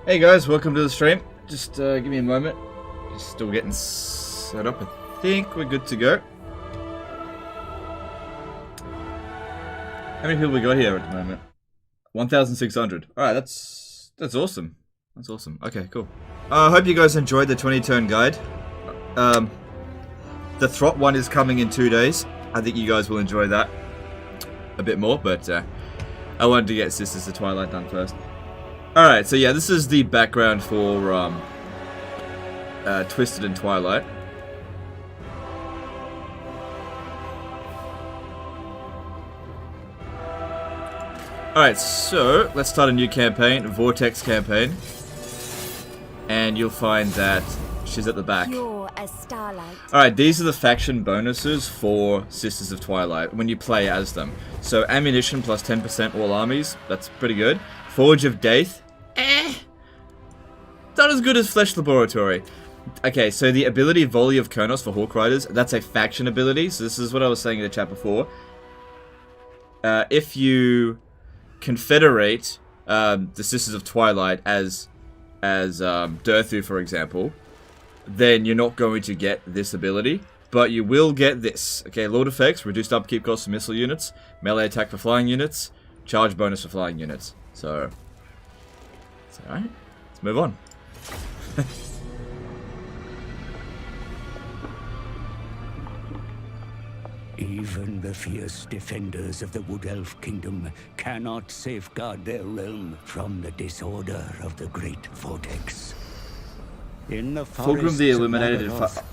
Hey guys, welcome to the stream. Just give me a moment. Just still getting set up. I think we're good to go. How many people we got here at the moment? 1,600. Alright, that's awesome. That's awesome. Okay, cool. I hope you guys enjoyed the 20-turn guide. The Throt one is coming in 2 days. I think you guys will enjoy that a bit more, but I wanted to get Sisters of Twilight done first. Alright, so yeah, this is the background for Twisted and Twilight. Alright, so let's start a new campaign, Vortex campaign. And you'll find that she's at the back. Alright, these are the faction bonuses for Sisters of Twilight when you play as them. So ammunition plus 10% all armies, that's pretty good. Forge of Death, not as good as Flesh Laboratory. Okay, so the ability Volley of Kurnos for Hawk Riders, that's a faction ability. So this is what I was saying in the chat before. If you confederate the Sisters of Twilight as Durthu, for example, then you're not going to get this ability, but you will get this. Okay, Lord Effects, reduced upkeep cost for missile units, melee attack for flying units, charge bonus for flying units. So, it's alright. Let's move on. Even the fierce defenders of the Wood Elf Kingdom cannot safeguard their realm from the disorder of the Great Vortex. In the Fulgrim the Illuminated.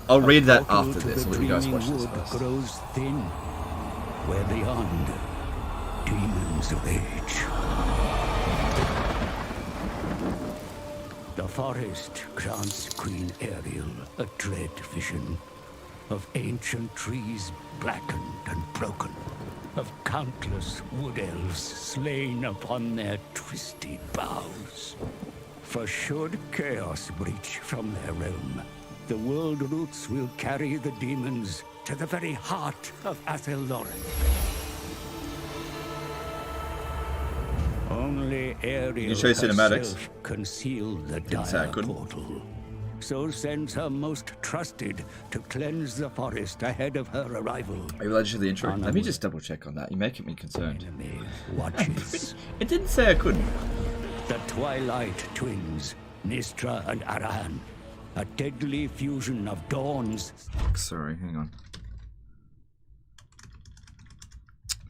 I'll read that after this. I'll let you guys watch this first. Grows thin, where beyond demons rage. The forest grants Queen Ariel a dread vision of ancient trees blackened and broken, of countless wood elves slain upon their twisted boughs. For should chaos breach from their realm, the world roots will carry the demons to the very heart of Athelloren. Only Ariel herself concealed the dire portal. So sends her most trusted to cleanse the forest ahead of her arrival. Are you allergic to the intro? Let me just double check on that. You're making me concerned. Enemy watches. It didn't say I couldn't. The Twilight twins, Nistra and Arahan. A deadly fusion of dawns. Sorry, hang on.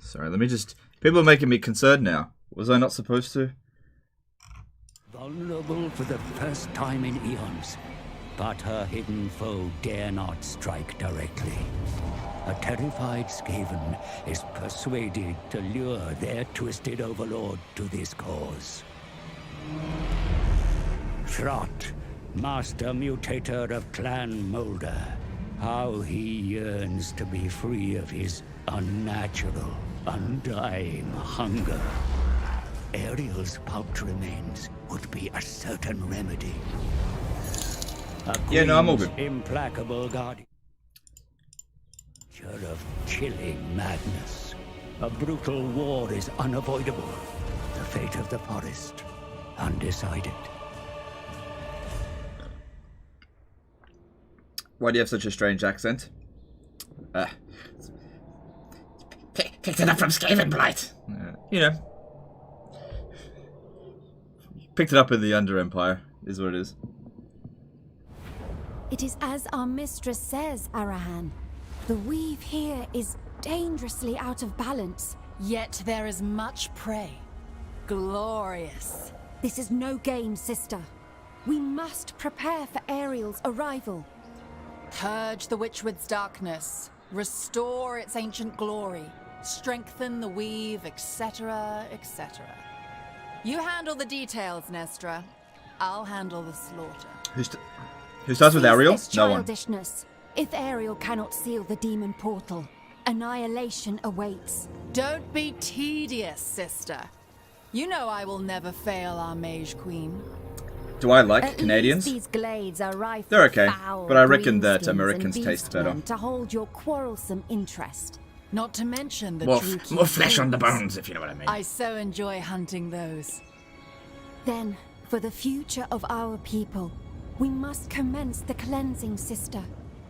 Sorry, let me just... People are making me concerned now. Was I not supposed to? Vulnerable for the first time in eons. But her hidden foe dare not strike directly. A terrified Skaven is persuaded to lure their twisted overlord to this cause. Throt, master mutator of Clan Moulder. How he yearns to be free of his unnatural, undying hunger. Ariel's pulped remains would be a certain remedy. Yeah, no, I'm all good. Implacable guardian of chilling madness. A brutal war is unavoidable. The fate of the forest, undecided. Why do you have such a strange accent? Picked it up from Skaven Blight. You know. Picked it up in the Under Empire, is what it is. It is as our mistress says, Arahan. The weave here is dangerously out of balance. Yet there is much prey. Glorious. This is no game, sister. We must prepare for Ariel's arrival. Purge the Witchwood's darkness. Restore its ancient glory. Strengthen the weave, etc., etc. You handle the details, Nestra. I'll handle the slaughter. Who starts with Ariel? No one. If Ariel cannot seal the demon portal, annihilation awaits. Don't be tedious, sister. You know I will never fail our mage queen. Do I like At Canadians? These glades are rife They're okay, foul but I reckon that greenskins Americans and taste better. beastmen to hold your quarrelsome interest. Not to mention the More flesh on the bones, if you know what I mean. I so enjoy hunting those. Then For the future of our people, we must commence the cleansing, sister.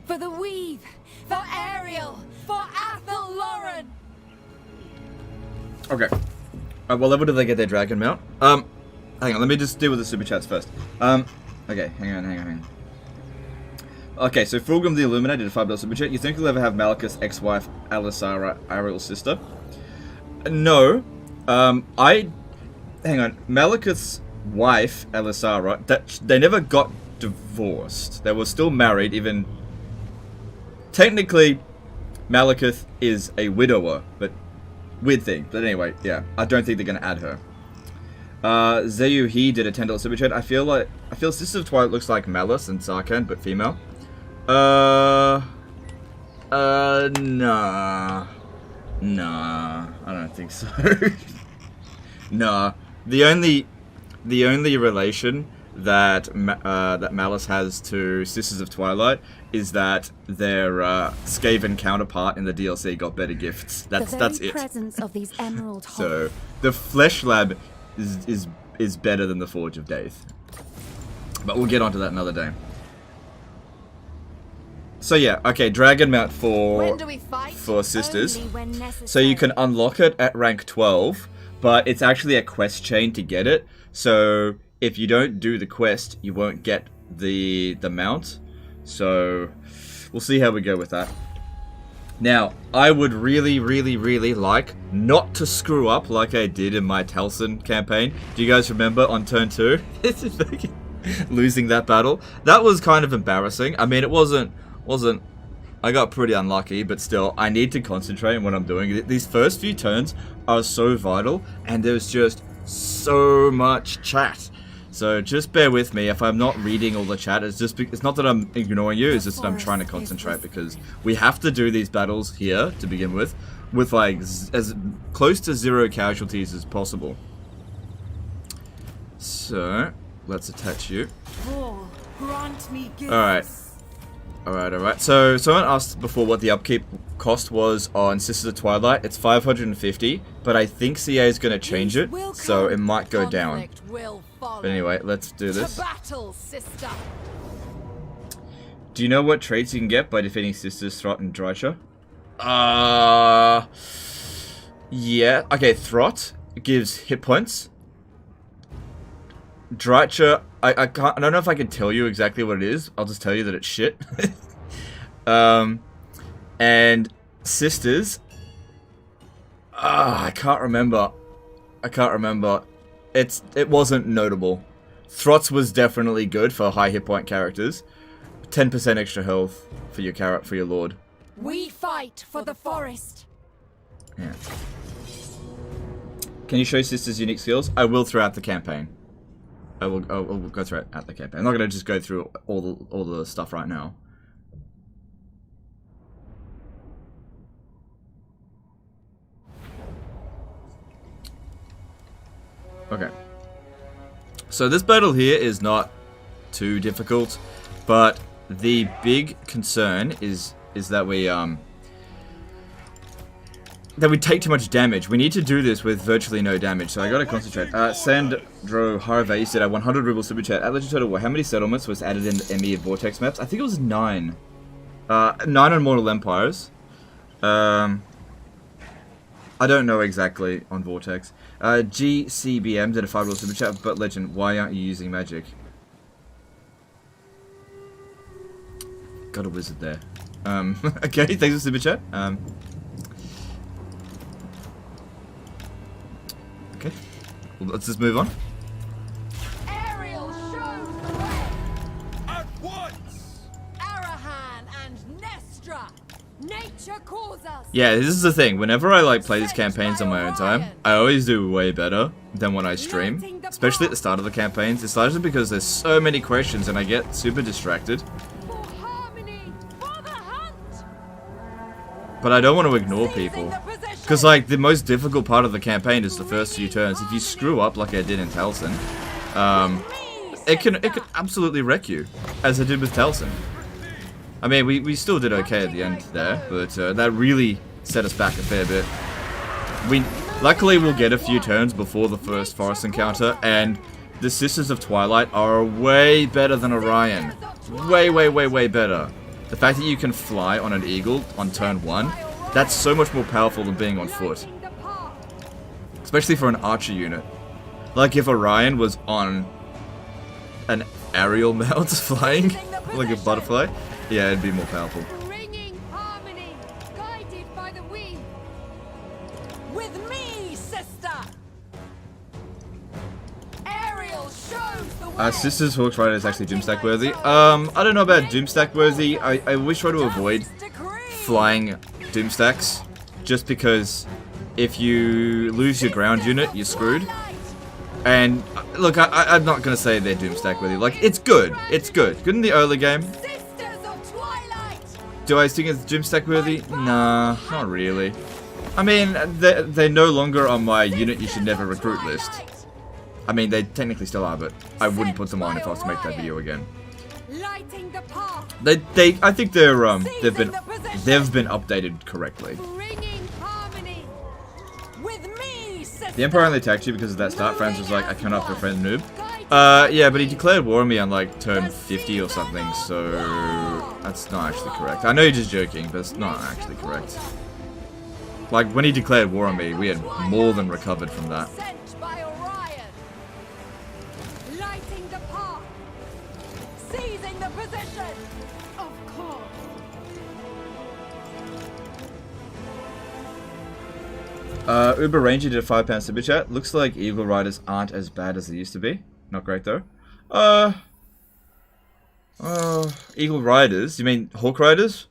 For the weave! For Ariel! For Athel Lauren! Okay. What level do they get their dragon mount? Hang on, let me just deal with the super chats first. Okay, hang on. Okay, so Fulgrim the Illuminated did a $5 super chat. You think you'll ever have Malachus' ex-wife, Alisara, Ariel's sister? No. Hang on. Malachus' wife, Alisara, they never got divorced. They were still married, even... Technically, Malachus is a widower, but... Weird thing. But anyway, yeah. I don't think they're going to add her. Zayu He did a $10 super chat. I feel Sisters of Twilight looks like Malice and Sarkhan, but female. Nah. Nah. I don't think so. Nah. The only relation that that Malice has to Sisters of Twilight is that their Skaven counterpart in the DLC got better gifts. That's it. The presence of these emerald So the Flesh Lab is better than the Forge of Death. But we'll get onto that another day. So yeah, okay, Dragon Mount for Sisters. So you can unlock it at rank 12, but it's actually a quest chain to get it. So if you don't do the quest, you won't get the mount. So we'll see how we go with that. Now, I would really like not to screw up like I did in my Talcin campaign. Do you guys remember on turn 2? Losing that battle? That was kind of embarrassing. I mean, it wasn't... I got pretty unlucky, but still, I need to concentrate on what I'm doing. These first few turns are so vital, and there's just so much chat. So just bear with me if I'm not reading all the chat. It's not that I'm ignoring you, it's just that I'm trying to concentrate because we have to do these battles here to begin with like as close to 0 casualties as possible. So let's attach you. Alright. So someone asked before what the upkeep cost was on Sisters of Twilight. It's 550, but I think CA is going to change it, so it might go down. But anyway, let's do this. To battle, sister. Do you know what traits you can get by defeating Sisters, Throt, and Drycha? Yeah. Okay, Throt gives hit points. Drycha, I don't know if I can tell you exactly what it is. I'll just tell you that it's shit. And Sisters, I can't remember. It wasn't notable. Throt's was definitely good for high hit point characters. 10% extra health for your lord. We fight for the forest. Yeah. Can you show Sisters' unique skills? I will throughout the campaign. I will go through it at the campaign. I'm not going to just go through all the stuff right now. Okay. So this battle here is not too difficult, but the big concern is that we take too much damage. We need to do this with virtually no damage, so I gotta concentrate. Sandro Harvey said at 100 ruble super chat. At Legend Total War, how many settlements was added in the ME Vortex maps? I think it was 9. 9 on Mortal Empires. I don't know exactly on Vortex. GCBM did a 5 ruble super chat, but Legend, why aren't you using magic? Got a wizard there. Okay, thanks for super chat. Okay, well, let's just move on. Ariel shows the way. At once! Arahan and Nestra. Nature calls us. Yeah, this is the thing. Whenever I play these campaigns on my own time, I always do way better than when I stream. Especially at the start of the campaigns. It's largely because there's so many questions and I get super distracted. For harmony, for the hunt. But I don't want to ignore people. Because, like, the most difficult part of the campaign is the first few turns. If you screw up like I did in Talcin, it can absolutely wreck you, as I did with Talcin. I mean, we still did okay at the end there, but that really set us back a fair bit. Luckily, we'll get a few turns before the first forest encounter, and the Sisters of Twilight are way better than Orion. Way, way, way, way better. The fact that you can fly on an eagle on turn 1, that's so much more powerful than being on foot. Especially for an archer unit. Like if Orion was on an aerial mount flying, like a butterfly, yeah, it'd be more powerful. Bringing harmony, guided by the wind. With me, sister! Ariel shows the way! Sisters Hawk Rider is actually Doomstack worthy. I don't know about Doomstack worthy. I always try to avoid flying Doomstacks, just because if you lose your ground unit, you're screwed. And look, I'm not gonna say they're Doomstack worthy. Like, it's good. It's good. Good in the early game. Sisters of Twilight! Do I think it's Doomstack worthy? Nah, not really. I mean, they're no longer on my unit you should never recruit list. I mean, they technically still are, but I wouldn't put them on if I was to make that video again. Lighting the path. I think they've been updated correctly. Bringing harmony. With me, sister! The Emperor only attacked you because of that start. Franz was like, I cannot befriend noob. Yeah, but he declared war on me on like turn 50 or something, so that's not actually correct. I know you're just joking, but it's not actually correct. Like, when he declared war on me, we had more than recovered from that. Sent by Orion! Lighting the path. Seizing the position! Of course. UberRanger did a £5 super chat. Looks like Eagle Riders aren't as bad as they used to be. Not great though. Eagle Riders? You mean Hawk Riders?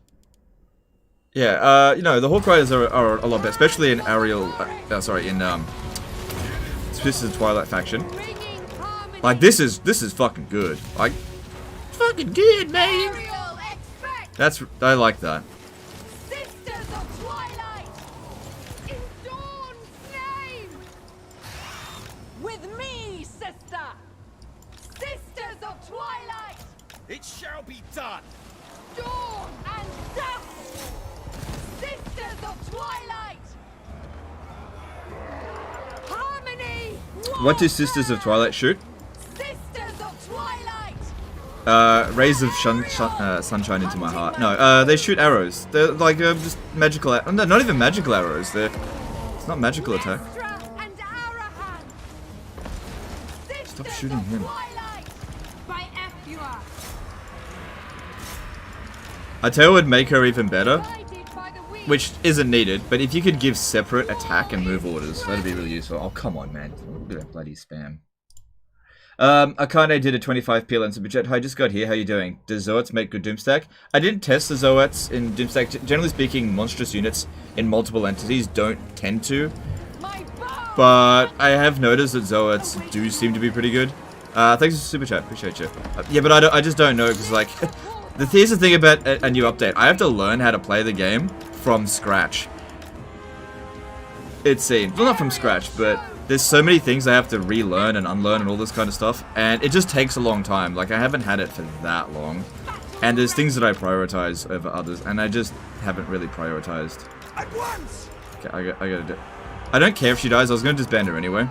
Yeah, you know, the Hawk Riders are a lot better, especially in Ariel, in Sisters of Twilight faction. Like, this is fucking good. Like, fucking good, man. Ariel, expect! I like that. Sisters of Twilight! In Dawn's name. With me, sister! Sisters of Twilight! It shall be done. Dawn and dusk! Sisters of Twilight! Harmony. What do Sisters of Twilight shoot? Sisters of Twilight! Rays of sunshine into my heart. No, they shoot arrows. They're like just magical. No, not even magical arrows. It's not magical attack. Nestra and Arahan. Stop shooting him. Twilight! By Ephua. I tell you what would make her even better, Guided by the wind. which isn't needed, but if you could give separate attack and move orders, that'd be really useful. Oh, come on, man. Look at that bloody spam. Akane did a 25 PLN super chat. Hi, just got here. How you doing? Does Zoats make good Doomstack? I didn't test the Zoats in Doomstack. Generally speaking, monstrous units in multiple entities don't tend to. My bow! But I have noticed that Zoats do seem to be pretty good. Thanks for the super chat. Appreciate you. Yeah, but I just don't know, because, like, here's the thing about a new update. I have to learn how to play the game from scratch. It seems. Well, not from scratch, but there's so many things I have to relearn and unlearn and all this kind of stuff, and it just takes a long time. Like, I haven't had it for that long, and there's things that I prioritize over others, and I just haven't really prioritized. At once! Okay, I gotta do. I don't care if she dies. I was gonna disband her anyway.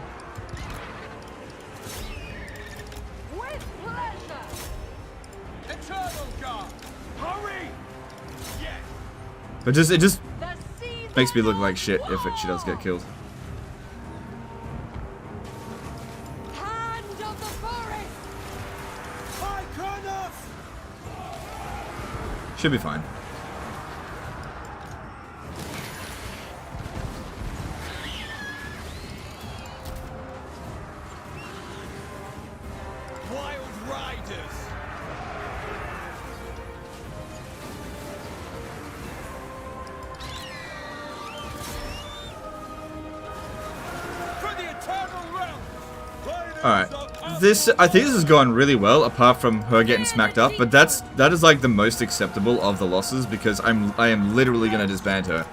With pleasure! Eternal God! Hurry! Yes! But it just The season makes me look like shit if she does get killed. hand of the forest! Iconos! Should be fine. Wild Riders! For the eternal realm! Alright. I think this has gone really well, apart from her getting smacked up, but that is like the most acceptable of the losses, because I am literally gonna disband her.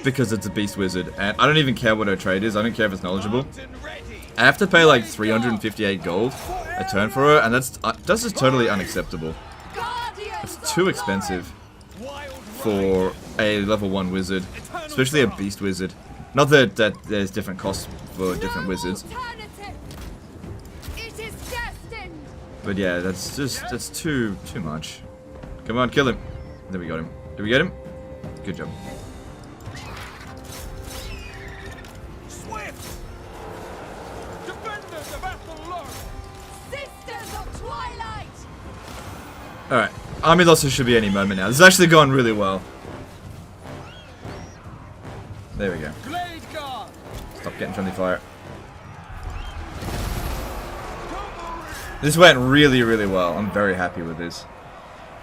Because it's a beast wizard, and I don't even care what her trade is, I don't care if it's knowledgeable. I have to pay like 358 gold a turn for her, and that's just totally unacceptable. It's too expensive for a level 1 wizard, especially a beast wizard. Not that there's different costs for different wizards. Alternative. But yeah, that's too much. Come on, kill him. There we got him. Did we get him? Good job. Swift! Defenders of Athelor! Sisters of Twilight! Alright. Army losses should be any moment now. This has actually gone really well. There we go. Blade Guard! Stop getting friendly fire. This went really, really well. I'm very happy with this.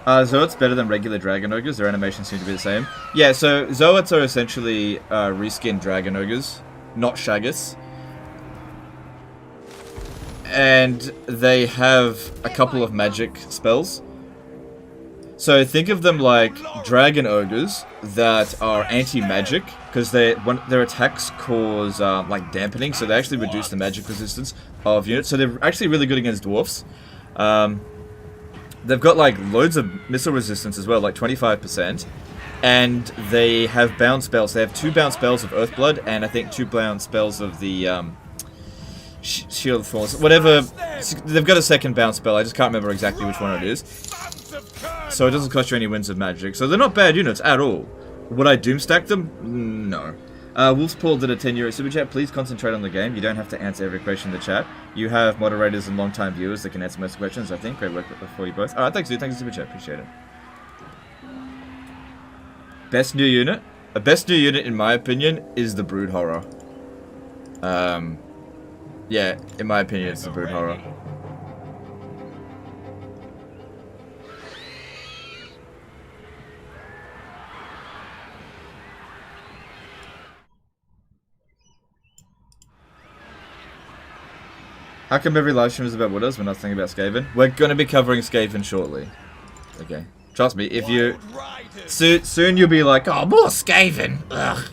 Zoats better than regular Dragon Ogres. Their animations seem to be the same. Yeah, so Zoats are essentially reskinned Dragon Ogres, not Shaggus. And they have a couple of magic spells. So think of them like Dragon Ogres that are anti-magic, because their attacks cause like dampening, so they actually reduce the magic resistance of units. So they're actually really good against dwarfs. They've got like loads of missile resistance as well, like 25%. And they have bound spells. They have 2 bound spells of Earthblood, and I think 2 bound spells of the Shield of Thorns. Whatever. They've got a second bound spell. I just can't remember exactly which one it is. So it doesn't cost you any Winds of Magic. So they're not bad units at all. Would I doomstack them? No. Wolf's Paul did a 10 € super chat. Please concentrate on the game. You don't have to answer every question in the chat. You have moderators and long-time viewers that can answer most questions, I think. Great work for you both. Alright, thanks dude. Thanks for the super chat. Appreciate it. Best new unit? A best new unit, in my opinion, is the Brood Horror. Yeah, in my opinion, it's the Brood Horror. How come every live stream is about Wood Elves? We're not thinking about Skaven? We're going to be covering Skaven shortly. Okay. Trust me, if you... Soon you'll be like, oh, more Skaven! Ugh.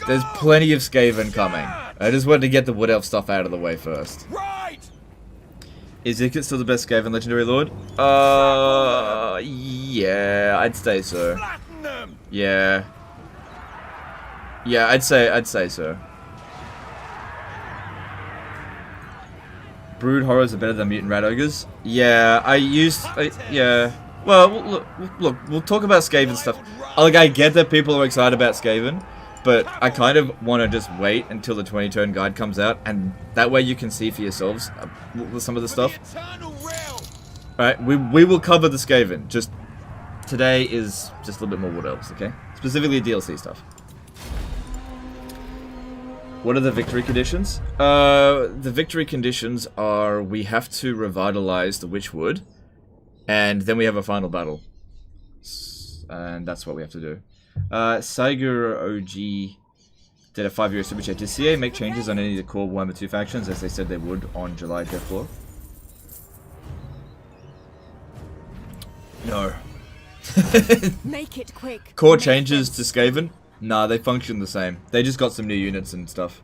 There's plenty of Skaven coming. I just wanted to get the Wood Elf stuff out of the way first. Right! Is Ickit still the best Skaven Legendary Lord? Yeah, I'd say so. Flatten them! Yeah. Yeah, I'd say so. Brood Horrors are better than Mutant Rat Ogres? Yeah, yeah. Well, look, we'll talk about Skaven stuff. Like, I get that people are excited about Skaven, but I kind of want to just wait until the 20-turn guide comes out, and that way you can see for yourselves some of the stuff. Alright, we will cover the Skaven. Just, today is just a little bit more Wood Elves, okay? Specifically DLC stuff. What are the victory conditions? The victory conditions are we have to revitalize the Witchwood, and then we have a final battle. And that's what we have to do. Saigur OG did a 5 € super chat. Did CA make changes on any of the core Warhammer II factions as they said they would on July Deathfloor? No. Make it quick. Core changes to Skaven? Nah, they function the same. They just got some new units and stuff.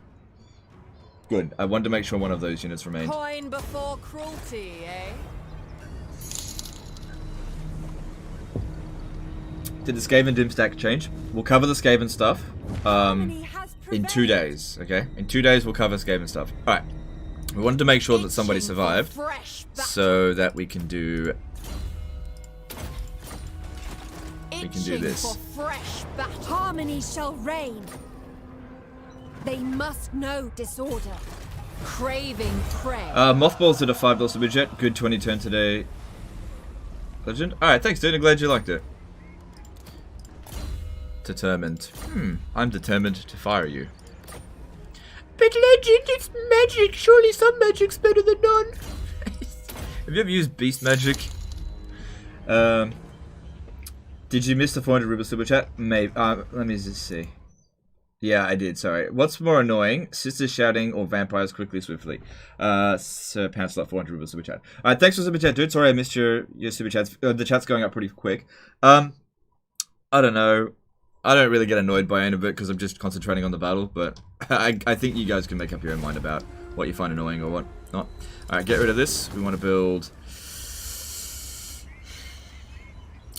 Good. I wanted to make sure one of those units remained. Coin before cruelty, eh? Did the Skaven Doomstack change? We'll cover the Skaven stuff in 2 days, okay? In 2 days we'll cover Skaven stuff. Alright. We wanted to make sure that somebody survived so that we can do... We can do this. Harmony shall reign. They must know disorder. Craving prey. Moth Bal did a $5 super chat. Good 20 turn today. Legend. Alright, thanks dude. I'm glad you liked it. Determined. I'm determined to fire you. But Legend, it's magic. Surely some magic's better than none. Have you ever used beast magic? Did you miss the 400 Ruble super chat? Maybe. Let me just see. Yeah, I did. Sorry. What's more annoying? Sisters shouting or vampires quickly, swiftly? Sir Pantslot 400 Ruble super chat. Alright, thanks for super chat, dude. Sorry I missed your super chats. The chat's going up pretty quick. I don't know. I don't really get annoyed by any of it because I'm just concentrating on the battle, but I think you guys can make up your own mind about what you find annoying or what not. Alright, get rid of this. We want to build...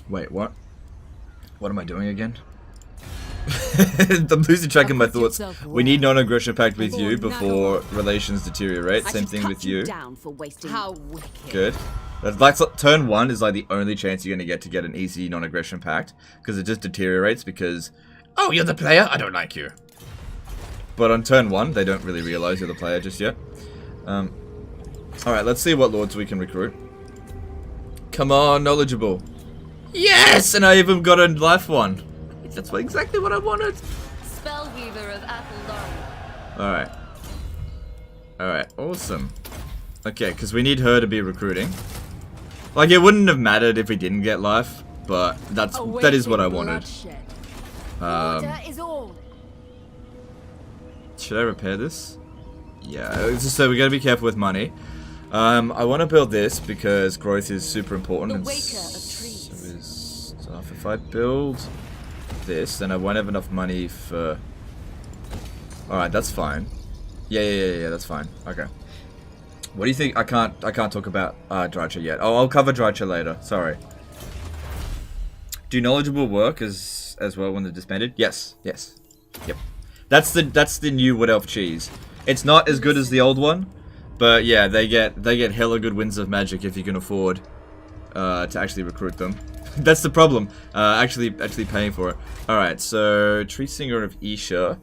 Wait, what? What am I doing again? I'm losing track of my thoughts. yourself We need well. non-aggression pact with Lord you before relations deteriorate. I Same should thing cut with you. down for wasting. How wicked. Good. That's like turn 1 is like the only chance you're gonna get an easy non-aggression pact, because it just deteriorates because, oh, you're the player, I don't like you. But on turn 1, they don't really realize you're the player just yet. Alright, let's see what lords we can recruit. Come on, knowledgeable. Yes! And I even got a life one. That's exactly what I wanted. Spellweaver of Athel. Alright. Alright, awesome. Okay, because we need her to be recruiting. Like, it wouldn't have mattered if we didn't get life, but that is what I wanted. Order is all. Should I repair this? Yeah, so we gotta be careful with money. I want to build this because growth is super important. The and Waker of Trees. So is stuff. If I build this, then I won't have enough money for... Alright, that's fine. Yeah, that's fine. Okay. What do you think? I can't talk about Drycha yet. Oh, I'll cover Drycha later. Sorry. Do knowledgeable work as well when they're disbanded? Yes. Yep. That's the new Wood Elf cheese. It's not as good as the old one, but yeah, they get hella good winds of magic if you can afford to actually recruit them. That's the problem. Actually paying for it. All right, so Tree Singer of Isha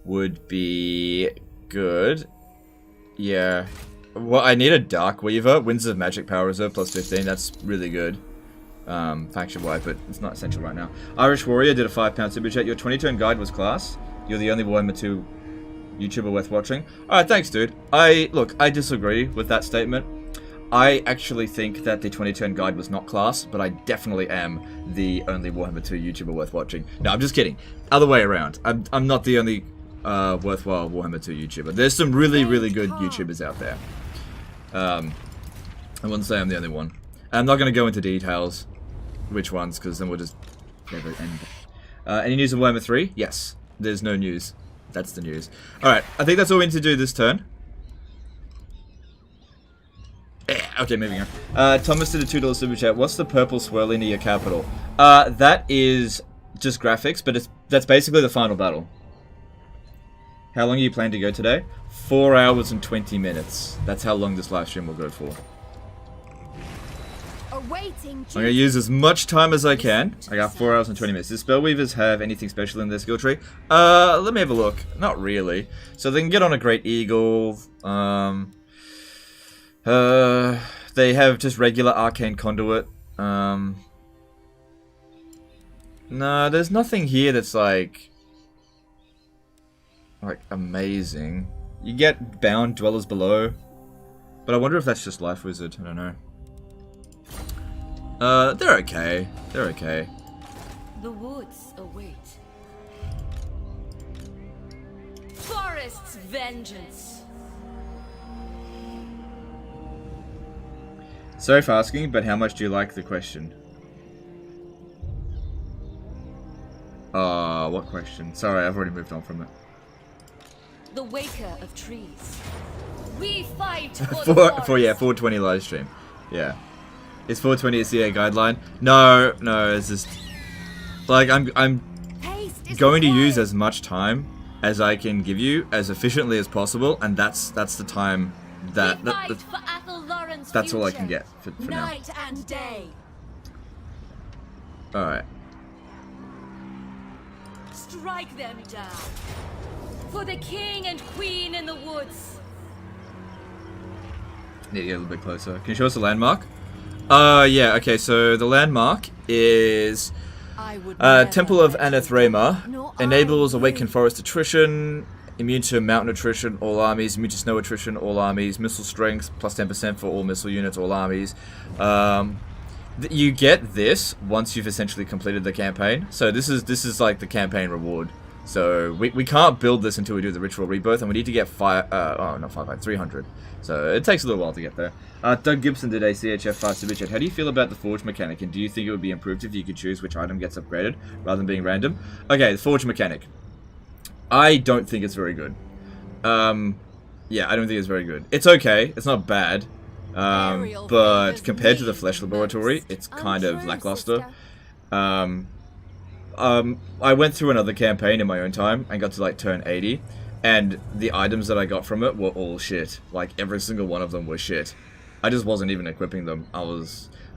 would be good. Yeah. Well, I need a Dark Weaver. Winds of Magic Power Reserve plus 15. That's really good. Faction-wide, but it's not essential right now. Irish Warrior did a £5 super chat. Your 20-turn guide was class. You're the only Warhammer II YouTuber worth watching. Alright, thanks, dude. I disagree with that statement. I actually think that the 20-turn guide was not class, but I definitely am the only Warhammer II YouTuber worth watching. No, I'm just kidding. Other way around. I'm not the only worthwhile Warhammer 2 YouTuber. There's some really good YouTubers out there. I wouldn't say I'm the only one. I'm not going to go into details which ones, because then we'll just never end. Any news of Warhammer 3? Yes. There's no news. That's the news. Alright, I think that's all we need to do this turn. Okay, moving on. Thomas did a $2 super chat. What's the purple swirling near your capital? That is just graphics, but that's basically the final battle. How long are you planning to go today? 4 hours and 20 minutes. That's how long this live stream will go for. Awaiting. I'm gonna use as much time as I can. I got 4 hours and 20 minutes. Does Spellweavers have anything special in their skill tree? Let me have a look. Not really. So they can get on a Great Eagle. They have just regular Arcane Conduit. No, there's nothing here that's like amazing. You get Bound Dwellers Below, but I wonder if that's just Life Wizard. I don't know. They're okay. They're okay. The woods await. Forest's vengeance. Sorry for asking, but how much do you like the question? What question? Sorry, I've already moved on from it. The Waker of Trees. We fight for the For forest. yeah, 420 live stream. Yeah. Is 420 a CA guideline? No, it's just like I'm Haste is going to required. use as much time as I can give you as efficiently as possible, and that's the time that, We fight for Athel Lauren's that's all I can future. get for now. Night and day. All right. Strike them down. For the king and queen in the woods. Need to get a little bit closer. Can you show us the landmark? Yeah. Okay. So the landmark is I would Temple of Anathrema. No, Enables I- awakened forest attrition. Immune to mountain attrition, all armies. Immune to snow attrition, all armies. Missile strength, plus 10% for all missile units, all armies. You get this once you've essentially completed the campaign. So this is like the campaign reward. So we can't build this until we do the Ritual Rebirth, and we need to get 300. So it takes a little while to get there. Doug Gibson did a CHF 5 super chat. How do you feel about the Forge mechanic, and do you think it would be improved if you could choose which item gets upgraded, rather than being random? Okay, the Forge mechanic. I don't think it's very good. Yeah, I don't think it's very good. It's okay. It's not bad. But compared to the Flesh Laboratory, it's kind of lackluster. I went through another campaign in my own time and got to like turn 80, and the items that I got from it were all shit. Like every single one of them was shit. I just wasn't even equipping them.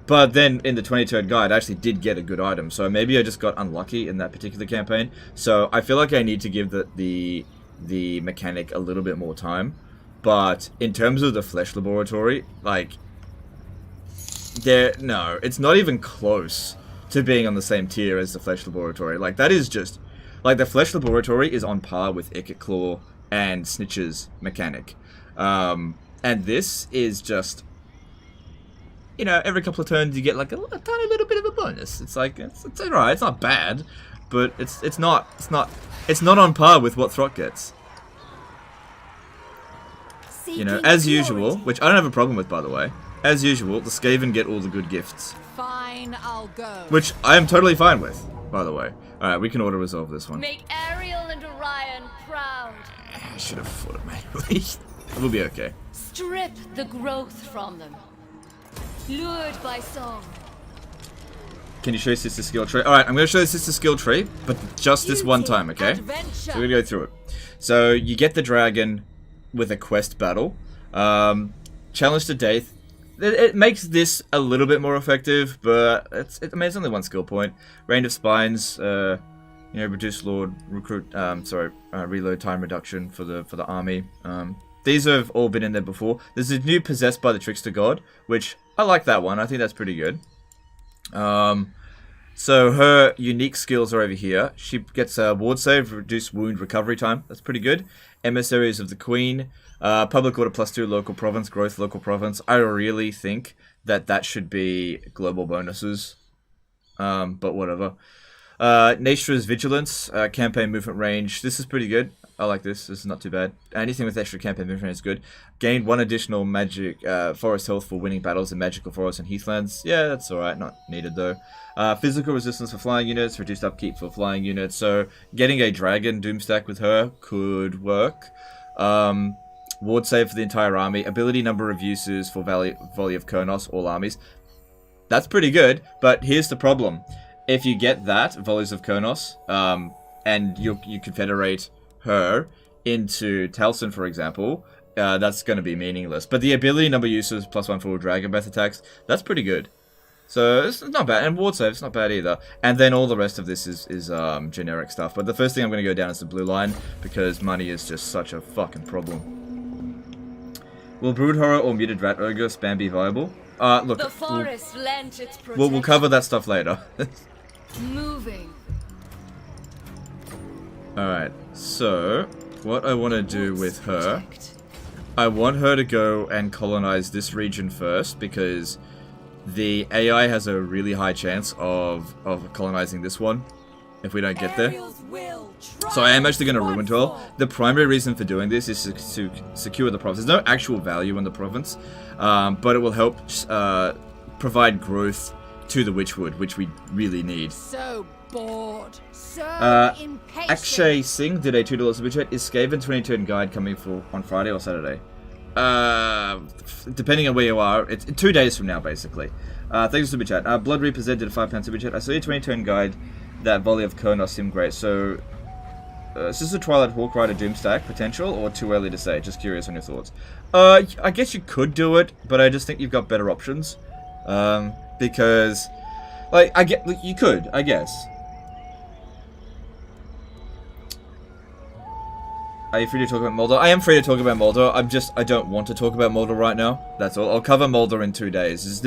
But then in the 20-turn guide, I actually did get a good item, so maybe I just got unlucky in that particular campaign. So I feel like I need to give the mechanic a little bit more time. But in terms of the Flesh Laboratory, like, no, it's not even close to being on the same tier as the Flesh Laboratory. Like, that is just, like, the Flesh Laboratory is on par with Icket Claw and Snitch's mechanic. And this is just, you know, every couple of turns you get like a tiny little bit of a bonus. It's like, it's alright, it's not bad, but it's not on par with what Throt gets. You know, as usual, which I don't have a problem with, by the way. As usual, the Skaven get all the good gifts. Fine, I'll go. Which I am totally fine with, by the way. Alright, we can auto-resolve this one. Make Ariel and Orion proud. I should have fought it manually. We'll be okay. Strip the growth from them. Lured by song. Can you show Sister skill tree? Alright, I'm going to show the Sister skill tree, but just this one time, okay? Adventure. So we're going to go through it. So, you get the dragon with a quest battle. Challenge to death. It makes this a little bit more effective, but it's only one skill point. Rain of Spines, you know, reduce reload time reduction for the army. These have all been in there before. There's a new Possessed by the Trickster God, which I like that one. I think that's pretty good. So her unique skills are over here. She gets a ward save, reduced wound recovery time. That's pretty good. Emissaries of the Queen. Public order +2 local province, growth local province. I really think that should be global bonuses. But whatever. Nastra's Vigilance, campaign movement range. This is pretty good. I like this. This is not too bad. Anything with extra campaign movement range is good. Gained 1 additional magic forest health for winning battles in magical forests and heathlands. Yeah, that's alright. Not needed though. Physical resistance for flying units. Reduced upkeep for flying units. So getting a dragon doomstack with her could work. Ward save for the entire army. Ability number of uses for Volley of Kurnos, all armies. That's pretty good, but here's the problem. If you get that, Volleys of Kurnos, and you confederate her into Talson, for example, that's going to be meaningless. But the ability number uses +1 for dragon breath attacks, that's pretty good. So it's not bad, and ward save, it's not bad either. And then all the rest of this is generic stuff. But the first thing I'm going to go down is the blue line, because money is just such a fucking problem. Will Brood Horror or Muted Rat Ogre spam be viable? Look, The forest lent its protection. we'll cover that stuff later. Moving. Alright, so what I want to do with her, I want her to go and colonize this region first, because the AI has a really high chance of colonizing this one if we don't get there. So I am actually going to ruin Dwell. The primary reason for doing this is to secure the province. There's no actual value in the province, but it will help provide growth to the Witchwood, which we really need. So bored. So impatient. Akshay Singh did a $2 super chat. Is Skaven 20-turn guide coming on Friday or Saturday? Depending on where you are, it's 2 days from now, basically. Thanks for super chat. Blood Reaper Z did a £5 super chat. I saw your 20-turn guide. That Volley of Kurnos seemed great. So, Sisters of Twilight Hawk Rider Doomstack potential, or too early to say? Just curious on your thoughts. I guess you could do it, but I just think you've got better options. Because, like, you could, I guess. Are you free to talk about Moldor? I am free to talk about Moldor. I don't want to talk about Moldor right now. That's all. I'll cover Moldor in 2 days.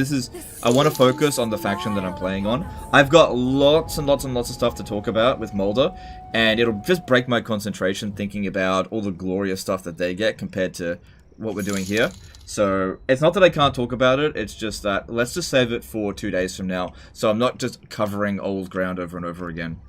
I want to focus on the faction that I'm playing on. I've got lots and lots and lots of stuff to talk about with Moldor, and it'll just break my concentration thinking about all the glorious stuff that they get compared to what we're doing here. So, it's not that I can't talk about it, it's just that let's just save it for 2 days from now, so I'm not just covering old ground over and over again.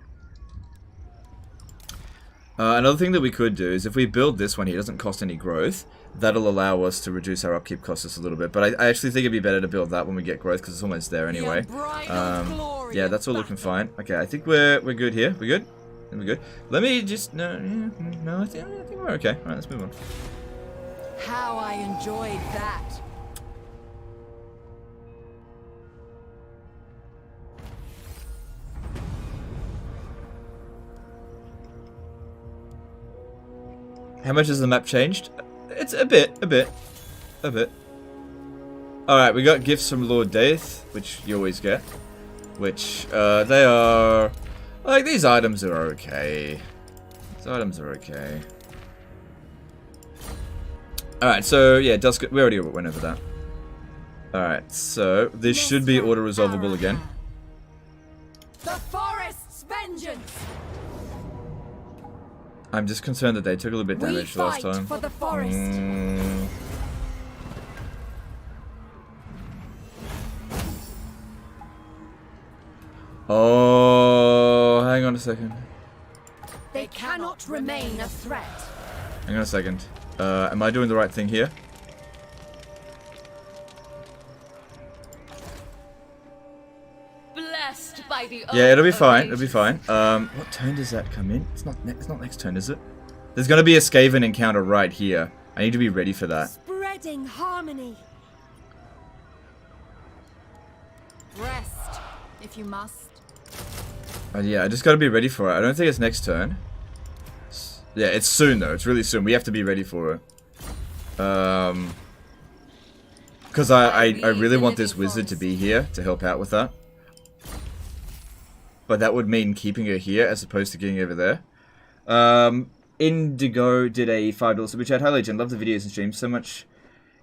Another thing that we could do is if we build this one here, it doesn't cost any growth, that'll allow us to reduce our upkeep costs just a little bit. But I actually think it'd be better to build that when we get growth, because it's almost there anyway. Yeah, that's all looking fine. Okay, I think we're good here. We good? We're good. Let me just... No, I think we're okay. Alright, let's move on. How I enjoyed that. How much has the map changed? It's a bit. Alright, we got gifts from Lord Daith, which you always get. Which, they are... Like, these items are okay. These items are okay. Alright, so, yeah, Dusk... We already went over that. Alright, so, this should be auto-resolvable again. The forest's vengeance! I'm just concerned that they took a little bit damage last time. For the forest. Oh, hang on a second. They cannot remain a threat. Hang on a second. Am I doing the right thing here? Blessed by the Yeah, it'll be oath of fine. It'll be ages. fine. What turn does that come in? It's not next turn, is it? There's gonna be a Skaven encounter right here. I need to be ready for that. Spreading harmony. Rest, if you must. Yeah, I just gotta be ready for it. I don't think it's next turn. Yeah, it's soon though. It's really soon. We have to be ready for it. Because I really want this wizard to be here to help out with that. But that would mean keeping her here as opposed to getting over there. Indigo did a $5 super chat. Hi Legion, love the videos and streams so much.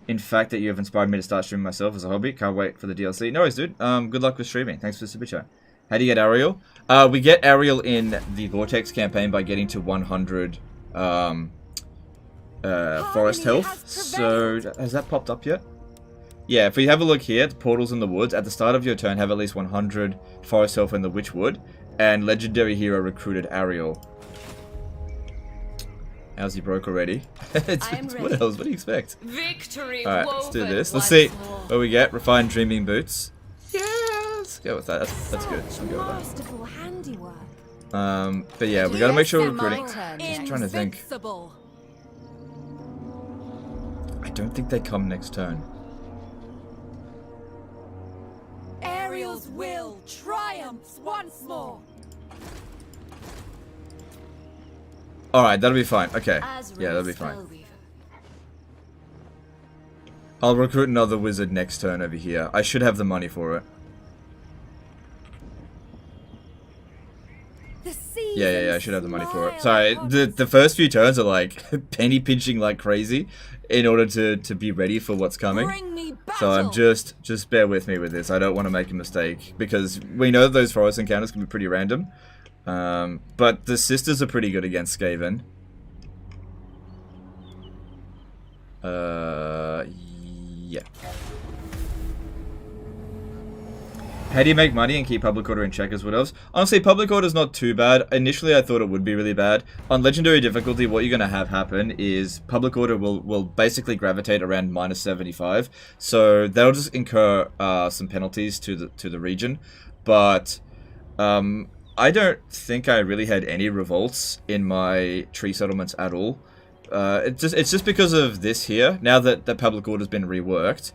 In fact, that you have inspired me to start streaming myself as a hobby. Can't wait for the DLC. No worries, dude. Good luck with streaming. Thanks for the super chat. How do you get Ariel? We get Ariel in the Vortex campaign by getting to 100 forest health. So, has that popped up yet? Yeah, if we have a look here, the portals in the woods, at the start of your turn have at least 100 forest health in the Witchwood, and legendary hero recruited Ariel. How's he broke already? What else? What do you expect? Victory. Alright, let's do woven this. Let's once see more. what we get. Refined dreaming boots. Yeah, let's go with that. That's good. Such I'll go with masterful handiwork. that. But yeah, we gotta make sure we're recruiting. Just Just trying to think. Invincible. I don't think they come next turn. Ariel's will triumphs once more. Alright, that'll be fine. Okay. Azrael's Yeah, that'll be fine. Spellweaver. I'll recruit another wizard next turn over here. I should have the money for it. Yeah, I should have the money for it. Sorry, the first few turns are like penny pinching like crazy in order to be ready for what's coming. Bring me So I'm battle. just bear with me with this. I don't want to make a mistake because we know that those forest encounters can be pretty random. But the sisters are pretty good against Skaven. Yeah. How do you make money and keep public order in check as Wood Elves? Honestly, public order is not too bad. Initially, I thought it would be really bad. On legendary difficulty, what you're going to have happen is public order will basically gravitate around -75. So that'll just incur some penalties to the region. But I don't think I really had any revolts in my tree settlements at all. It's just because of this here. Now that the public order's been reworked.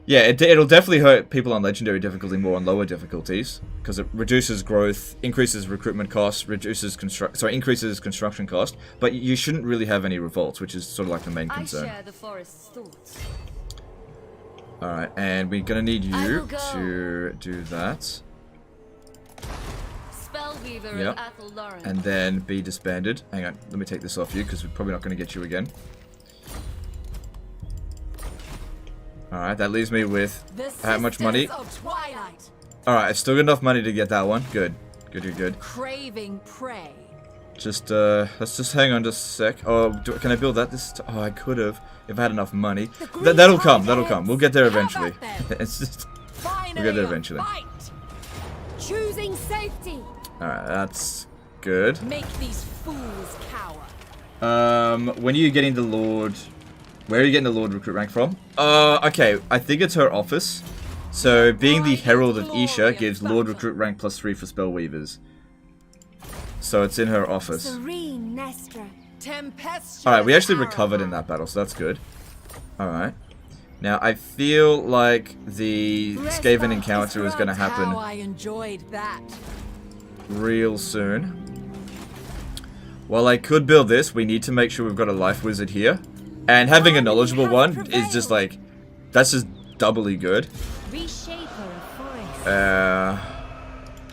Yeah, it'll definitely hurt people on legendary difficulty more on lower difficulties because it reduces growth, increases recruitment costs, increases construction cost. But you shouldn't really have any revolts, which is sort of like the main I concern. share the forest's thoughts. All right, and we're gonna need I you will go. to do that, Spellweaver Yep. of Athel Lauren. and then be disbanded. Hang on, let me take this off you because we're probably not gonna get you again. Alright, that leaves me with The how much money? Sisters of Twilight. Alright, I've still got enough money to get that one. Good. Good. Craving prey. Just, let's just hang on just a sec. Oh, can I build that oh, I could have, if I had enough money. That'll come. We'll get there eventually. It's just, Finally, get there a eventually. fight. Choosing safety. alright, that's good. Make these fools cower. When are you getting the Lord... Where are you getting the Lord recruit rank from? Okay, I think it's her office. So, being the Herald of Isha gives Lord recruit rank +3 for Spellweavers. So, it's in her office. Serene Nestra. Tempestuous Alright, we actually arrow. recovered in that battle, so that's good. Alright. Now, I feel like the Skaven encounter is going to Described how happen I enjoyed that. real soon. while I could build this, we need to make sure we've got a life wizard here. And having a knowledgeable one is just like, that's just doubly good. Reshaper of forest.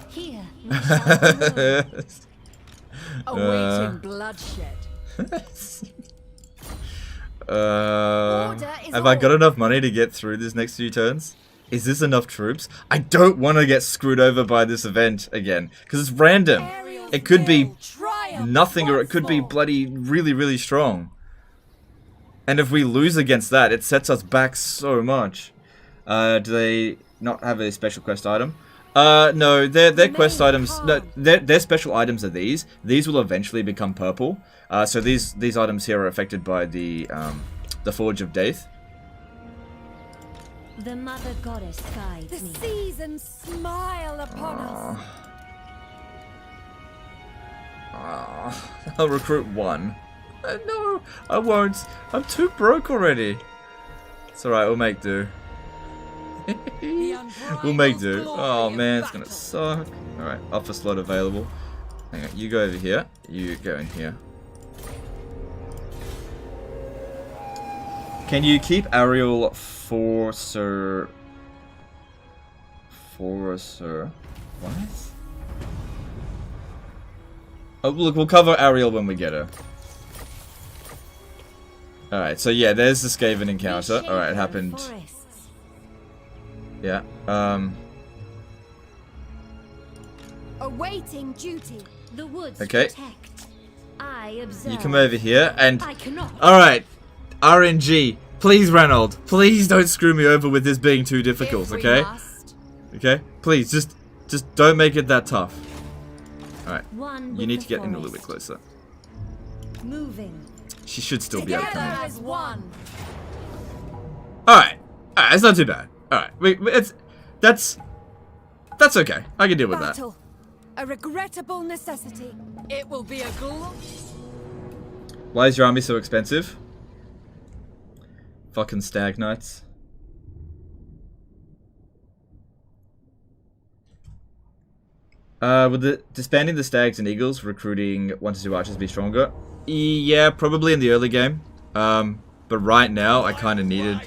Here, we shall Awaiting bloodshed. Have I got enough money to get through this next few turns? Is this enough troops? I don't want to get screwed over by this event again, because it's random. It could be nothing, or it could be bloody really, really strong. And if we lose against that, it sets us back so much. Do they not have a special quest item? No, their quest items, no, their special items are these. These will eventually become purple. So these items here are affected by the Forge of Death. The mother goddess guides The me. seasons smile upon us. I'll recruit one. No, I won't. I'm too broke already. It's alright, we'll make do. We'll make do. Oh man, it's gonna suck. Alright, offer slot available. Hang on, you go over here. You go in here. Can you keep Ariel for Sir? What? Oh, look, we'll cover Ariel when we get her. Alright, so yeah, there's the Skaven encounter. Alright, it happened. Yeah, Awaiting duty. The woods okay. protect. I observe. You come over here and... I cannot. Alright, RNG. Please, Ranald. Please don't screw me over with this being too difficult, okay? Okay? Please, just don't make it that tough. Alright, you need to get in a little bit closer. Moving. She should still be able to come in. As one. Alright, it's not too bad. Alright, that's okay. I can deal with that. Battle. A regrettable necessity. It will be a glory. Why is your army so expensive? Fucking stag knights. Would disbanding the stags and eagles, recruiting 1 to 2 archers be stronger? Yeah, probably in the early game. But right now, I kind of needed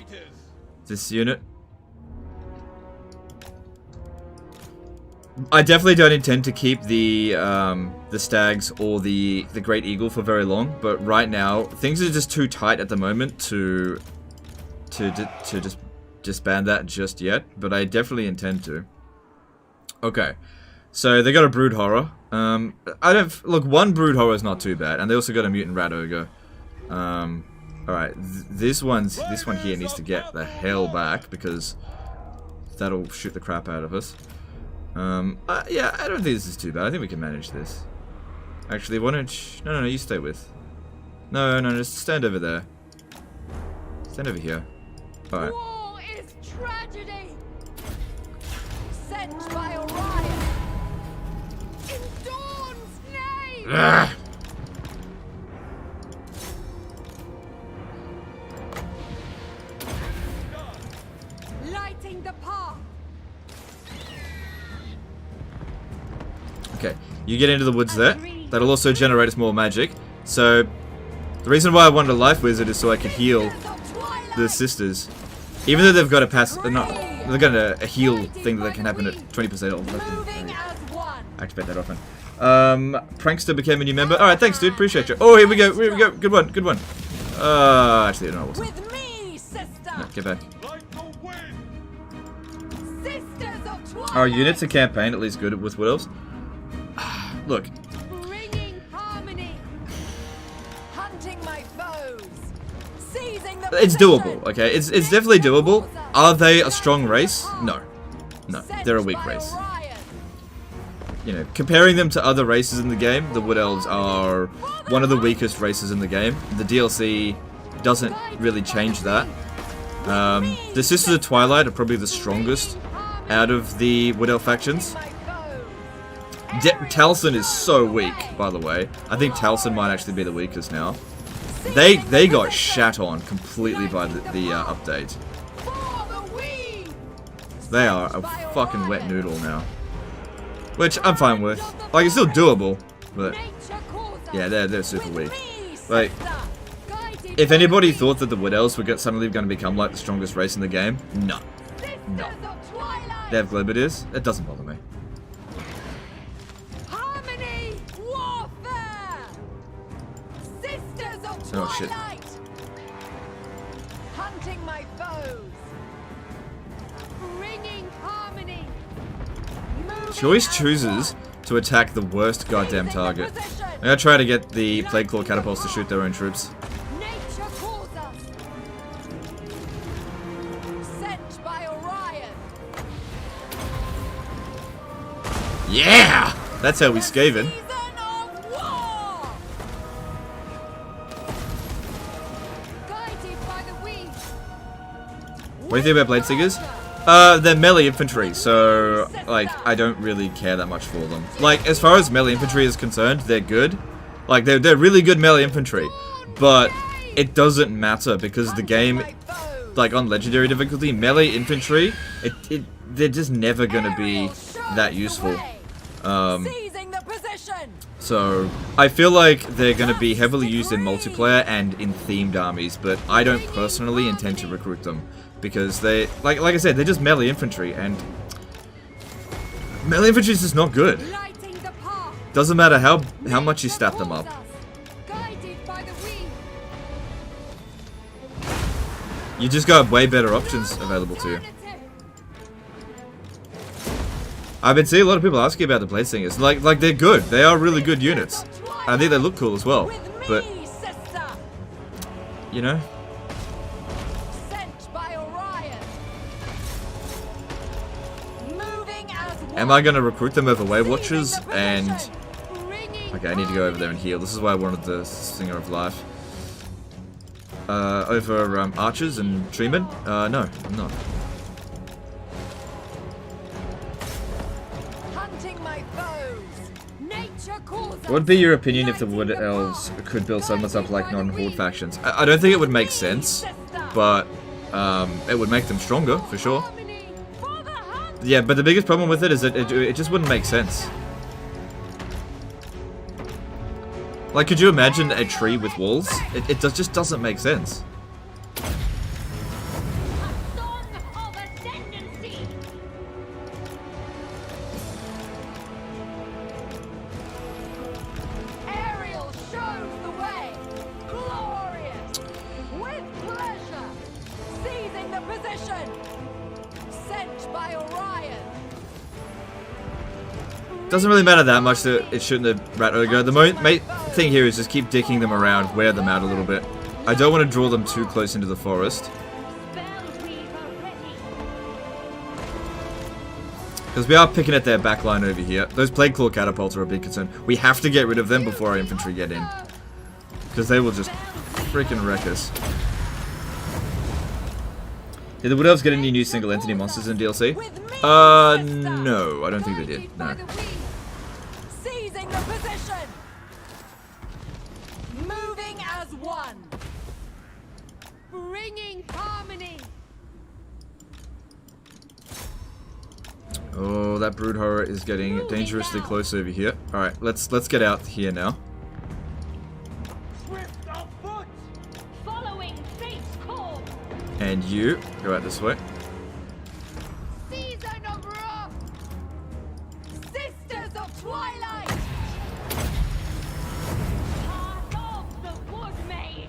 this unit. I definitely don't intend to keep the stags or the great eagle for very long. But right now, things are just too tight at the moment to just disband that just yet. But I definitely intend to. Okay. So they got a brood horror. Look, one brood horror is not too bad, and they also got a mutant rat ogre. Alright, this one here needs to get the hell back because that'll shoot the crap out of us. Yeah, I don't think this is too bad. I think we can manage this. Actually, why don't you... No, you stay with. No, just stand over there. Stand over here. Alright. War is tragedy. Sent by Orion. In Dawn's name. Ugh. Lighting the path. Okay, you get into the woods there. That'll also generate us more magic. So, the reason why I wanted a life wizard is so I could heal the sisters. Even though they've got a pass, they've got a heal thing that can happen at 20%. Activate that often. Prankster became a new member. Alright, thanks dude, appreciate you. Oh, here we go, good one. Actually, no, it wasn't. With me, sister. No, get back. Sisters of Twilight. Are units a campaign at least good with Wood Elves? Look, Bringing harmony. Hunting my foes. Seizing the it's possession. doable, okay? It's definitely doable. Are they a strong race? No, they're a weak race. You know, comparing them to other races in the game, the Wood Elves are one of the weakest races in the game. The DLC doesn't really change that. The Sisters of Twilight are probably the strongest out of the Wood Elf factions. Taliesin is so weak, by the way. I think Taliesin might actually be the weakest now. They got shat on completely by the update. They are a fucking wet noodle now. Which I'm fine with. Like, it's still doable, but... Yeah, they're super weak. Like, if anybody thought that the Wood Elves were suddenly going to become like the strongest race in the game, no. No. They have Globadiers. It doesn't bother me. Harmony warfare. Sisters of Oh, shit. Twilight. Hunting my foes. Bringing harmony. She always chooses to attack the worst goddamn target. I'm gonna try to get the Plague Claw catapults to shoot their own troops. Nature calls us. Sent by Orion. Yeah! That's how we skaven. Season of war. Guided by the weave. What do you think about Blade Seekers? They're melee infantry, so, like, I don't really care that much for them. Like, as far as melee infantry is concerned, they're good. Like, they're really good melee infantry. But it doesn't matter, because the game, like, on Legendary difficulty, melee infantry, they're just never gonna be that useful. Seizing the position. So, I feel like they're gonna be heavily used in multiplayer and in themed armies, but I don't personally intend to recruit them. Because they, like I said, they're just melee infantry, and melee infantry is just not good. Lighting the path. Doesn't matter how much you stat them up. Guided by the weave. You just got way better options available to you. I've been seeing a lot of people asking about the Blade Singers. Like they're good. They are really good units. I think they look cool as well. But you know. Am I going to recruit them over Way Watchers? And okay, I need to go over there and heal. This is why I wanted the Singer of Life. Over Archers and Treemen? No, I'm not. What would be your opinion if the Wood Elves could build settlements up like non-Horde factions? I don't think it would make sense, but it would make them stronger, for sure. Yeah, but the biggest problem with it is that it just wouldn't make sense. Like, could you imagine a tree with walls? It just doesn't make sense. Ariel shows the way. Glorious. With pleasure. Seizing the position. Sent by Orion. Doesn't really matter that much that it shouldn't have Rat Ogre. The main thing here is just keep dicking them around, wear them out a little bit. I don't want to draw them too close into the forest. Because we are picking at their backline over here. Those Plague Claw catapults are a big concern. We have to get rid of them before our infantry get in. Because they will just freaking wreck us. Did the Wood Elves get any new single entity monsters in DLC? No, I don't think they did. No. Seizing the position. Moving as one. Bringing harmony. Oh, that Brood Horror is getting dangerously close over here. Alright, let's get out here now. Swift of foot. Following fate's call. And you, go out this way. Season of wrath. Sisters of Twilight. Path of the Wood Mage.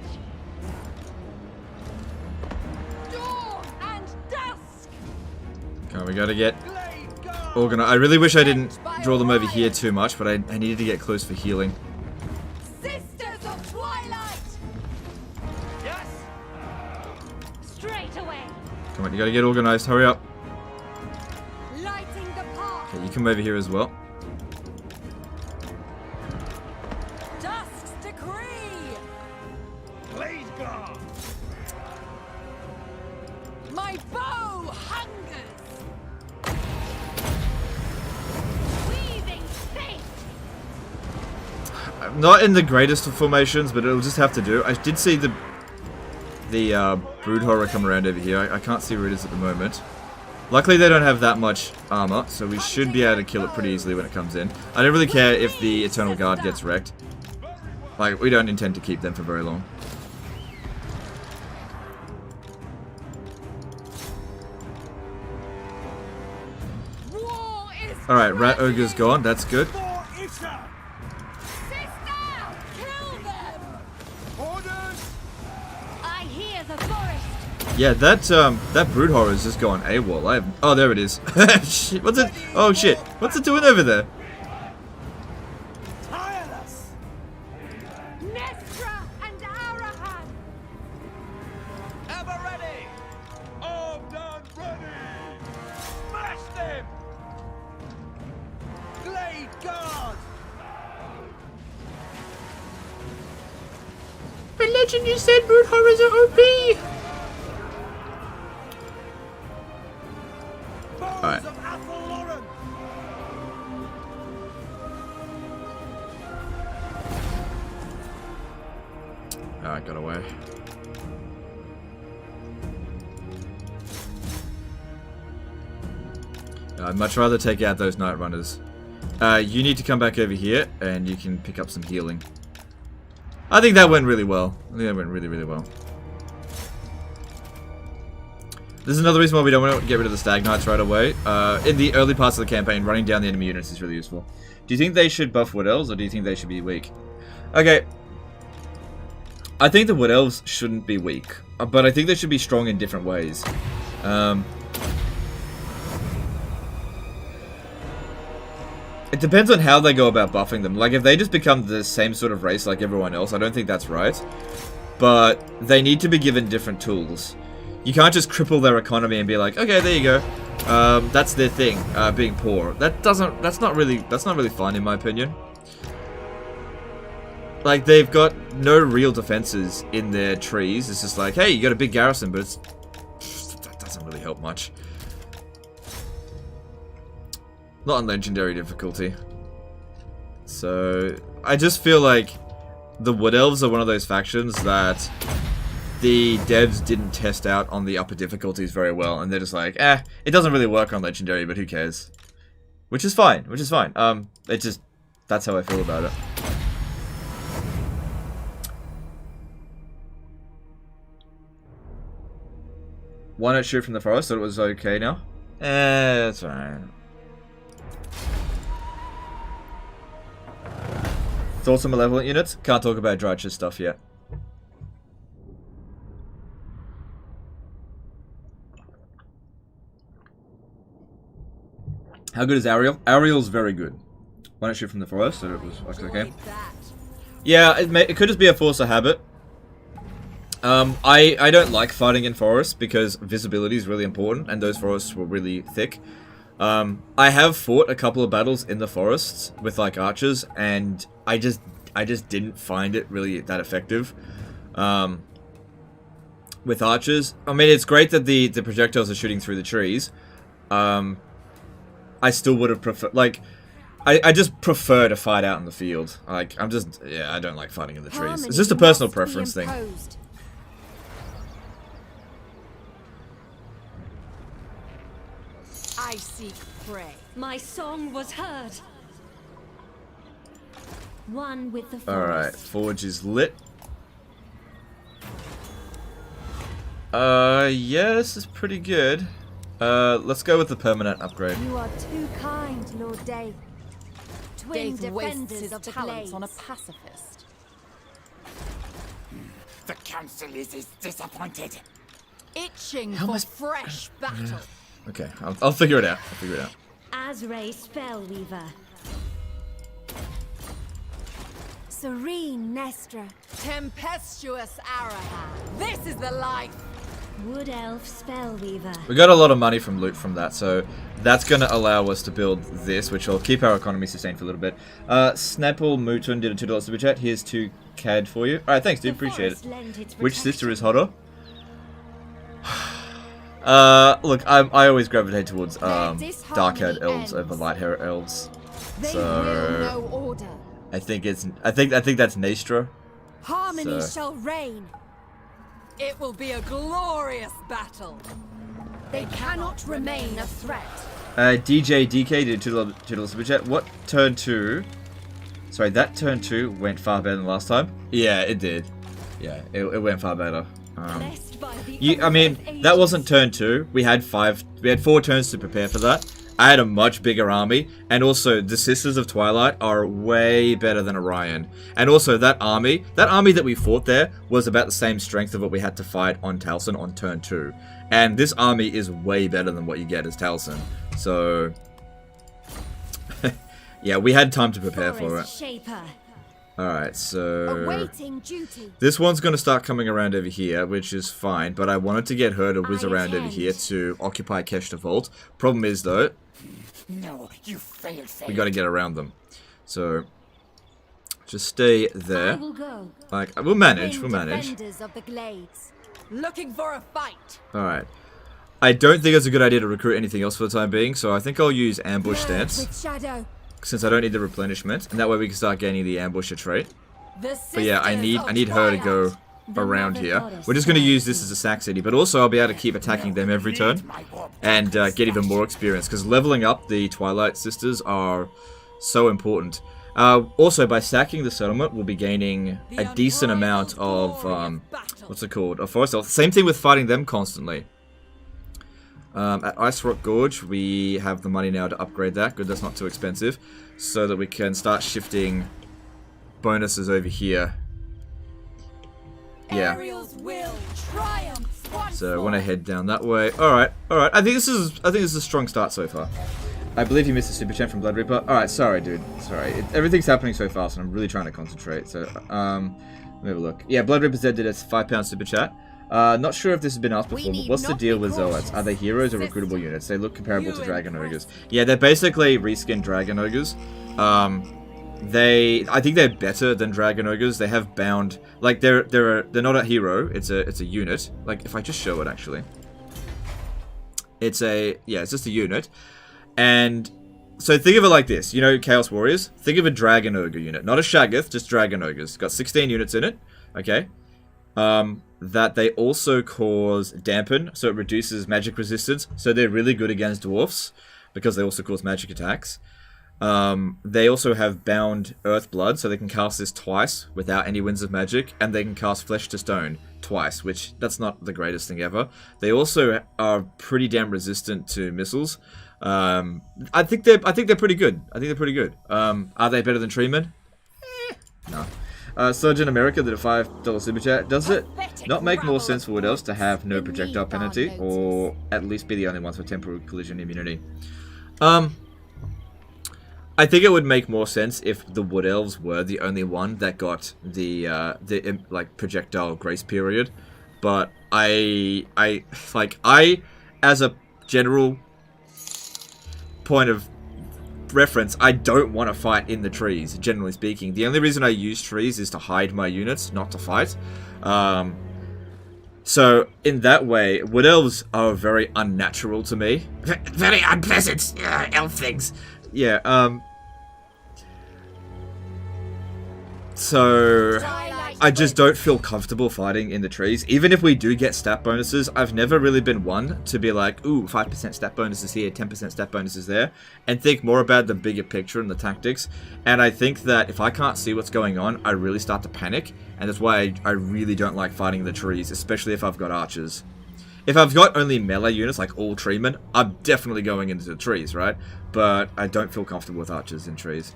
Dawn and dusk. Come on, we gotta get organized. I really wish I didn't draw them over here too much, but I needed to get close for healing. Sisters of Twilight. Yes. Straight away. Come on, you gotta get organized. Hurry up. Lighting the path. Okay, you come over here as well. Dusk's decree. Blade guard. My bow hungers. Weaving fate. I'm not in the greatest of formations, but it'll just have to do. I did see the Brood Horror come around over here. I can't see where it is at the moment. Luckily, they don't have that much armor, so we should be able to kill it pretty easily when it comes in. I don't really care if the Eternal Guard gets wrecked. Like, we don't intend to keep them for very long. Alright, Rat Ogre's gone. That's good. I hear the forest. Yeah, that brood horror is just going AWOL. Oh, there it is. Shit, what's it? Oh shit! What's it doing over there? Nestra and Arahan. Ever ready! Armed and ready! Smash them! Glade guard! But legend, you said brood horrors are OP. Foes of Athel Lauren! Oh, I got away. I'd much rather take out those Night Runners. You need to come back over here, and you can pick up some healing. I think that went really well. I think that went really, really well. This is another reason why we don't want to get rid of the Stag Knights right away. In the early parts of the campaign, running down the enemy units is really useful. Do you think they should buff Wood Elves, or do you think they should be weak? Okay. I think the Wood Elves shouldn't be weak, but I think they should be strong in different ways. It depends on how they go about buffing them. Like, if they just become the same sort of race like everyone else, I don't think that's right. But they need to be given different tools. You can't just cripple their economy and be like, okay, there you go. That's their thing, being poor. That's not really fun, in my opinion. Like, they've got no real defenses in their trees. It's just like, hey, you got a big garrison, but that doesn't really help much. Not on legendary difficulty. So, I just feel like the Wood Elves are one of those factions that the devs didn't test out on the upper difficulties very well, and they're just like, it doesn't really work on legendary, but who cares? Which is fine, that's how I feel about it. Why not shoot from the forest? Thought it was okay now? That's alright. Thoughts on malevolent units? Can't talk about Drycha stuff yet. How good is Ariel? Ariel's very good. Why not shoot from the forest? So it was okay. Yeah, it could just be a force of habit. I don't like fighting in forests because visibility is really important, and those forests were really thick. I have fought a couple of battles in the forests with like archers, and I just didn't find it really that effective. With archers, I mean, it's great that the projectiles are shooting through the trees. I still would have preferred, like, I just prefer to fight out in the field. Like, I don't like fighting in the trees. It's just a personal preference thing. I seek prey. My song was heard. One with the forest. Alright, Forge is lit. Yeah, this is pretty good. Let's go with the permanent upgrade. You are too kind, Lord Day. Twin Dave wastes defenders his of the talents blades. on a pacifist. The council is disappointed. Itching for fresh battle. Okay, I'll figure it out. Azray Spellweaver. Serene Nestra. Tempestuous Arahan. This is the life. Wood Elf Spellweaver. We got a lot of money from loot from that, so that's going to allow us to build this, which will keep our economy sustained for a little bit. Snapple Mutun did a $2 super chat. Here's 2 CAD for you. Alright, thanks dude, appreciate it. Which sister is hotter? Look, I always gravitate towards dark-haired elves over light-haired elves. They will know order. I think that's Nastra. Harmony shall reign. It will be a glorious battle. They cannot remain a threat. DJ DK did $2 super chat. What turn 2 Sorry, that turn 2 went far better than last time. Yeah, it did. Yeah, it went far better. I mean, that wasn't turn 2. We had 4 turns to prepare for that. I had a much bigger army, and also the Sisters of Twilight are way better than Orion. And also that army that we fought there was about the same strength of what we had to fight on Taliesin on turn 2. And this army is way better than what you get as Taliesin. So yeah, we had time to prepare for it. Alright, so this one's going to start coming around over here, which is fine, but I wanted to get her to whiz around over here to occupy Keshta Vault. Problem is, though, no, you failed. we got to get around them. So, just stay there. Like, we'll manage, Looking for a fight. Alright. I don't think it's a good idea to recruit anything else for the time being, so I think I'll use Ambush Stance. Since I don't need the replenishment, and that way we can start gaining the ambusher trait. But yeah, I need her to go around here. We're just going to use this as a sack city, but also I'll be able to keep attacking them every turn and get even more experience, because leveling up the Twilight Sisters are so important. Also, by sacking the settlement, we'll be gaining a decent amount of, what's it called? Of forest health. Same thing with fighting them constantly. At Ice Rock Gorge, we have the money now to upgrade that. Good, that's not too expensive. So that we can start shifting bonuses over here. Yeah. So I want to head down that way. Alright, alright. I think this is a strong start so far. I believe you missed a super chat from Blood Reaper. Alright, sorry dude. Sorry. Everything's happening so fast and I'm really trying to concentrate. So, let me have a look. Yeah, Blood Reaper Z did a £5 super chat. Not sure if this has been asked before, but what's the deal with Zoids? Are they heroes or recruitable units? They look comparable to Dragon Ogres. Yeah, they're basically reskinned Dragon Ogres. I think they're better than Dragon Ogres. They have bound, like they're not a hero. It's a unit. Like if I just show it actually, it's just a unit. And so think of it like this. You know, Chaos Warriors. Think of a Dragon Ogre unit, not a Shaggoth, just Dragon Ogres. Got 16 units in it. Okay. That they also cause dampen, so it reduces magic resistance. So they're really good against dwarfs because they also cause magic attacks. They also have bound Earth Blood, so they can cast this twice without any winds of magic, and they can cast Flesh to Stone twice, which that's not the greatest thing ever. They also are pretty damn resistant to missiles. I think they're pretty good. Are they better than Treemen? No. Surgeon America did a $5 super chat. Does it not make more sense for Wood Elves to have no projectile penalty, or at least be the only ones with temporal collision immunity? I think it would make more sense if the Wood Elves were the only one that got the like projectile grace period. But I as a general point of reference, I don't want to fight in the trees, generally speaking. The only reason I use trees is to hide my units, not to fight. So, in that way, Wood Elves are very unnatural to me. Very unpleasant, elf things. Yeah, so I just don't feel comfortable fighting in the trees. Even if we do get stat bonuses, I've never really been one to be like, ooh, 5% stat bonuses here, 10% stat bonuses there, and think more about the bigger picture and the tactics. And I think that if I can't see what's going on, I really start to panic, and that's why I really don't like fighting in the trees, especially if I've got archers. If I've got only melee units, like all treemen, I'm definitely going into the trees, right? But I don't feel comfortable with archers in trees.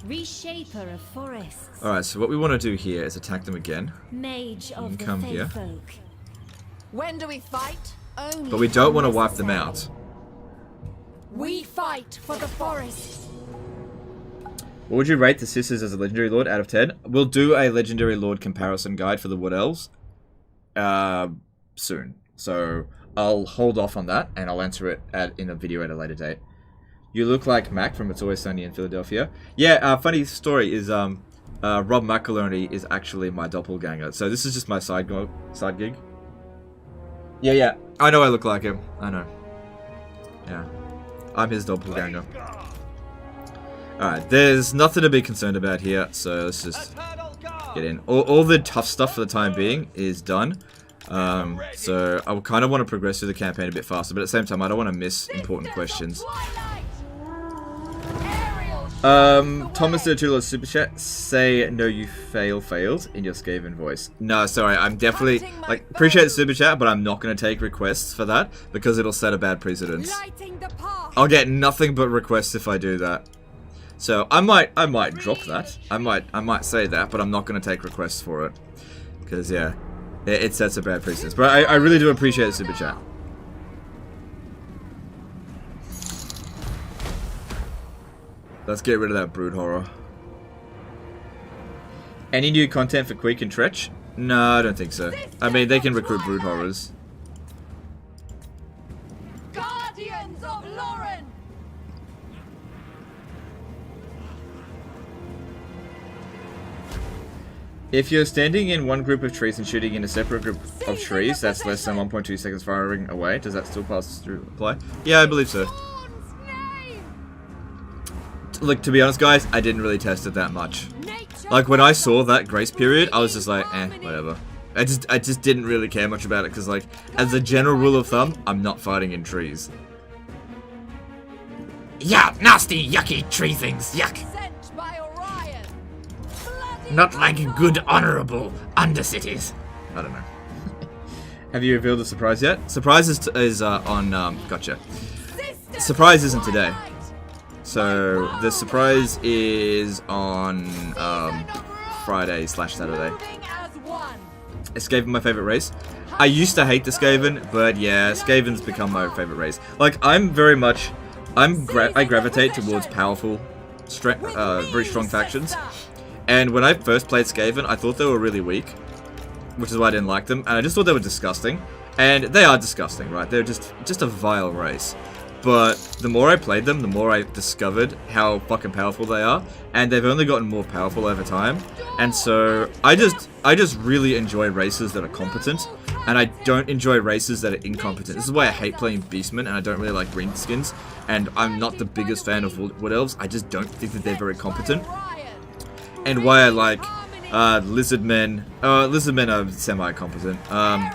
Reshaper of forests. Alright, so what we want to do here is attack them again. Mage of the come here. folk. When do we fight? Only But we don't want to wipe them out. We fight for the forest. What would you rate the Sisters as a Legendary Lord out of 10? We'll do a Legendary Lord comparison guide for the Wood Elves soon. So I'll hold off on that and I'll answer it in a video at a later date. You look like Mac from It's Always Sunny in Philadelphia. Yeah, funny story is Rob McElherney is actually my doppelganger. So this is just my side gig. Yeah. I know I look like him. I know. Yeah. I'm his doppelganger. Alright, there's nothing to be concerned about here. So let's just get in. All the tough stuff for the time being is done. So I kind of want to progress through the campaign a bit faster. But at the same time, I don't want to miss important questions. Thomas did a $2 super chat. Say no, you failed in your Skaven voice. No, sorry, I'm definitely like appreciate the super chat, but I'm not gonna take requests for that because it'll set a bad precedent. I'll get nothing but requests if I do that. So I might drop that. I might say that, but I'm not gonna take requests for it because yeah, it sets a bad precedent. But I really do appreciate the super chat. Let's get rid of that brood horror. Any new content for Queek and Tretch? No, I don't think so. I mean, they can recruit brood horrors. Guardians of Lauren! If you're standing in one group of trees and shooting in a separate group of trees that's less than 1.2 seconds firing away, does that still pass through play? Yeah, I believe so. Look, to be honest, guys, I didn't really test it that much. Like, when I saw that grace period, I was just like, whatever. I just didn't really care much about it, because, like, as a general rule of thumb, I'm not fighting in trees. Yeah, nasty, yucky tree things, yuck. Sent by Orion. Not like good, honorable undercities. I don't know. Have you revealed the surprise yet? Surprise is on, gotcha. Surprise isn't today. So, the surprise is on Friday/Saturday. Is Skaven my favorite race? I used to hate the Skaven, but yeah, Skaven's become my favorite race. Like, I'm very much... I gravitate towards powerful, very strong factions. And when I first played Skaven, I thought they were really weak, which is why I didn't like them. And I just thought they were disgusting. And they are disgusting, right? They're just a vile race. But the more I played them, the more I discovered how fucking powerful they are, and they've only gotten more powerful over time. And so I just really enjoy races that are competent, and I don't enjoy races that are incompetent. This is why I hate playing Beastmen, and I don't really like greenskins, and I'm not the biggest fan of Wood Elves. I just don't think that they're very competent. And why I like Lizardmen. Lizardmen are semi-competent. Why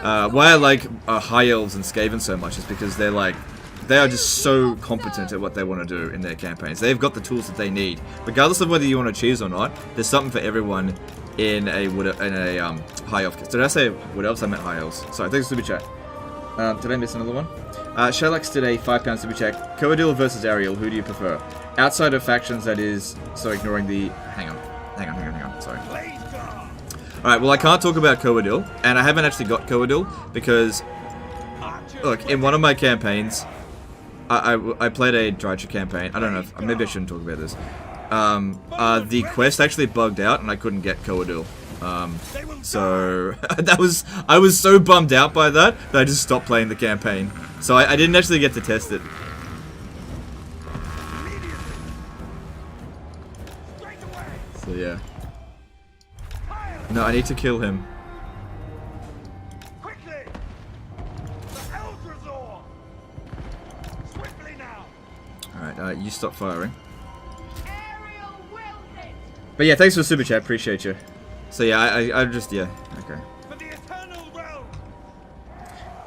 I like High Elves and Skaven so much is because they are just so competent at what they want to do in their campaigns. They've got the tools that they need. Regardless of whether you want to choose or not, there's something for everyone in a High Elf. Did I say Wood Elves? I meant High Elves. Sorry, thanks for the super chat. Did I miss another one? Shellax did a £5 super chat. Coadil versus Ariel, who do you prefer? Outside of factions, that is... So ignoring the... Hang on. Sorry. Alright, well I can't talk about Coadil, and I haven't actually got Coadil, because... Look, in one of my campaigns... I played a Drycha campaign. I don't know if... Maybe I shouldn't talk about this. The quest actually bugged out and I couldn't get Coadil. So... I was so bummed out by that I just stopped playing the campaign. So I didn't actually get to test it. So yeah. No, I need to kill him. Alright, you stop firing. But yeah, thanks for the super chat, appreciate you. So yeah, I just, yeah, okay.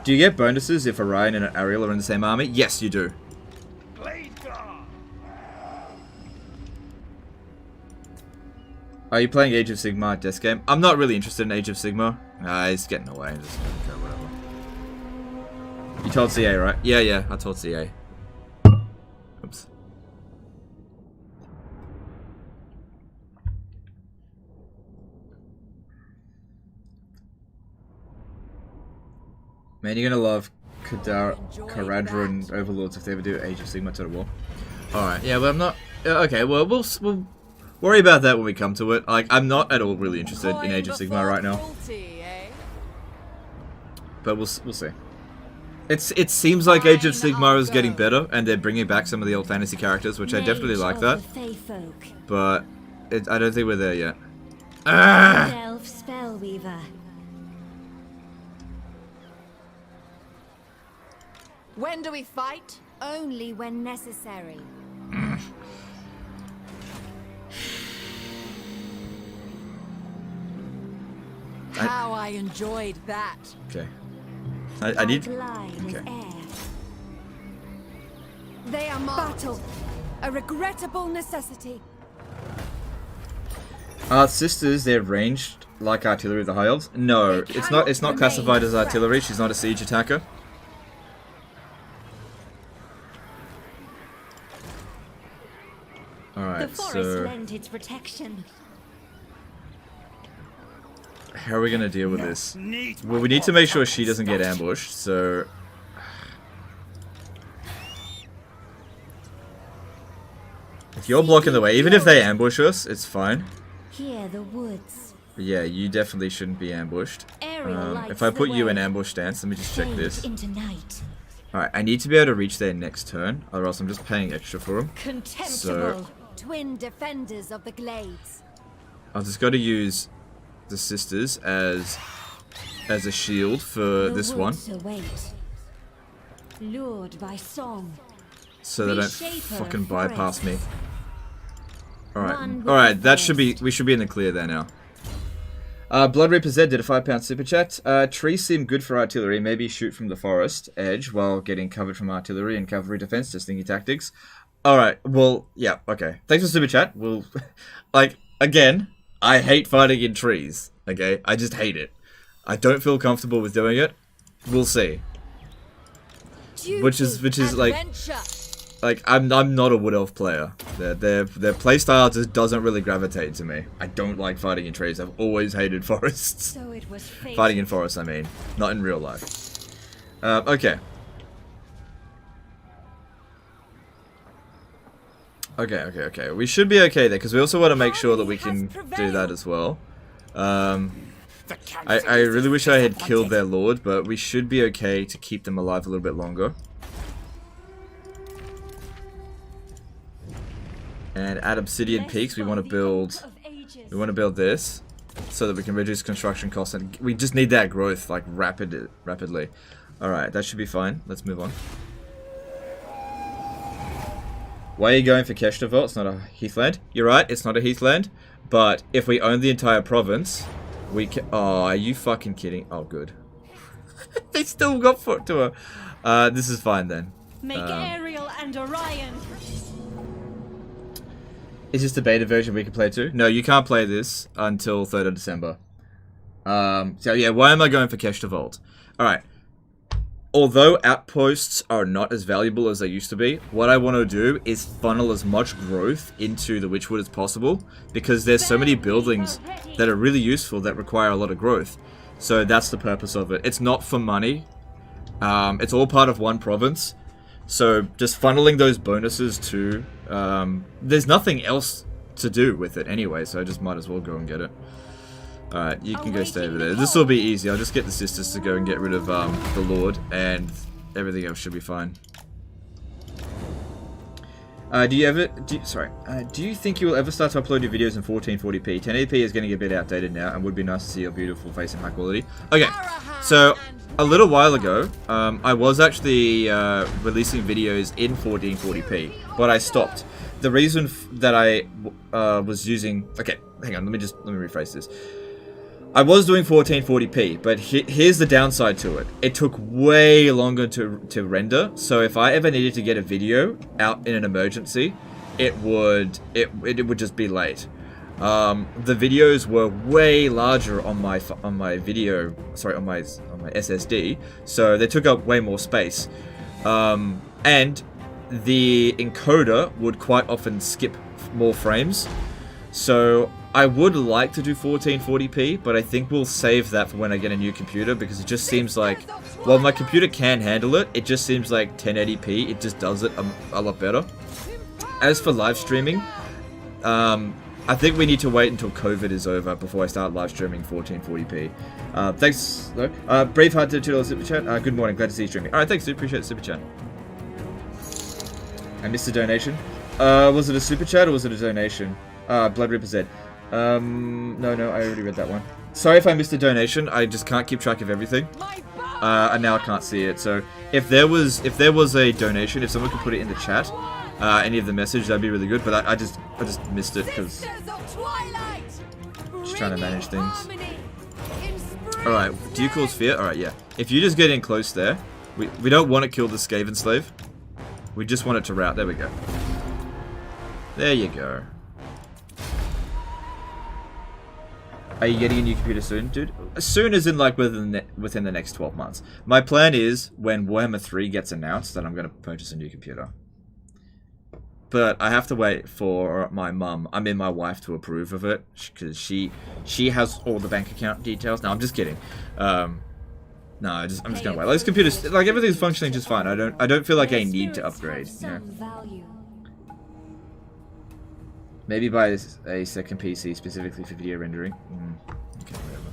Do you get bonuses if Orion and Ariel are in the same army? Yes, you do. Are you playing Age of Sigmar desk game? I'm not really interested in Age of Sigmar. It's getting away, just okay, whatever. You told CA, right? Yeah, I told CA. Oops. Man, you're gonna love Karadra and Overlords if they ever do Age of Sigmar Total War. Alright, yeah, but I'm not... Okay, well, we'll worry about that when we come to it. Like, I'm not at all really interested in Age of Sigmar right now. But we'll see. It seems like Age of Sigmar is getting better, and they're bringing back some of the old fantasy characters, which I definitely like that. But I don't think we're there yet. Elf Spellweaver. When do we fight? Only when necessary. How I enjoyed that. Okay. I need... Okay. They are battle. A regrettable necessity. Sisters, they're ranged like artillery of the High Elves? No, it's not classified as artillery. She's not a siege attacker. Alright, The forest so lent its protection. how are we gonna deal with this? Well, we need to make sure she doesn't get ambushed, so if you're blocking the way, even if they ambush us, it's fine. Here the woods. But yeah, you definitely shouldn't be ambushed. Ariel lights If I put the you in way. ambush stance, let me just check Fade this. into night. Alright, I need to be able to reach there next turn, or else I'm just paying extra for them. Contemptible. Twin defenders of the glades. I'll just got to use the sisters as a shield for The this one, woods await. Lured by song. so they don't Reshaper fucking bypass me. forests. Alright, One with alright, the that should be, forest. we should be in the clear there now. Blood Reaper Z did a £5 super chat. Trees seem good for artillery. Maybe shoot from the forest edge while getting covered from artillery and cavalry defense. Just thingy tactics. Alright, well, yeah, okay. Thanks for super chat. We'll, like, again, I hate fighting in trees. Okay, I just hate it. I don't feel comfortable with doing it. We'll see. Which is like, I'm not a wood elf player. Their playstyle just doesn't really gravitate to me. I don't like fighting in trees. I've always hated forests. So it was fate. Fighting in forests, I mean, not in real life. Okay. Okay. We should be okay there, because we also want to make sure that we can do that as well. I really wish I had killed their lord, but we should be okay to keep them alive a little bit longer. And at Obsidian Peaks, we want to build this so that we can reduce construction costs, and we just need that growth like rapidly. All right, that should be fine. Let's move on. Why are you going for Keshtavel? It's not a heathland. You're right, it's not a heathland. But if we own the entire province, we can. Oh, are you fucking kidding? Oh, good. They still got foot to her. This is fine then. Make Ariel and Orion. Is this the beta version we can play too? No, you can't play this until 3rd of December. So yeah, why am I going for Keshtavel? Alright. Although outposts are not as valuable as they used to be, what I want to do is funnel as much growth into the Witchwood as possible, because there's so many buildings that are really useful that require a lot of growth. So that's the purpose of it. It's not for money. It's all part of one province. So just funneling those bonuses to... there's nothing else to do with it anyway, so I just might as well go and get it. Alright, you can go stay over there. This will be easy. I'll just get the sisters to go and get rid of the Lord, and everything else should be fine. Do you think you will ever start to upload your videos in 1440p? 1080p is getting a bit outdated now, and would be nice to see your beautiful face in high quality. Okay, so a little while ago, I was actually releasing videos in 1440p, but I stopped. The reason that I was using... Okay, hang on, let me rephrase this. I was doing 1440p, but here's the downside to it. It took way longer to render, so if I ever needed to get a video out in an emergency, it would just be late. The videos were way larger on my SSD, so they took up way more space. And the encoder would quite often skip more frames. So I would like to do 1440p, but I think we'll save that for when I get a new computer, because it just seems like, while my computer can handle it, it just seems like 1080p, it just does it a lot better. As for live streaming, I think we need to wait until COVID is over before I start live streaming 1440p. Thanks, though. Braveheart did $2 super chat. Good morning, glad to see you streaming. Alright, thanks dude, appreciate the super chat. I missed a donation. Was it a super chat or was it a donation? Blood Reaper Z. No, I already read that one. Sorry if I missed a donation, I just can't keep track of everything. And now I can't see it, so if there was a donation, if someone could put it in the chat, any of the message, that'd be really good, but I just missed it, because just trying to manage things. Alright, do you cause fear? Alright, yeah. If you just get in close there, we don't want to kill the Skaven slave. We just want it to rout. There we go. There you go. Are you getting a new computer soon, dude? As soon as in like within the next 12 months. My plan is when Warhammer 3 gets announced that I'm going to purchase a new computer. But I have to wait for my mum, my wife, to approve of it because she has all the bank account details. No, I'm just kidding. No, I'm just gonna wait. Like, this computer's like everything's functioning just fine. I don't feel like I need to upgrade. You know? Maybe buy a second PC specifically for video rendering. Okay, whatever.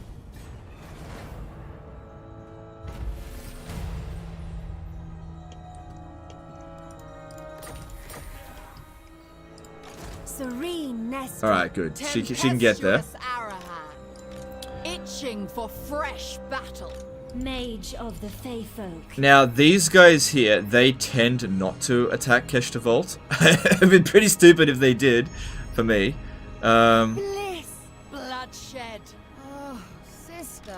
Serene Nestor. All right, good. She can get there. Itching for fresh battle. Mage of the Fey folk. Now, these guys here, they tend not to attack Keshta Vault. It'd be pretty stupid if they did, for me. Bliss. Bloodshed. Oh, sister.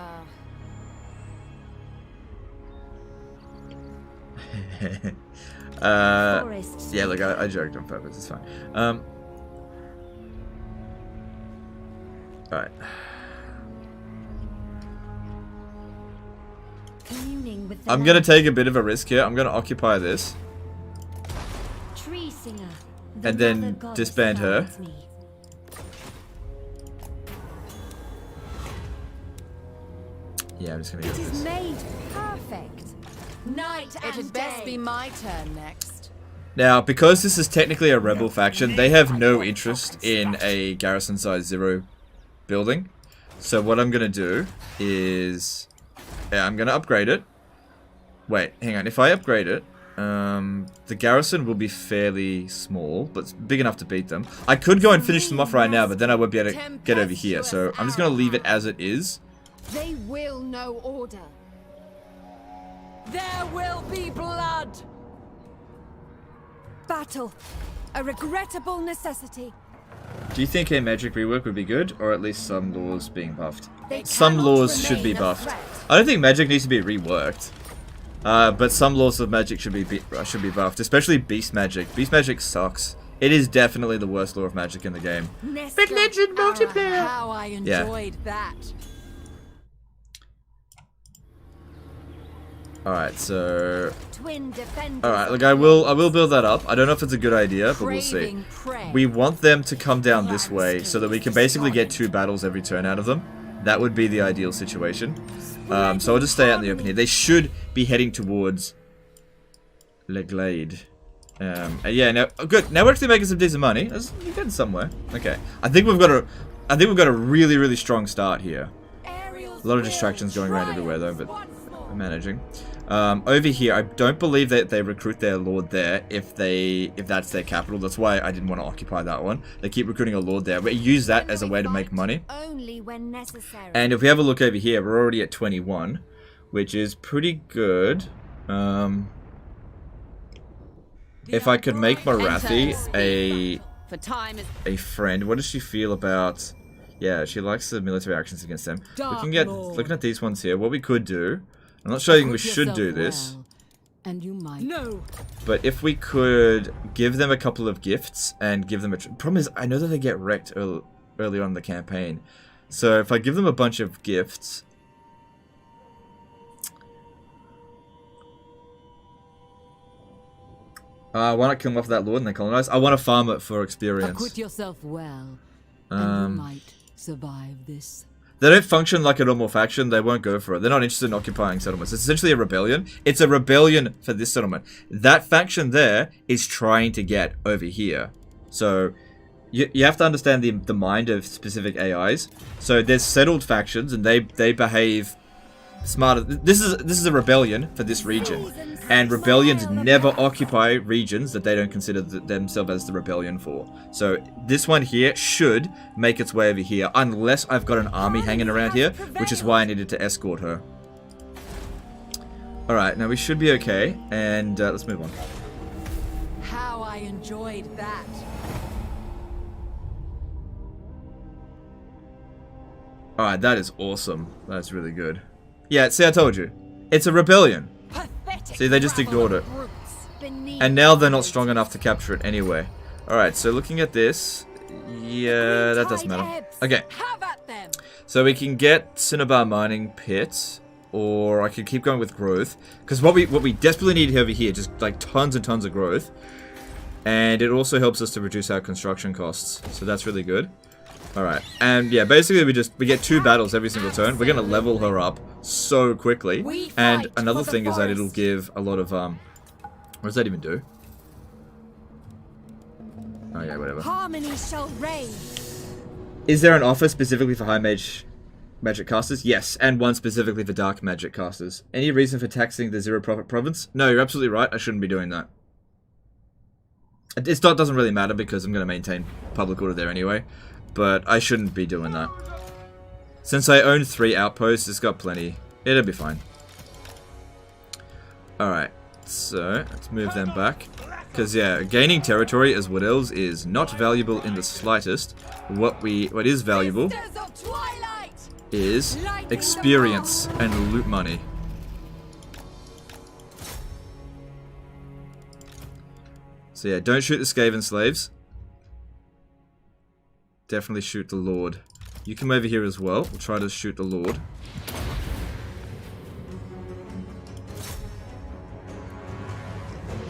Yeah, look, I joked on purpose, it's fine. Alright. I'm gonna take a bit of a risk here. I'm gonna occupy this. Tree singer, and then disband her. Yeah, I'm just gonna go with this. Made perfect. Night and It'd best be my turn next. Now, because this is technically a rebel faction, they have no interest in a garrison size 0 building. So what I'm gonna do is, I'm gonna upgrade it. Wait, hang on. If I upgrade it, the garrison will be fairly small, but it's big enough to beat them. I could go and finish them off right now, but then I won't be able to get over here. So I'm just gonna leave it as it is. They will know order. There will be blood. Battle. A regrettable necessity. Do you think a magic rework would be good, or at least some laws being buffed? Some laws should be buffed. I don't think magic needs to be reworked, but some laws of magic should be buffed, especially beast magic. Beast magic sucks. It is definitely the worst law of magic in the game. But legend multiplayer. How I enjoyed that. Alright, so... Twin defenders. Alright, look, I will build that up. I don't know if it's a good idea, but we'll see. We want them to come down this way so that we can basically get 2 battles every turn out of them. That would be the ideal situation. So I'll just stay out in the open here. They should be heading towards Le Glade. Yeah, now good. Now we're actually making some decent money. We're getting somewhere. Okay, I think we've got a really, really strong start here. A lot of distractions going around everywhere though, but we're managing. Over here, I don't believe that they recruit their lord there if that's their capital. That's why I didn't want to occupy that one. They keep recruiting a lord there. We use that as a way to make money. Only when necessary. And if we have a look over here, we're already at 21, which is pretty good. If I could make Marathi a friend, what does she feel about? Yeah, she likes the military actions against them. We can get looking at these ones here. What we could do. I'm not saying we should do this. And you might. No. But if we could give them a couple of gifts and give them a... Problem is, I know that they get wrecked early on in the campaign. So if I give them a bunch of gifts... why not kill them off that lord and then colonize? I want to farm it for experience. Acquit yourself well, and you might survive this. They don't function like a normal faction. They won't go for it. They're not interested in occupying settlements. It's essentially a rebellion. It's a rebellion for this settlement. That faction there is trying to get over here. So you have to understand the mind of specific AIs. So there's settled factions and they behave smarter. This is a rebellion for this region. And rebellions never occupy regions that they don't consider themselves as the rebellion for. So this one here should make its way over here, unless I've got an army hanging around here, which is why I needed to escort her. Alright, now we should be okay, and let's move on. How I enjoyed that. Alright, that is awesome. That's really good. Yeah, see, I told you. It's a rebellion. See, they just ignored it. And now they're not strong enough to capture it anyway. Alright, so looking at this, yeah, that doesn't matter. Okay, Have at them! so we can get Cinnabar Mining Pit, or I could keep going with growth, because what we desperately need over here, just like tons and tons of growth, and it also helps us to reduce our construction costs, so that's really good. Alright, and yeah, basically we get 2 battles every single turn. We're gonna level her up so quickly, and another thing is that it'll give a lot of, what does that even do? Oh yeah, whatever. Harmony shall reign. Is there an offer specifically for high magic casters? Yes, and one specifically for dark magic casters. Any reason for taxing the zero profit province? No, you're absolutely right. I shouldn't be doing that. It doesn't really matter because I'm going to maintain public order there anyway. But I shouldn't be doing that. Since I own 3 outposts, it's got plenty. It'll be fine. Alright, so let's move them back. Because yeah, gaining territory as Wood Elves is not valuable in the slightest. What is valuable Sisters of Twilight! is experience and loot money. So yeah, don't shoot the Skaven slaves. Definitely shoot the Lord. You come over here as well. We'll try to shoot the Lord.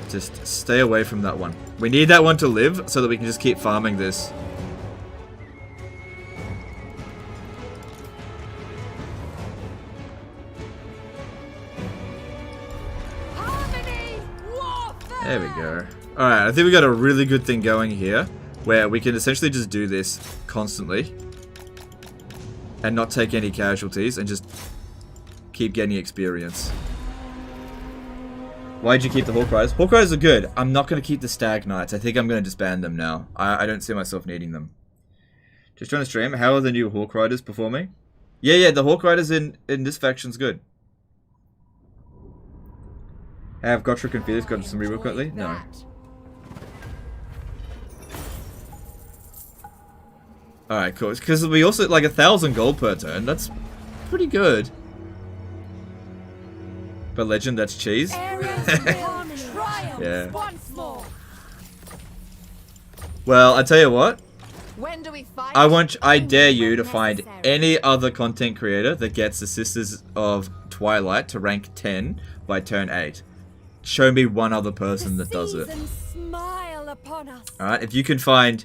Just stay away from that one. We need that one to live so that we can just keep farming this. Harmony! Warfare! There we go. Alright, I think we got a really good thing going here, where we can essentially just do this constantly and not take any casualties and just keep getting experience. Why'd you keep the Hawk Riders? Hawk Riders are good. I'm not going to keep the Stag Knights. I think I'm going to disband them now. I don't see myself needing them. Just trying to stream. How are the new Hawk Riders performing? Yeah, the Hawk Riders in this faction's good. Have Gotrek and Felix got some rework lately? No. Alright, cool. Because we also, like, 1,000 gold per turn. That's pretty good. But legend, that's cheese. Yeah. Well, I tell you what. When do we fight? I dare you to find any other content creator that gets the Sisters of Twilight to rank 10 by turn 8. Show me one other person that does it. Alright, if you can find...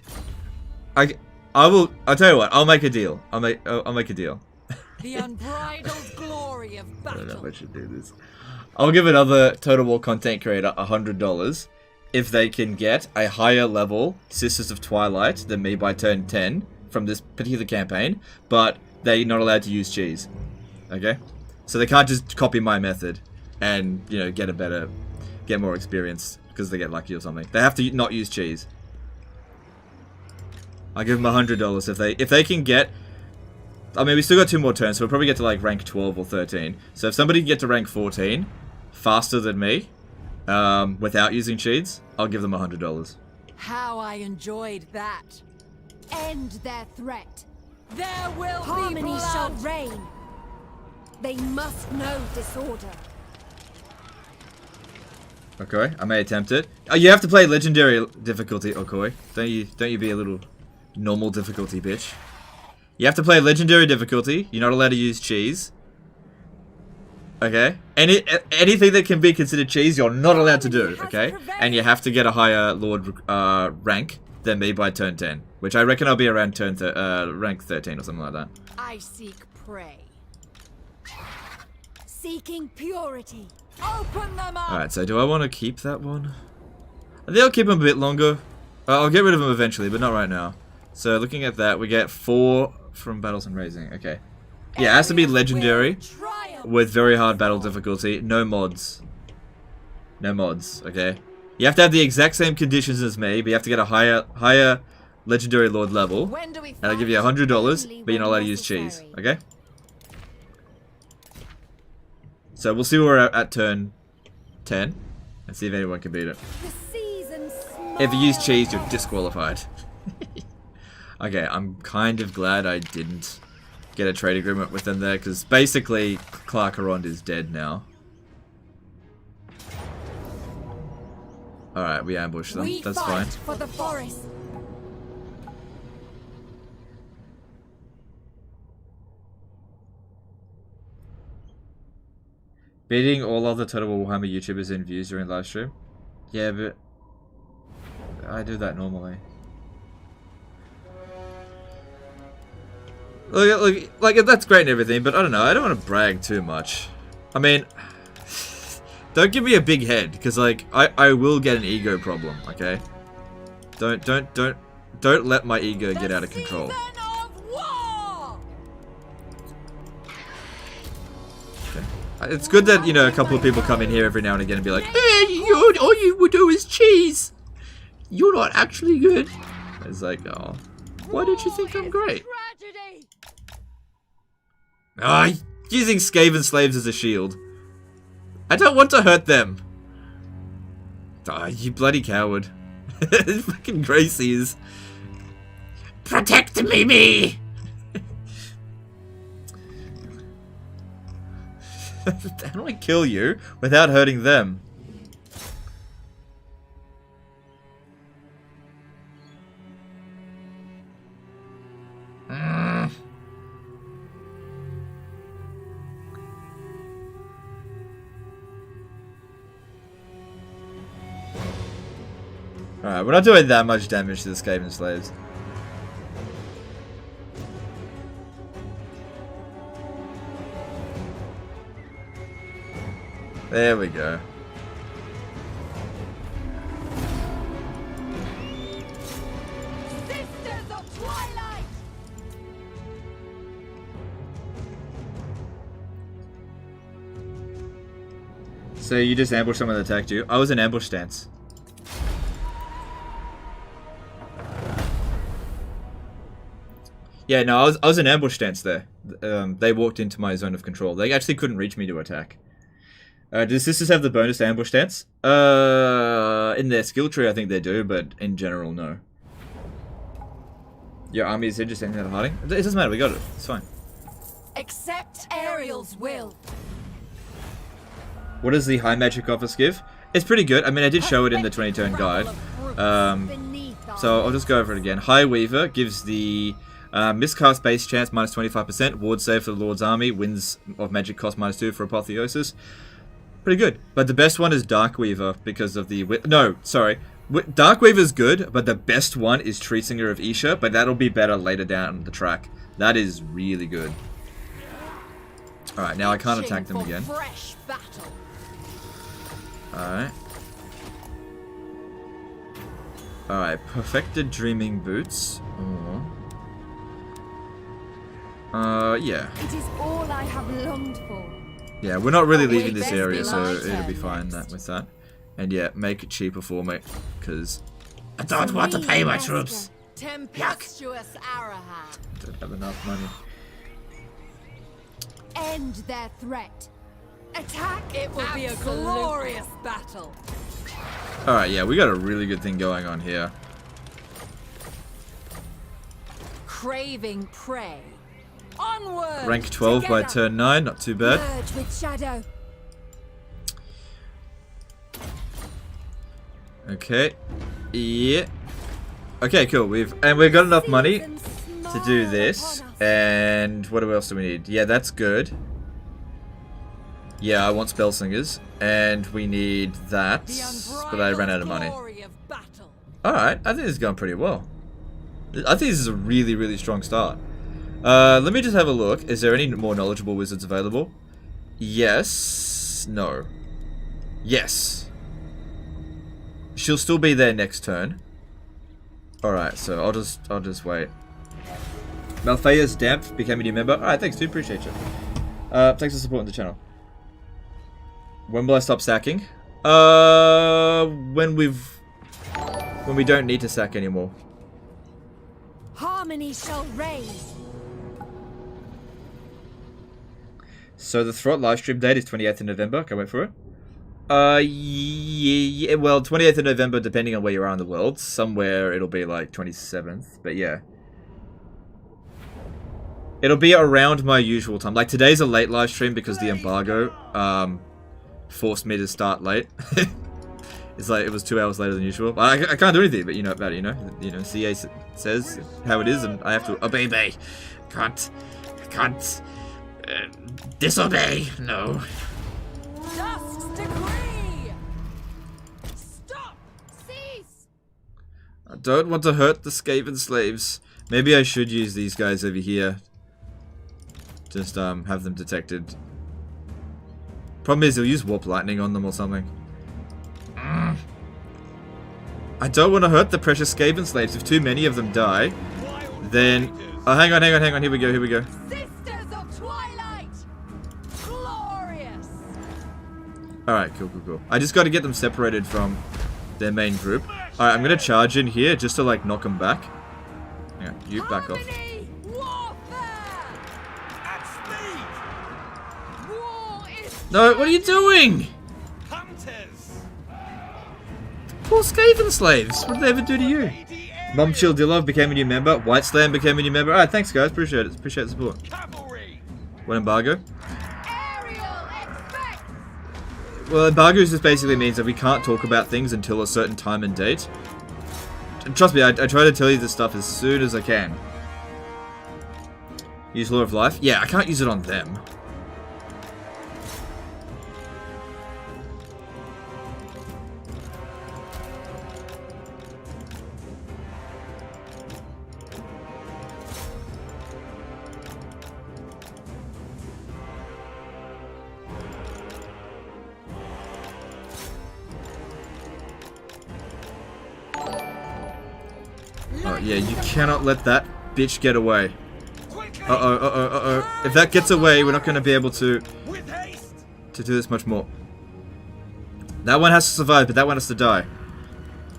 I'll tell you what, I'll make a deal. I'll make a deal. The unbridled glory of battle. I don't know if I should do this. I'll give another Total War content creator $100 if they can get a higher level Sisters of Twilight than me by turn 10 from this particular campaign, but they're not allowed to use cheese. Okay? So they can't just copy my method and, you know, get more experience because they get lucky or something. They have to not use cheese. I'll give them $100 if they can get... I mean, we still got 2 more turns, so we'll probably get to like rank 12 or 13. So if somebody can get to rank 14 faster than me, without using cheats, I'll give them $100. How I enjoyed that. End their threat. There will Harmony be blood. shall reign. They must know disorder. Okay, I may attempt it. Oh, you have to play legendary difficulty, Okoi. Don't you be a little normal difficulty bitch. You have to play legendary difficulty. You're not allowed to use cheese. Okay? Anything that can be considered cheese, you're not allowed to do, okay? And you have to get a higher Lord rank than me by turn 10. Which I reckon I'll be around rank 13 or something like that. I seek prey. Seeking purity. Open them up! Alright, so do I want to keep that one? I think I'll keep him a bit longer. I'll get rid of him eventually, but not right now. So looking at that, we get 4 from Battles and Raising. Okay. Yeah, it has to be legendary with very hard battle difficulty. No mods. No mods, okay? You have to have the exact same conditions as me, but you have to get a higher legendary lord level. And I'll give you $100, but you're not allowed to use cheese, okay? So we'll see where we're at turn 10 and see if anyone can beat it. If you use cheese, you're disqualified. Okay, I'm kind of glad I didn't get a trade agreement with them there, because basically Clark Arond is dead now. Alright, we ambush them. We That's fight fine. for the forest. Beating all other Total War Warhammer YouTubers in views during live stream? Yeah, but I do that normally. Look, like that's great and everything, but I don't know. I don't want to brag too much. I mean, don't give me a big head, because like I will get an ego problem. Okay, don't let my ego get out of control. It's good that, you know, a couple of people come in here every now and again and be like, hey, all you would do is cheese. You're not actually good. It's like, oh, why don't you think I'm great? Ah, using Skaven slaves as a shield. I don't want to hurt them. Ah, you bloody coward. Fucking Gracie's. Protect me! How do I kill you without hurting them? Alright, we're not doing that much damage to the Skaven slaves. There we go. Sisters of Twilight. So you just ambushed someone that attacked you? I was in ambush stance. Yeah, no, I was in ambush stance there. They walked into my zone of control. They actually couldn't reach me to attack. Do sisters have the bonus to ambush stance? In their skill tree, I think they do, but in general, no. Your army is just standing out of hiding? It doesn't matter, we got it. It's fine. Accept Ariel's will. What does the high magic office give? It's pretty good. I mean, I did show it in the 20-turn guide. So I'll just go over it again. High Weaver gives the miscast base chance minus 25%. Ward save for the Lord's Army. Winds of magic cost minus 2 for Apotheosis. Pretty good. But the best one is Darkweaver because of the... No, sorry. Darkweaver's good, but the best one is Treesinger of Isha, but that'll be better later down the track. That is really good. Alright, now I can't attack them again. Alright. Alright, Perfected Dreaming Boots. Yeah. It is all I have longed for. Yeah, we're not really leaving this area, so it'll be fine with that. And yeah, make it cheaper for me, because I don't want to pay my troops. Tempestuous Arahan. I don't have enough money. End their threat. Attack. It will be a glorious battle. Alright, yeah, we got a really good thing going on here. Craving prey. Onward. Rank 12 by turn 9, not too bad. Merge with shadow. Okay. Yeah. Okay, cool. We've got enough money to do this. And what else do we need? Yeah, that's good. Yeah, I want spell singers, and we need that, but I ran out of money. Alright, I think this is going pretty well. I think this is a really, really strong start. Let me just have a look. Is there any more knowledgeable wizards available? Yes. No. Yes. She'll still be there next turn. Alright, so I'll just wait. Malthea's Damp became a new member. Alright, thanks dude, appreciate you. Thanks for supporting the channel. When will I stop sacking? When we don't need to sack anymore. Harmony shall reign. So the Throt livestream date is 28th of November. Can I wait for it? Yeah, well, 28th of November, depending on where you are in the world. Somewhere it'll be like 27th, but yeah. It'll be around my usual time. Like, today's a late live stream because the embargo, forced me to start late. It's like it was 2 hours later than usual. I can't do anything, but you know about it, you know, CA says how it is, and I have to obey. I can't disobey. No. Dusk's decree! Stop! Cease! I don't want to hurt the Skaven slaves. Maybe I should use these guys over here. Just have them detected. Problem is, he'll use warp lightning on them or something. I don't want to hurt the precious Skaven slaves. If too many of them die, then... Oh, hang on. Here we go. Sisters of Twilight! Glorious! Alright, cool. I just got to get them separated from their main group. Alright, I'm going to charge in here just to, like, knock them back. Hang on, you back off. Harmony! Warfare! At speed! War is No, what are you doing? Hunters! Poor Skaven slaves. What did they ever do to you? Lady Mom Ariel! Childilov became a new member. White Slam became a new member. Alright, thanks guys. Appreciate it. Appreciate the support. Cavalry! What embargo? Ariel expects! Well, embargoes just basically means that we can't talk about things until a certain time and date. And trust me, I try to tell you this stuff as soon as I can. Use Law of Life? Yeah, I can't use it on them. Oh, yeah, you cannot let that bitch get away. Quickly! Uh-oh. If that gets away, we're not going to be able to With haste! do this much more. That one has to survive, but that one has to die.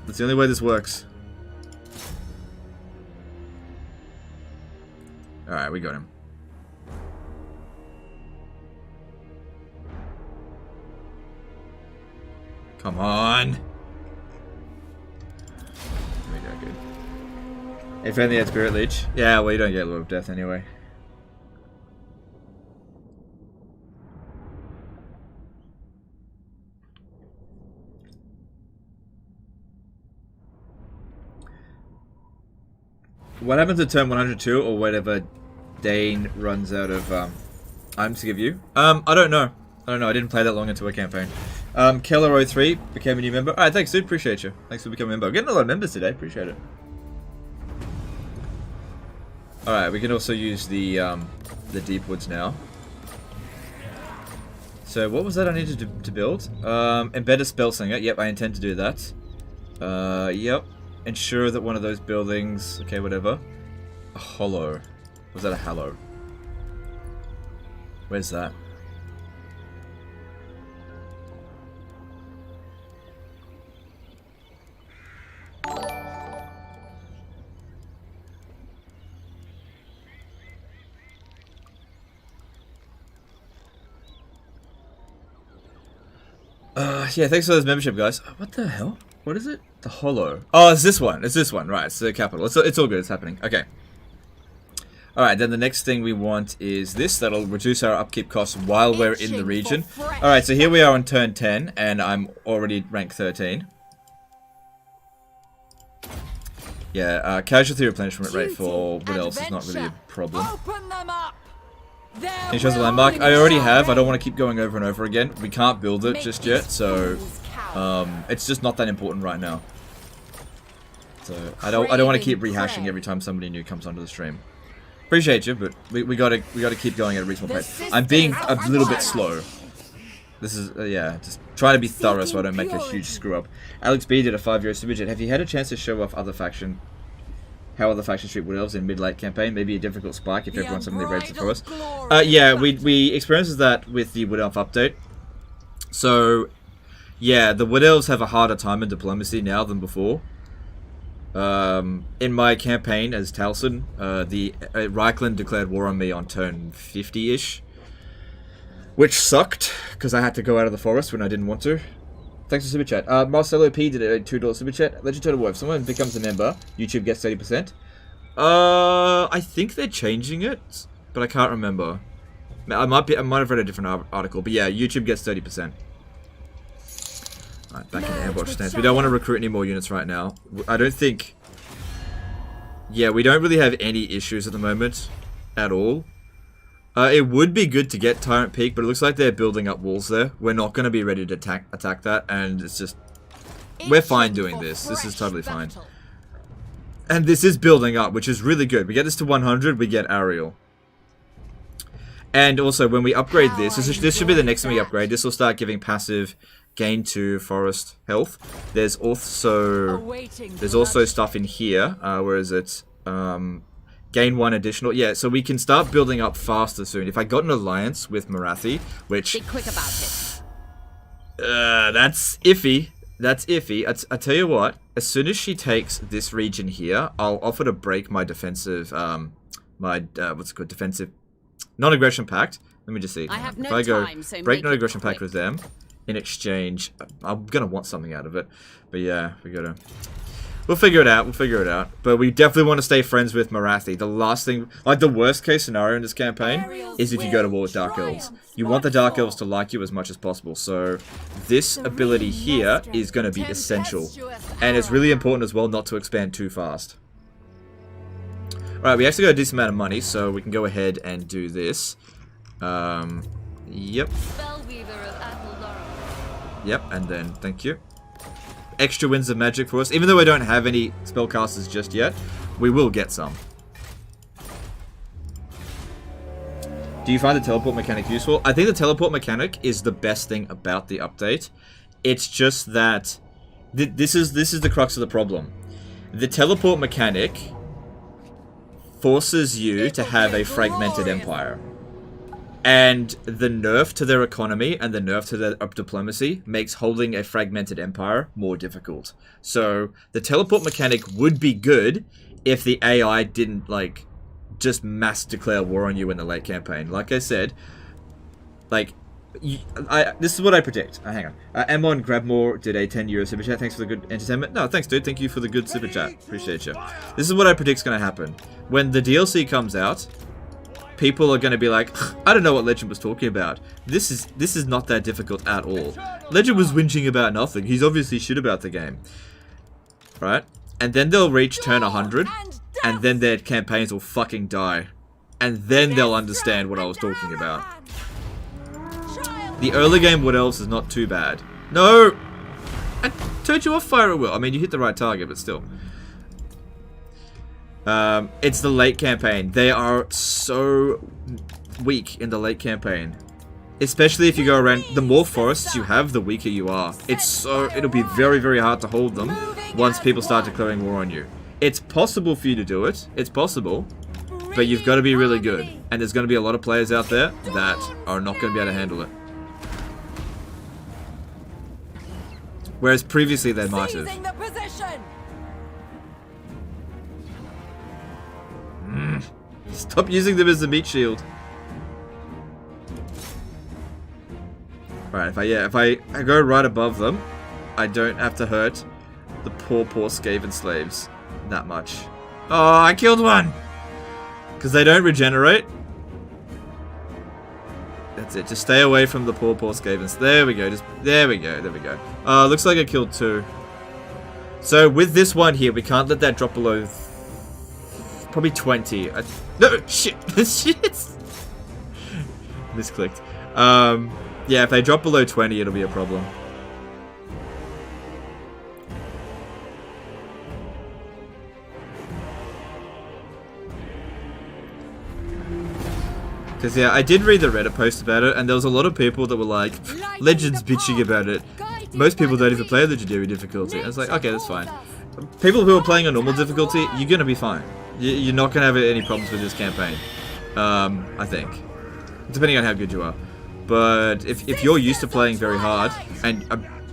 That's the only way this works. Alright, we got him. Come on. We go good. If only had Spirit Leech. Yeah, well, you don't get Lord of Death anyway. What happens at turn 102 or whatever Dane runs out of items to give you? I don't know. I didn't play that long into a campaign. Keller03 became a new member. Alright, thanks dude, appreciate you. Thanks for becoming a member. Getting a lot of members today, appreciate it. Alright, we can also use the Deep Woods now. So what was that I needed to build? Embed a Spellslinger. Yep, I intend to do that. Yep. Ensure that one of those buildings... Okay, whatever. A hollow. Was that a hallow? Where's that? Yeah, thanks for those membership, guys. What the hell? What is it? The hollow. Oh, it's this one. It's this one. Right, it's the capital. It's all good. It's happening. Okay. Alright, then the next thing we want is this. That'll reduce our upkeep costs while we're in the region. Alright, so here we are on turn 10, and I'm already rank 13. Yeah, casualty replenishment rate for Wood Elves is not really a problem. Open them up! Can you show us the landmark? I already have. I don't want to keep going over and over again. We can't build it just yet, so it's just not that important right now. So I don't want to keep rehashing every time somebody new comes onto the stream. Appreciate you, but we gotta keep going at a reasonable pace. I'm being a little bit slow. This is yeah, just trying to be thorough so I don't make a huge screw up. Alex B did a 5-year superjet. Have you had a chance to show off other faction? How other factions treat Wood Elves in mid-late campaign? Maybe a difficult spike if everyone suddenly raids the forest. Yeah, we experienced that with the Wood Elf update. So, yeah, the Wood Elves have a harder time in diplomacy now than before. In my campaign as Talson, the Reichland declared war on me on turn 50-ish. Which sucked, because I had to go out of the forest when I didn't want to. Thanks for Super Chat. Marcelo P did a $2 Super Chat. Legend Total War. If someone becomes a member, YouTube gets 30%. I think they're changing it, but I can't remember. I might have read a different article, but yeah, YouTube gets 30%. Alright, back in ambush stance. We don't want to recruit any more units right now. I don't think... Yeah, we don't really have any issues at the moment. At all. It would be good to get Tyrant Peak, but it looks like they're building up walls there. We're not going to be ready to attack that, and it's just... We're fine doing this. This is totally fine. And this is building up, which is really good. We get this to 100, we get Ariel. And also, when we upgrade this should be the next thing we upgrade. This will start giving passive gain to forest health. There's also stuff in here. Where is it? Gain 1 additional. Yeah, so we can start building up faster soon. If I got an alliance with Marathi, which... Be quick about it. That's iffy. That's iffy. I tell you what, as soon as she takes this region here, I'll offer to break my defensive, what's it called? Defensive... Non-aggression pact. Let me just see. I have no if I go time, so break make non-aggression it pact quick. with them, in exchange, I'm gonna want something out of it. But yeah, we'll figure it out. We'll figure it out. But we definitely want to stay friends with Marathi. The last thing, like the worst case scenario in this campaign, is if you go to war with Dark Elves. You want the Dark Elves to like you as much as possible. So this ability here is going to be essential, and it's really important as well not to expand too fast. Alright, we actually got a decent amount of money, so we can go ahead and do this. Yep. Yep, and then, thank you. Extra winds of magic for us. Even though I don't have any spellcasters just yet, we will get some. Do you find the teleport mechanic useful? I think the teleport mechanic is the best thing about the update. It's just that... This is the crux of the problem. The teleport mechanic... forces you to have a fragmented empire. And the nerf to their economy and the nerf to their diplomacy makes holding a fragmented empire more difficult. So, the teleport mechanic would be good if the AI didn't, like, just mass declare war on you in the late campaign. Like I said, like, this is what I predict. Hang on. Amon Grabmore did a 10 euro super chat. Thanks for the good entertainment. No, thanks, dude. Thank you for the good super chat. Appreciate you. This is what I predict is going to happen. When the DLC comes out, people are going to be like, I don't know what Legend was talking about. This is not that difficult at all. Legend was whinging about nothing. He's obviously shit about the game. Right? And then they'll reach turn 100, and then their campaigns will fucking die. And then they'll understand what I was talking about. The early game Wood Elves is not too bad. No! I turned you off fire at will. I mean, you hit the right target, but still. It's the late campaign. They are so weak in the late campaign. Especially if you go around, the more forests you have, the weaker you are. It'll be very, very hard to hold them once people start declaring war on you. It's possible for you to do it. It's possible. But you've got to be really good. And there's going to be a lot of players out there that are not going to be able to handle it. Whereas previously they might have. Stop using them as the meat shield. Right, if I go right above them, I don't have to hurt the poor Skaven slaves that much. Oh, I killed one! Because they don't regenerate. That's it. Just stay away from the poor Skavens. There we go. There we go. Looks like I killed 2. So with this one here, we can't let that drop below probably 20. No, shit. Shit. Misclicked. Yeah, if they drop below 20, it'll be a problem. Because, yeah, I did read the Reddit post about it, and there was a lot of people that were like, Legends bitching about it. Most people don't even play Legendary difficulty. I was like, okay, that's fine. People who are playing on normal difficulty, you're going to be fine. You're not going to have any problems with this campaign. I think. Depending on how good you are. But if you're used to playing very hard, and,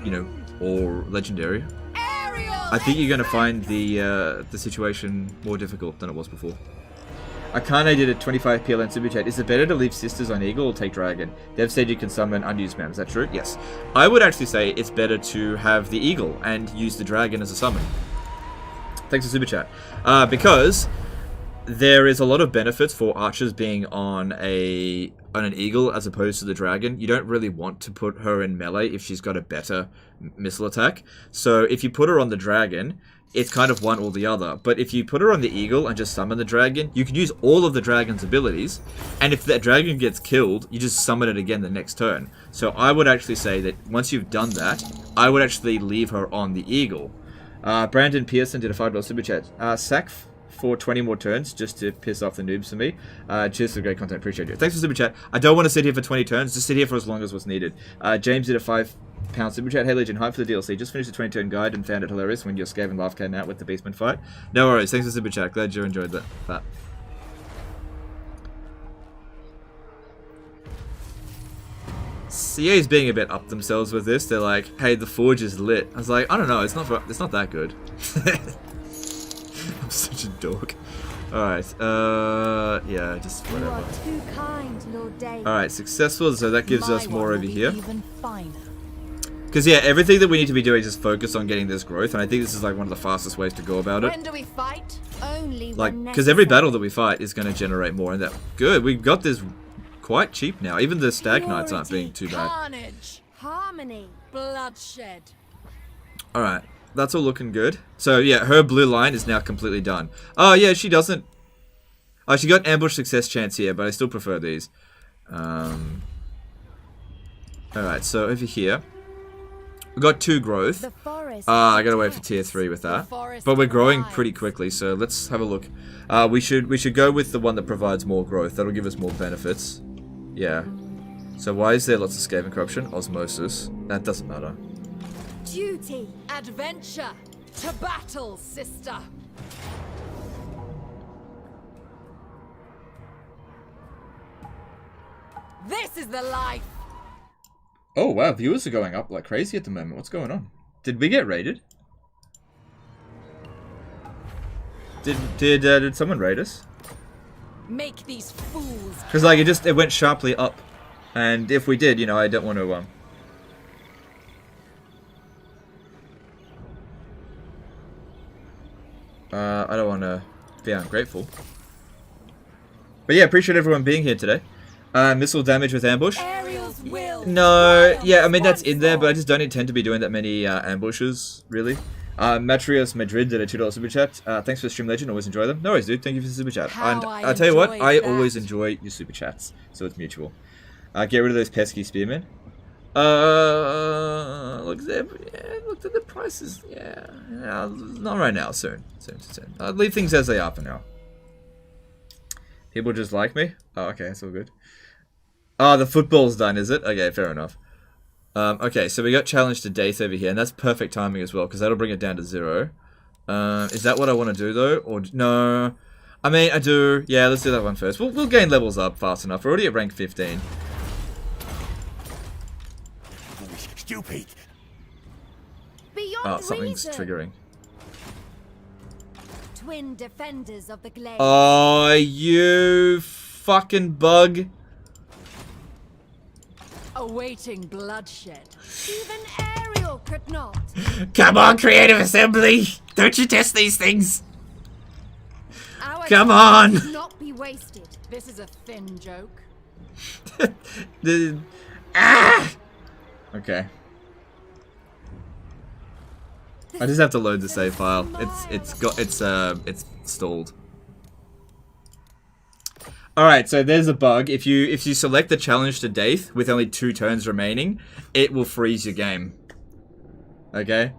you know, or Legendary, I think you're going to find the situation more difficult than it was before. Akane did a 25 PLN super chat. Is it better to leave Sisters on Eagle or take Dragon? Dev said you can summon unused man. Is that true? Yes. I would actually say it's better to have the Eagle and use the Dragon as a summon. Thanks for super chat. Because there is a lot of benefits for archers being on an eagle as opposed to the dragon. You don't really want to put her in melee if she's got a better missile attack. So if you put her on the dragon, it's kind of one or the other. But if you put her on the eagle and just summon the dragon, you can use all of the dragon's abilities. And if that dragon gets killed, you just summon it again the next turn. So I would actually say that once you've done that, I would actually leave her on the eagle. Brandon Pearson did a $5 super chat. Sack for 20 more turns just to piss off the noobs for me. Cheers for the great content. Appreciate it. Thanks for super chat. I don't want to sit here for 20 turns. Just sit here for as long as what's needed. James did a £5 super chat. Hey Legion, hype for the DLC. Just finished the 20-turn guide and found it hilarious when your Scav and Laugh came out with the Beastman fight. No worries. Thanks for super chat. Glad you enjoyed that. CA's being a bit up themselves with this. They're like, hey, the Forge is lit. I was like, I don't know. It's not that good. I'm such a dork. Alright, yeah, just whatever. You are too kind, Lord Dave. Alright, successful, so that gives us more over here. Even finer. Because, yeah, everything that we need to be doing is just focus on getting this growth, and I think this is, like, one of the fastest ways to go about it. When do we fight? Only Like, when because every necessary. battle that we fight is going to generate more, and that... Good, we've got this quite cheap now. Even the Stag Knights aren't being too bad. Carnage, Harmony. bloodshed. Alright, that's all looking good. So, yeah, her blue line is now completely done. Oh, yeah, she doesn't... Oh, she got ambush success chance here, but I still prefer these. Alright, so over here... We got 2 growth. The forest. I gotta wait for tier 3 with that. forest But we're growing thrives. pretty quickly, so let's have a look. We should go with the one that provides more growth. That'll give us more benefits. Yeah. So why is there lots of Skaven corruption? Osmosis. That doesn't matter. Duty. Adventure to battle, sister. This is the life. Oh wow, viewers are going up like crazy at the moment. What's going on? Did we get raided? Did someone raid us? Make these fools. Because like it went sharply up, and if we did, you know, I don't want to I don't want to be ungrateful. But yeah, appreciate everyone being here today. Missile damage with ambush. Ariel's will. No, yeah, I mean that's in there, but I just don't intend to be doing that many ambushes, really. Matrios Madrid did a $2 super chat. Thanks for the stream, Legend. Always enjoy them. No worries, dude. Thank you for the super chat. How And I I'll tell you what, enjoyed I that. always enjoy your super chats, so it's mutual. Get rid of those pesky spearmen. Look at the prices. Yeah, not right now. Soon. I'll leave things as they are for now. People just like me. Oh, okay, that's all good. Oh, the football's done, is it? Okay, fair enough. Okay, so we got challenge to Daith over here, and that's perfect timing as well, because that'll bring it down to 0. Is that what I want to do, though? Or no? I mean, I do. Yeah, let's do that one first. We'll gain levels up fast enough. We're already at rank 15. Stupid. Beyond Oh, something's reason. triggering. Twin defenders of the glade. Oh, you fucking bug. Awaiting bloodshed. Even Ariel could not. Come on, Creative Assembly! Don't you test these things? Our Come time on. should not be wasted. This is a thin joke. Okay. I just have to load the save file. It's stalled. Alright, so there's a bug. If you select the challenge to Daith with only 2 turns remaining, it will freeze your game. Okay?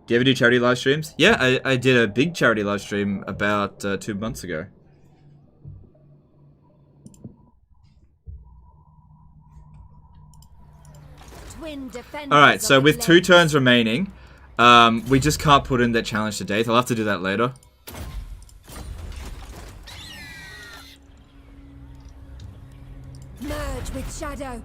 Do you ever do charity live streams? Yeah, I did a big charity live stream about 2 months ago. Twin defenders Alright, so of the with 2 glade. turns remaining, we just can't put in that challenge to Daith. I'll have to do that later. Merge with shadow.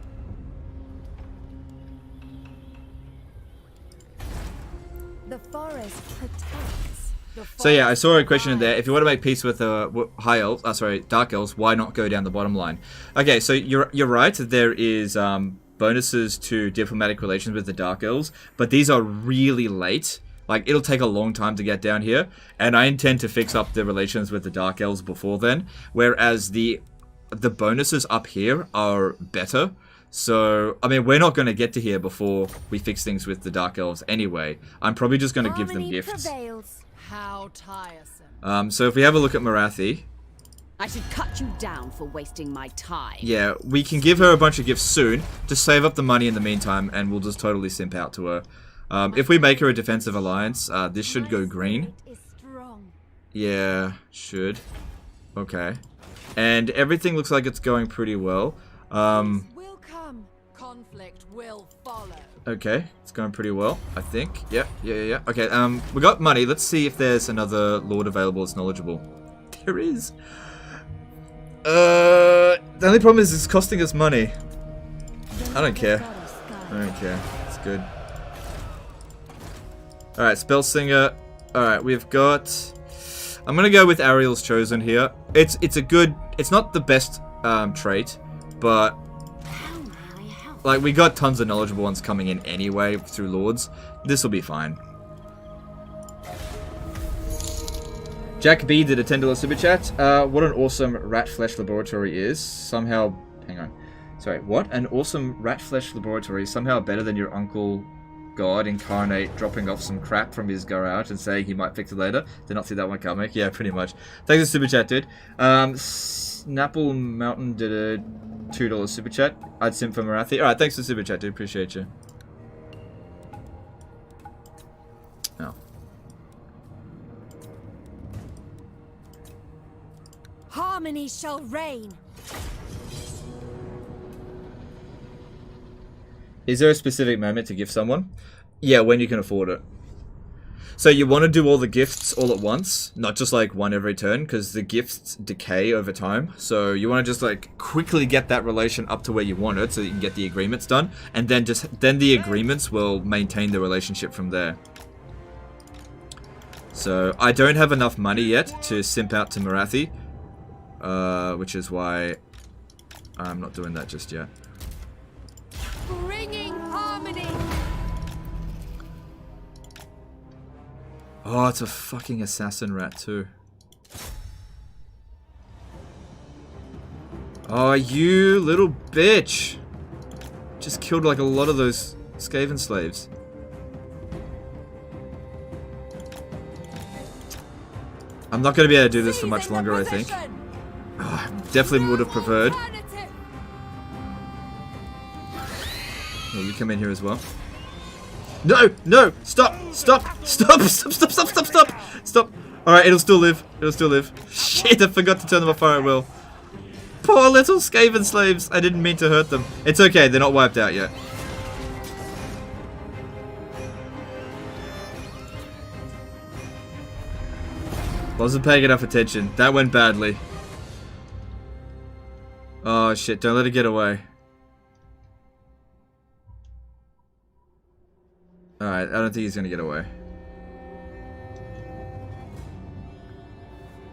The forest protects. So yeah, I saw a question in there. If you want to make peace with high elves, dark elves, why not go down the bottom line? Okay, so you're right. There is bonuses to diplomatic relations with the dark elves, but these are really late. Like, it'll take a long time to get down here, and I intend to fix up the relations with the Dark Elves before then, whereas the bonuses up here are better. So, I mean, we're not going to get to here before we fix things with the Dark Elves anyway. I'm probably just going to give them gifts. How tiresome. So if we have a look at Marathi... I should cut you down for wasting my time. Yeah, we can give her a bunch of gifts soon. Just save up the money in the meantime, and we'll just totally simp out to her. If we make her a defensive alliance, this should go green. Yeah, should. Okay. And everything looks like it's going pretty well. Conflict will follow. Okay, it's going pretty well, I think. Yeah. Okay, we got money. Let's see if there's another lord available that's knowledgeable. There is. The only problem is it's costing us money. I don't care. It's good. Alright, Spell Singer. Alright, we've got... I'm gonna go with Ariel's Chosen here. It's a good... It's not the best trait, but... Like, we got tons of knowledgeable ones coming in anyway through Lords. This will be fine. Jack B did a $10 super chat. What an awesome rat flesh laboratory is. Somehow... Hang on. Sorry, what? An awesome rat flesh laboratory is somehow better than your uncle God incarnate dropping off some crap from his garage and saying he might fix it later. Did not see that one coming. Yeah, pretty much. Thanks for super chat, dude. Snapple Mountain did a $2 super chat. I'd simp for Marathi. Alright, thanks for super chat, dude. Appreciate you. Oh. Harmony shall reign. Is there a specific moment to give someone? Yeah, when you can afford it. So you want to do all the gifts all at once, not just like one every turn, because the gifts decay over time. So you want to just like quickly get that relation up to where you want it, so you can get the agreements done, and then then the agreements will maintain the relationship from there. So I don't have enough money yet to simp out to Marathi, which is why I'm not doing that just yet. Bringing harmony. Oh, it's a fucking assassin rat too. Oh, you little bitch. Just killed like a lot of those Skaven slaves. I'm not going to be able to do this for much longer, I think. Oh, definitely would have preferred. Yeah, you come in here as well. No! No! Stop! Stop! Stop! Stop! Stop! Stop! Stop! Stop! Stop! Alright, it'll still live. It'll still live. Shit, I forgot to turn them off fire at will. Poor little Skaven slaves. I didn't mean to hurt them. It's okay, they're not wiped out yet. Wasn't paying enough attention. That went badly. Oh shit, don't let it get away. Alright, I don't think he's gonna get away.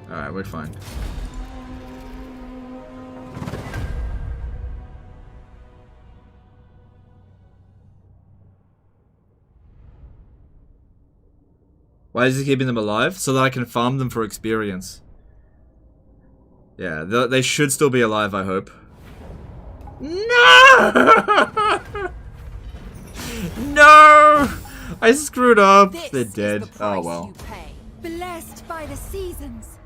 Alright, we're fine. Why is he keeping them alive? So that I can farm them for experience. Yeah, they should still be alive, I hope. No! No! I screwed up. They're dead. Oh well. Blessed by the seasons.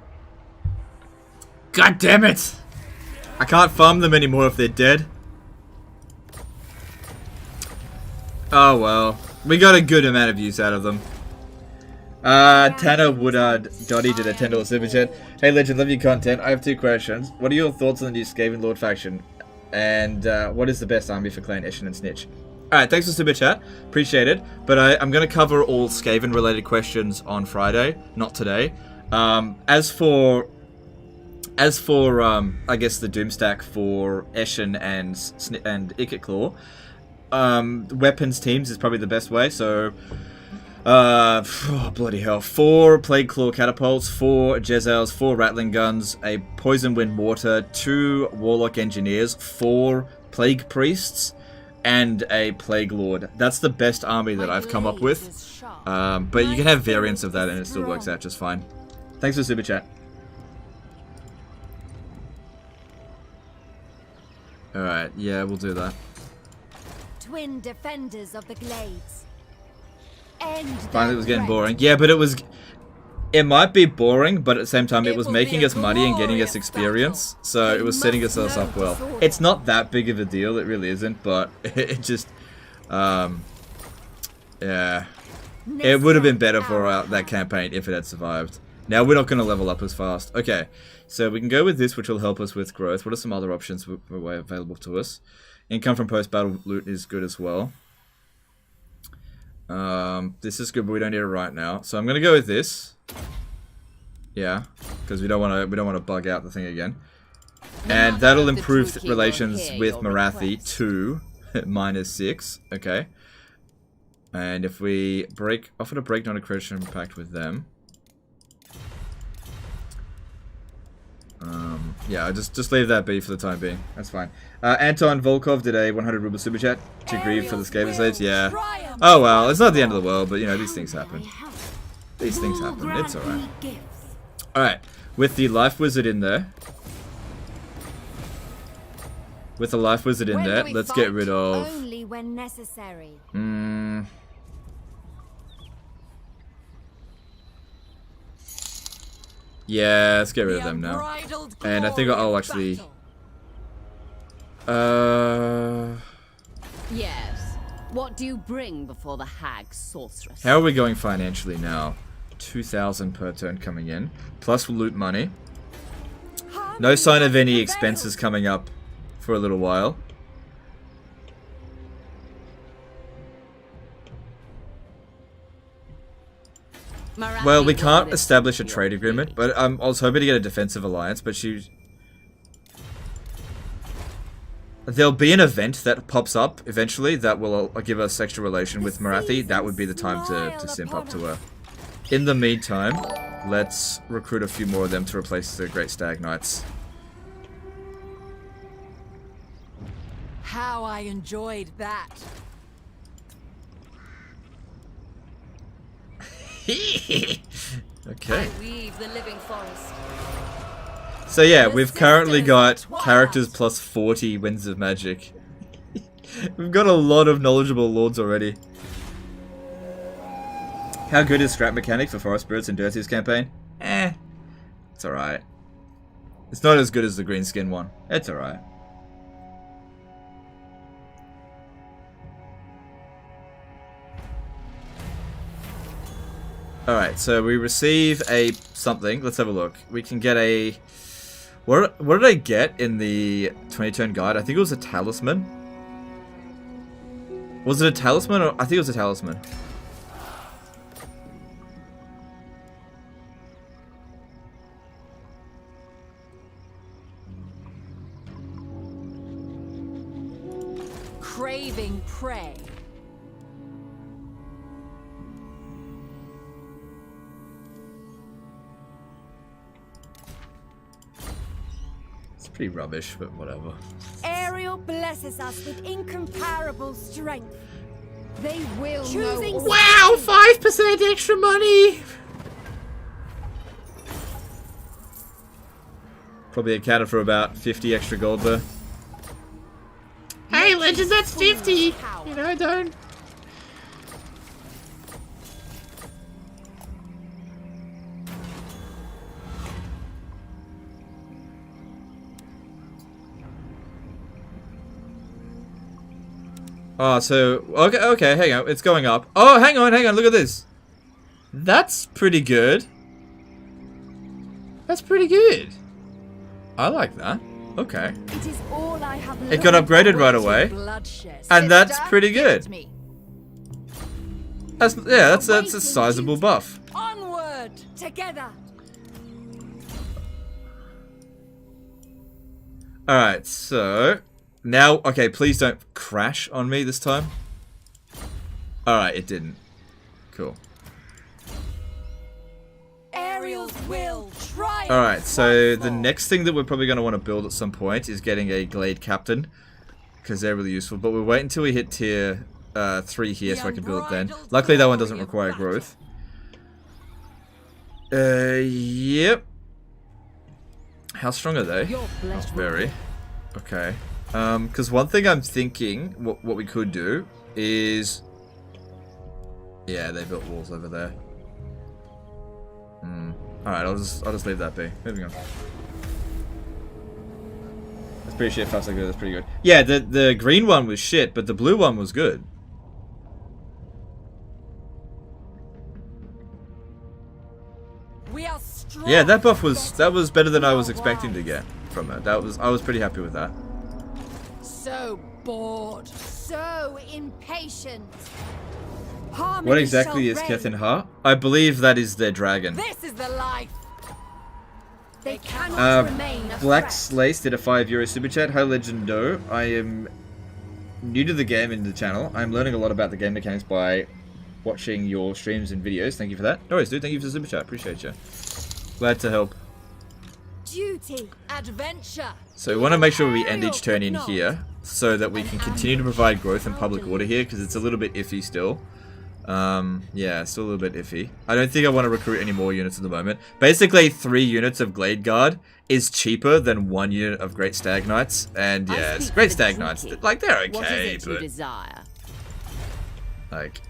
God damn it! I can't farm them anymore if they're dead. Oh well. We got a good amount of use out of them. Tanner Woodard Dottie did a $10 super chat. Hey Legend, love your content. I have 2 questions. What are your thoughts on the new Skaven Lord faction? And what is the best army for Clan Eshin and Snitch? Alright, thanks for super chat. Appreciate it. But I'm going to cover all Skaven related questions on Friday, not today. As for I guess the Doomstack for Eshin and Ikit Claw, weapons teams is probably the best way. So oh, bloody hell. 4 Plague Claw catapults, 4 Jezzails, 4 Rattling guns, a Poison Wind mortar, 2 Warlock engineers, 4 Plague priests, and a Plague Lord. That's the best army that I've come up with. But you can have variants of that and it still works out just fine. Thanks for super chat. Alright, yeah, we'll do that. Twin defenders of the glades. End Finally, it was getting boring. Yeah, but it might be boring, but at the same time, it was making us money and getting us experience. So it was setting us up well. It's not that big of a deal, it really isn't, but it just, yeah. It would have been better for that campaign if it had survived. Now, we're not going to level up as fast. Okay, so we can go with this, which will help us with growth. What are some other options available to us? Income from post-battle loot is good as well. This is good, but we don't need it right now. So I'm going to go with this. Yeah, because we don't want to bug out the thing again. And that'll improve relations with Morathi to -6. Okay. And if we offer to break non-accreditation pact with them. Yeah, just leave that be for the time being. That's fine. Anton Volkov did a 100 ruble super chat to grieve for the Skaven slaves. Yeah. Oh well, it's not the end of the world, but you know, these things happen. These things happen. It's alright. Alright, with the Life Wizard in there. With the Life Wizard in there, let's get rid of... Only when necessary. Yeah, let's get rid of them now. And I think I'll actually... Yes. What do you bring before the hag sorceress? How are we going financially now? 2,000 per turn coming in. Plus loot money. No sign of any expenses coming up for a little while. Well, we can't establish a trade agreement, but I was hoping to get a defensive alliance, but there'll be an event that pops up eventually that will give us extra relation with Morathi. That would be the time to simp up to her. In the meantime, let's recruit a few more of them to replace the Great Stag Knights. How I enjoyed that. Okay. I weave the living forest. So yeah, we've currently got characters plus 40 Winds of Magic. We've got a lot of knowledgeable lords already. How good is scrap mechanic for Forest Spirits in Dirty's campaign? It's alright. It's not as good as the green skin one. It's alright. Alright, so we receive a something. Let's have a look. We can get a... What did I get in the 20-turn guide? I think it was a talisman. Was it a talisman? Or I think it was a talisman. Craving prey. Pretty rubbish, but whatever. Ariel blesses us with incomparable strength. They will choosing. Wow, 5% extra money. Probably accounted for about 50 extra gold there. Hey, Legends, that's 50. You know, don't. Oh, so... Okay, hang on. It's going up. Oh, hang on. Look at this. That's pretty good. That's pretty good. I like that. Okay. It is all I have. It got upgraded right away. And that's pretty good. That's a sizable buff. Onward together. Alright, so... Now, okay, please don't crash on me this time. Alright, it didn't. Cool. Ariel's will triumph. Alright, so the next thing that we're probably going to want to build at some point is getting a Glade Captain. because they're really useful. But we'll wait until we hit tier 3 here so I can build it then. Luckily that one doesn't require growth. Yep. How strong are they? Not very. Okay. Because one thing I'm thinking, what we could do is... Yeah, they built walls over there. Alright, I'll just leave that be. Moving on. That's pretty shit, fast like that, that's pretty good. Yeah, the green one was shit, but the blue one was good. We are strong. Yeah, that buff was better than I was expecting to get from it. I was pretty happy with that. So bored. So impatient. What exactly is Kethin Ha? I believe that is their dragon. This is the life. They cannot remain a Black threat. Slace did a €5 super chat. Hi Legendo. I am new to the game and the channel. I'm learning a lot about the game mechanics by watching your streams and videos. Thank you for that. No worries, dude. Thank you for the super chat. Appreciate you. Glad to help. Duty. Adventure. So we want to make sure we end each turn in here so that we can continue to provide growth and public order here because it's a little bit iffy still. Yeah, still a little bit iffy. I don't think I want to recruit any more units at the moment. Basically, 3 units of Glade Guard is cheaper than 1 unit of Great Stag Knights. And yeah, Great Stag Knights, like, they're okay, but... Like...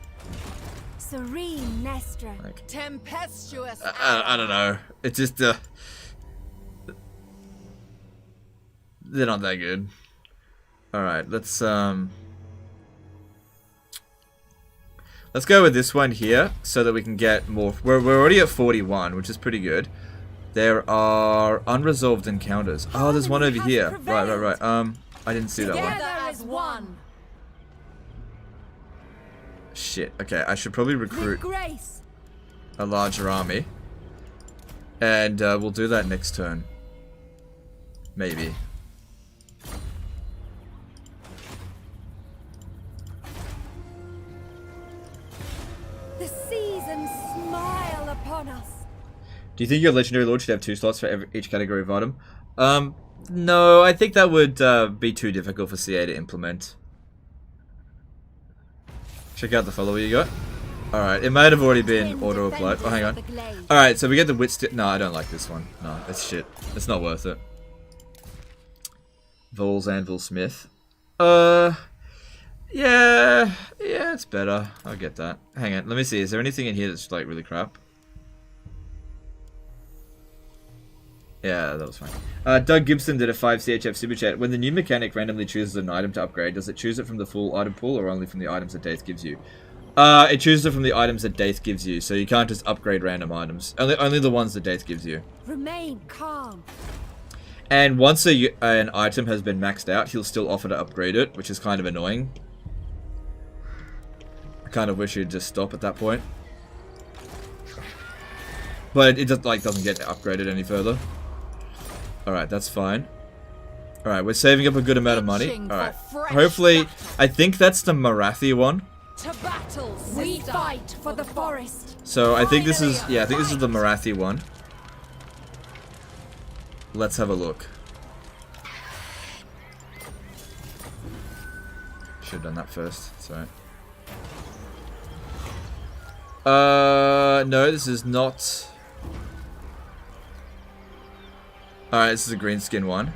Serene Nestra. Like... Tempestuous. I don't know. It's just, they're not that good. Alright, let's go with this one here, so that we can get more... We're already at 41, which is pretty good. There are unresolved encounters. Oh, there's one over here. Right. I didn't see that one. Together as one. Shit. Okay, I should probably recruit Grace. a larger army. And we'll do that next turn. Maybe. The seasons smile upon us. Do you think your Legendary Lord should have 2 slots for each category of item? No, I think that would be too difficult for CA to implement. Check out the follower you got. Alright, it might have already been auto-applied. Oh, hang on. Alright, so we get the wit stick. No, I don't like this one. No, it's shit. It's not worth it. Vols, Anvil, Smith. Yeah, it's better. I'll get that. Hang on, let me see. Is there anything in here that's like really crap? Yeah, that was fine. Doug Gibson did a 5 CHF super chat. When the new mechanic randomly chooses an item to upgrade, does it choose it from the full item pool or only from the items that Daith gives you? It chooses it from the items that Daith gives you, so you can't just upgrade random items. Only the ones that Daith gives you. Remain calm. And once an item has been maxed out, he'll still offer to upgrade it, which is kind of annoying. I kind of wish he'd just stop at that point. But it just, like, doesn't get upgraded any further. Alright, that's fine. Alright, we're saving up a good amount of money. Alright. Hopefully, I think that's the Marathi one. To battle, We fight for the forest. So I think this is, yeah, I think this is the Marathi one. Let's have a look. Should have done that first, sorry. No, this is not. Alright, this is a green skin one.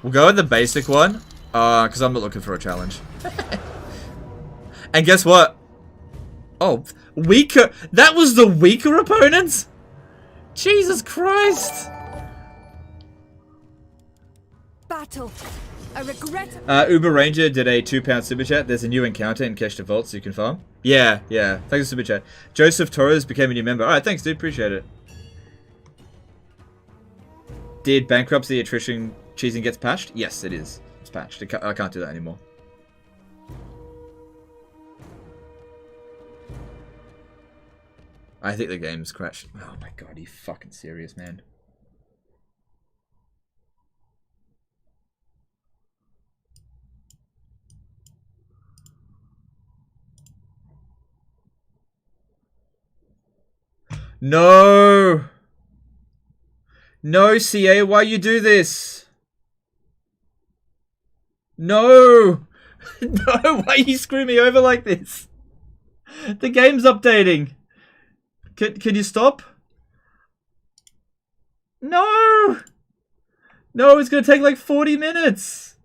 We'll go with the basic one, because I'm not looking for a challenge. And guess what? Oh, weaker. That was the weaker opponents? Jesus Christ. Battle. A regrettable. UberRanger did a £2 super chat. There's a new encounter in Cache Vault, so you can farm. Yeah. Thanks for super chat. Joseph Torres became a new member. Alright, thanks, dude. Appreciate it. Did bankruptcy attrition cheesing gets patched? Yes, it is. It's patched. I can't do that anymore. I think the game's crashed. Oh my god, are you fucking serious, man? No! No, CA, why you do this? No! No, why you screw me over like this? The game's updating. Can you stop? No! No, it's gonna take like 40 minutes.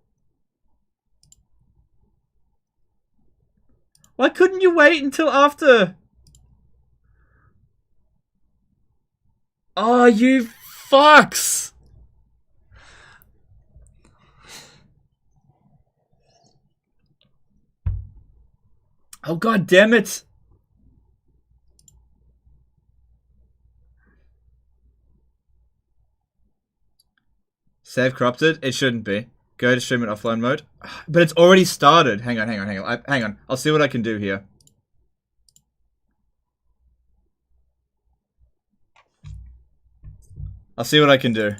Why couldn't you wait until after? Oh, you fucks! Oh, god damn it! Save corrupted? It shouldn't be. Go to stream in offline mode. But it's already started. Hang on. Hang on. I'll see what I can do here. I'll see what I can do.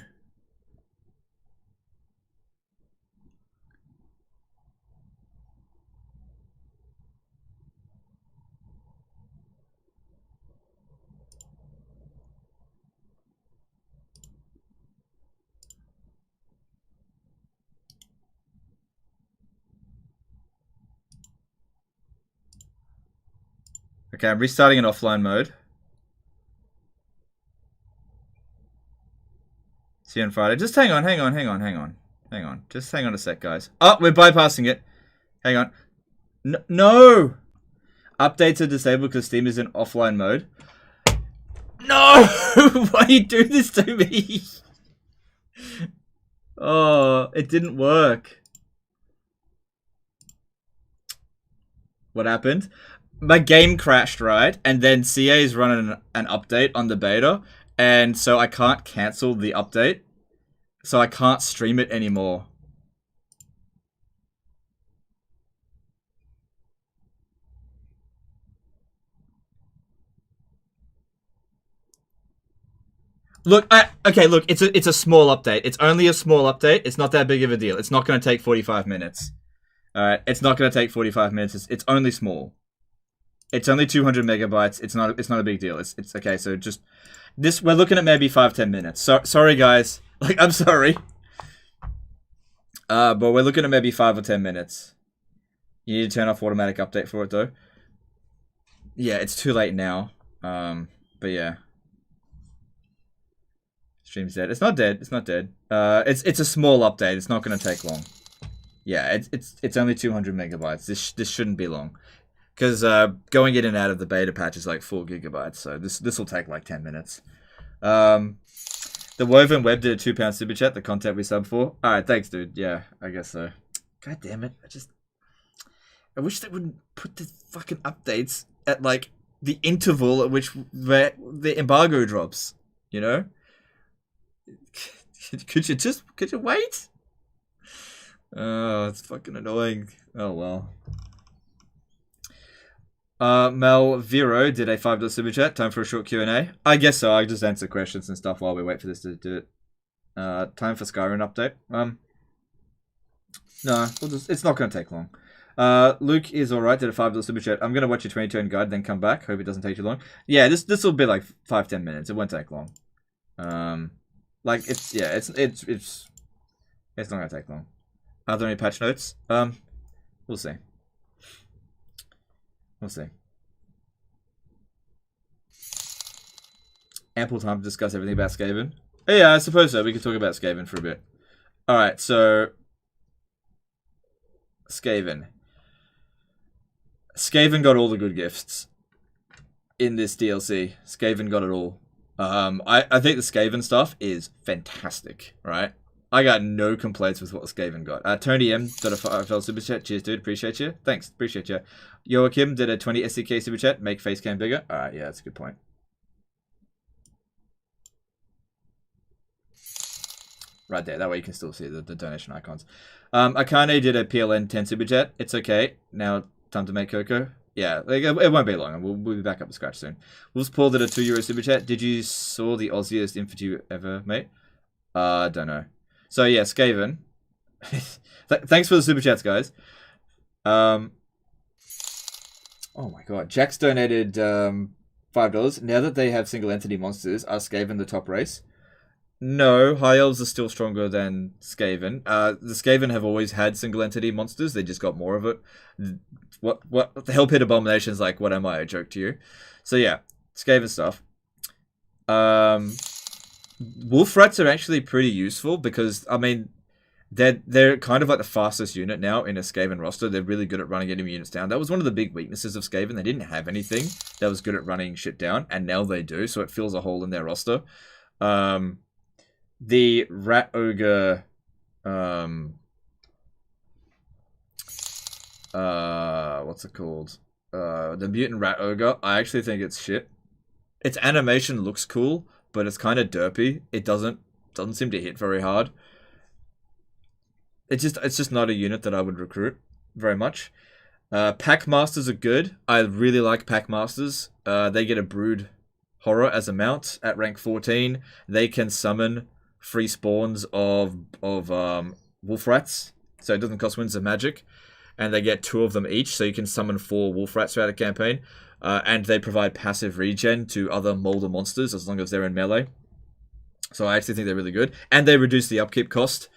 Okay, I'm restarting in offline mode. See you on Friday. Just hang on. Just hang on a sec, guys. Oh, we're bypassing it. Hang on. No! Updates are disabled because Steam is in offline mode. No! Why you do this to me? Oh, it didn't work. What happened? My game crashed, right? And then CA is running an update on the beta. And so I can't cancel the update. So I can't stream it anymore. Look, look, it's a small update. It's only a small update. It's not that big of a deal. It's not going to take 45 minutes. Alright, it's not going to take 45 minutes. It's only small. It's only 200 megabytes. It's not a big deal. It's okay. So just this, we're looking at maybe 5-10 minutes. Sorry guys. Like, I'm sorry. But we're looking at maybe 5 or 10 minutes. You need to turn off automatic update for it though. Yeah, it's too late now. But yeah. Stream's dead. It's not dead. It's not dead. It's a small update. It's not going to take long. Yeah, it's only 200 megabytes. This shouldn't be long. Because going in and out of the beta patch is like 4 gigabytes, so this will take like 10 minutes. The Woven Web did a £2 super chat, the content we sub for. Alright, thanks dude. Yeah, I guess so. God damn it. I wish they wouldn't put the fucking updates at like the interval at which the embargo drops. You know? Could you wait? Oh, it's fucking annoying. Oh well. Mel Vero did a $5 super chat. Time for a short Q&A. I guess so. I just answer questions and stuff while we wait for this to do it. Time for Skyrim update. No, it's not going to take long. Luke is alright. Did a $5 super chat. I'm going to watch your 20-turn guide, then come back. Hope it doesn't take too long. Yeah, this will be like 5-10 minutes. It won't take long. Like it's not going to take long. Are there any patch notes? We'll see. We'll see. Ample time to discuss everything about Skaven. Yeah, I suppose so. We could talk about Skaven for a bit. Alright, so... Skaven. Skaven got all the good gifts in this DLC. Skaven got it all. I think the Skaven stuff is fantastic, right? I got no complaints with what Skaven got. Tony M did a $5 super chat. Cheers, dude. Appreciate you. Thanks. Appreciate you. Joachim did a 20 SCK super chat. Make face cam bigger. Alright, yeah, that's a good point. Right there. That way you can still see the donation icons. Akane did a PLN 10 super chat. It's okay. Now, time to make Coco. Yeah, like, it won't be long. We'll be back up to scratch soon. Wolves Paul did a €2 super chat. Did you saw the Aussiest infantry ever, mate? Don't know. So yeah, Skaven. Thanks for the super chats, guys. Oh my god, Jack's donated $5 $5. Now that they have single entity monsters, are Skaven the top race? No, High Elves are still stronger than Skaven. The Skaven have always had single entity monsters. They just got more of it. What the Hell Pit Abomination is like, what am I, a joke to you? So yeah, Skaven stuff. Wolf Rats are actually pretty useful because, I mean, they're kind of like the fastest unit now in a Skaven roster. They're really good at running enemy units down. That was one of the big weaknesses of Skaven. They didn't have anything that was good at running shit down, and now they do, so it fills a hole in their roster. The Rat Ogre, what's it called? The Mutant Rat Ogre, I actually think it's shit. Its animation looks cool, but it's kind of derpy. It doesn't seem to hit very hard. It's just not a unit that I would recruit very much. Pack Masters are good. I really like Pack Masters. They get a Brood Horror as a mount at rank 14. They can summon free spawns of Wolf Rats, so it doesn't cost Winds of Magic, and they get 2 of them each, so you can summon 4 Wolf Rats throughout a campaign. And they provide passive regen to other Molder monsters as long as they're in melee. So I actually think they're really good. And they reduce the upkeep cost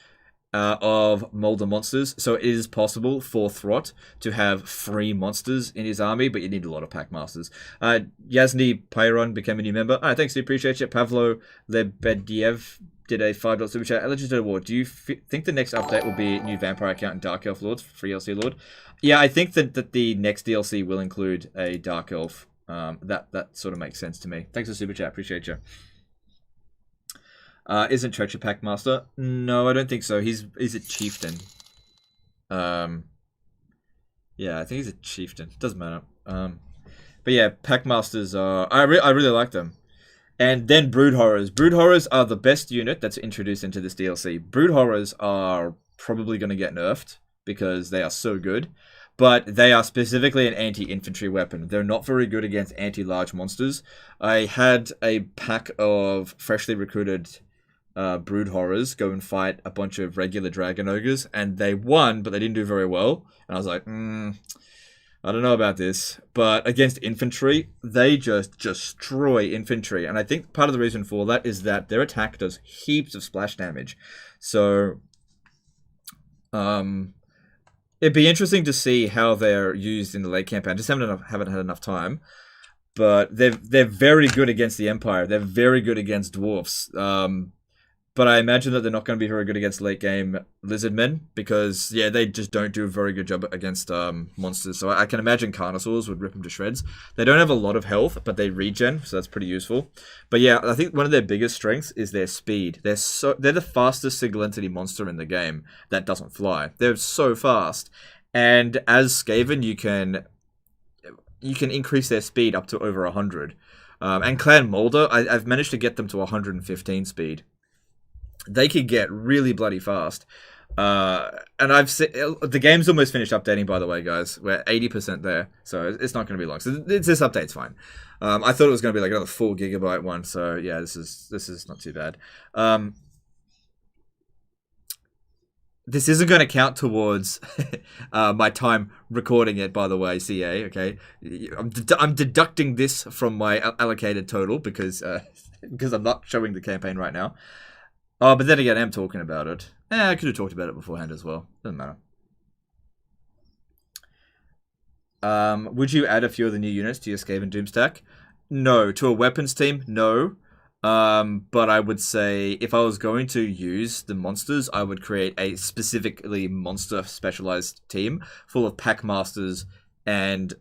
of Molder monsters. So it is possible for Throt to have 3 monsters in his army, but you need a lot of Pack Masters. Yasny Pyron became a new member. Thanks, we appreciate you. Pavlo Lebediev did a $5 super chat. Legendary War, do you think the next update will be new Vampire account and Dark Elf Lords, Free LC Lord? Yeah, I think that the next DLC will include a Dark Elf. That sort of makes sense to me. Thanks for super chat, appreciate you. Isn't Treacher Pack Master? No, I don't think so. He's a chieftain. Yeah, I think he's a chieftain. Doesn't matter. But yeah, Pack Masters are... I really like them. And then Brood Horrors. Brood Horrors are the best unit that's introduced into this DLC. Brood Horrors are probably going to get nerfed because they are so good. But they are specifically an anti-infantry weapon. They're not very good against anti-large monsters. I had a pack of freshly recruited Brood Horrors go and fight a bunch of regular Dragon Ogres, and they won, but they didn't do very well. And I was like, I don't know about this. But against infantry, they just destroy infantry. And I think part of the reason for that is that their attack does heaps of splash damage. So, it'd be interesting to see how they're used in the late campaign. I just haven't had enough time. But they're very good against the Empire. They're very good against dwarfs. But I imagine that they're not going to be very good against late game Lizardmen because, yeah, they just don't do a very good job against monsters. So I can imagine Carnosaurs would rip them to shreds. They don't have a lot of health, but they regen, so that's pretty useful. But yeah, I think one of their biggest strengths is their speed. They're the fastest single entity monster in the game that doesn't fly. They're so fast. And as Skaven, you can increase their speed up to over 100. And Clan Molder, I've managed to get them to 115 speed. They could get really bloody fast. And I've seen... The game's almost finished updating, by the way, guys. We're 80% there, so it's not going to be long. So this update's fine. I thought it was going to be like another 4 gigabyte one, so yeah, this is not too bad. This isn't going to count towards my time recording it, by the way, CA, okay? I'm deducting this from my allocated total because I'm not showing the campaign right now. Oh, but then again, I am talking about it. I could have talked about it beforehand as well. Doesn't matter. Would you add a few of the new units to your Skaven Doom stack? No. To a weapons team, no. But I would say if I was going to use the monsters, I would create a specifically monster specialized team full of Pack Masters and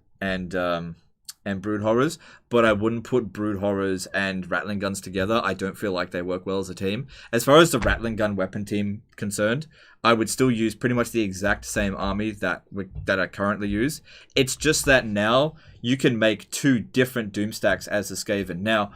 Brood Horrors, but I wouldn't put Brood Horrors and Rattling Guns together. I don't feel like they work well as a team. As far as the Rattling Gun weapon team concerned, I would still use pretty much the exact same army that I currently use. It's just that now you can make 2 different Doom stacks as a Skaven. Now,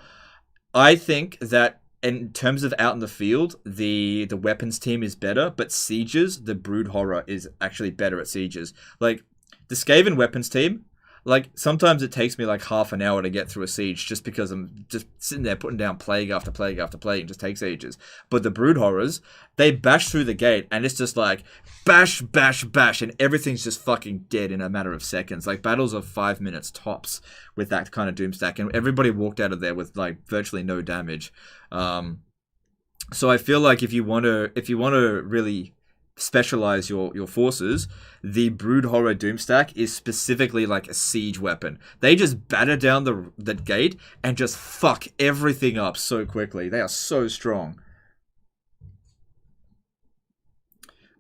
I think that in terms of out in the field, the weapons team is better, but sieges, the Brood Horror is actually better at sieges. Like, the Skaven weapons team, like, sometimes it takes me like half an hour to get through a siege just because I'm just sitting there putting down plague after plague after plague and it just takes ages. But the brood horrors, they bash through the gate and it's just like bash, bash, bash, and everything's just fucking dead in a matter of seconds. Like battles of 5 minutes tops with that kind of doomstack, and everybody walked out of there with like virtually no damage. So I feel like if you want to really specialize your forces, the brood horror doomstack is specifically like a siege weapon. They just batter down the gate and just fuck everything up so quickly. They are so strong.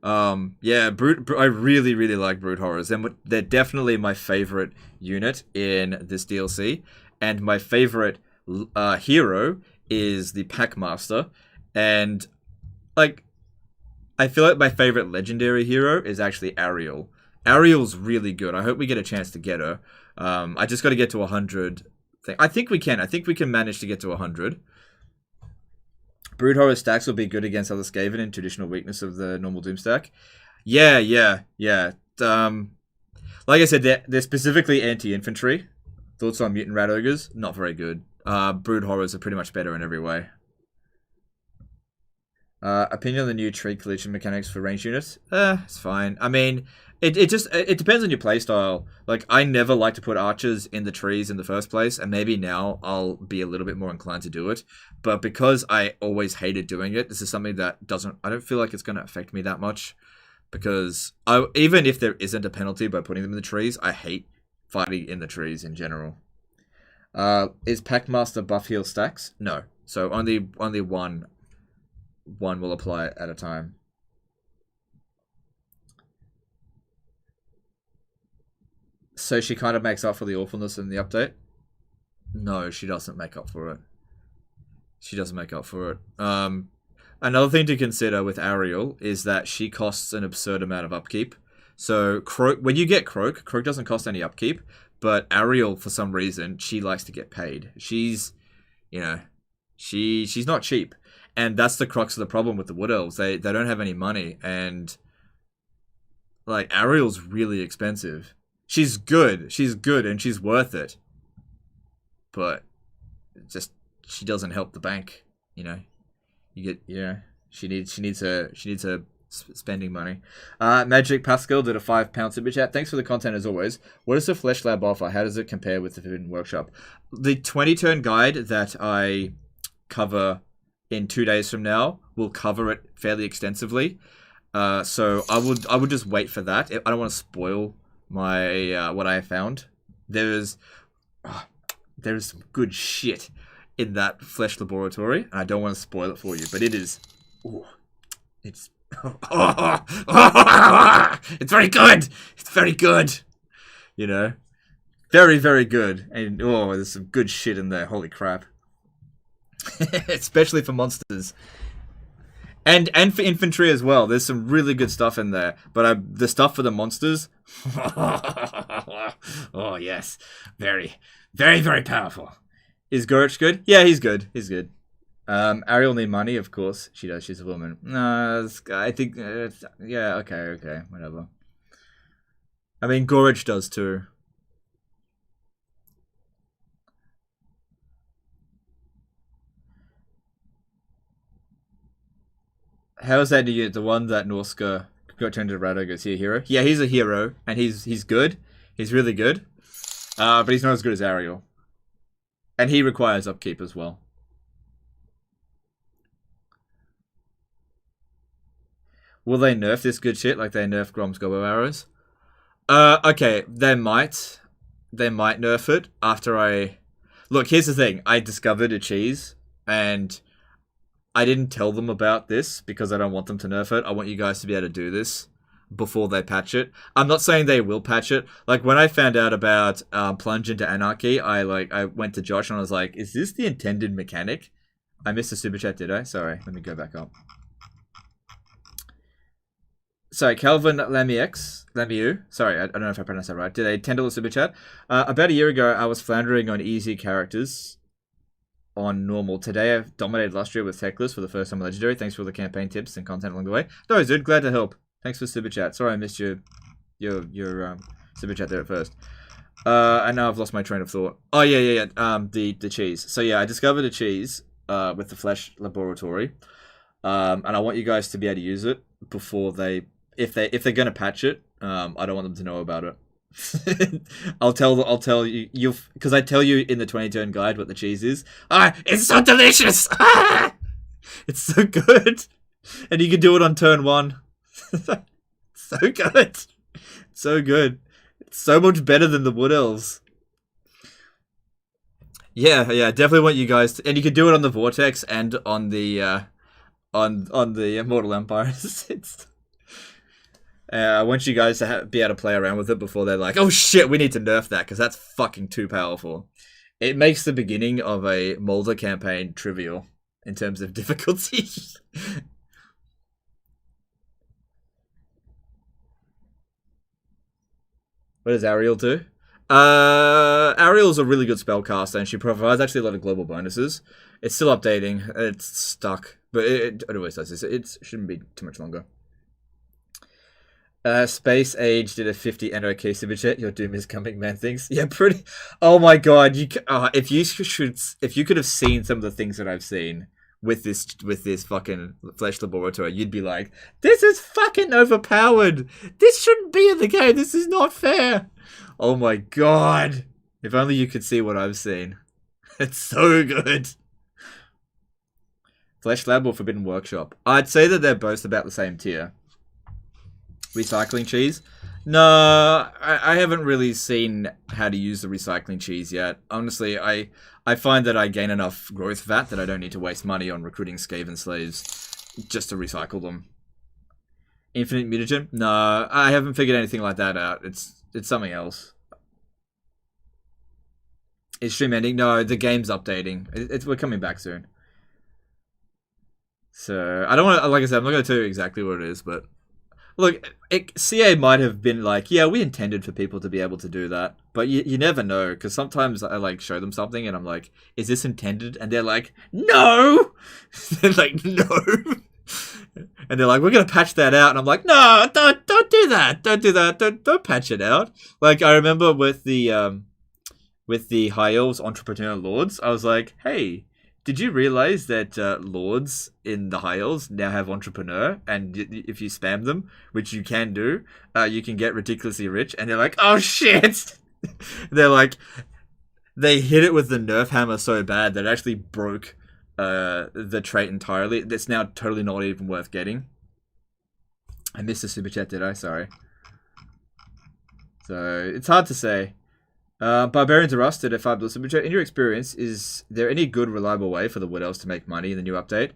Yeah, I really, really like brood horrors, and they're definitely my favorite unit in this DLC. And my favorite hero is the Packmaster, and like, I feel like my favorite legendary hero is actually Ariel. Ariel's really good. I hope we get a chance to get her. I just got to get to 100. I think we can. I think we can manage to get to 100. Brood horror stacks will be good against other Skaven and traditional weakness of the normal Doomstack. Yeah. Like I said, they're specifically anti-infantry. Thoughts on mutant rat ogres? Not very good. Brood horrors are pretty much better in every way. Opinion on the new tree collision mechanics for ranged units? It's fine. I mean, it depends on your playstyle. Like, I never like to put archers in the trees in the first place, and maybe now I'll be a little bit more inclined to do it. But because I always hated doing it, this is something that I don't feel like it's going to affect me that much. Because even if there isn't a penalty by putting them in the trees, I hate fighting in the trees in general. Is Packmaster buff heal stacks? No. So only one will apply at a time. So she kind of makes up for the awfulness in the update? No, she doesn't make up for it. She doesn't make up for it. Another thing to consider with Ariel is that she costs an absurd amount of upkeep. So when you get Croak doesn't cost any upkeep, but Ariel, for some reason, she likes to get paid. She's not cheap. And that's the crux of the problem with the Wood Elves. They don't have any money, and like, Ariel's really expensive. She's good, and she's worth it. But she doesn't help the bank, you know. She needs her spending money. Magic Pascal did a £5 super chat. Thanks for the content as always. What does the Flesh Lab offer? How does it compare with the Forbidden Workshop? The 20-turn guide that I cover in 2 days from now will cover it fairly extensively. So I would just wait for that. I don't want to spoil my what I have found. There's some good shit in that Flesh Laboratory, and I don't want to spoil it for you, but it is. It's it's very good. It's very good. You know, very, very good. And there's some good shit in there. Holy crap. Especially for monsters, and for infantry as well. There's some really good stuff in there, but the stuff for the monsters, oh yes, very, very, very powerful. Is Gorich good? Yeah, he's good. He's good. Ariel need money, of course she does. She's a woman. No, I think yeah, okay, whatever. I mean, Gorich does too. How is that the one that Norska got turned into Rado goes, he a hero? Yeah, he's a hero, and he's good. He's really good. But he's not as good as Ariel. And he requires upkeep as well. Will they nerf this good shit like they nerf Grom's Gobo arrows? Okay, they might. They might nerf it after I... Look, here's the thing. I discovered a cheese, and I didn't tell them about this because I don't want them to nerf it. I want you guys to be able to do this before they patch it. I'm not saying they will patch it. Like, when I found out about Plunge into Anarchy, I went to Josh and I was like, is this the intended mechanic? I missed a super chat, did I? Sorry, let me go back up. Sorry, Calvin Lemieux. Sorry, I don't know if I pronounced that right. Did a $10 super chat. About a year ago, I was floundering on easy characters on normal. Today, I've dominated Lustria with Techless for the first time in Legendary. Thanks for all the campaign tips and content along the way. No, dude, glad to help. Thanks for super chat. Sorry I missed your super chat there at first. And now I've lost my train of thought. Oh yeah. The cheese. So yeah, I discovered a cheese with the Flesh Laboratory, and I want you guys to be able to use it before if they're gonna patch it. I don't want them to know about it. I'll tell you because I tell you in the 20-turn guide what the cheese is. It's so delicious! It's so good, and you can do it on turn 1. So good, so good. It's so much better than the Wood Elves. Yeah, definitely want you guys to, and you can do it on the Vortex and on the on the Immortal Empires. I want you guys to be able to play around with it before they're like, oh shit, we need to nerf that because that's fucking too powerful. It makes the beginning of a Molder campaign trivial in terms of difficulty. What does Ariel do? Ariel's a really good spellcaster, and she provides actually a lot of global bonuses. It's still updating. It's stuck, but it always does this. It shouldn't be too much longer. Space Age did a 50 NOK super chat. Your doom is coming, man. Things, yeah, pretty. Oh my god, if you could have seen some of the things that I've seen with this fucking Flesh Laboratory, you'd be like, this is fucking overpowered. This shouldn't be in the game. This is not fair. Oh my god. If only you could see what I've seen. It's so good. Flesh Lab or Forbidden Workshop? I'd say that they're both about the same tier. Recycling cheese? No, I haven't really seen how to use the recycling cheese yet. Honestly, I find that I gain enough growth vat that I don't need to waste money on recruiting Skaven slaves just to recycle them. Infinite mutagen? No, I haven't figured anything like that out. It's something else. Is stream ending? No, the game's updating. We're coming back soon. So, I don't want to, like I said, I'm not going to tell you exactly what it is, but look, CA might have been like, yeah, we intended for people to be able to do that. But you never know, because sometimes I like show them something and I'm like, is this intended? And they're like, no! They're like, no! And they're like, we're going to patch that out. And I'm like, no, don't do that. Don't do that. Don't patch it out. Like, I remember with the High Elves Entrepreneur Lords, I was like, hey, did you realize that lords in the High Elves now have entrepreneur, and if you spam them, which you can do, you can get ridiculously rich? And they're like, oh shit! They're like, they hit it with the nerf hammer so bad that it actually broke the trait entirely. That's now totally not even worth getting. I missed a super chat, did I? Sorry. So it's hard to say. Barbarians are rusted at $5 super chat. In your experience, is there any good, reliable way for the Wood Elves to make money in the new update?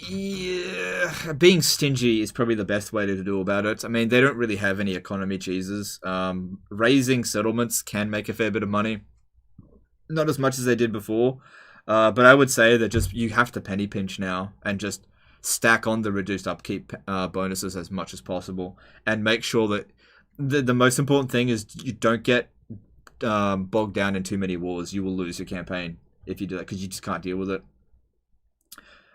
Yeah, being stingy is probably the best way to do about it. I mean, they don't really have any economy cheeses. Raising settlements can make a fair bit of money. Not as much as they did before. But I would say that just you have to penny pinch now and just stack on the reduced upkeep bonuses as much as possible. And make sure that the most important thing is you don't get bogged down in too many wars. You will lose your campaign if you do that because you just can't deal with it.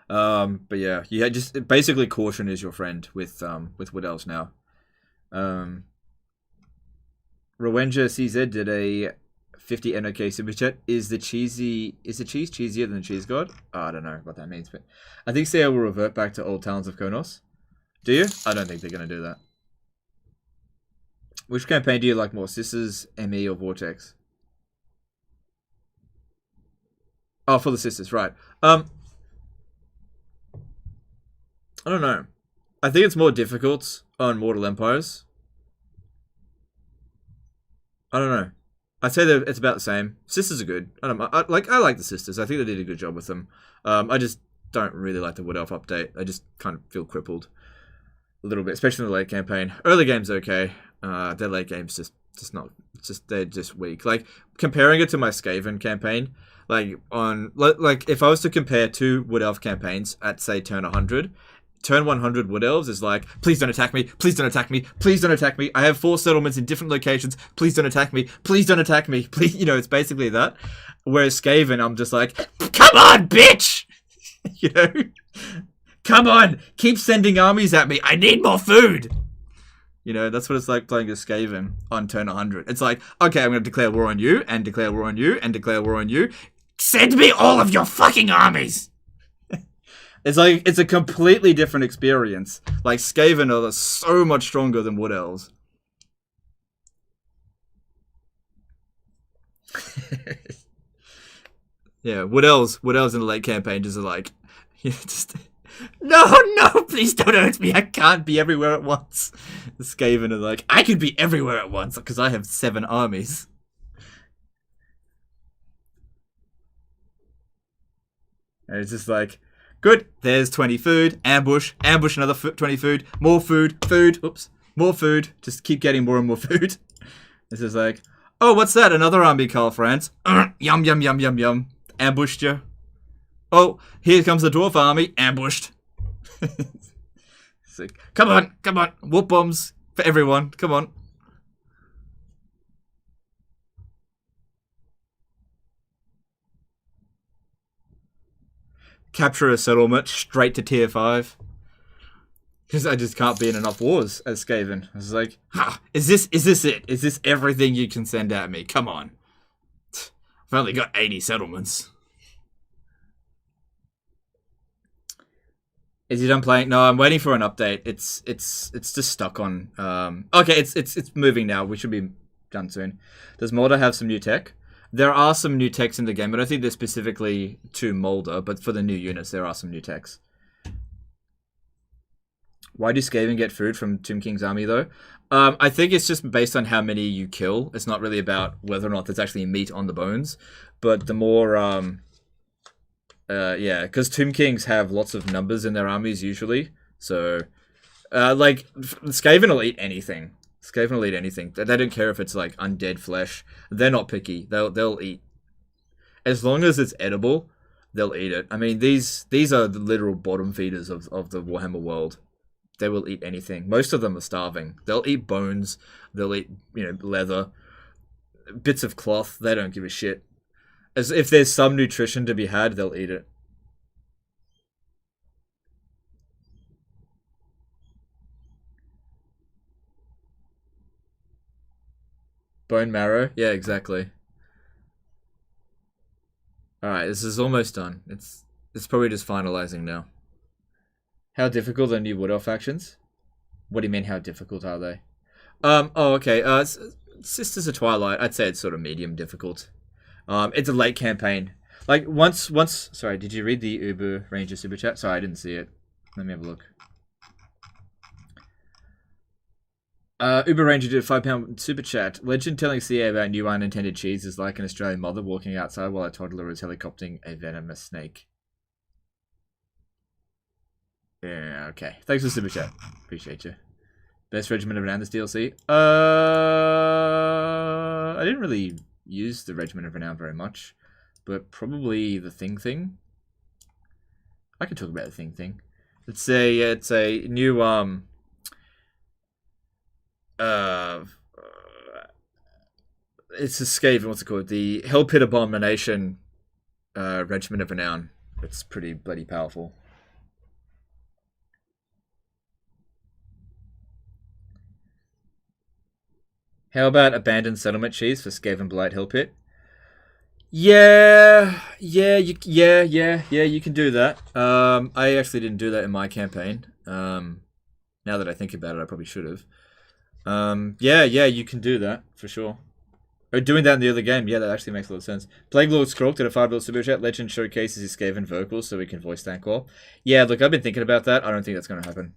But yeah, just basically caution is your friend with Wood Elves now. Rowenger CZ did a 50 NOK super chat. Is the cheese cheesier than the cheese god? Oh, I don't know what that means, but I think CA will revert back to old Talons of Konos. Do you? I don't think they're gonna do that. Which campaign do you like more, Sisters, ME, or Vortex? Oh, for the Sisters, right. I don't know. I think it's more difficult on Mortal Empires. I don't know. I'd say that it's about the same. Sisters are good. I like the Sisters. I think they did a good job with them. I just don't really like the Wood Elf update. I just kind of feel crippled a little bit, especially in the late campaign. Early game's okay. Their late game's they're just weak. Like comparing it to my Skaven campaign, like if I was to compare two Wood Elf campaigns at say turn 100, turn 100 Wood Elves is like, please don't attack me, please don't attack me, please don't attack me. I have 4 settlements in different locations. Please don't attack me, please don't attack me. Please, it's basically that. Whereas Skaven, I'm just like, come on, bitch, Come on, keep sending armies at me. I need more food. You know, that's what it's like playing a Skaven on turn 100. It's like, okay, I'm going to declare war on you, and declare war on you, and declare war on you. Send me all of your fucking armies! It's like, it's a completely different experience. Like, Skaven are so much stronger than Wood Elves. Yeah, Wood Elves in the late campaign just are like, you know, just... No, please don't hurt me. I can't be everywhere at once. The Skaven are like, I could be everywhere at once because I have 7 armies. And it's just like, good, there's 20 food, ambush another 20 food, more food, oops, more food, just keep getting more and more food. It's just like, oh, what's that? Another army, Carl France. Yum, yum, yum, yum, yum. Ambushed you. Oh, here comes the dwarf army, ambushed. It's like, come on, whoop bombs for everyone, come on. Capture a settlement straight to tier 5. Because I just can't be in enough wars as Skaven. I was like, is this it? Is this everything you can send at me? Come on. I've only got 80 settlements. Is he done playing? No, I'm waiting for an update. It's just stuck on. Okay, it's moving now. We should be done soon. Does Molder have some new tech? There are some new techs in the game, but I don't think they're specifically to Molder. But for the new units, there are some new techs. Why do Skaven get food from Tomb King's army though? I think it's just based on how many you kill. It's not really about whether or not there's actually meat on the bones, but the more yeah, because Tomb Kings have lots of numbers in their armies usually. So, like, Skaven will eat anything. Skaven will eat anything. They don't care if it's like undead flesh. They're not picky. They'll eat as long as it's edible. They'll eat it. I mean, these are the literal bottom feeders of the Warhammer world. They will eat anything. Most of them are starving. They'll eat bones. They'll eat, you know, leather, bits of cloth. They don't give a shit. As if there's some nutrition to be had, they'll eat it. Bone marrow? Yeah, exactly. Alright, this is almost done. It's probably just finalizing now. How difficult are new Wood Elf factions? What do you mean, how difficult are they? Oh, okay. Sisters of Twilight, I'd say it's sort of medium difficult. It's a late campaign. Like, once... Sorry, did you read the UberRanger super chat? Sorry, I didn't see it. Let me have a look. UberRanger did a £5 super chat. Legend telling CA about new unintended cheese is like an Australian mother walking outside while a toddler is helicoptering a venomous snake. Yeah, okay. Thanks for the super chat. Appreciate you. Best Regiment of Renown this DLC? I didn't really use the Regiment of Renown very much, but probably the thing. I could talk about the thing. It's a new it's a Skaven, what's it called? The Hell Pit Abomination Regiment of Renown. It's pretty bloody powerful. How about abandoned settlement cheese for Skaven Blight Hell Pit? Yeah, you can do that. I actually didn't do that in my campaign. Now that I think about it, I probably should have. Yeah, you can do that for sure. Or doing that in the other game, yeah, that actually makes a lot of sense. Plague Lord Skrulk did a $5 super chat. Legend showcases his Skaven vocals so we can voice Thankwall. Yeah, look, I've been thinking about that. I don't think that's going to happen.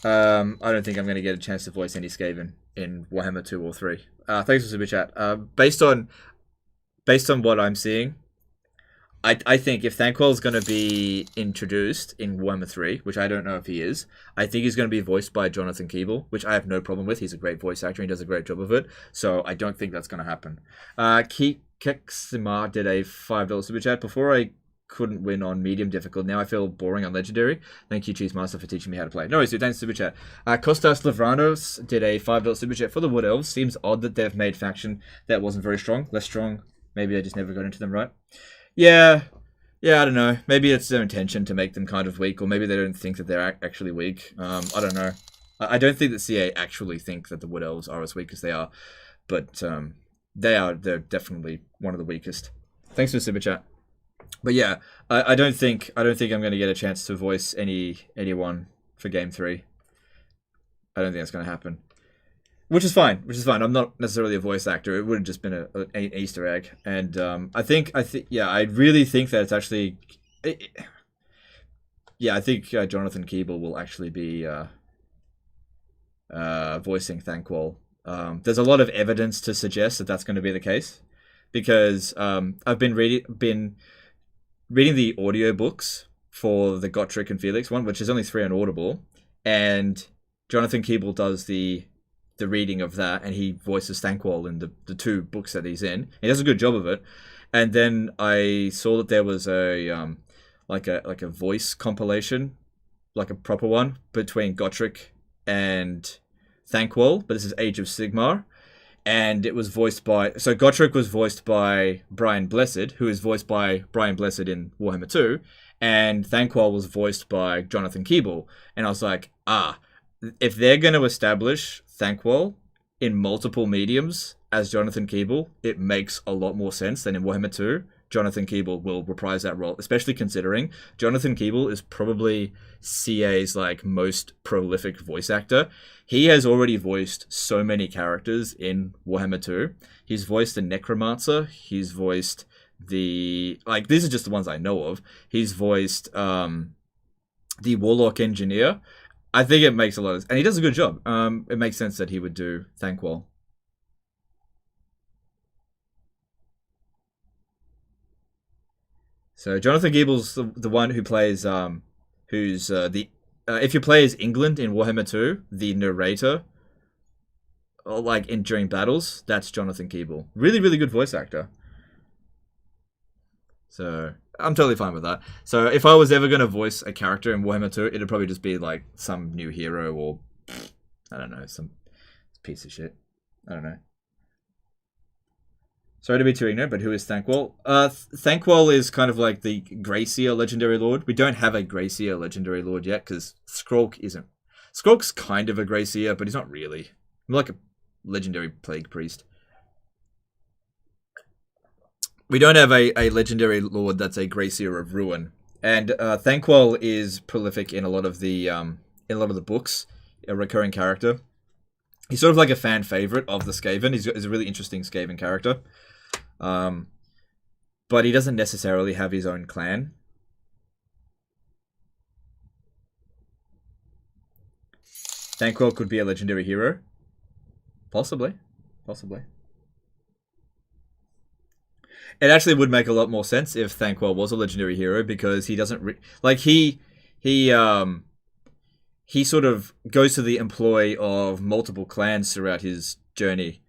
I don't think I'm going to get a chance to voice any Skaven in Warhammer 2 or 3. Thanks for super chat. Based on what I'm seeing, I think if Thankwall is going to be introduced in Warhammer 3, which I don't know if he is, I think he's going to be voiced by Jonathan Keeble, which I have no problem with. He's a great voice actor and he does a great job of it. So I don't think that's going to happen. Kexima did a $5 super chat. Before I couldn't win on medium difficult. Now I feel boring on legendary. Thank you, Cheese Master, for teaching me how to play. No worries, dude. Thanks, super chat. Kostas Lavranos did a $5 super chat for the Wood Elves. Seems odd that they've made faction that wasn't very strong. Less strong. Maybe I just never got into them right. Yeah, I don't know. Maybe it's their intention to make them kind of weak, or maybe they don't think that they're actually weak. I don't know. I don't think that CA actually think that the Wood Elves are as weak as they are, but they're definitely one of the weakest. Thanks for the super chat. But yeah, I don't think I'm going to get a chance to voice anyone for Game 3. I don't think that's going to happen. Which is fine. I'm not necessarily a voice actor. It would have just been an Easter egg. And I really think that it's actually... I think Jonathan Keeble will actually be voicing Thanquol. There's a lot of evidence to suggest that that's going to be the case. Because I've been reading the audiobooks for the Gotrek and Felix one, which is only 3 on Audible. And Jonathan Keeble does the reading of that, and he voices Thanquol in the 2 books that he's in. He does a good job of it. And then I saw that there was a voice compilation, like a proper one, between Gotrek and Thanquol, but this is Age of Sigmar. And it was voiced by... So Gotrek was voiced by Brian Blessed, who is voiced by Brian Blessed in Warhammer 2. And Thanquol was voiced by Jonathan Keeble. And I was like, if they're going to establish Thanquol in multiple mediums as Jonathan Keeble, it makes a lot more sense than in Warhammer 2. Jonathan Keeble will reprise that role, especially considering Jonathan Keeble is probably CA's most prolific voice actor. He has already voiced so many characters in Warhammer 2. He's voiced the Necromancer. He's voiced the... these are just the ones I know of. He's voiced the Warlock Engineer. I think it makes a lot of... And he does a good job. It makes sense that he would do Thanquol. So Jonathan Keeble's the one who plays... if you play as England in Warhammer 2, the narrator, during battles, that's Jonathan Keeble. Really, really good voice actor. So I'm totally fine with that. So if I was ever going to voice a character in Warhammer 2, it'd probably just be some new hero or, I don't know, some piece of shit. I don't know. Sorry to be too ignorant, but who is Thanquol? Thanquol is kind of like the Greyseer Legendary Lord. We don't have a Greyseer Legendary Lord yet, because Skrulk isn't. Skrulk's kind of a Greyseer, but he's not really. More like a Legendary Plague Priest. We don't have a Legendary Lord that's a Greyseer of Ruin. And Thanquol is prolific in a lot of the books, a recurring character. He's sort of like a fan favorite of the Skaven. He's a really interesting Skaven character. But he doesn't necessarily have his own clan. Thanquol could be a legendary hero. Possibly. It actually would make a lot more sense if Thanquol was a legendary hero, because he doesn't... he sort of goes to the employ of multiple clans throughout his journey.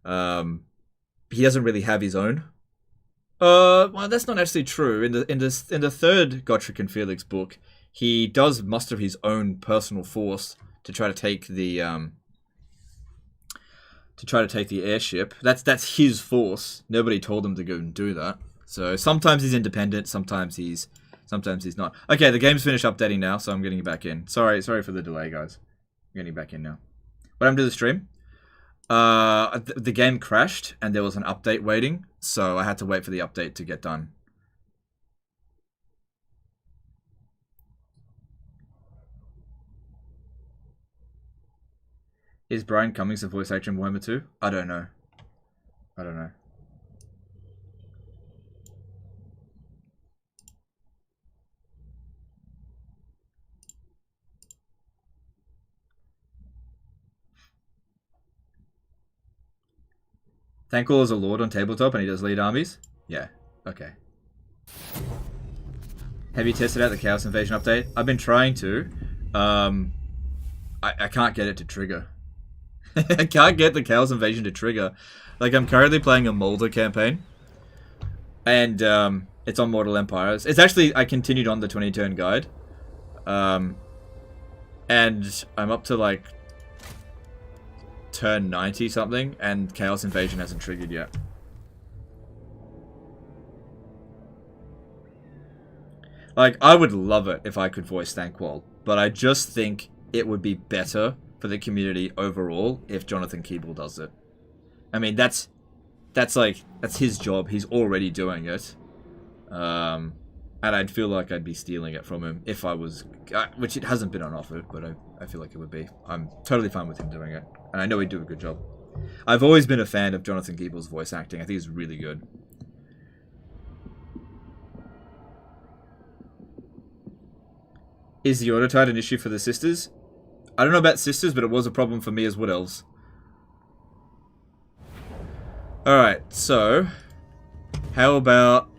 He doesn't really have his own. Well, that's not actually true. In the third Gotrek and Felix book, he does muster his own personal force to try to take the airship. That's his force. Nobody told him to go and do that. So sometimes he's independent, sometimes he's not. Okay, the game's finished updating now, so I'm getting back in. Sorry for the delay, guys. I'm getting back in now. What happened to the stream? The game crashed and there was an update waiting, so I had to wait for the update to get done. Is Brian Cummings a voice actor in Warhammer 2? I don't know. Thanquol is a lord on tabletop and he does lead armies? Yeah, okay. Have you tested out the Chaos Invasion update? I've been trying to. I can't get it to trigger. I can't get the Chaos Invasion to trigger. I'm currently playing a Molder campaign. And it's on Mortal Empires. It's actually, I continued on the 20-turn guide. And I'm up to turn 90 something, and Chaos Invasion hasn't triggered yet. I would love it if I could voice Thanquol, but I just think it would be better for the community overall if Jonathan Keeble does it. I mean, that's his job. He's already doing it. And I'd feel like I'd be stealing it from him if I was, which it hasn't been on offer, but I feel like it would be. I'm totally fine with him doing it, and I know he'd do a good job. I've always been a fan of Jonathan Keeble's voice acting. I think he's really good. Is the autotide an issue for the Sisters? I don't know about Sisters, but it was a problem for me as Wood Elves. Alright, so how about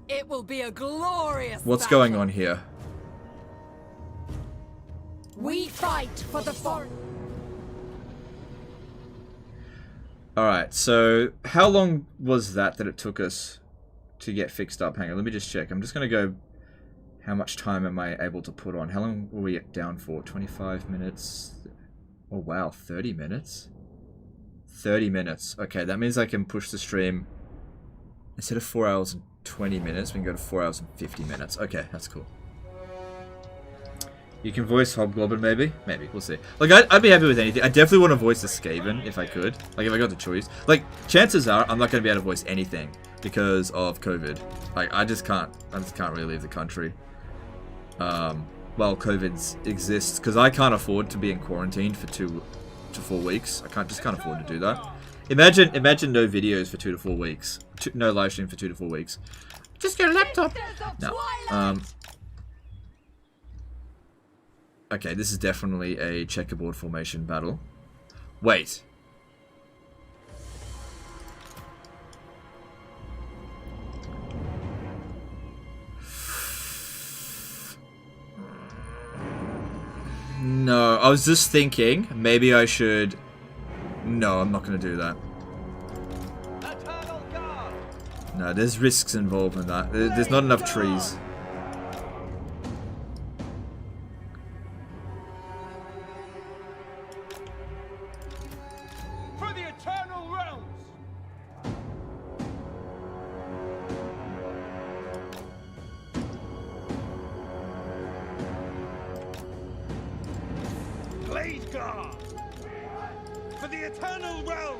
It will be a glorious what's battle. going on here? We fight for the forest. Alright, so how long was that it took us to get fixed up? Hang on, let me just check. I'm just going to go, how much time am I able to put on? How long were we down for? 25 minutes? Oh wow, 30 minutes? 30 minutes. Okay, that means I can push the stream. Instead of 4 hours and 20 minutes, we can go to 4 hours and 50 minutes. Okay, that's cool. You can voice Hobgoblin, maybe? Maybe, we'll see. Like, I'd be happy with anything. I definitely want to voice the Skaven, if I could. Like, if I got the choice. Like, chances are, I'm not going to be able to voice anything because of COVID. Like, I just can't really leave the country. While COVID exists, because I can't afford to be in quarantine for 2 to 4 weeks. I just can't afford to do that. Imagine no videos for 2 to 4 weeks. No live stream for 2 to 4 weeks. Just get a laptop. No. Okay, this is definitely a checkerboard formation battle. Wait. No, I was just thinking, maybe I should... No, I'm not going to do that. No, there's risks involved in that. There's not enough trees. For the eternal realms! Blade Guard! For the eternal realms!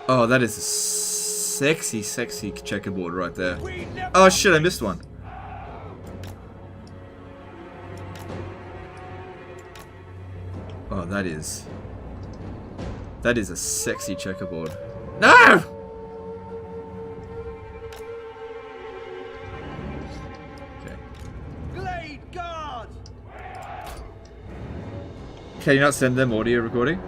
Oh, that is a sexy, sexy checkerboard right there. Oh shit, I missed one. Oh, that is a sexy checkerboard. No! Okay. Blade Guard! Can you not send them audio recording?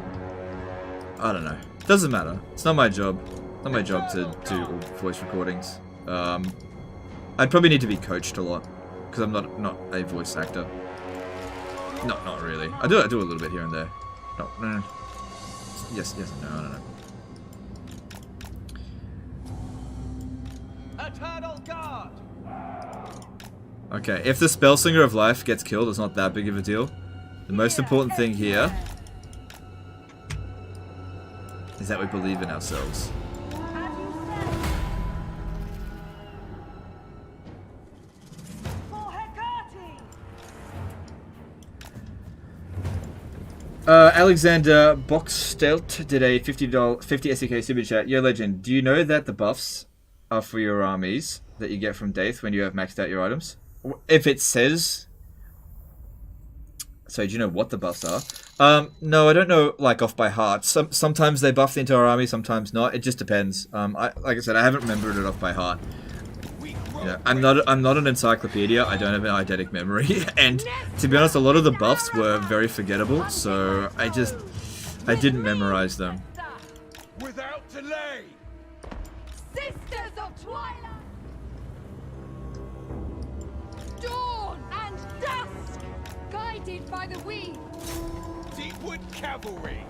I don't know. Doesn't matter. It's not my job. Not my job to do voice recordings. I'd probably need to be coached a lot because I'm not a voice actor. Not really. I do a little bit here and there. No. Yes and no. I don't know. Eternal Guard! Okay, if the Spellslinger of Life gets killed, it's not that big of a deal. The most important thing here is that we believe in ourselves. Alexander Boxstelt did a $50 SEK super chat. Yo, Legend, do you know that the buffs are for your armies that you get from Daith when you have maxed out your items? If it says... So, do you know what the buffs are? No, I don't know, like, off by heart. Sometimes they buff the entire army, sometimes not. It just depends. Like I said, I haven't remembered it off by heart. Yeah, I'm not an encyclopedia. I don't have an eidetic memory, and to be honest, a lot of the buffs were very forgettable. So I didn't memorize them. Without delay! Sisters of Twilight! Dawn and dusk! Guided by the weave! Deepwood Cavalry!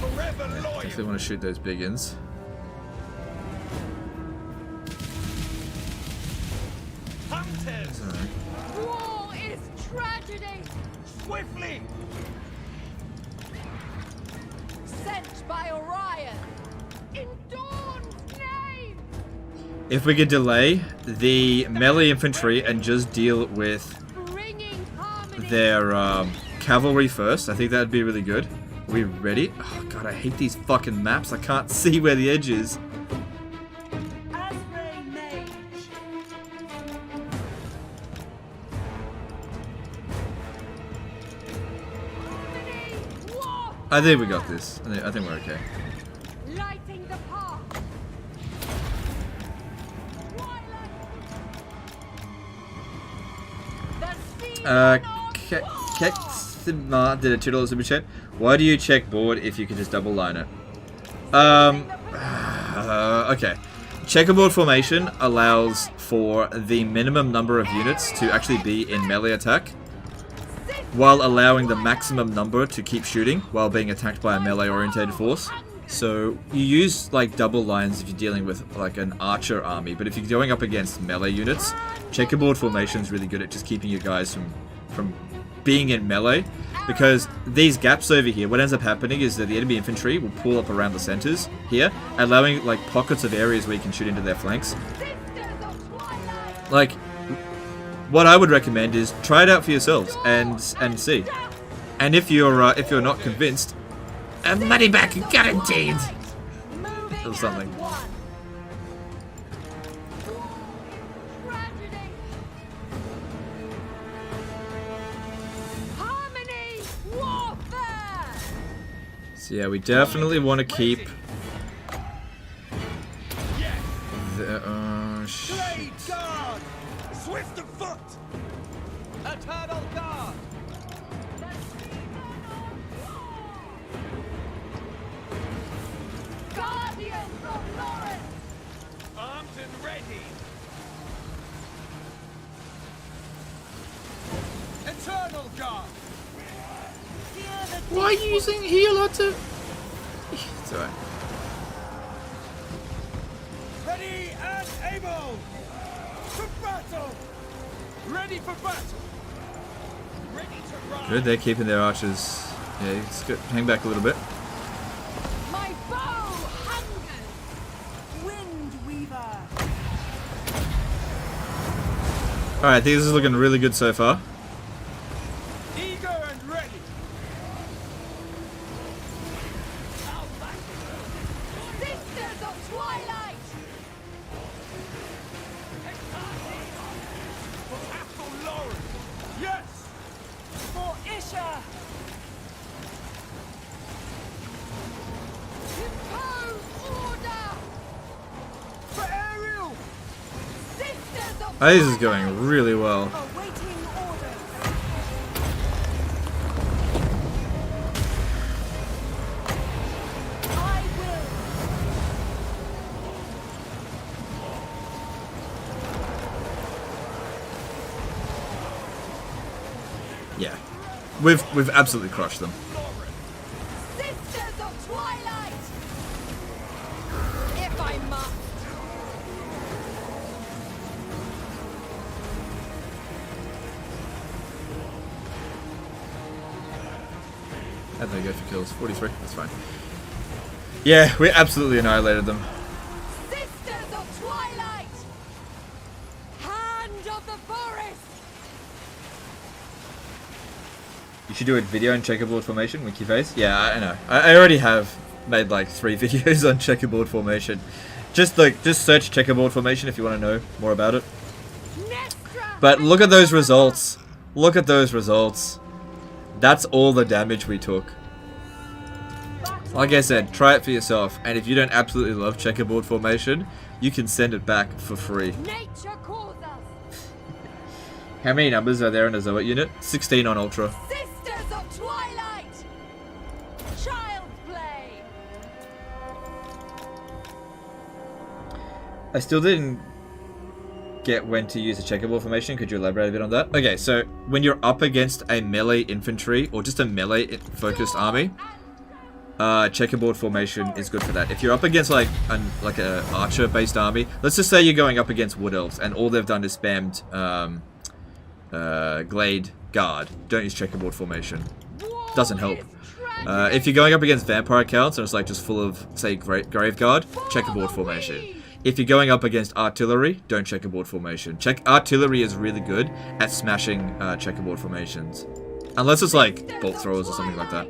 Forever loyal! If they want to shoot those biggins. Hunters! War is tragedy! Swiftly! Sent by Orion! In Dawn's name! If we could delay the melee infantry and just deal with Bringing harmony! their cavalry first. I think that'd be really good. Are we ready? Oh god, I hate these fucking maps. I can't see where the edge is. I think we got this. I think we're okay. Lighting the path. Kexima did a $2 super chat. Why do you check board if you can just double line it? Okay. Checkerboard formation allows for the minimum number of units to actually be in melee attack, while allowing the maximum number to keep shooting while being attacked by a melee orientated force. So you use like double lines if you're dealing with like an archer army, but if you're going up against melee units, checkerboard formation is really good at just keeping you guys from being in melee, because these gaps over here, what ends up happening is that the enemy infantry will pull up around the centers here, allowing like pockets of areas where you can shoot into their flanks. Like, what I would recommend is try it out for yourselves and see. And if you're not convinced, Money back guaranteed. or something. Harmony warfare. So yeah, we definitely want to keep the Blade guard! Swift of foot! Eternal guard! Guardians of Lawrence. Armed and ready! Eternal guard! Why are you using heal auto? It's alright. Ready and able! For battle! Ready for battle! Ready to ride! Good, they're keeping their archers. Yeah, let's go, hang back a little bit. My bow hungers. Wind weaver. Alright, this is looking really good so far. Eager and ready! Sisters of Twilight. For Athel Lawrence! Yes! For Isha. Impose order. For Ariel! Sisters of This is going really well. awaiting orders. I will. Yeah. We've absolutely crushed them. Sisters of Twilight. If I must. How'd they go for kills? 43, that's fine. Yeah, we absolutely annihilated them. Sisters of Twilight. Hand of the forest. You should do a video on checkerboard formation, winky face. Yeah, I know. I already have made like 3 videos on checkerboard formation. Just search checkerboard formation if you want to know more about it. Nestra. But look at those results. Look at those results. That's all the damage we took. Like I said, try it for yourself. And if you don't absolutely love checkerboard formation, you can send it back for free. Nature calls us. How many numbers are there in a Zoet unit? 16 on Ultra. Sisters of Twilight. Child play. I still didn't get when to use the checkerboard formation. Could you elaborate a bit on that? Okay, so when you're up against a melee infantry or just a melee focused army, checkerboard formation is good for that. If you're up against like a archer based army, let's just say you're going up against wood elves and all they've done is spammed glade guard, don't use checkerboard formation. Doesn't help. If you're going up against vampire counts and it's like just full of say grave guard, checkerboard formation. If you're going up against artillery, don't checkerboard formation. Artillery is really good at smashing checkerboard formations. Unless it's like bolt throwers or something like that.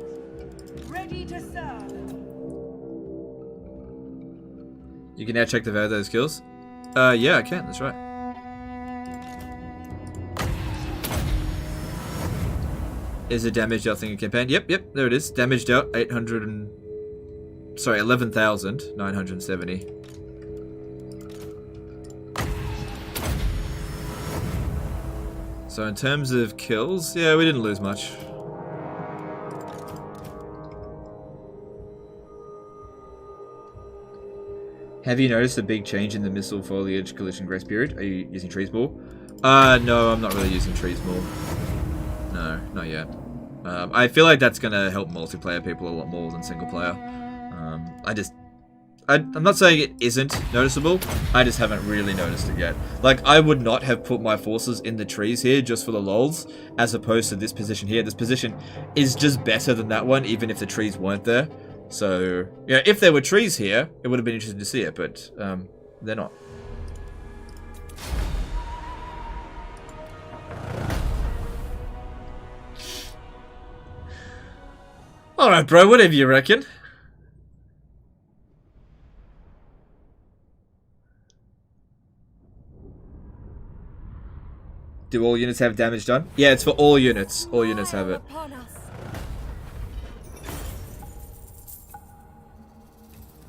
Ready to serve. You can now check the value of those skills. Yeah, I can. That's right. Is it damage dealt thing in campaign? Yep, there it is. Damage dealt 11,970. So in terms of kills, yeah, we didn't lose much. Have you noticed a big change in the missile foliage collision grace period? Are you using trees more? No, I'm not really using trees more. No, not yet. I feel like that's gonna help multiplayer people a lot more than single player. I'm not saying it isn't noticeable, I just haven't really noticed it yet. Like, I would not have put my forces in the trees here just for the lols, as opposed to this position here. This position is just better than that one, even if the trees weren't there. So, yeah, if there were trees here, it would have been interesting to see it, but they're not. Alright, bro, whatever you reckon. Do all units have damage done? Yeah, it's for all units. All units have it.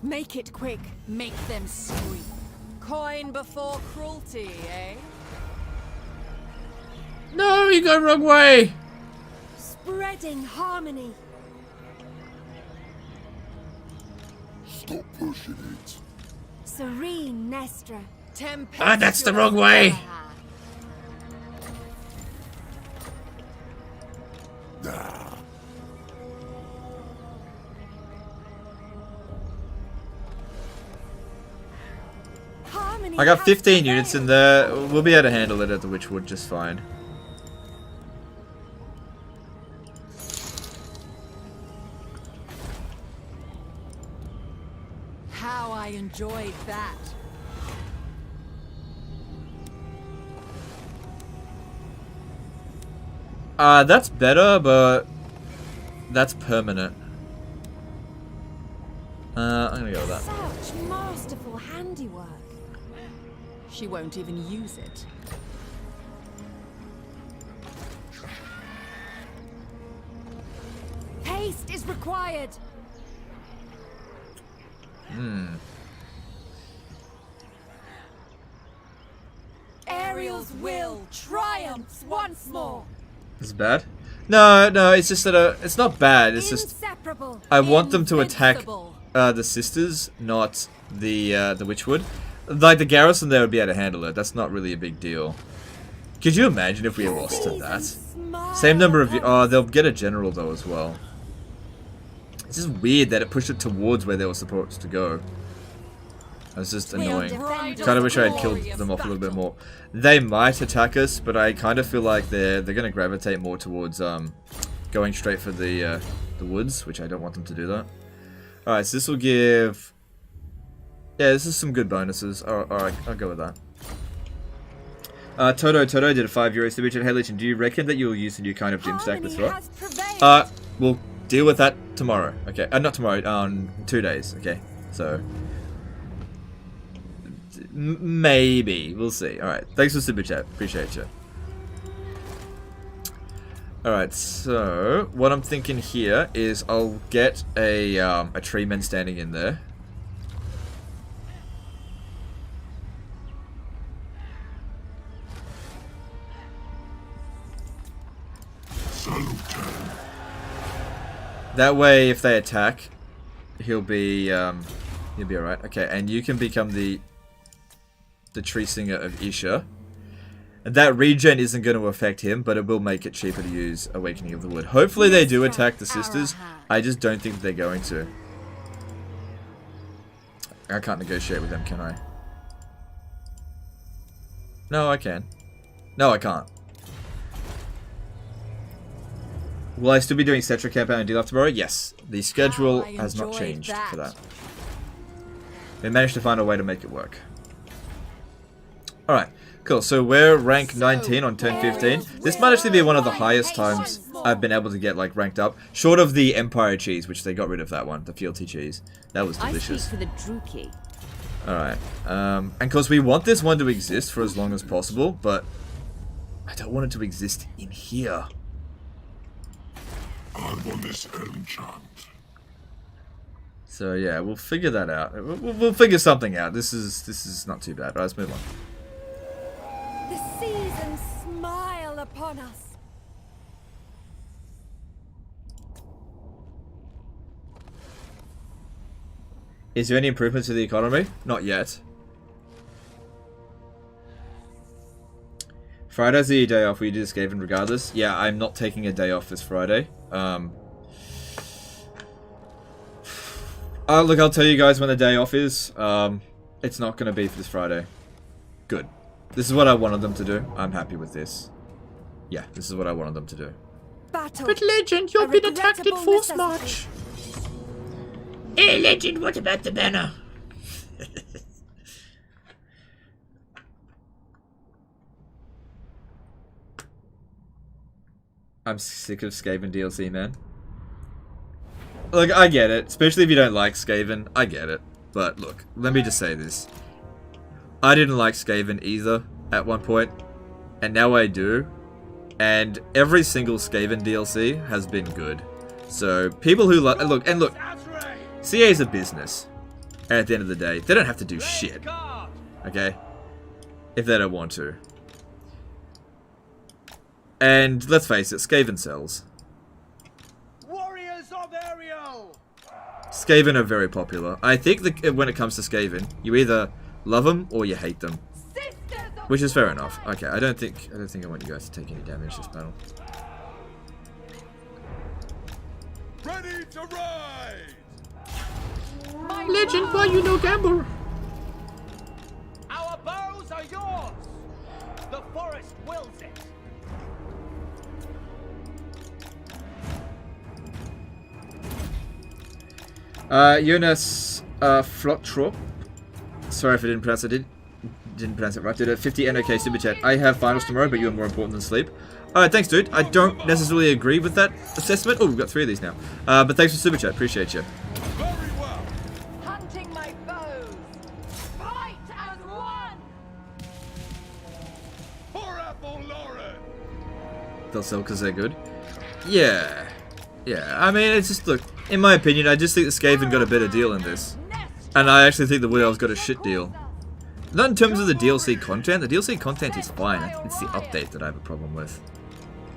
Make it quick. Make them scream. Coin before cruelty, eh? No, you go wrong way! Spreading harmony. Stop pushing it. Serene Nestra. Ah, that's the wrong way! I got 15 units in there. We'll be able to handle it at the Witchwood just fine. How I enjoyed that. That's better, but that's permanent. I'm gonna go with that. Such masterful handiwork. She won't even use it. Haste is required. Ariel's will triumphs once more. This is bad? No, it's just that it's not bad. It's just Inseparable. I want them to attack Invincible. the sisters, not the Witchwood. Like the garrison there would be able to handle it. That's not really a big deal. Could you imagine if we lost to that? Same number of... Oh, they'll get a general though as well. It's just weird that it pushed it towards where they were supposed to go. That's just annoying. Kind of wish I had killed them off a little bit more. They might attack us, but I kind of feel like they're gonna gravitate more towards going straight for the woods, which I don't want them to do that. All right, so this will give. Yeah, this is some good bonuses. Alright, I'll go with that. Toto did a €5 to Hey Legion, do you reckon that you'll use a new kind of gym stack this right? We'll deal with that tomorrow. Okay, not tomorrow, 2 days. Okay, so maybe we'll see. All right, thanks for super chat. Appreciate you. All right, so what I'm thinking here is I'll get a tree man standing in there. That way, if they attack, he'll be alright. Okay, and you can become the tree singer of Isha. And that regen isn't going to affect him, but it will make it cheaper to use Awakening of the Wood. Hopefully they do attack the sisters. I just don't think they're going to. I can't negotiate with them, can I? No, I can. No, I can't. Will I still be doing Cetra campaign and deal tomorrow? Yes. The schedule has not changed for that. We managed to find a way to make it work. Alright, cool. So we're rank 19 on turn 15. This might actually be one of the highest times I've been able to get like ranked up. Short of the Empire cheese, which they got rid of that one, the fealty cheese. That was delicious. I speak for the Drycha. Alright. And of course we want this one to exist for as long as possible, but I don't want it to exist in here. I'm on this enchant. So yeah, we'll figure that out. We'll figure something out. This is not too bad. Alright, let's move on. The seasons smile upon us. Is there any improvement to the economy? Not yet. Friday's the day off. We do this Skaven regardless. Yeah, I'm not taking a day off this Friday. Look, I'll tell you guys when the day off is. It's not going to be for this Friday. Good. This is what I wanted them to do. I'm happy with this. Yeah, this is what I wanted them to do. Battle. But Legend, you've been attacked in force march. Hey Legend, what about the banner? I'm sick of Skaven DLC, man. Look, I get it. Especially if you don't like Skaven. I get it. But look, let me just say this. I didn't like Skaven either at one point. And now I do. And every single Skaven DLC has been good. So, people who like... Look, CA is a business. And at the end of the day, they don't have to do shit. Okay? If they don't want to. And let's face it, Skaven sells. Warriors of Ariel! Skaven are very popular. I think that when it comes to Skaven, you either love them or you hate them. Which is fair enough. Okay, I don't think I want you guys to take any damage this battle. Ready to ride! Legend, why you no gamble? Our bows are yours! The forest wills it! Jonas Flottrop. Sorry if I didn't pronounce it. Didn't pronounce it right. Did a 50 NOK super chat. I have finals tomorrow, but you are more important than sleep. Alright, thanks, dude. I don't necessarily agree with that assessment. Oh, we've got 3 of these now. But thanks for super chat. Appreciate you. Very well! Hunting my foes! Fight as one! For Apple Lauren! They'll sell because they're good. Yeah. Yeah, I mean, it's just, look, in my opinion, I just think the Skaven got a better deal in this. And I actually think the Wood Elves got a shit deal. Not in terms of the DLC content. The DLC content is fine. It's the update that I have a problem with.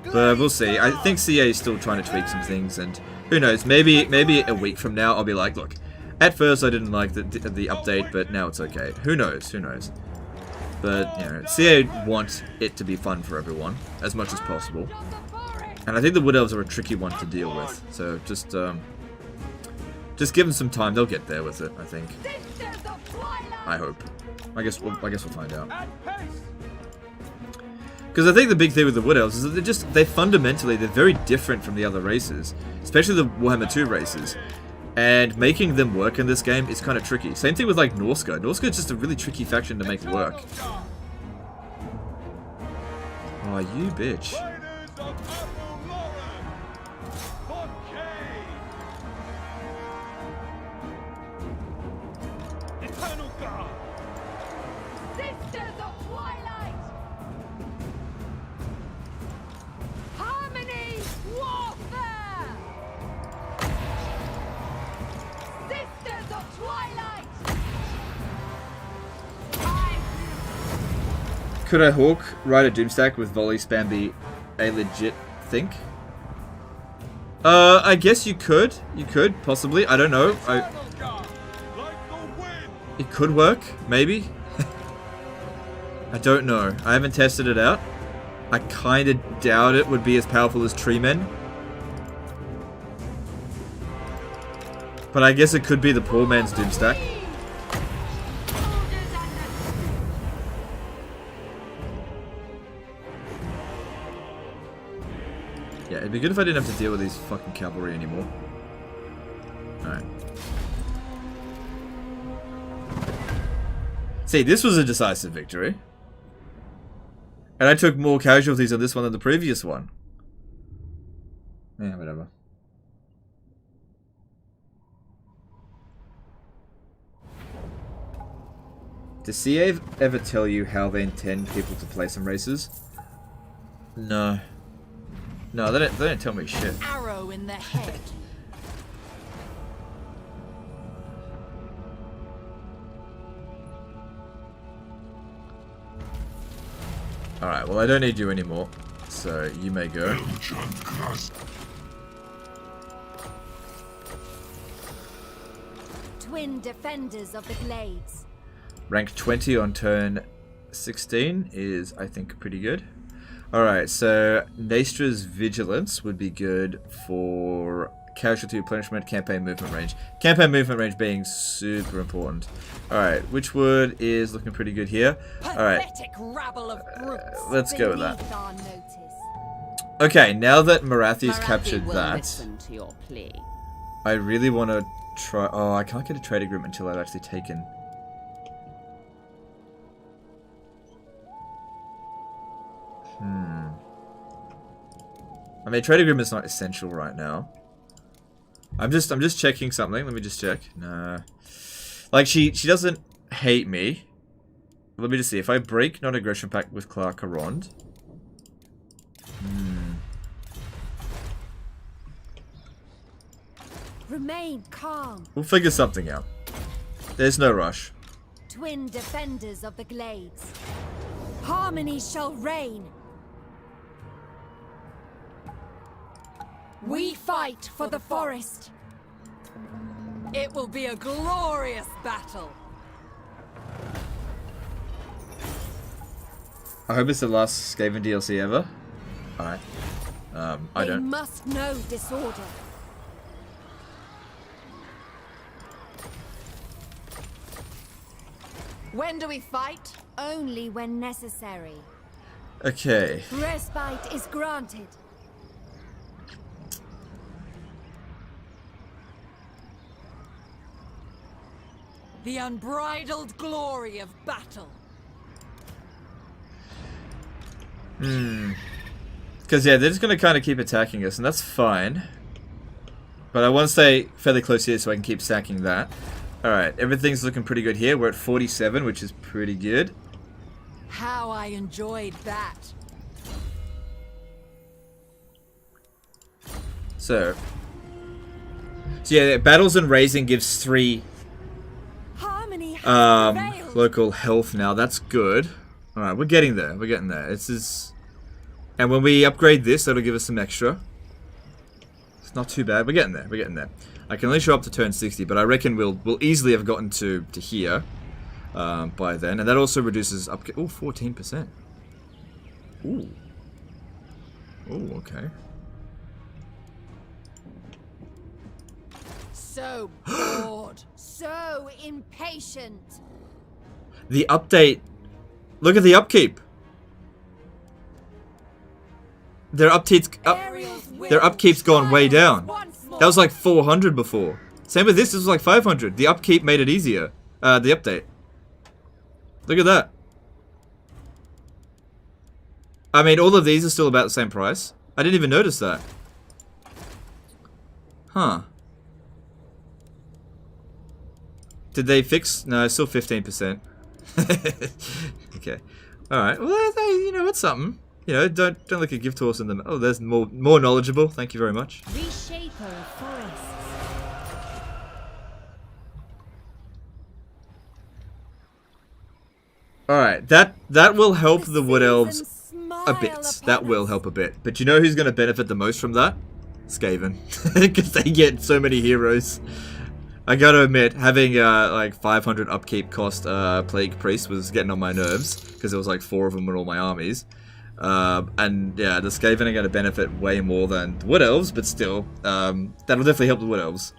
But we'll see. I think CA is still trying to tweak some things, and who knows? Maybe a week from now I'll be like, look, at first I didn't like the update, but now it's okay. Who knows? Who knows? But you know, CA want it to be fun for everyone as much as possible, and I think the Wood Elves are a tricky one to deal with. So just give them some time. They'll get there with it. I think. I hope. I guess we'll find out. Because I think the big thing with the Wood Elves is that they're very different from the other races, especially the Warhammer II races. And making them work in this game is kind of tricky. Same thing with like Norska. Norska is just a really tricky faction to make work. Oh, you bitch. Sisters of Twilight! Harmony Warfare! Sisters of Twilight! Could a Hawk ride a Doomstack with volley spam be a legit thing? I guess you could. You could, possibly. I don't know. It could work, maybe. I don't know. I haven't tested it out. I kind of doubt it would be as powerful as Tree Men. But I guess it could be the poor man's Doomstack. Yeah, it'd be good if I didn't have to deal with these fucking cavalry anymore. Alright. See, this was a decisive victory. And I took more casualties on this one than the previous one. Yeah, whatever. Does CA ever tell you how they intend people to play some races? No. No, they don't tell me shit. Arrow in the head. Alright, well I don't need you anymore, so you may go. Twin defenders of the glades. Rank 20 on turn 16 is, I think, pretty good. Alright, so Naestra's Vigilance would be good for casualty replenishment, campaign movement range. Campaign movement range being super important. Alright, Witchwood is looking pretty good here. Alright, let's go with that. Okay, now that Marathi's captured that, I really want to try... Oh, I can't get a trade agreement until I've actually taken... I mean, trade agreement's not essential right now. I'm just checking something. Let me just check. Nah. Like, she doesn't hate me. Let me just see. If I break non-aggression pact with Clark Arond... Remain calm. We'll figure something out. There's no rush. Twin defenders of the glades. Harmony shall reign. We fight for the forest. It will be a glorious battle. I hope it's the last Skaven DLC ever. Alright. I don't. They must know disorder. When do we fight? Only when necessary. Okay. Respite is granted. The unbridled glory of battle. Because, yeah, they're just going to kind of keep attacking us, and that's fine. But I want to stay fairly close here so I can keep stacking that. Alright, everything's looking pretty good here. We're at 47, which is pretty good. How I enjoyed that. So yeah, battles and raising gives 3 Harmony has prevailed. local health now. That's good. Alright, we're getting there. We're getting there. This is... And when we upgrade this, that'll give us some extra. It's not too bad. We're getting there. We're getting there. I can only show up to turn 60, but I reckon we'll easily have gotten to here by then. And that also reduces up... Oh, 14%. Ooh. Ooh, okay. So bored. So impatient. The update... Look at the upkeep. Their upkeep's gone way down. That was like 400 before. Same with this was like 500. The upkeep made it easier. The update. Look at that. I mean, all of these are still about the same price. I didn't even notice that. Huh. Did they fix? No, still 15%. Okay. Alright. Well, you know, it's something. You know, don't look a gift horse in them. Oh, there's more knowledgeable. Thank you very much. Reshaper of forests. Alright, that will help the Wood Elves a bit. That will help a bit. But you know who's going to benefit the most from that? Skaven. Because they get so many heroes. I gotta admit, having like 500 upkeep cost Plague Priest was getting on my nerves. Because there was like 4 of them in all my armies. And yeah, the Skaven are going to benefit way more than the Wood Elves, but still, that'll definitely help the Wood Elves.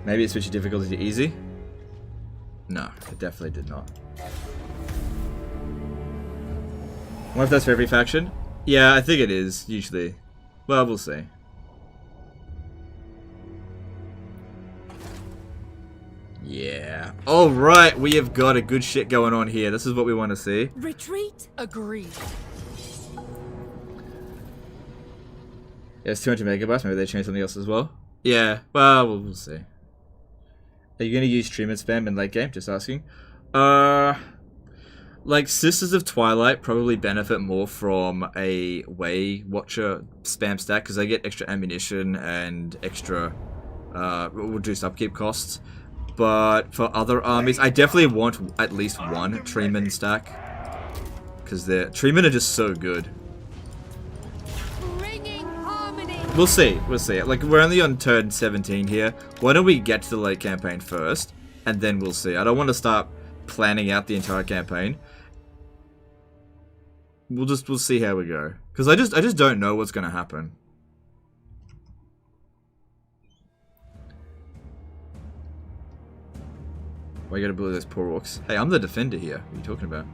Maybe it switched your difficulty to easy? No, it definitely did not. I wonder if that's for every faction? Yeah, I think it is, usually. Well, we'll see. Yeah. Alright, we have got a good shit going on here. This is what we want to see. Retreat. Agreed. Yeah, it's 200 megabytes. Maybe they changed something else as well. Yeah, well, we'll see. Are you going to use stream and spam in late game? Just asking. Like, Sisters of Twilight probably benefit more from a Way Watcher spam stack, because they get extra ammunition and extra reduced upkeep costs. But for other armies, I definitely want at least one Treeman stack, because the Treeman are just so good. We'll see, we'll see. Like, we're only on turn 17 here. Why don't we get to the late campaign first, and then we'll see. I don't want to start planning out the entire campaign. We'll see how we go. Because I just don't know what's gonna happen. Why you gotta bully those poor orcs? Hey, I'm the defender here. What are you talking about?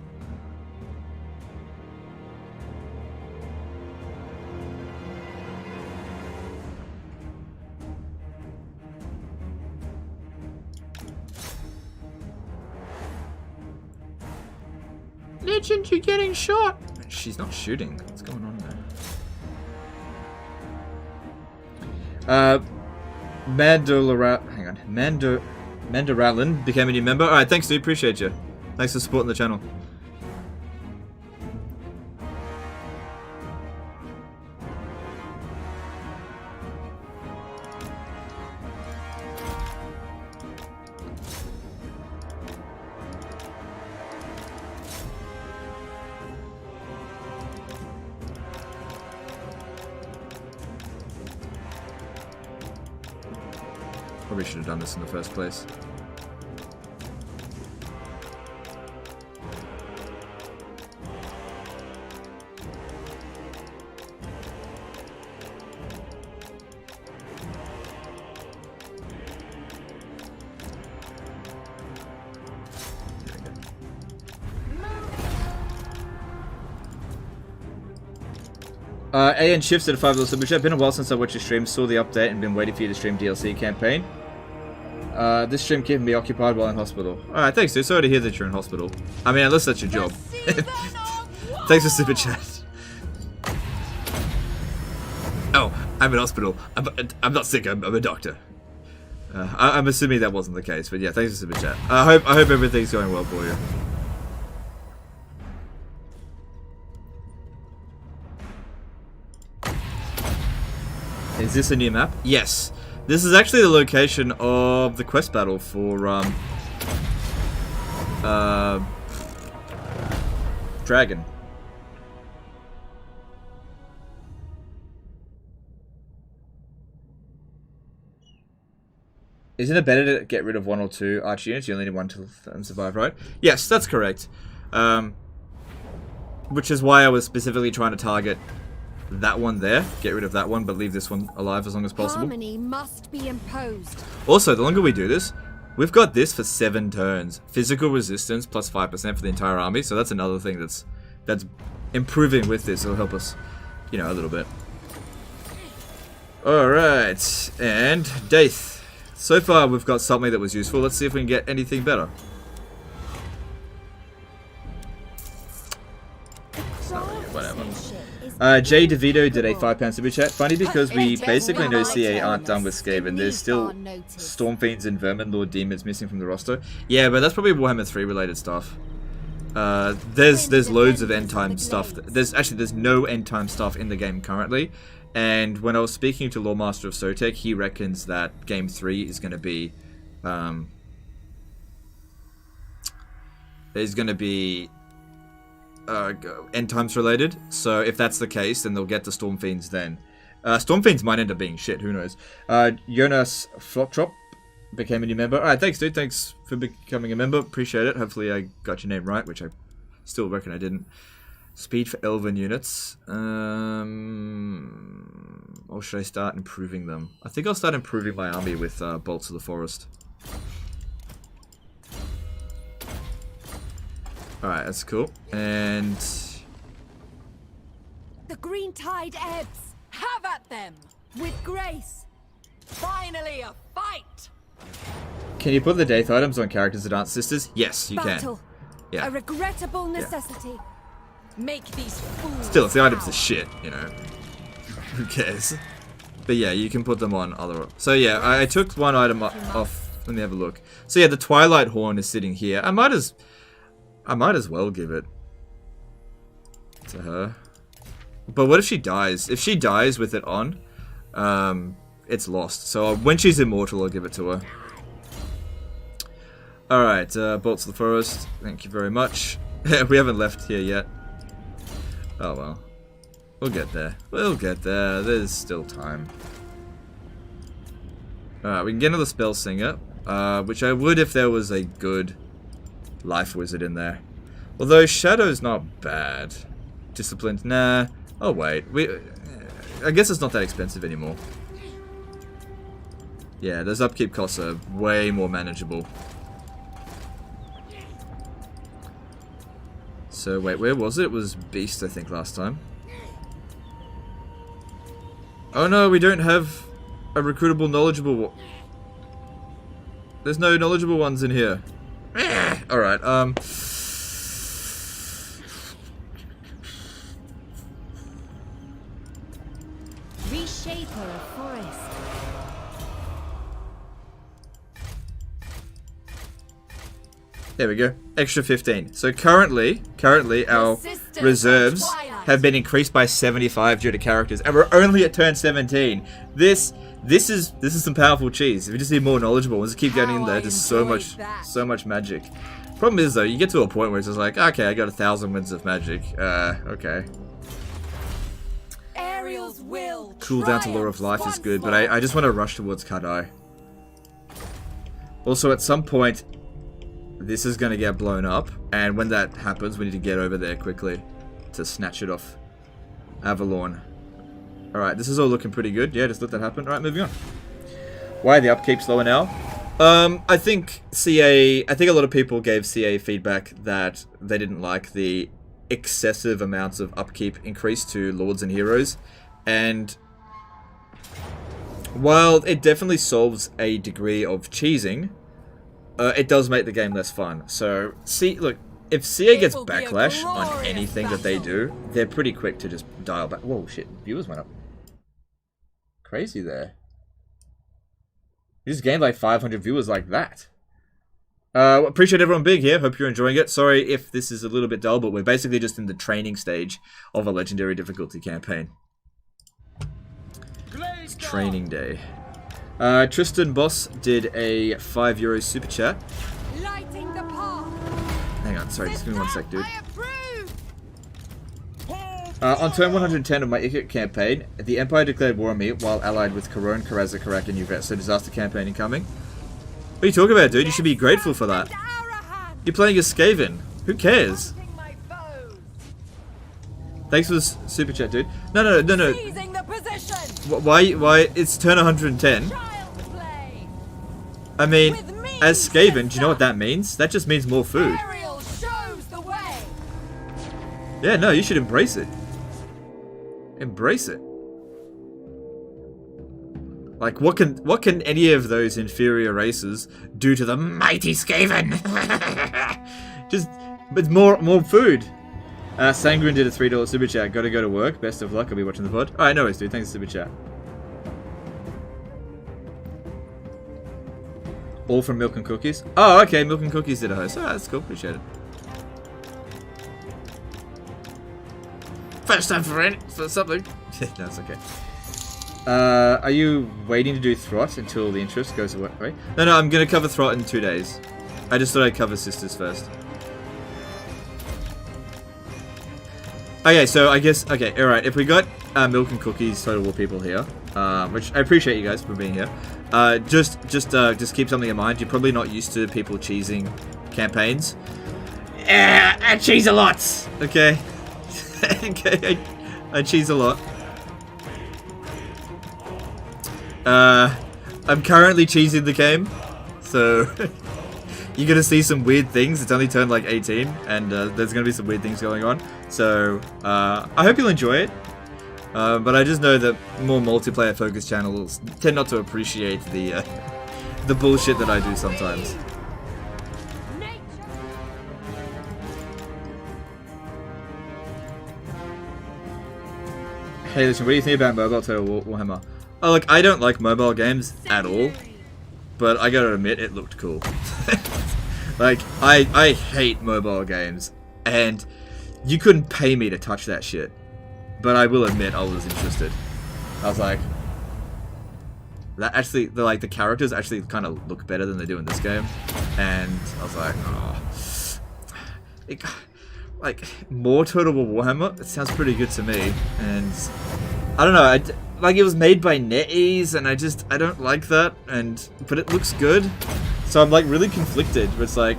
Legend, you're getting shot. She's not shooting. What's going on there? Mandoralin became a new member. Alright, thanks dude, appreciate you. Thanks for supporting the channel. Probably should have done this in the first place. AN Shifts at a $5 super chat. Been a while since I watched your stream, saw the update, and been waiting for you to stream DLC campaign. This stream keeping me occupied while in hospital. Alright, thanks dude. Sorry to hear that you're in hospital. I mean, unless that's your job. Thanks for super chat. Oh, I'm in hospital. I'm not sick, I'm a doctor. I'm assuming that wasn't the case, but yeah, thanks for super chat. I hope everything's going well for you. Is this a new map? Yes. This is actually the location of the quest battle for, Dragon. Isn't it better to get rid of 1 or 2 arch units? You only need 1 to survive, right? Yes, that's correct. Which is why I was specifically trying to target that one there, get rid of that one, but leave this one alive as long as possible. Harmony must be imposed. Also, the longer we do this, we've got this for 7 turns. Physical resistance plus 5% for the entire army, so that's another thing that's improving with this. It'll help us, you know, a little bit. Alright, and Daith. So far, we've got something that was useful. Let's see if we can get anything better. Whatever. Jay DeVito did a £5 super chat. Funny because we basically know CA aren't done with Skaven. There's still Storm Fiends and Vermin Lord Demons missing from the roster. Yeah, but that's probably Warhammer 3 related stuff. There's loads of end time stuff. There's no end time stuff in the game currently. And when I was speaking to Lawmaster of Sotek, he reckons that Game 3 is going to be end times related, so if that's the case, then they'll get the Storm Fiends then. Storm Fiends might end up being shit, who knows. Jonas Floptrop became a new member. Alright, thanks dude, thanks for becoming a member, appreciate it. Hopefully I got your name right, which I still reckon I didn't. Speed for Elven units. Or should I start improving them? I think I'll start improving my army with Bolts of the Forest. Alright, that's cool. And The green tide ebbs. Have at them! With grace. Finally a fight! can you put the Daith items on characters that aren't sisters? Yes, you Battle. can. Yeah. A regrettable necessity. Make these fools. Still, if the items are shit, you know. Who cares? But yeah, you can put them on other... So yeah, I took one item off. Let me have a look. So yeah, the Twilight Horn is sitting here. I might as well give it to her. But what if she dies? If she dies with it on, it's lost. So when she's immortal, I'll give it to her. Alright, Bolts of the Forest. Thank you very much. We haven't left here yet. Oh well. We'll get there. We'll get there. There's still time. Alright, we can get another Spell Singer. Which I would if there was a good Life Wizard in there. Although Shadow's not bad. Disciplined, nah. Oh wait, I guess it's not that expensive anymore. Yeah, those upkeep costs are way more manageable. So wait, where was it? It was Beast, I think, last time. Oh no, we don't have a recruitable knowledgeable. There's no knowledgeable ones in here. Alright, Reshaper of forest. There we go. Extra 15. So currently our reserves have been increased by 75 due to characters, and we're only at turn 17. This is some powerful cheese. If you just need more knowledgeable ones, keep getting in there. Just so much magic. Problem is though, you get to a point where it's just like, okay, I got 1,000 wins of magic. Okay. Cool down to Lore of Life is good, but I just want to rush towards Kadai. Also, at some point, this is going to get blown up, and when that happens, we need to get over there quickly to snatch it off Avalon. Alright, this is all looking pretty good. Yeah, just let that happen. Alright, moving on. Why are the upkeep slower now? I think a lot of people gave CA feedback that they didn't like the excessive amounts of upkeep increase to Lords and Heroes, and while it definitely solves a degree of cheesing, it does make the game less fun. So, look, if CA gets backlash on anything that they do, they're pretty quick to just dial back. Whoa, shit, viewers went up. Crazy there. You just gained like 500 viewers like that. Appreciate everyone being here. Hope you're enjoying it. Sorry if this is a little bit dull, but we're basically just in the training stage of a legendary difficulty campaign. It's training day. Tristan Boss did a €5 super chat. Hang on, sorry, just give me 1 sec, dude. On turn 110 of my Ikit campaign, the Empire declared war on me while allied with Karon, Karaza, Karak, and Uvet, so disaster campaign incoming. What are you talking about, dude? You should be grateful for that. You're playing as Skaven. Who cares? Thanks for the super chat, dude. No. Why? It's turn 110. I mean, as Skaven, do you know what that means? That just means more food. Yeah, no, you should embrace it. Embrace it. Like, what can any of those inferior races do to the mighty Skaven? But more food. Sangren did a $3 super chat. Gotta go to work. Best of luck. I'll be watching the pod. Alright, no worries, dude. Thanks for the super chat. All from Milk and Cookies. Oh, okay. Milk and Cookies did a host. Oh, that's cool. Appreciate it. First time for something. No, it's okay. Are you waiting to do Throt until the interest goes away? No, I'm gonna cover Throt in 2 days. I just thought I'd cover Sisters first. Okay, so I guess, okay, alright, if we got Milk and Cookies Total War people here, which I appreciate you guys for being here, just keep something in mind. You're probably not used to people cheesing campaigns. I cheese a lot! Okay. Okay, I cheese a lot. I'm currently cheesing the game, so you're gonna see some weird things. It's only turned like 18, and there's gonna be some weird things going on. So I hope you'll enjoy it. But I just know that more multiplayer focused channels tend not to appreciate the bullshit that I do sometimes. Hey, listen, what do you think about Mobile Total Warhammer? Like, I don't like mobile games at all, but I gotta admit, it looked cool. Like, I hate mobile games, and you couldn't pay me to touch that shit. But I will admit, I was interested. I was like, that actually, the characters actually kind of look better than they do in this game, and I was like, oh, like more Total War Warhammer. It sounds pretty good to me, and I don't know. Like, it was made by NetEase, and I don't like that, but it looks good. So I'm like really conflicted. It's like,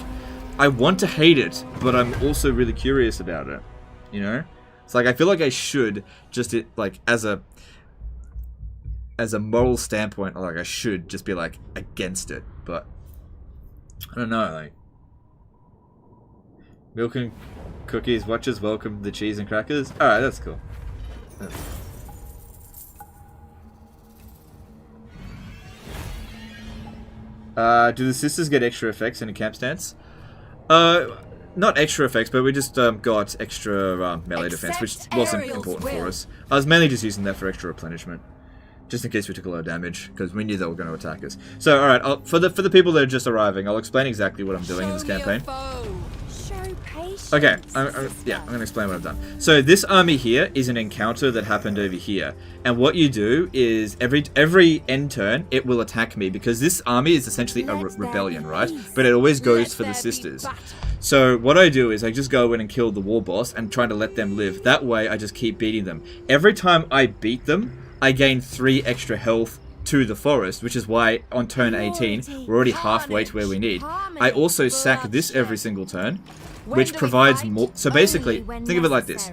I want to hate it, but I'm also really curious about it. You know? It's like, I feel like I should just, like, as a moral standpoint, like, I should just be like against it, but I don't know, like, milk and cookies, watchers welcome the cheese and crackers. Alright, that's cool. Do the sisters get extra effects in a camp stance? Not extra effects, but we just got extra melee defense, which wasn't important for us. I was mainly just using that for extra replenishment, just in case we took a lot of damage, because we knew they were going to attack us. So, alright, for the people that are just arriving, I'll explain exactly what I'm doing in this campaign. Okay, I'm going to explain what I've done. So this army here is an encounter that happened over here. And what you do is every end turn, it will attack me, because this army is essentially a rebellion, right? But it always goes for the sisters. So what I do is I just go in and kill the war boss and try to let them live. That way I just keep beating them. Every time I beat them, I gain 3 extra health to the forest, which is why on turn 18, we're already halfway to where we need. I also sack this every single turn, which provides more. So basically, think of it like this.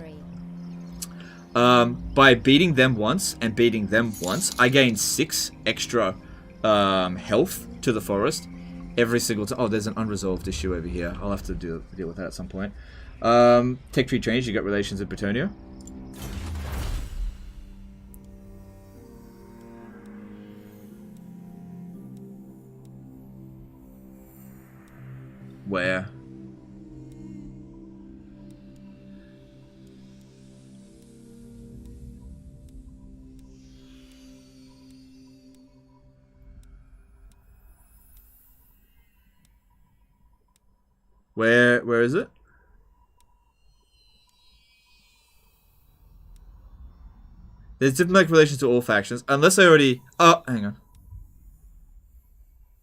By beating them once and beating them once, I gain 6 extra health to the forest every single time. Oh, there's an unresolved issue over here. I'll have to deal with that at some point. Tech tree change, you got relations with Bretonnia. Where? Where is it? There's diplomatic relations to all factions, unless I already... Oh, hang on.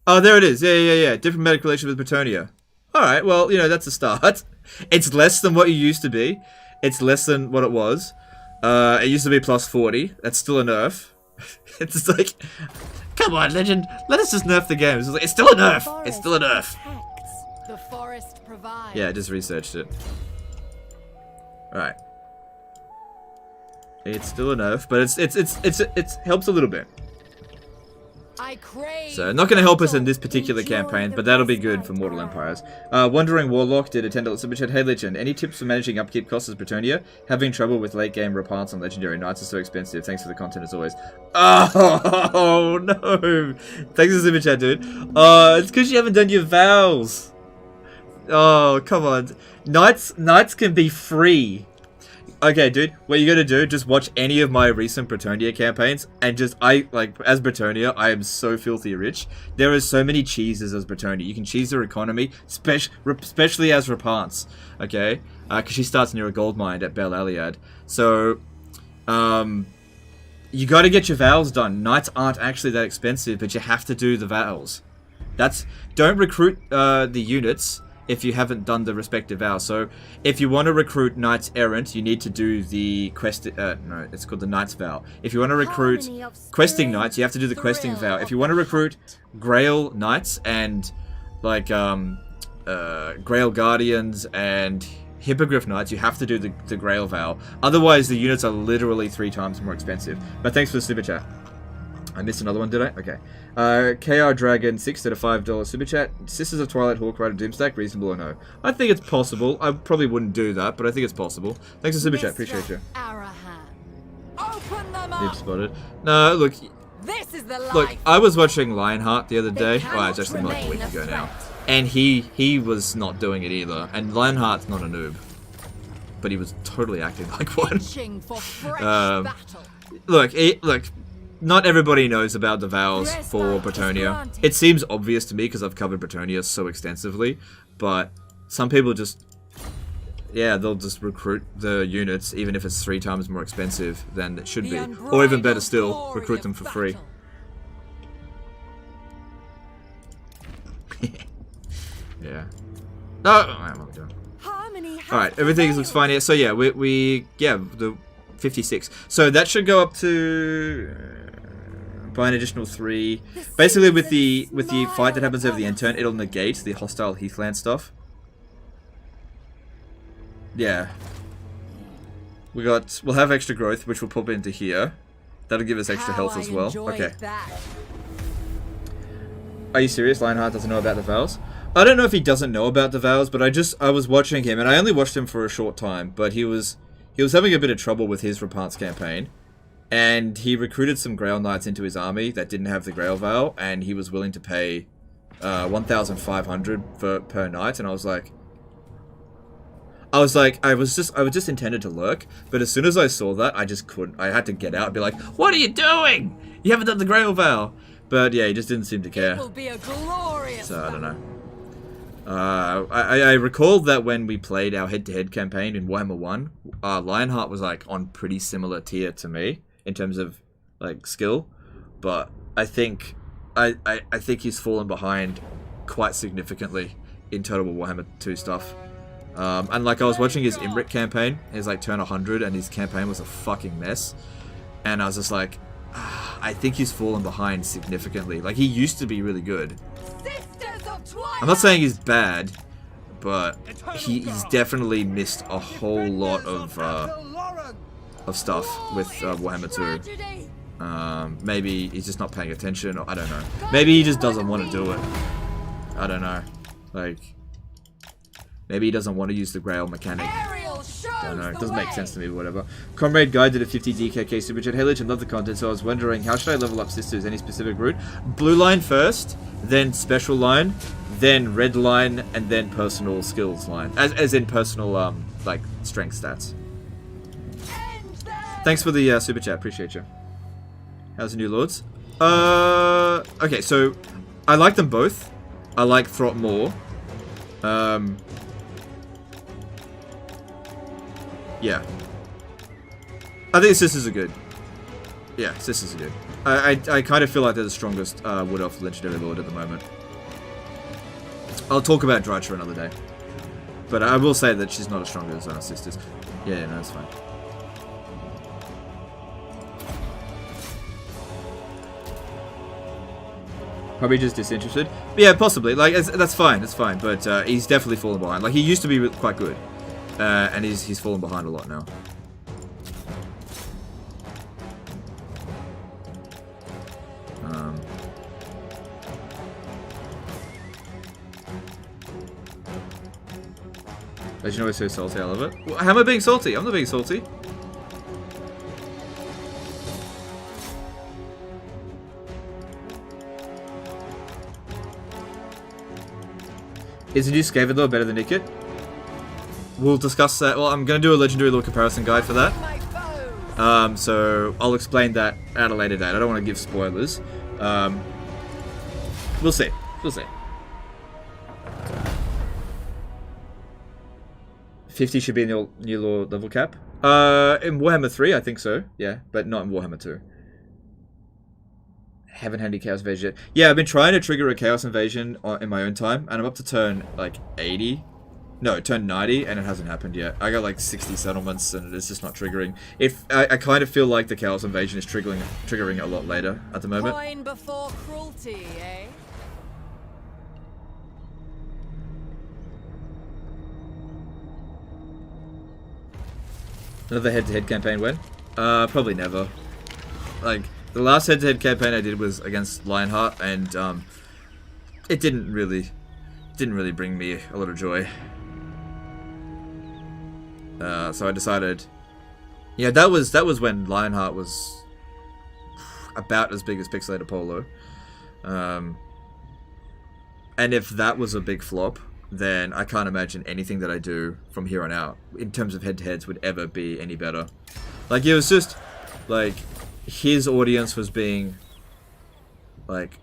Oh, there it is. Yeah. Diplomatic relations with Bretonnia. Alright, well, you know, that's a start. It's less than what you used to be. It's less than what it was. It used to be plus 40. That's still a nerf. It's just like... Come on, Legend. Let us just nerf the game. It's still a nerf. It's still a nerf. The forest provides. Yeah, I just researched it. Alright. It's still a nerf, but it helps a little bit. So, not going to help us in this particular campaign, but that'll be good for Mortal Empires. Wandering Warlock did a $10 super chat. Hey Legend, any tips for managing upkeep costs as Bretonnia? Having trouble with late game reparts on Legendary Knights is so expensive. Thanks for the content as always. Oh no! Thanks for the super chat, dude. It's because you haven't done your vows. Oh, come on. Knights can be free. Okay, dude, what you gotta do, just watch any of my recent Bretonnia campaigns, and just, as Bretonnia, I am so filthy rich. There are so many cheeses as Bretonnia. You can cheese their economy, especially as Rapance, okay? Because she starts near a gold mine at Bel Aliad. So, you gotta get your vows done. Knights aren't actually that expensive, but you have to do the vows. Don't recruit the units if you haven't done the respective vows. So, if you want to recruit Knights Errant, you need to do the quest... no, it's called the Knight's Vow. If you want to recruit Questing Knights, you have to do the Questing Vow. If you want to recruit Grail Knights and, like, Grail Guardians and Hippogriff Knights, you have to do the Grail Vow. Otherwise, the units are literally 3 times more expensive. But thanks for the super chat. I missed another one, did I? Okay. KR Dragon 6 did a $5 super chat. Sisters of Twilight, Hawk Rider, Doomstack, reasonable or no? I think it's possible. I probably wouldn't do that, but I think it's possible. Thanks for super chat, appreciate you. Open them up. Deep spotted. No, look. This is the life. Look, I was watching Lionheart the other day. Oh, it's actually like a week ago now. And he was not doing it either. And Lionheart's not a noob. But he was totally acting like one. For fresh look, not everybody knows about the vows Rest for is Bretonia. granted. It seems obvious to me because I've covered Bretonia so extensively, but some people just, yeah, they'll just recruit the units even if it's 3 times more expensive than it should be. Or even better still, recruit them for free. Yeah. No, I'm not doing. Alright, everything looks fine here. So yeah, yeah, the 56. So that should go up to by an additional 3. Basically with the fight that happens over the end turn, it'll negate the hostile heathland stuff. Yeah. We'll have extra growth, which we'll pop into here. That'll give us extra health as well. Okay. Are you serious? Lionheart doesn't know about the vows? I don't know if he doesn't know about the vows, but I was watching him, and I only watched him for a short time, but he was having a bit of trouble with his Repants campaign, and he recruited some Grail Knights into his army that didn't have the Grail vow, and he was willing to pay 1,500 per knight, and I was just intended to lurk, but as soon as I saw that, I just couldn't. I had to get out and be like, "What are you doing? You haven't done the Grail vow." But yeah, he just didn't seem to care. Will be a glorious So I don't know. I recall that when we played our head-to-head campaign in Warhammer 1, Lionheart was like on pretty similar tier to me in terms of like skill, but I think he's fallen behind quite significantly in total Warhammer 2 stuff. And like I was watching his Imrit campaign, his like turn 100, and his campaign was a fucking mess, and I was just like, I think he's fallen behind significantly. Like he used to be really good. Sisters of Twilight. I'm not saying he's bad, but he's definitely missed a whole lot of stuff with Warhammer 2. Maybe he's just not paying attention, or I don't know. Maybe he just doesn't want to do it. I don't know. Like, maybe he doesn't want to use the Grail mechanic. I don't know, it doesn't make sense to me, but whatever. Comrade Guy did a 50 DKK super chat. Hey Legend, love the content, so I was wondering, how should I level up Sisters? Any specific route? Blue line first, then special line, then red line, and then personal skills line. As in personal, like, strength stats. Thanks for the super chat, appreciate you. How's the new lords? Okay, so, I like them both. I like Throt more. Yeah. I think Sisters are good. Yeah, Sisters are good. I kind of feel like they're the strongest Wood Elf Legendary Lord at the moment. I'll talk about Drycha another day. But I will say that she's not as strong as Sisters. Yeah, no, that's fine. Probably just disinterested. But yeah, possibly. Like, that's fine, that's fine. But he's definitely fallen behind. Like, he used to be quite good. And he's fallen behind a lot now. Legendary so salty, I love it. Well, how am I being salty? I'm not being salty. Is the new Skaven Lord better than Nikit? We'll discuss that. Well, I'm going to do a Legendary Lord comparison guide for that. So I'll explain that at a later date. I don't want to give spoilers. We'll see. We'll see. 50 should be in the new Lord level cap. In Warhammer 3, I think so. Yeah, but not in Warhammer 2. Haven't had any Chaos Invasion yet. Yeah, I've been trying to trigger a Chaos Invasion in my own time, and I'm up to turn, like, 80. No, turn 90, and it hasn't happened yet. I got, like, 60 settlements, and it's just not triggering. I kind of feel like the Chaos Invasion is triggering a lot later at the moment. Coin before cruelty, eh? Another head-to-head campaign when? Probably never. Like, the last head-to-head campaign I did was against Lionheart, and it didn't really bring me a lot of joy. So I decided, yeah, that was when Lionheart was about as big as Pixelated Polo, and if that was a big flop, then I can't imagine anything that I do from here on out in terms of head-to-heads would ever be any better. Like, it was just like his audience was being like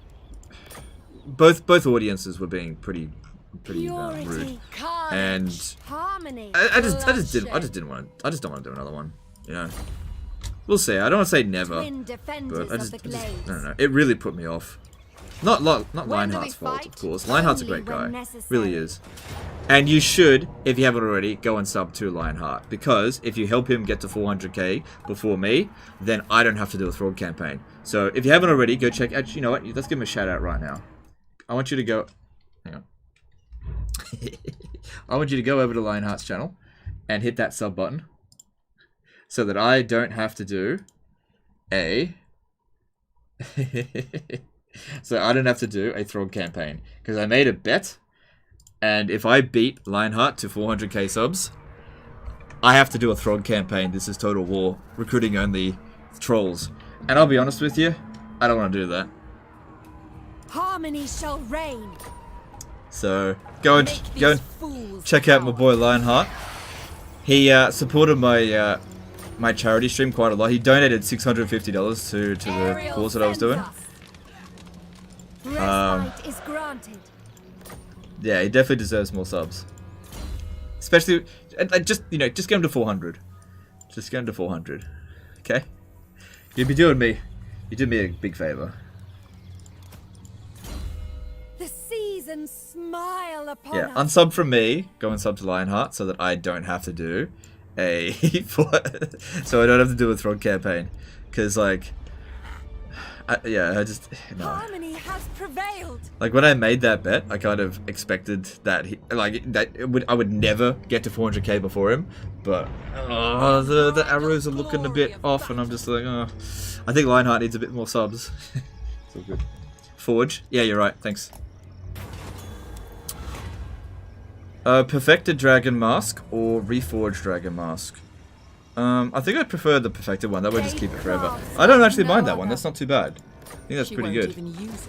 both audiences were being pretty rude, and harmony. I just don't want to do another one. You know, we'll see. I don't want to say never, but I don't know. It really put me off. Not Lionheart's fault, of course. Lionheart's a great guy, really is. And you should, if you haven't already, go and sub to Lionheart, because if you help him get to 400k before me, then I don't have to do a Throg campaign. So if you haven't already, go check. Actually, you know what? Let's give him a shout out right now. I want you to go. Hang on. I want you to go over to Lionheart's channel and hit that sub button, so that I don't have to do a. So I don't have to do a Throg campaign, because I made a bet, and if I beat Lionheart to 400k subs, I have to do a Throg campaign. This is Total War, recruiting only trolls. And I'll be honest with you, I don't want to do that. Harmony shall reign. So go and check out my boy Lionheart. He supported my my charity stream quite a lot. He donated $650 to the cause that I was doing. Respite is granted. Yeah, he definitely deserves more subs. Especially, just get him to 400. Just get him to 400. Okay? You did me a big favor. The seasons smile upon Yeah, us. unsub from me. Go and sub to Lionheart so that I don't have to do a so I don't have to do a Throg campaign. Because like, I just no. Harmony has prevailed. Like when I made that bet, I kind of expected that I would never get to 400k before him, but the arrows are looking a bit off, and I'm just like, oh, I think Lionheart needs a bit more subs. It's all good. Forge, yeah, you're right. Thanks. Perfected Dragon Mask or Reforged Dragon Mask? I think I'd prefer the perfected one. That way, just keep it forever. I don't actually mind that one. That's not too bad. I think that's pretty good.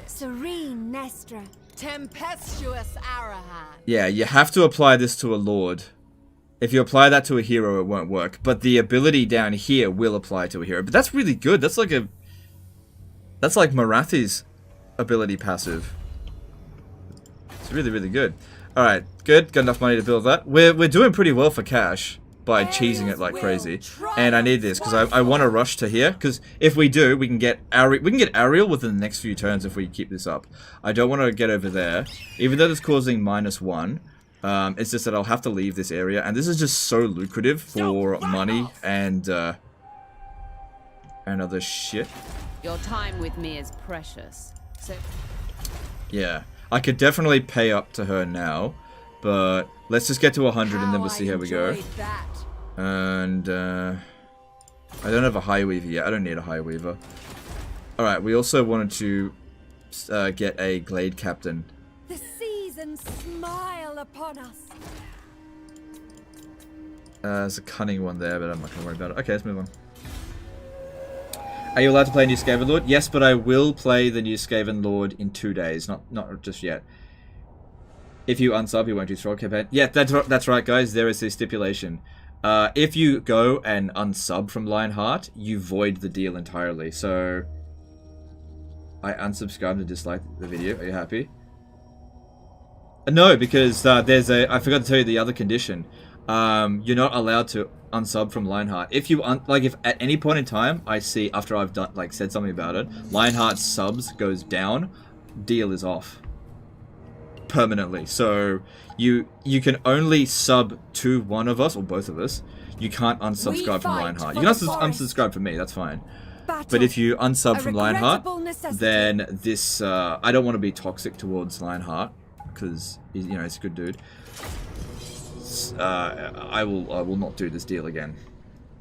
Serene Nestra. Tempestuous Arahan. Yeah, you have to apply this to a Lord. If you apply that to a hero, it won't work. But the ability down here will apply to a hero. But that's really good. That's like Marathi's ability passive. It's really, really good. All right, good. Got enough money to build that. We're doing pretty well for cash by cheesing it like crazy, and I need this because I want to rush to here, because if we do, we can get Ariel within the next few turns if we keep this up. I don't want to get over there, even though it's causing -1. It's just that I'll have to leave this area, and this is just so lucrative for money and other shit. Your time with me is precious. So yeah, I could definitely pay up to her now, but let's just get to 100 and then we'll see how we go. And I don't have a High Weaver yet. I don't need a High Weaver. Alright, we also wanted to get a Glade Captain. The seasons smile upon us. There's a cunning one there, but I'm not going to worry about it. Okay, let's move on. Are you allowed to play New Skaven Lord? Yes, but I will play the New Skaven Lord in 2 days. Not just yet. If you unsub, you won't do Throg campaign. Yeah, that's right, guys. There is a stipulation. If you go and unsub from Lionheart, you void the deal entirely. So, I unsubscribed and disliked the video. Are you happy? No, because there's a. I forgot to tell you the other condition. You're not allowed to unsub from Lionheart. If you if at any point in time I see after I've done said something about it, Lionheart's subs goes down, deal is off. Permanently. So you can only sub to one of us or both of us. You can't unsubscribe from Lionheart. You can unsubscribe from me, that's fine. But if you unsub from Lionheart, then this I don't want to be toxic towards Lionheart, because he's a good dude. I will not do this deal again.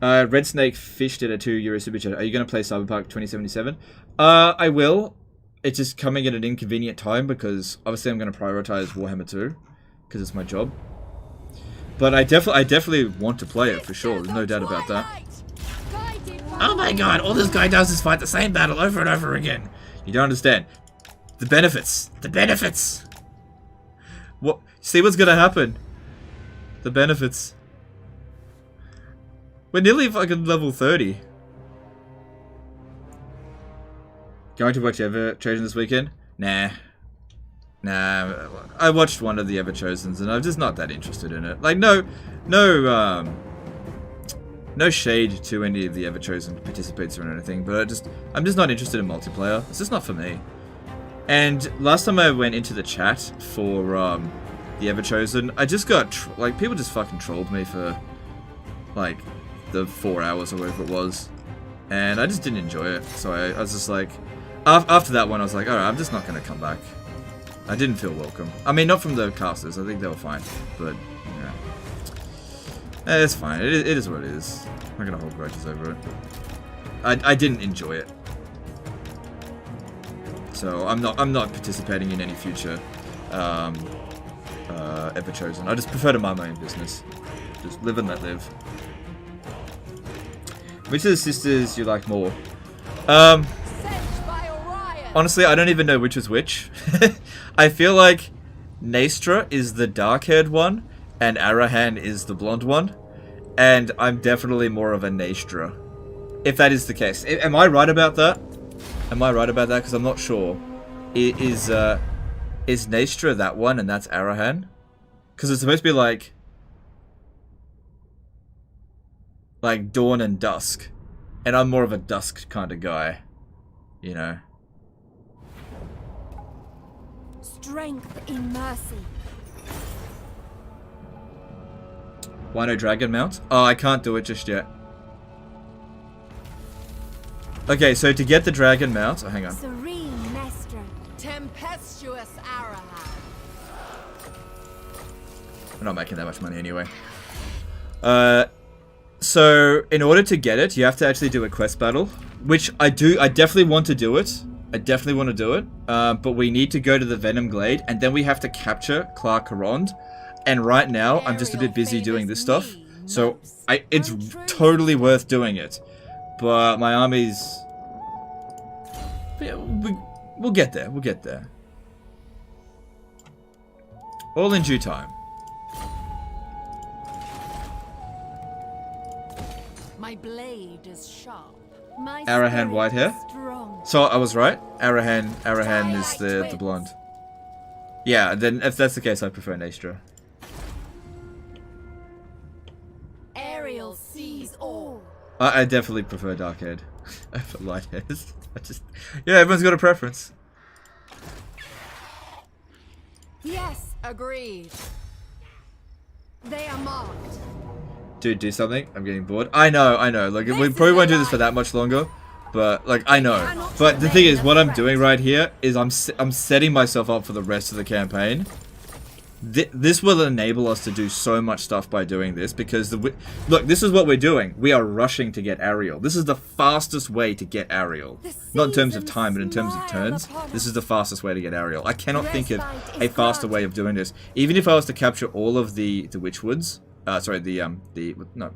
Red Snake Fish did a €2 super chat. Are you going to play Cyberpunk 2077? I will. It's just coming at an inconvenient time, because obviously I'm going to prioritize Warhammer 2 because it's my job. But I definitely want to play it for sure. There's no doubt about that. Oh my god! All this guy does is fight the same battle over and over again. You don't understand. The benefits. The benefits. What? See what's going to happen. The benefits. We're nearly fucking level 30. Going to watch Ever-Chosen this weekend? Nah. I watched one of the Ever-Chosens and I'm just not that interested in it. Like, no shade to any of the Ever-Chosen participants or anything, but I'm just not interested in multiplayer. It's just not for me. And last time I went into the chat for the Ever-Chosen, I just got like people just fucking trolled me for like the 4 hours or whatever it was, and I just didn't enjoy it. So I was just like, after that one, I was like, alright, I'm just not gonna come back. I didn't feel welcome. I mean, not from the casters. I think they were fine, but yeah, it's fine. It is what it is. I'm not gonna hold grudges over it. I didn't enjoy it, so I'm not participating in any future Ever-Chosen. I just prefer to mind my own business. Just live and let live. Which of the sisters you like more? Honestly, I don't even know which is which. I feel like Naestra is the dark-haired one, and Arahan is the blonde one. And I'm definitely more of a Naestra. If that is the case. Am I right about that? Am I right about that? Because I'm not sure. Is Naestra that one and that's Arahan? Because it's supposed to be like dawn and dusk. And I'm more of a dusk kind of guy. You know? Strength in mercy. Why no dragon mount? Oh, I can't do it just yet. Okay, so to get the dragon mount... Oh, hang on. Serene Nestra. Tempestuous Arahan. We're not making that much money anyway. So, in order to get it, you have to actually do a quest battle. Which I do. I definitely want to do it. I definitely want to do it. But we need to go to the Venom Glade. And then we have to capture Clark Carond. And right now, I'm just a bit busy doing this stuff. So, it's totally worth doing it. But my army's... Yeah, we'll get there. We'll get there. All in due time. My blade is sharp. My Arahan spirit white hair. is strong. So I was right. Arahan is the blonde. Yeah, then if that's the case, I prefer Naestra. Ariel sees all. I definitely prefer dark haired over light hairs. Yeah, everyone's got a preference. Yes, Agreed. they are marked. Dude, do something. I'm getting bored. I know. Like, we probably won't do this for that much longer. But, like, I know. But the thing is, what I'm doing right here is I'm setting myself up for the rest of the campaign. This will enable us to do so much stuff by doing this. Because, look, this is what we're doing. We are rushing to get Ariel. This is the fastest way to get Ariel. Not in terms of time, but in terms of turns. This is the fastest way to get Ariel. I cannot think of a faster way of doing this. Even if I was to capture all of the Witchwoods... sorry,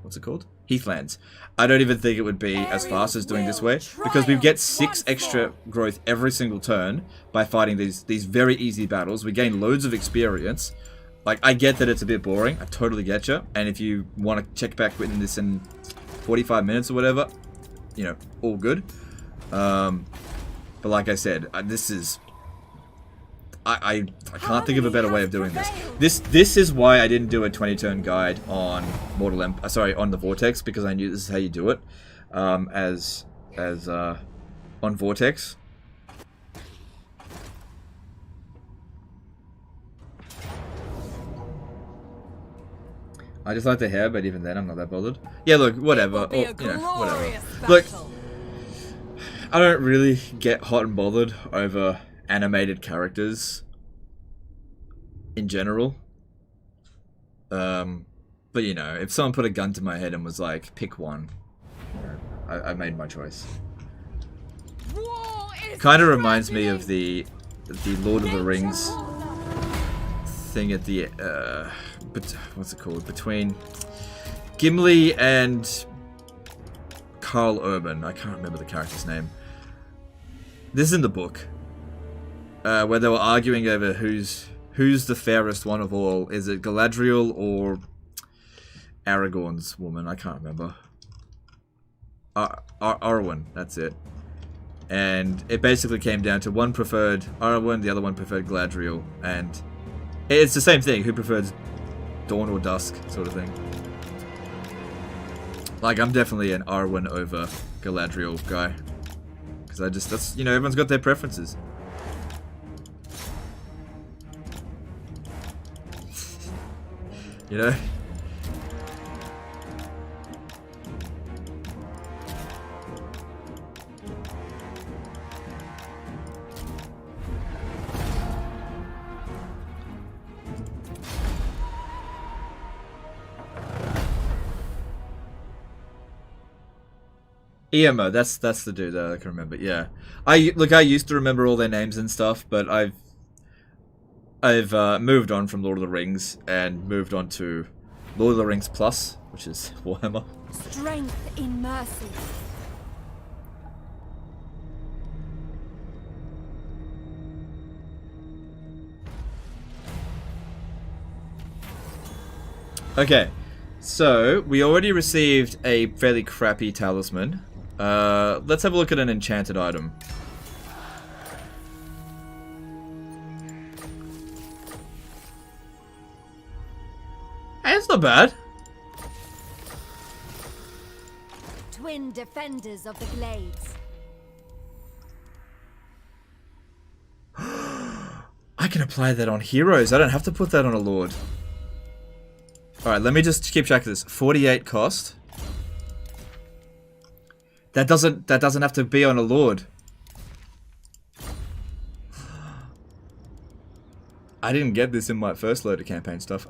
what's it called? Heathlands. I don't even think it would be as fast as doing this way, because we get 6 extra growth every single turn by fighting these very easy battles. We gain loads of experience. Like, I get that it's a bit boring. I totally get you. And if you want to check back with this in 45 minutes or whatever, you know, all good. But like I said, this is... I can't think of a better way of doing this. This is why I didn't do a 20-turn guide on on the Vortex, because I knew this is how you do it. On Vortex. I just like the hair, but even then I'm not that bothered. Yeah, look, whatever. Or, you know, whatever. Look, I don't really get hot and bothered over animated characters in general. But you know, if someone put a gun to my head and was like, pick one, you know, I made my choice. Kind of reminds me of the Lord of the Rings thing at the what's it called, between Gimli and Carl Urban. I can't remember the character's name. This is in the book. Where they were arguing over who's the fairest one of all. Is it Galadriel or Aragorn's woman? I can't remember. Arwen, that's it. And it basically came down to one preferred Arwen, the other one preferred Galadriel. And it's the same thing, who prefers dawn or dusk sort of thing. Like, I'm definitely an Arwen over Galadriel guy. Because I just, that's, you know, everyone's got their preferences. You know? EMO, that's the dude that I can remember. Yeah, I used to remember all their names and stuff, but I've moved on from Lord of the Rings and moved on to Lord of the Rings Plus, which is Warhammer. Strength in mercy. Okay, so we already received a fairly crappy talisman. Let's have a look at an enchanted item. Hey, that's not bad. Twin defenders of the glades. I can apply that on heroes. I don't have to put that on a lord. Alright, let me just keep track of this. 48 cost. That doesn't have to be on a lord. I didn't get this in my first load of campaign stuff.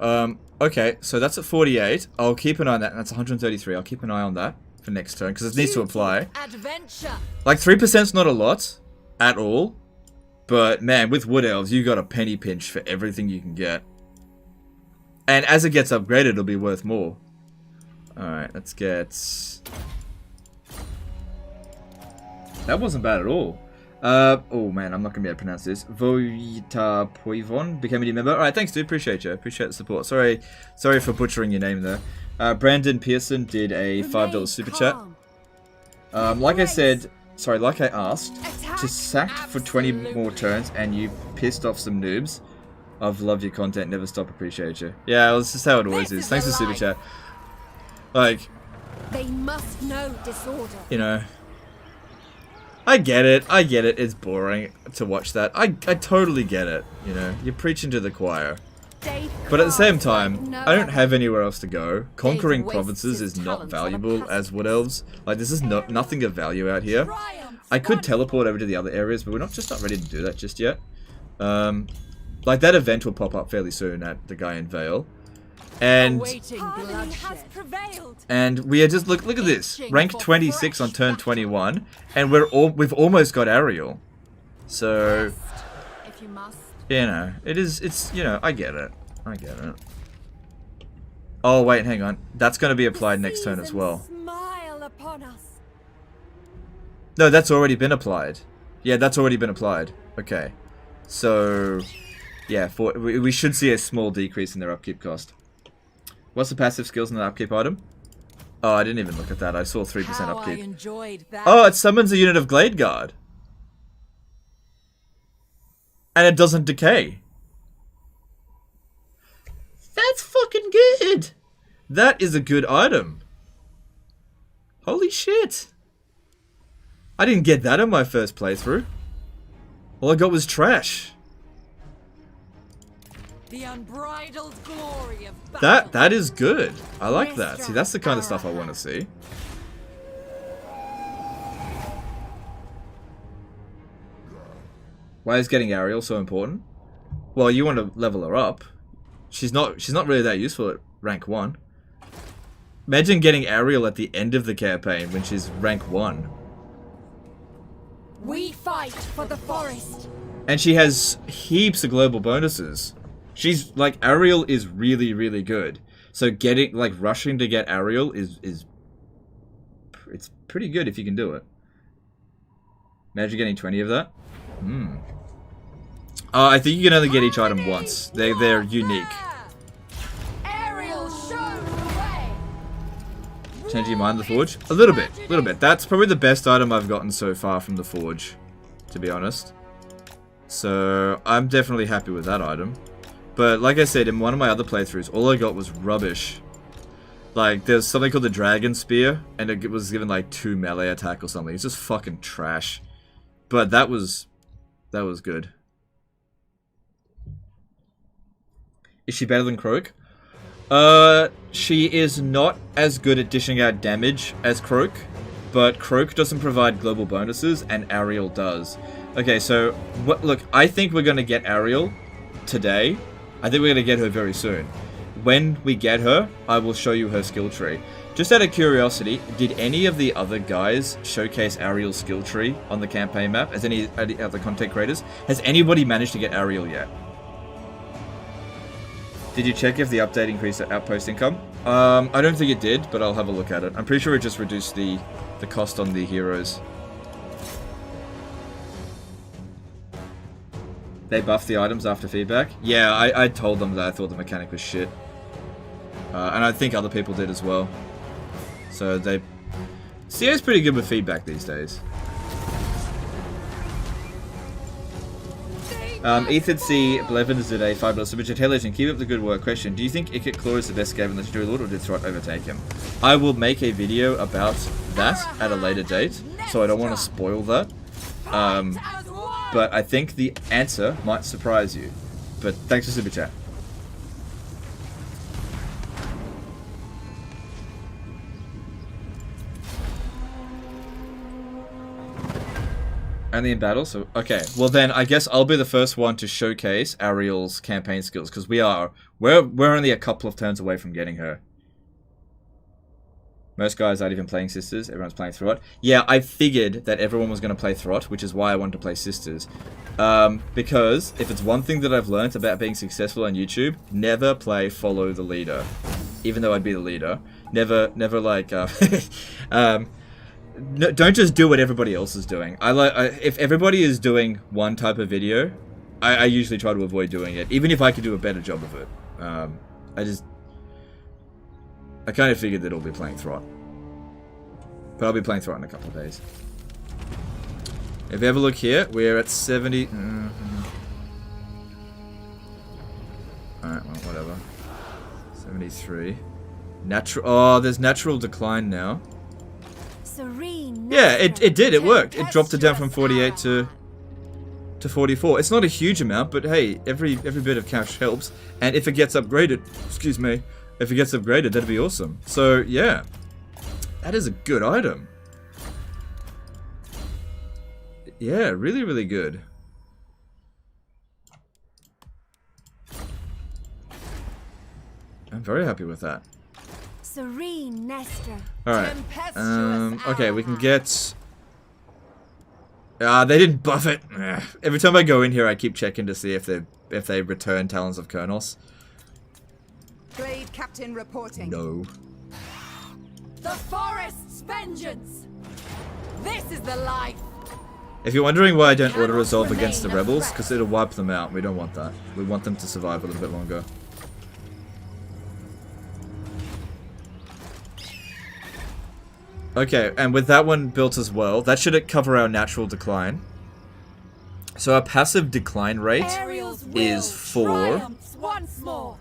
Okay, so that's at 48. I'll keep an eye on that. That's 133. I'll keep an eye on that for next turn because it needs to apply. Adventure. Like 3%'s not a lot at all, but man, with Wood Elves, you got a penny pinch for everything you can get. And as it gets upgraded, it'll be worth more. Alright, let's get... That wasn't bad at all. Oh man, I'm not going to be able to pronounce this. Voita Poivon became a new member. Alright, thanks dude, appreciate you. Appreciate the support. Sorry for butchering your name there. Brandon Pearson did a $5 super chat. Like I said, sorry, like I asked, to sack for 20 more turns and you pissed off some noobs. I've loved your content, never stop, appreciate you. Yeah, well, this is how it always is. Thanks for super chat. Like, They must know disorder. you know, I get it, it's boring to watch that. I totally get it, you know, you're preaching to the choir. But at the same time, I don't have anywhere else to go. Conquering provinces is not valuable as Wood Elves. Like, this is nothing of value out here. I could teleport over to the other areas, but we're not ready to do that just yet. Like, that event will pop up fairly soon at the guy in Vale. And we are just look at this, rank 26 on turn 21, and we've almost got Ariel. So, you know, it's you know, I get it. Oh wait, hang on, that's going to be applied next turn as well. No, that's already been applied. Yeah, that's already been applied. Okay, so yeah, we should see a small decrease in their upkeep cost. What's the passive skills in the upkeep item? Oh, I didn't even look at that. I saw 3% upkeep. Oh, it summons a unit of Glade Guard. And it doesn't decay. That's fucking good. That is a good item. Holy shit. I didn't get that in my first playthrough. All I got was trash. The unbridled glory of battle. That is good. I like that. See, that's the kind of stuff I want to see. Why is getting Ariel so important? Well, you want to level her up. She's not really that useful at rank 1. Imagine getting Ariel at the end of the campaign when she's rank 1. We fight for the forest. And she has heaps of global bonuses. She's like, Ariel is really, really good. So getting, like, rushing to get Ariel is it's pretty good if you can do it. Imagine getting 20 of that. I think you can only get each item once. They're unique. Ariel, show the way. Changing your mind, the Forge? A little bit. That's probably the best item I've gotten so far from the Forge, to be honest. So, I'm definitely happy with that item. But, like I said, in one of my other playthroughs, all I got was rubbish. Like, there's something called the Dragon Spear, and it was given, like, 2 melee attack or something. It's just fucking trash. But that was good. Is she better than Croak? She is not as good at dishing out damage as Croak, but Croak doesn't provide global bonuses, and Ariel does. Okay, so, look, I think we're gonna get Ariel today. I think we're gonna get her very soon. When we get her, I will show you her skill tree. Just out of curiosity, did any of the other guys showcase Ariel's skill tree on the campaign map? As any other content creators? Has anybody managed to get Ariel yet? Did you check if the update increased the outpost income? I don't think it did, but I'll have a look at it. I'm pretty sure it just reduced the cost on the heroes. They buffed the items after feedback? Yeah, I told them that I thought the mechanic was shit. And I think other people did as well. So they... CA's pretty good with feedback these days. Ethan C. Blevin is today, $5 super chat. Hey Legend, keep up the good work. Question, do you think Ikit Claw is the best game in the Legendary Lord, or did Throt overtake him? I will make a video about that at a later date, so I don't want to spoil that. But I think the answer might surprise you. But thanks for super chat. Only in battle, so okay. Well then, I guess I'll be the first one to showcase Ariel's campaign skills because we're only a couple of turns away from getting her. Most guys aren't even playing Sisters. Everyone's playing Throt. Yeah, I figured that everyone was going to play Throt, which is why I wanted to play Sisters. Because if it's one thing that I've learned about being successful on YouTube, never play follow the leader. Even though I'd be the leader, never like. No, don't just do what everybody else is doing. If everybody is doing one type of video, I usually try to avoid doing it, even if I could do a better job of it. I kind of figured that I'll be playing Throt, but I'll be playing Throt in a couple of days. If you ever look here, we're at 70. Alright, well, whatever. 73. Natural. Oh, there's natural decline now. Yeah, it did. It worked. It dropped it down from 48 to 44. It's not a huge amount, but hey, every bit of cash helps. And if it gets upgraded, excuse me, if it gets upgraded, that'd be awesome. So yeah, that is a good item. Yeah, really, really good. I'm very happy with that. Serene Nestor. Alright. Okay, we can get... they didn't buff it. Every time I go in here, I keep checking to see if they return Talons of Kurnos. Glade Captain reporting. No. The forest's vengeance. This is the life. If you're wondering why I don't auto-resolve against the rebels, because it'll wipe them out. We don't want that. We want them to survive a little bit longer. Okay, and with that one built as well, that should cover our natural decline. So our passive decline rate is 4,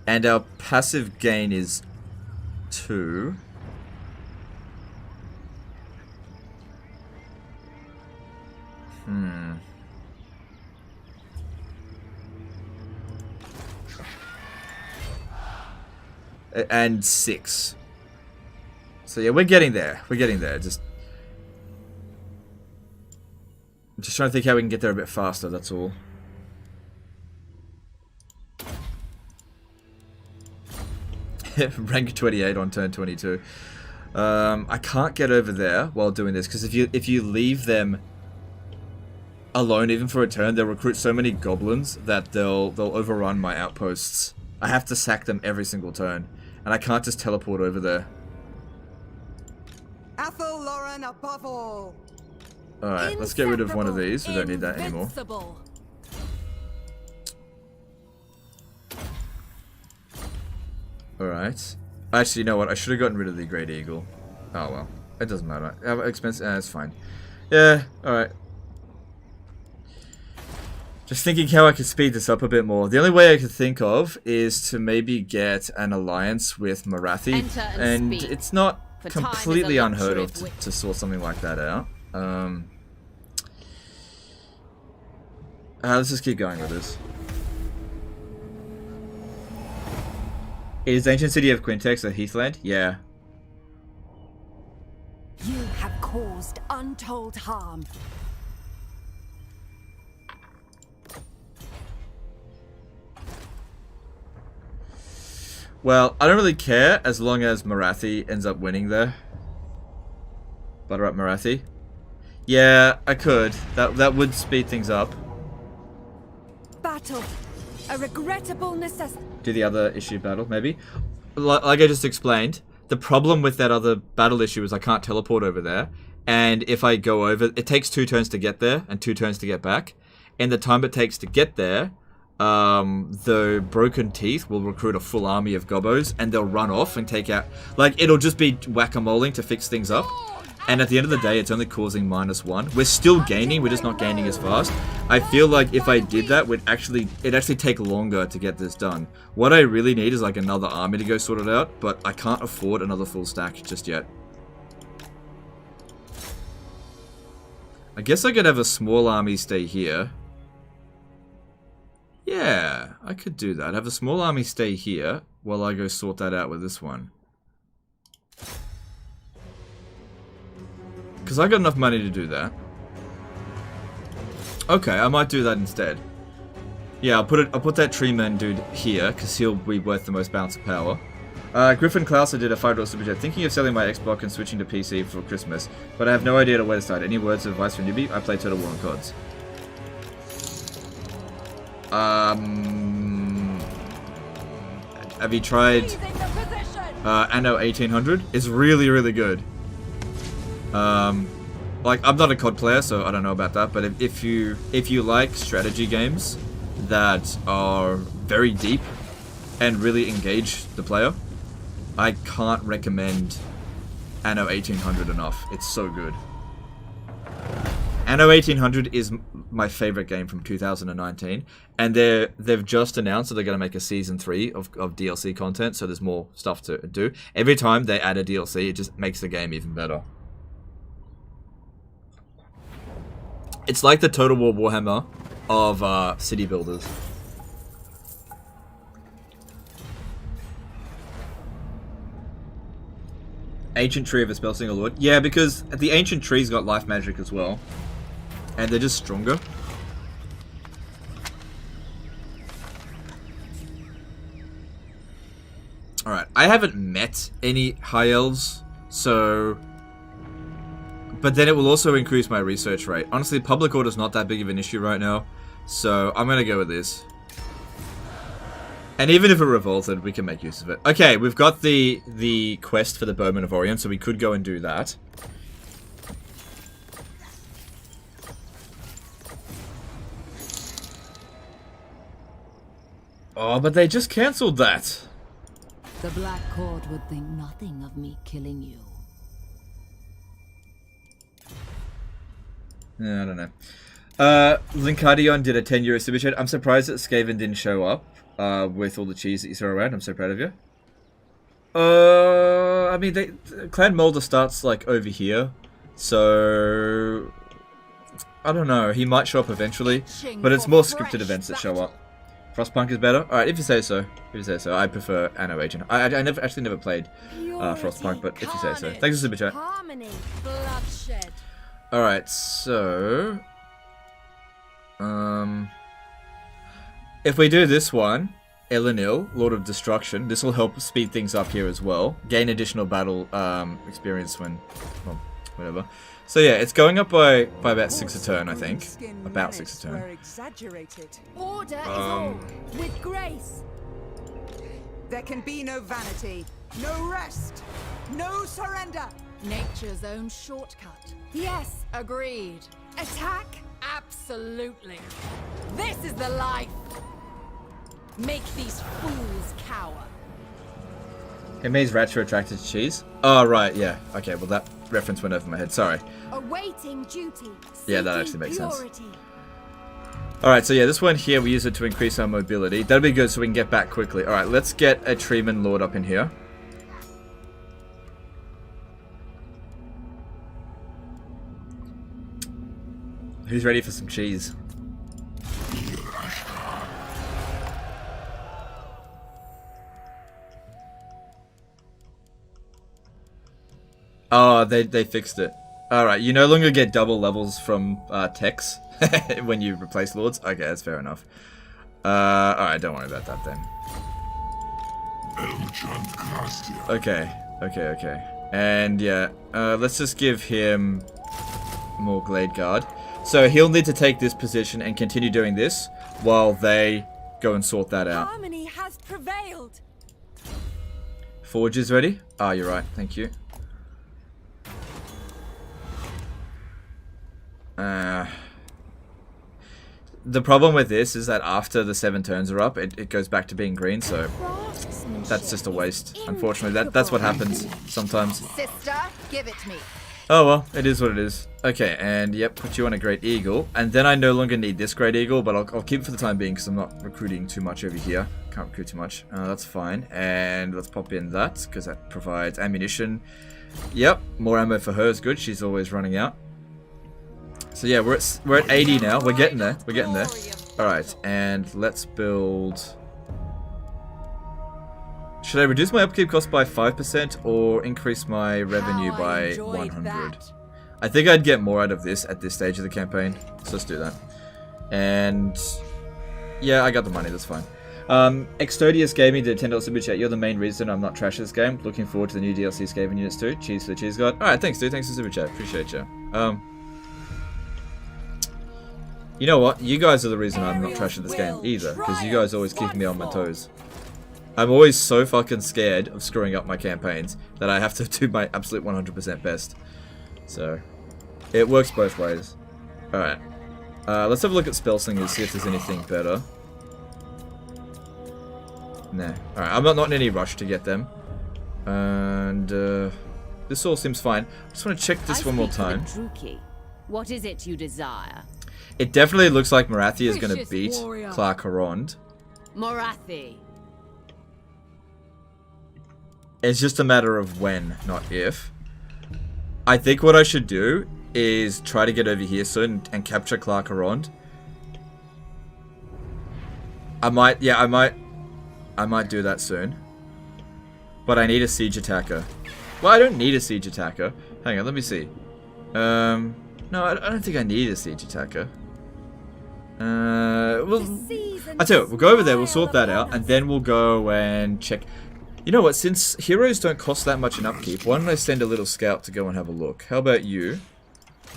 and our passive gain is 2. And 6. So yeah, we're getting there. We're getting there. Just trying to think how we can get there a bit faster, that's all. Rank 28 on turn 22. I can't get over there while doing this, because if you leave them alone even for a turn, they'll recruit so many goblins that they'll overrun my outposts. I have to sack them every single turn, and I can't just teleport over there. Athel Lauren above all. Alright, let's get rid of one of these. We don't need that anymore. Alright. Actually, you know what? I should have gotten rid of the Great Eagle. Oh well, it doesn't matter. Expensive. It's fine. Yeah. All right. Just thinking how I could speed this up a bit more. The only way I could think of is to maybe get an alliance with Morathi, and it's not completely unheard of to sort something like that out. Let's just keep going with this. Is Ancient City of Quintex a heathland? Yeah. You have caused untold harm. Well, I don't really care as long as Morathi ends up winning there. Butter up Morathi. Yeah, I could. That would speed things up. Battle. A regrettable necessity. Do the other issue battle, maybe? Like I just explained, the problem with that other battle issue is I can't teleport over there. And if I go over, it takes 2 turns to get there and 2 turns to get back. And the time it takes to get there, the Broken Teeth will recruit a full army of gobbos and they'll run off and take out... Like, it'll just be whack-a-moling to fix things up. And at the end of the day, it's only causing -1. We're still gaining, we're just not gaining as fast. I feel like if I did that, it'd actually take longer to get this done. What I really need is like another army to go sort it out, but I can't afford another full stack just yet. I guess I could have a small army stay here. Yeah, I could do that. Have a small army stay here while I go sort that out with this one. Because I got enough money to do that. Okay, I might do that instead. Yeah, I'll put that tree man dude here because he'll be worth the most bounce of power. Griffin Klauser did a $5 super chat. Thinking of selling my Xbox and switching to PC for Christmas, but I have no idea where to start. Any words of advice for newbie? I play Total War and CODs. Have you tried Anno 1800? It's really, really good. Like, I'm not a COD player, so I don't know about that, but if you like strategy games that are very deep and really engage the player, I can't recommend Anno 1800 enough. It's so good. Anno 1800 is my favorite game from 2019, and they've just announced that they're going to make a season 3 of DLC content, so there's more stuff to do. Every time they add a DLC, it just makes the game even better. It's like the Total War Warhammer of city builders. Ancient Tree of a Spellslinger Lord. Yeah, because the Ancient Tree's got life magic as well. And they're just stronger. Alright, I haven't met any High Elves, so... But then it will also increase my research rate. Honestly, public order's not that big of an issue right now, so I'm gonna go with this. And even if it revolted, we can make use of it. Okay, we've got the quest for the Bowman of Orient, so we could go and do that. Oh, but they just cancelled that. The Black Court would think nothing of me killing you. Yeah, I don't know. Linkardion did a €10 super chat. I'm surprised that Skaven didn't show up with all the cheese that you throw around. I'm so proud of you. I mean, Clan Molder starts like over here, so I don't know. He might show up eventually, but it's more scripted events that show up. Frostpunk is better. All right, if you say so. If you say so, I prefer Anno Agent. I actually never played Frostpunk, but if you say so. Thanks for super chat. All right, so if we do this one, Elenil, Lord of Destruction, this will help speed things up here as well. Gain additional battle experience when, well, whatever. So yeah, it's going up by about 6 a turn, I think. About 6 a turn. Order is all, with grace. There can be no vanity, no rest, no surrender. Nature's own shortcut. Yes. Agreed. Attack. Absolutely. This is the life. Make these fools cower. It means rats are attracted to cheese. Oh, right, yeah. Okay, well that reference went over my head. Sorry. Awaiting duty. Yeah, that actually makes sense. Purity. Alright, so yeah, this one here, we use it to increase our mobility. That'll be good so we can get back quickly. Alright, let's get a Treeman Lord up in here. Who's ready for some cheese? Oh, they fixed it. Alright, you no longer get double levels from techs when you replace lords. Okay, that's fair enough. Alright, don't worry about that then. Okay. And yeah, let's just give him more Glade Guard. So he'll need to take this position and continue doing this while they go and sort that out. Harmony has prevailed. Forge is ready? Ah, you're right. Thank you. The problem with this is that after the 7 turns are up, it goes back to being green, so that's just a waste. Unfortunately, that's what happens sometimes. Sister, give it to me. Oh well, it is what it is. Okay, and yep, put you on a Great Eagle. And then I no longer need this Great Eagle, but I'll keep it for the time being because I'm not recruiting too much over here. Can't recruit too much. That's fine. And let's pop in that because that provides ammunition. Yep, more ammo for her is good. She's always running out. So yeah, we're at 80 now. We're getting there. We're getting there. All right, and let's build. Should I reduce my upkeep cost by 5% or increase my revenue by 100? I think I'd get more out of this at this stage of the campaign. So let's do that. And yeah, I got the money. That's fine. Extodius Gaming did $10 super chat. You're the main reason I'm not trash this game. Looking forward to the new DLC Skaven units too. Cheese for the cheese god. All right, thanks, dude. Thanks for super chat. Appreciate you. You know what? You guys are the reason I'm not trashing this game either, because you guys always keep me on my toes. I'm always so fucking scared of screwing up my campaigns that I have to do my absolute 100% best. So, it works both ways. Alright. Let's have a look at spell slingers, see if there's anything better. Nah. Alright, I'm not in any rush to get them. And, this all seems fine. I just want to check this one more time. What is it you desire? It definitely looks like Morathi is going to beat Clark Harond. Morathi. It's just a matter of when, not if. I think what I should do is try to get over here soon and capture Clark Harond. I might do that soon. But I need a siege attacker. Well, I don't need a siege attacker. Hang on, let me see. No, I don't think I need a siege attacker. Well, I tell you what, we'll go over there, we'll sort that out, and then we'll go and check. You know what, since heroes don't cost that much in upkeep, why don't I send a little scout to go and have a look? How about you?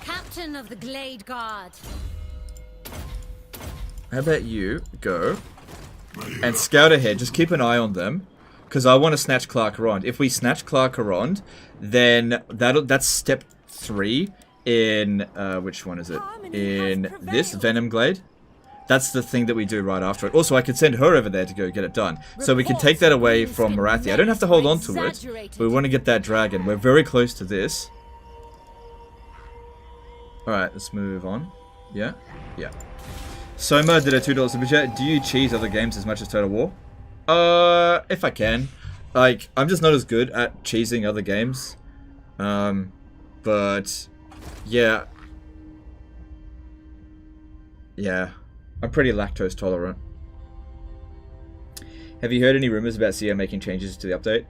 Captain of the Glade Guard. How about you go and scout ahead, just keep an eye on them, because I want to snatch Clark Harond. If we snatch Clark Harond, then that's step 3 in, which one is it? In this Venom Glade. That's the thing that we do right after it. Also, I could send her over there to go get it done. So we can take that away from Morathi. I don't have to hold on to it, but we want to get that dragon. We're very close to this. Alright, let's move on. Yeah? Yeah. Soma did a $2 super chat. Do you cheese other games as much as Total War? If I can. Like, I'm just not as good at cheesing other games. But yeah. Yeah. I'm pretty lactose tolerant. Have you heard any rumors about CEO making changes to the update?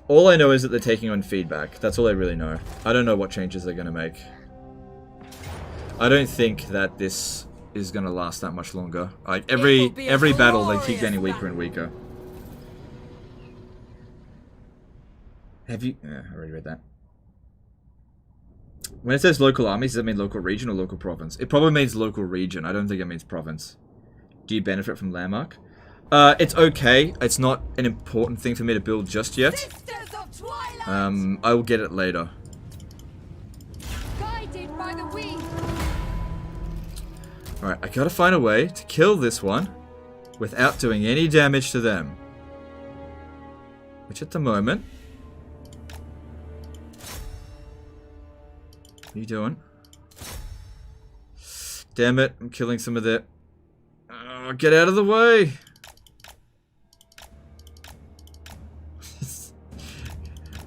All I know is that they're taking on feedback. That's all I really know. I don't know what changes they're going to make. I don't think that this is going to last that much longer. Like every battle they keep getting weaker and weaker. Have you... I already read that. When it says local armies, does that mean local region or local province? It probably means local region. I don't think it means province. Do you benefit from landmark? It's okay. It's not an important thing for me to build just yet. Sisters of Twilight. I will get it later. Guided by the wind. Alright, I gotta find a way to kill this one without doing any damage to them. Which at the moment... What are you doing? Damn it, I'm killing some of their... Oh, get out of the way!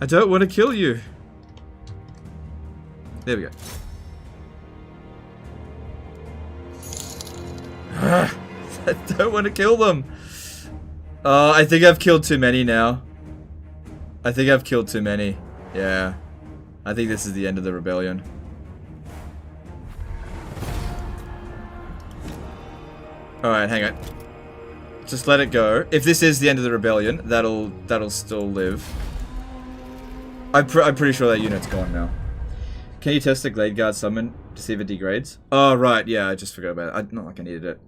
I don't want to kill you. There we go. I don't want to kill them. I think I've killed too many now. I think I've killed too many. Yeah. I think this is the end of the rebellion. Alright, hang on. Just let it go. If this is the end of the rebellion, that'll still live. I'm pretty sure that unit's gone now. Can you test the Glade Guard summon to see if it degrades? Oh, right, yeah, I just forgot about it. Not like I needed it.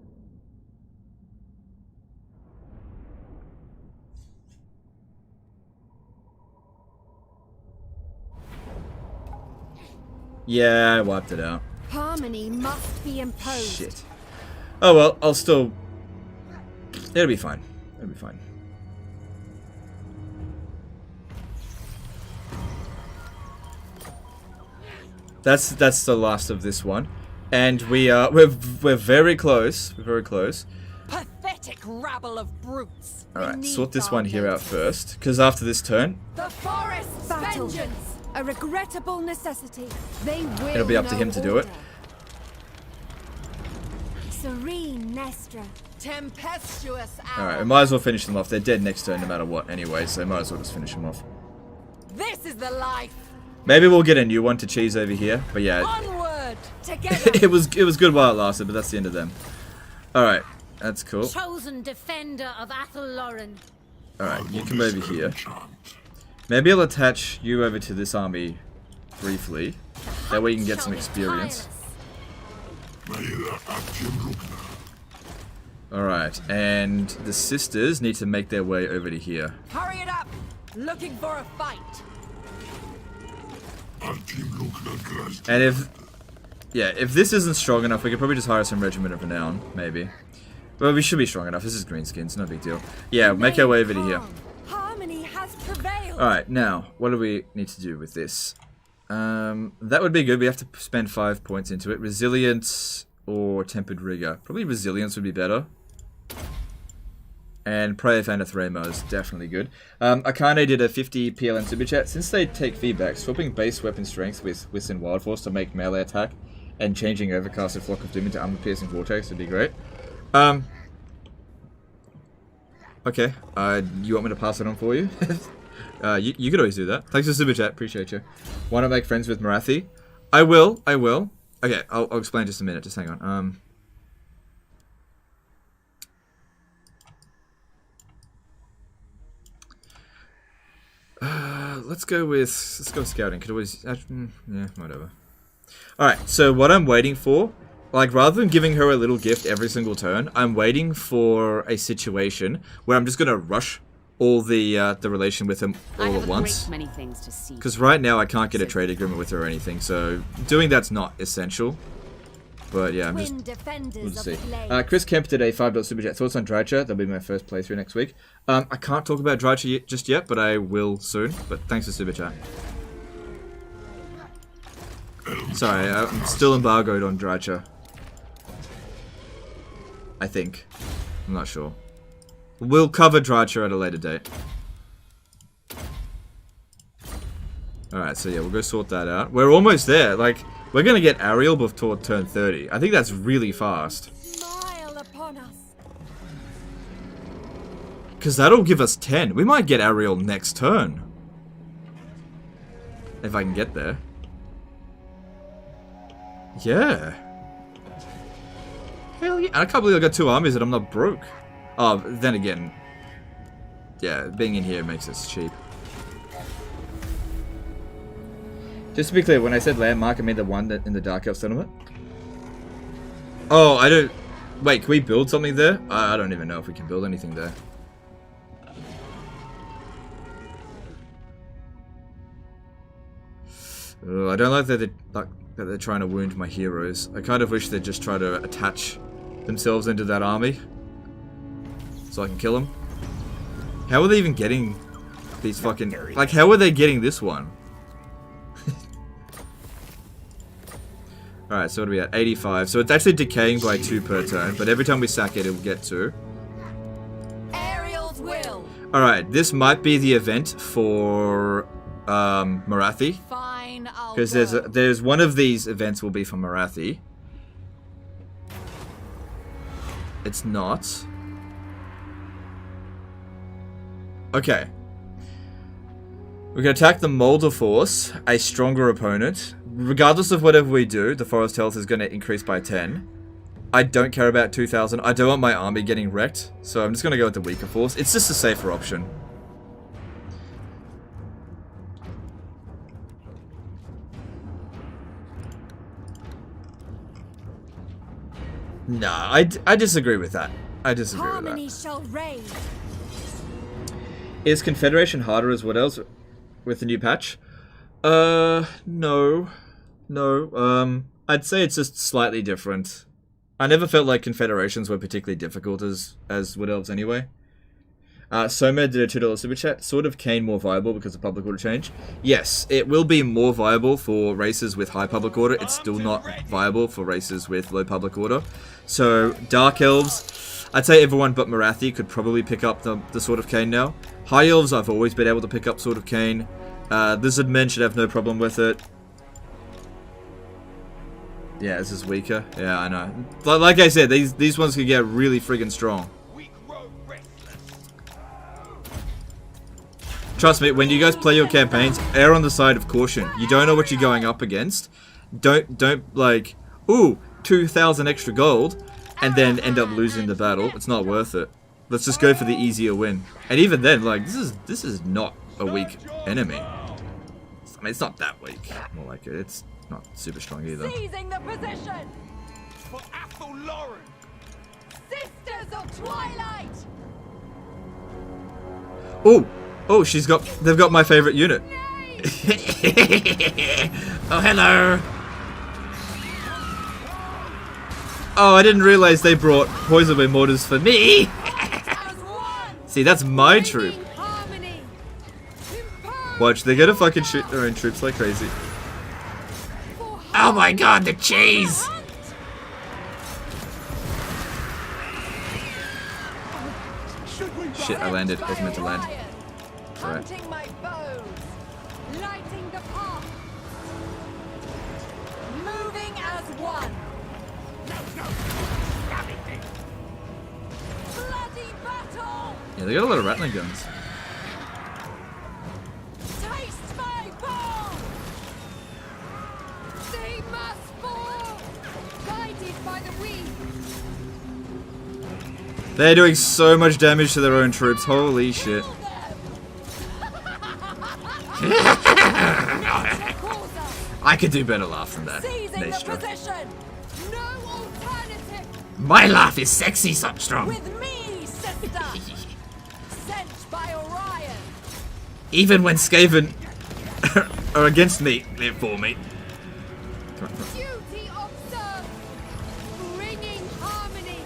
Yeah, I wiped it out. Harmony must be imposed. Shit. Oh well, I'll still... It'll be fine. It'll be fine. That's the last of this one, and we're very close. We're very close. Pathetic rabble of brutes. All right, sort this one here out first, because after this turn, The forest's Battle. vengeance. A regrettable necessity. They will. it'll be up to him to do it. Serene Nestra. Tempestuous All right, we hour. might as well finish them off. They're dead next turn no matter what, anyway, so might as well just finish them off. This is the life. Maybe we'll get a new one to cheese over here, but yeah, Onward together. it was good while it lasted, but that's the end of them. All right, that's cool. Chosen defender of Athelloren. All right, you come over here. Maybe I'll attach you over to this army briefly. That way you can get some experience. Alright, and the sisters need to make their way over to here. Hurry it up. Looking for a fight. And if this isn't strong enough, we could probably just hire some Regiment of Renown, maybe. Well, we should be strong enough. This is greenskins, no big deal. Yeah, make our way over to here. Harmony has prevailed. Alright, now, what do we need to do with this? That would be good. We have to spend 5 points into it. Resilience or Tempered Rigor. Probably Resilience would be better. And Prayer for Anathema is definitely good. Akane did a 50 PLN super chat. Since they take feedback, swapping base weapon strength with Whiston Wild Force to make melee attack and changing Overcasted Flock of Doom into Armor Piercing Vortex would be great. Okay, you want me to pass it on for you? You could always do that. Thanks for super chat, appreciate you. Want to make friends with Marathi? I will. Okay, I'll explain in just a minute, just hang on. Let's go scouting. Could always, yeah, whatever. Alright, so what I'm waiting for, like, rather than giving her a little gift every single turn, I'm waiting for a situation where I'm just gonna rush all the relation with him all at once. Because right now I can't get a trade agreement with her or anything, so doing that's not essential. But yeah, we'll just see. Chris Kemp did a $5 super chat. Thoughts on Drycha? That'll be my first playthrough next week. I can't talk about Drycha just yet, but I will soon. But thanks for super chat. Sorry, I'm still embargoed on Drycha. I think. I'm not sure. We'll cover Drycha at a later date. Alright, so yeah, we'll go sort that out. We're almost there. Like, we're gonna get Ariel before turn 30. I think that's really fast. Smile upon us. Because that'll give us 10. We might get Ariel next turn. If I can get there. Yeah. Hell yeah. I can't believe I got 2 armies and I'm not broke. Oh, then again. Yeah, being in here makes us cheap. Just to be clear, when I said landmark, I mean the one that in the Dark Elf settlement. Oh, I don't... Wait, can we build something there? I don't even know if we can build anything there. I don't like that they're trying to wound my heroes. I kind of wish they'd just try to attach themselves into that army. So I can kill them. How are they even getting these fucking... Like, how are they getting this one? Alright, so what are we at? 85. So it's actually decaying by 2 per turn, but every time we sack it, it will get 2. Ariel's will. Alright, this might be the event for Morathi. Fine, I'll Because go. there's one of these events will be for Morathi. It's not. Okay. We can attack the Molder Force, a stronger opponent. Regardless of whatever we do, the Forest Health is going to increase by 10. I don't care about 2,000. I don't want my army getting wrecked, so I'm just going to go with the weaker force. It's just a safer option. Nah, I disagree with that. I disagree with Harmony that. shall reign. Is Confederation harder as what else with the new patch? No. I'd say it's just slightly different. I never felt like Confederations were particularly difficult as Wood Elves anyway. Somed did a $2 super chat. Sword of Cain more viable because of public order change? Yes, it will be more viable for races with high public order. It's still not viable for races with low public order. So, Dark Elves, I'd say everyone but Morathi could probably pick up the Sword of Cain now. High Elves, I've always been able to pick up Sword of Cain. Lizard Men should have no problem with it. Yeah, this is weaker. Yeah, I know. Like I said, these ones can get really friggin' strong. Trust me, when you guys play your campaigns, err on the side of caution. You don't know what you're going up against. Don't like, ooh, 2,000 extra gold, and then end up losing the battle. It's not worth it. Let's just go for the easier win. And even then, like, this is not a weak enemy. I mean, it's not that weak. More like it. It's not super strong either. Seizing the position. For Athel Lauren. Sisters of Twilight. Oh, they've got my favorite unit. Oh, hello. Oh, I didn't realize they brought poison wind mortars for me. See, that's my troop. Watch, they're gonna fucking shoot their own troops like crazy. Oh my god, the cheese! Shit, I landed. I was meant to land. Alright. Hunting my bows. Lighting the path. Moving as one. Bloody battle. Yeah, they got a lot of rattling guns. Taste my bone. They must fall. Guided by the wind. They're doing so much damage to their own troops. Holy shit. I could do better laugh than that. Nastra. No alternative. My laugh is sexy, Substrong. With me, sister. Sent by Orion. Even when Skaven are against me, they're for me. Come on, come on. Duty observed. Bringing harmony.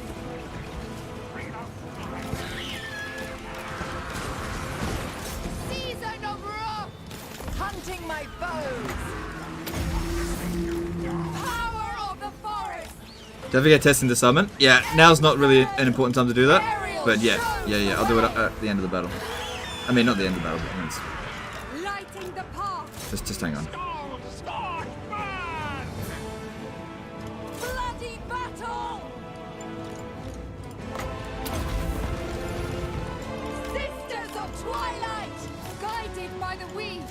Season of wrath. Hunting my foes. Power of the forest. Don't forget testing the summon. Yeah, now's not really an important time to do that. But yeah, I'll do it at the end of the battle. I mean, not the end of the battle, but it's... Lighting the path. Just hang on. Bloody battle. Sisters of Twilight, guided by the wind.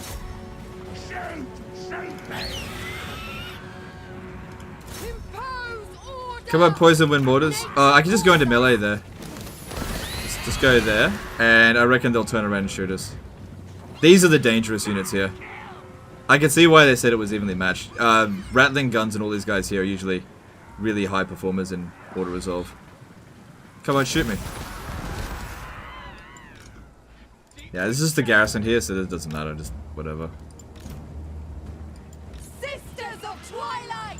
Impose order. Come on, poison wind mortars. I can just go into melee there. Just go there, and I reckon they'll turn around and shoot us. These are the dangerous units here. I can see why they said it was evenly matched. Rattling guns and all these guys here are usually really high performers in auto resolve. Come on, shoot me. Yeah, this is the garrison here, so it doesn't matter, just whatever. Sisters of Twilight,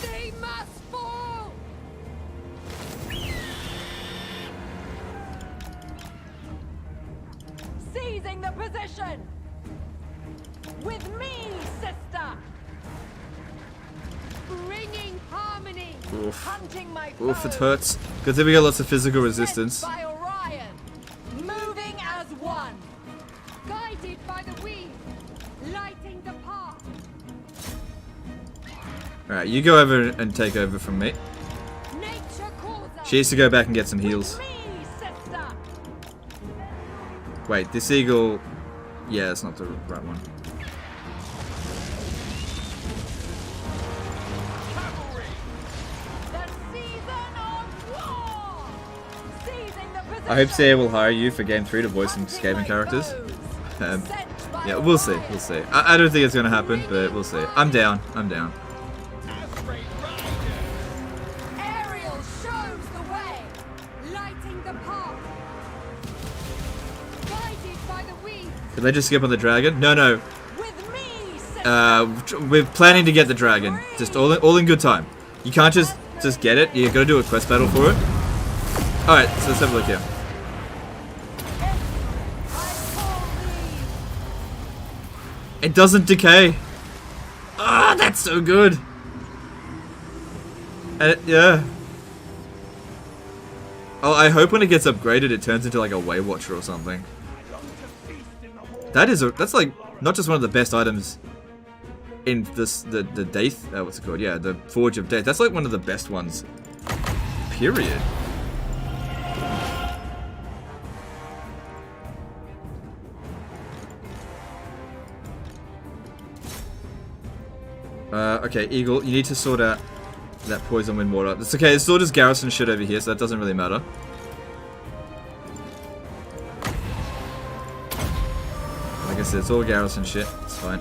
they must fall. Seizing the position! With me, sister! Bringing harmony! Oof. Hunting my Oof, it foes. hurts. Good thing we got lots of physical resistance. Sent by Orion! Moving as one! Guided by the weave, lighting the path. Alright, you go over and take over from me. Nature calls us. She needs to go back and get some heals. Me, sister! Wait, this eagle... Yeah, it's not the right one. The season of war! Seizing the position! I hope CA will hire you for Game 3 to voice some Skaven characters. Yeah, we'll see, we'll see. I don't think it's gonna happen, but we'll see. I'm down, I'm down. Ariel shows the way! Lighting the path. Guided by the weave. Did they just skip on the dragon? No, no. With me, sister! We're planning to get the dragon. Just all in good time. You can't just get it. You gotta do a quest battle for it. Alright, so let's have a look here. It doesn't decay. Ah, that's so good. And yeah. Oh, I hope when it gets upgraded, it turns into like a Way Watcher or something. That's like not just one of the best items in this the Daith. What's it called? Yeah, the Forge of Death. That's like one of the best ones. Period. Okay, Eagle, you need to sort out that poison wind water. It's okay, it's all just garrison shit over here, so that doesn't really matter. Like I said, it's all garrison shit. It's fine.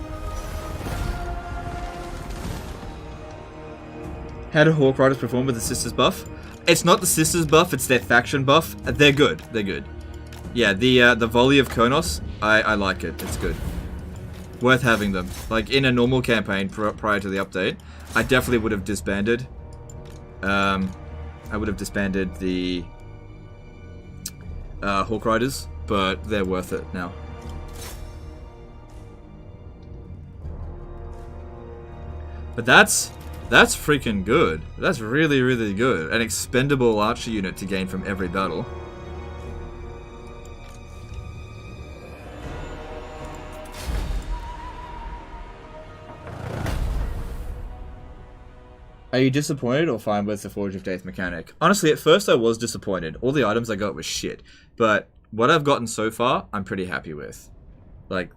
How do Hawk Riders perform with the Sisters buff? It's not the Sisters buff, it's their faction buff. They're good. They're good. Yeah, the volley of Konos, I like it. It's good. Worth having them. Like in a normal campaign prior to the update, I definitely would have disbanded. I would have disbanded the Hawk Riders, but they're worth it now. But that's freaking good. That's really, really good. An expendable archer unit to gain from every battle. Are you disappointed or fine with the Forge of Death mechanic? Honestly, at first I was disappointed. All the items I got was shit. But what I've gotten so far, I'm pretty happy with. Like,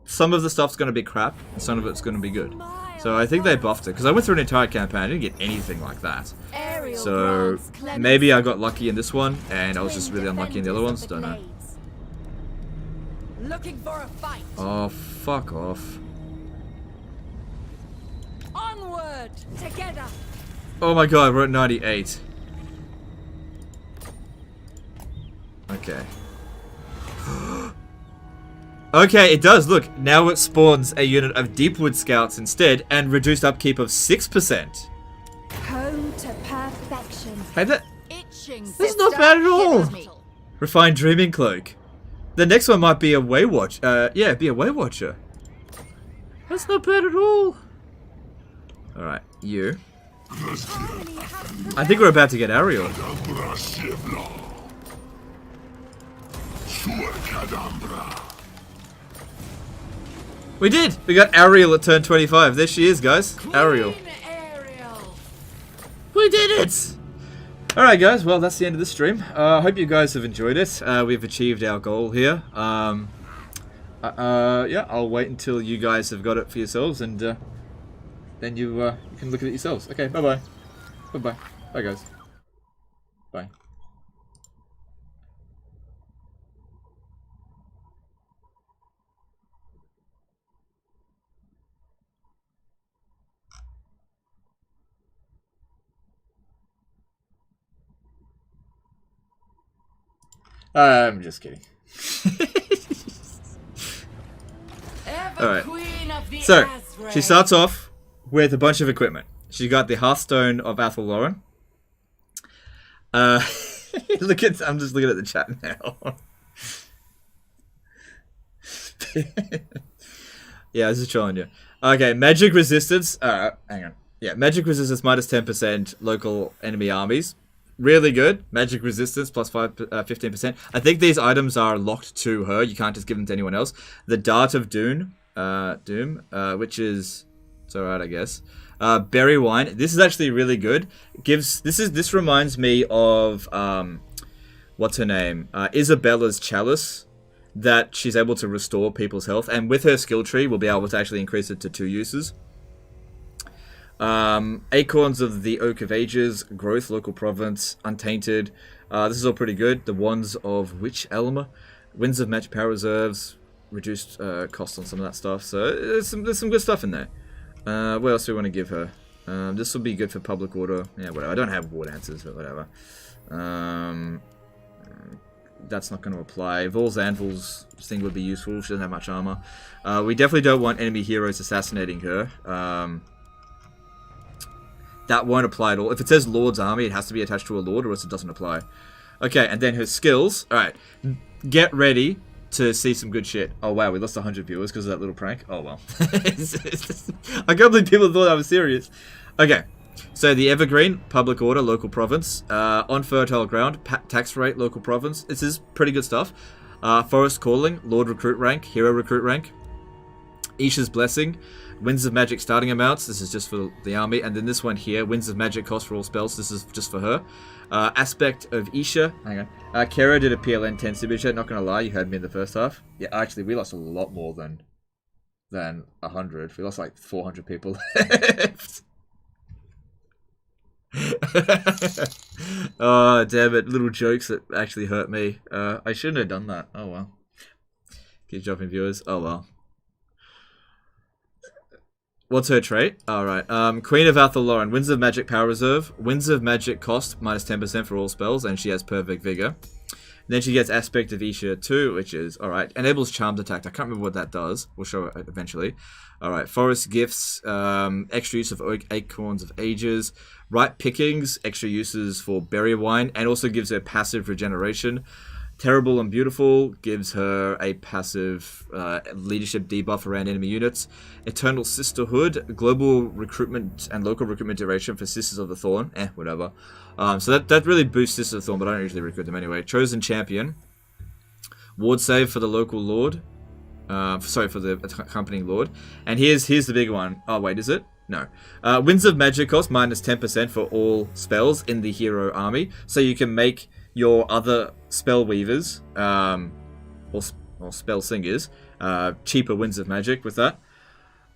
some of the stuff's going to be crap, and some of it's going to be good. So I think they buffed it, because I went through an entire campaign, I didn't get anything like that. So maybe I got lucky in this one, and I was just really unlucky in the other ones, don't know. Looking for a fight. Oh, fuck off. Onward together. Oh my god, we're at 98. Okay. Okay, it does. Look, now it spawns a unit of Deepwood Scouts instead, and reduced upkeep of 6%. Home to perfection. Hey, Itching. that's not bad at all. Refined Dreaming Cloak. The next one might be a Way Watch. Yeah, be a Way Watcher. That's not bad at all. Alright, you. I think we're about to get Ariel. We did! We got Ariel at turn 25. There she is, guys. Ariel. We did it! Alright, guys. Well, that's the end of the stream. I hope you guys have enjoyed it. We've achieved our goal here. Yeah, I'll wait until you guys have got it for yourselves, and then you can look at it yourselves. Okay, bye-bye. Bye-bye. Bye, guys. Bye. I'm just kidding. Alright. So, she starts off with a bunch of equipment. She got the Hearthstone of Athel Lauren. I'm just looking at the chat now. Yeah, this is showing you. Okay, magic resistance. Hang on. Yeah, magic resistance minus 10% local enemy armies. Really good. Magic resistance plus 15%. I think these items are locked to her. You can't just give them to anyone else. The Dart of Doom, which is... It's alright, I guess. Berry Wine. This is actually really good. This reminds me of... what's her name? Isabella's Chalice. That she's able to restore people's health. And with her skill tree, we'll be able to actually increase it to 2 uses. Acorns of the Oak of Ages, Growth, Local Province, Untainted. This is all pretty good. The Wands of Witch Elm, Winds of Magic Power Reserves, reduced cost on some of that stuff. So there's some good stuff in there. What else do we want to give her? This will be good for public order. Yeah, whatever. I don't have war answers, but whatever. That's not going to apply. Vol's Anvil's thing would be useful. She doesn't have much armor. We definitely don't want enemy heroes assassinating her. That won't apply at all. If it says Lord's Army, it has to be attached to a Lord, or else it doesn't apply. Okay, and then her skills. Alright, get ready to see some good shit. Oh wow, we lost 100 viewers because of that little prank. Oh well. I can't believe people thought I was serious. Okay, so the Evergreen, Public Order, Local Province. On Fertile Ground, Tax Rate, Local Province. This is pretty good stuff. Forest Calling, Lord Recruit Rank, Hero Recruit Rank. Isha's Blessing, Winds of Magic starting amounts. This is just for the army. And then this one here, Winds of Magic cost for all spells. This is just for her. Aspect of Isha. Hang on. Kara did a PLN 10 signature. Not going to lie, you heard me in the first half. Yeah, actually, we lost a lot more than 100. We lost like 400 people left. Oh, damn it. Little jokes that actually hurt me. I shouldn't have done that. Oh, well. Keep dropping viewers. Oh, well. What's her trait? Alright. Queen of Athel-Lauren. Winds of Magic Power Reserve. Winds of Magic cost minus 10% for all spells. And she has Perfect Vigor. Then she gets Aspect of Isha 2, which is, alright. Enables Charmed Attack. I can't remember what that does. We'll show it eventually. Alright. Forest Gifts. Extra use of Acorns of Ages. Right Pickings. Extra uses for Berry Wine. And also gives her passive regeneration. Terrible and Beautiful gives her a passive leadership debuff around enemy units. Eternal Sisterhood, global recruitment and local recruitment duration for Sisters of the Thorn. Whatever. So that really boosts Sisters of the Thorn, but I don't usually recruit them anyway. Chosen Champion. Ward save for the local lord. Sorry, for the accompanying lord. And here's the big one. Oh, wait, is it? No. Winds of Magic cost minus 10% for all spells in the hero army. So you can make your other spell weavers, or spell singers, cheaper Winds of Magic with that.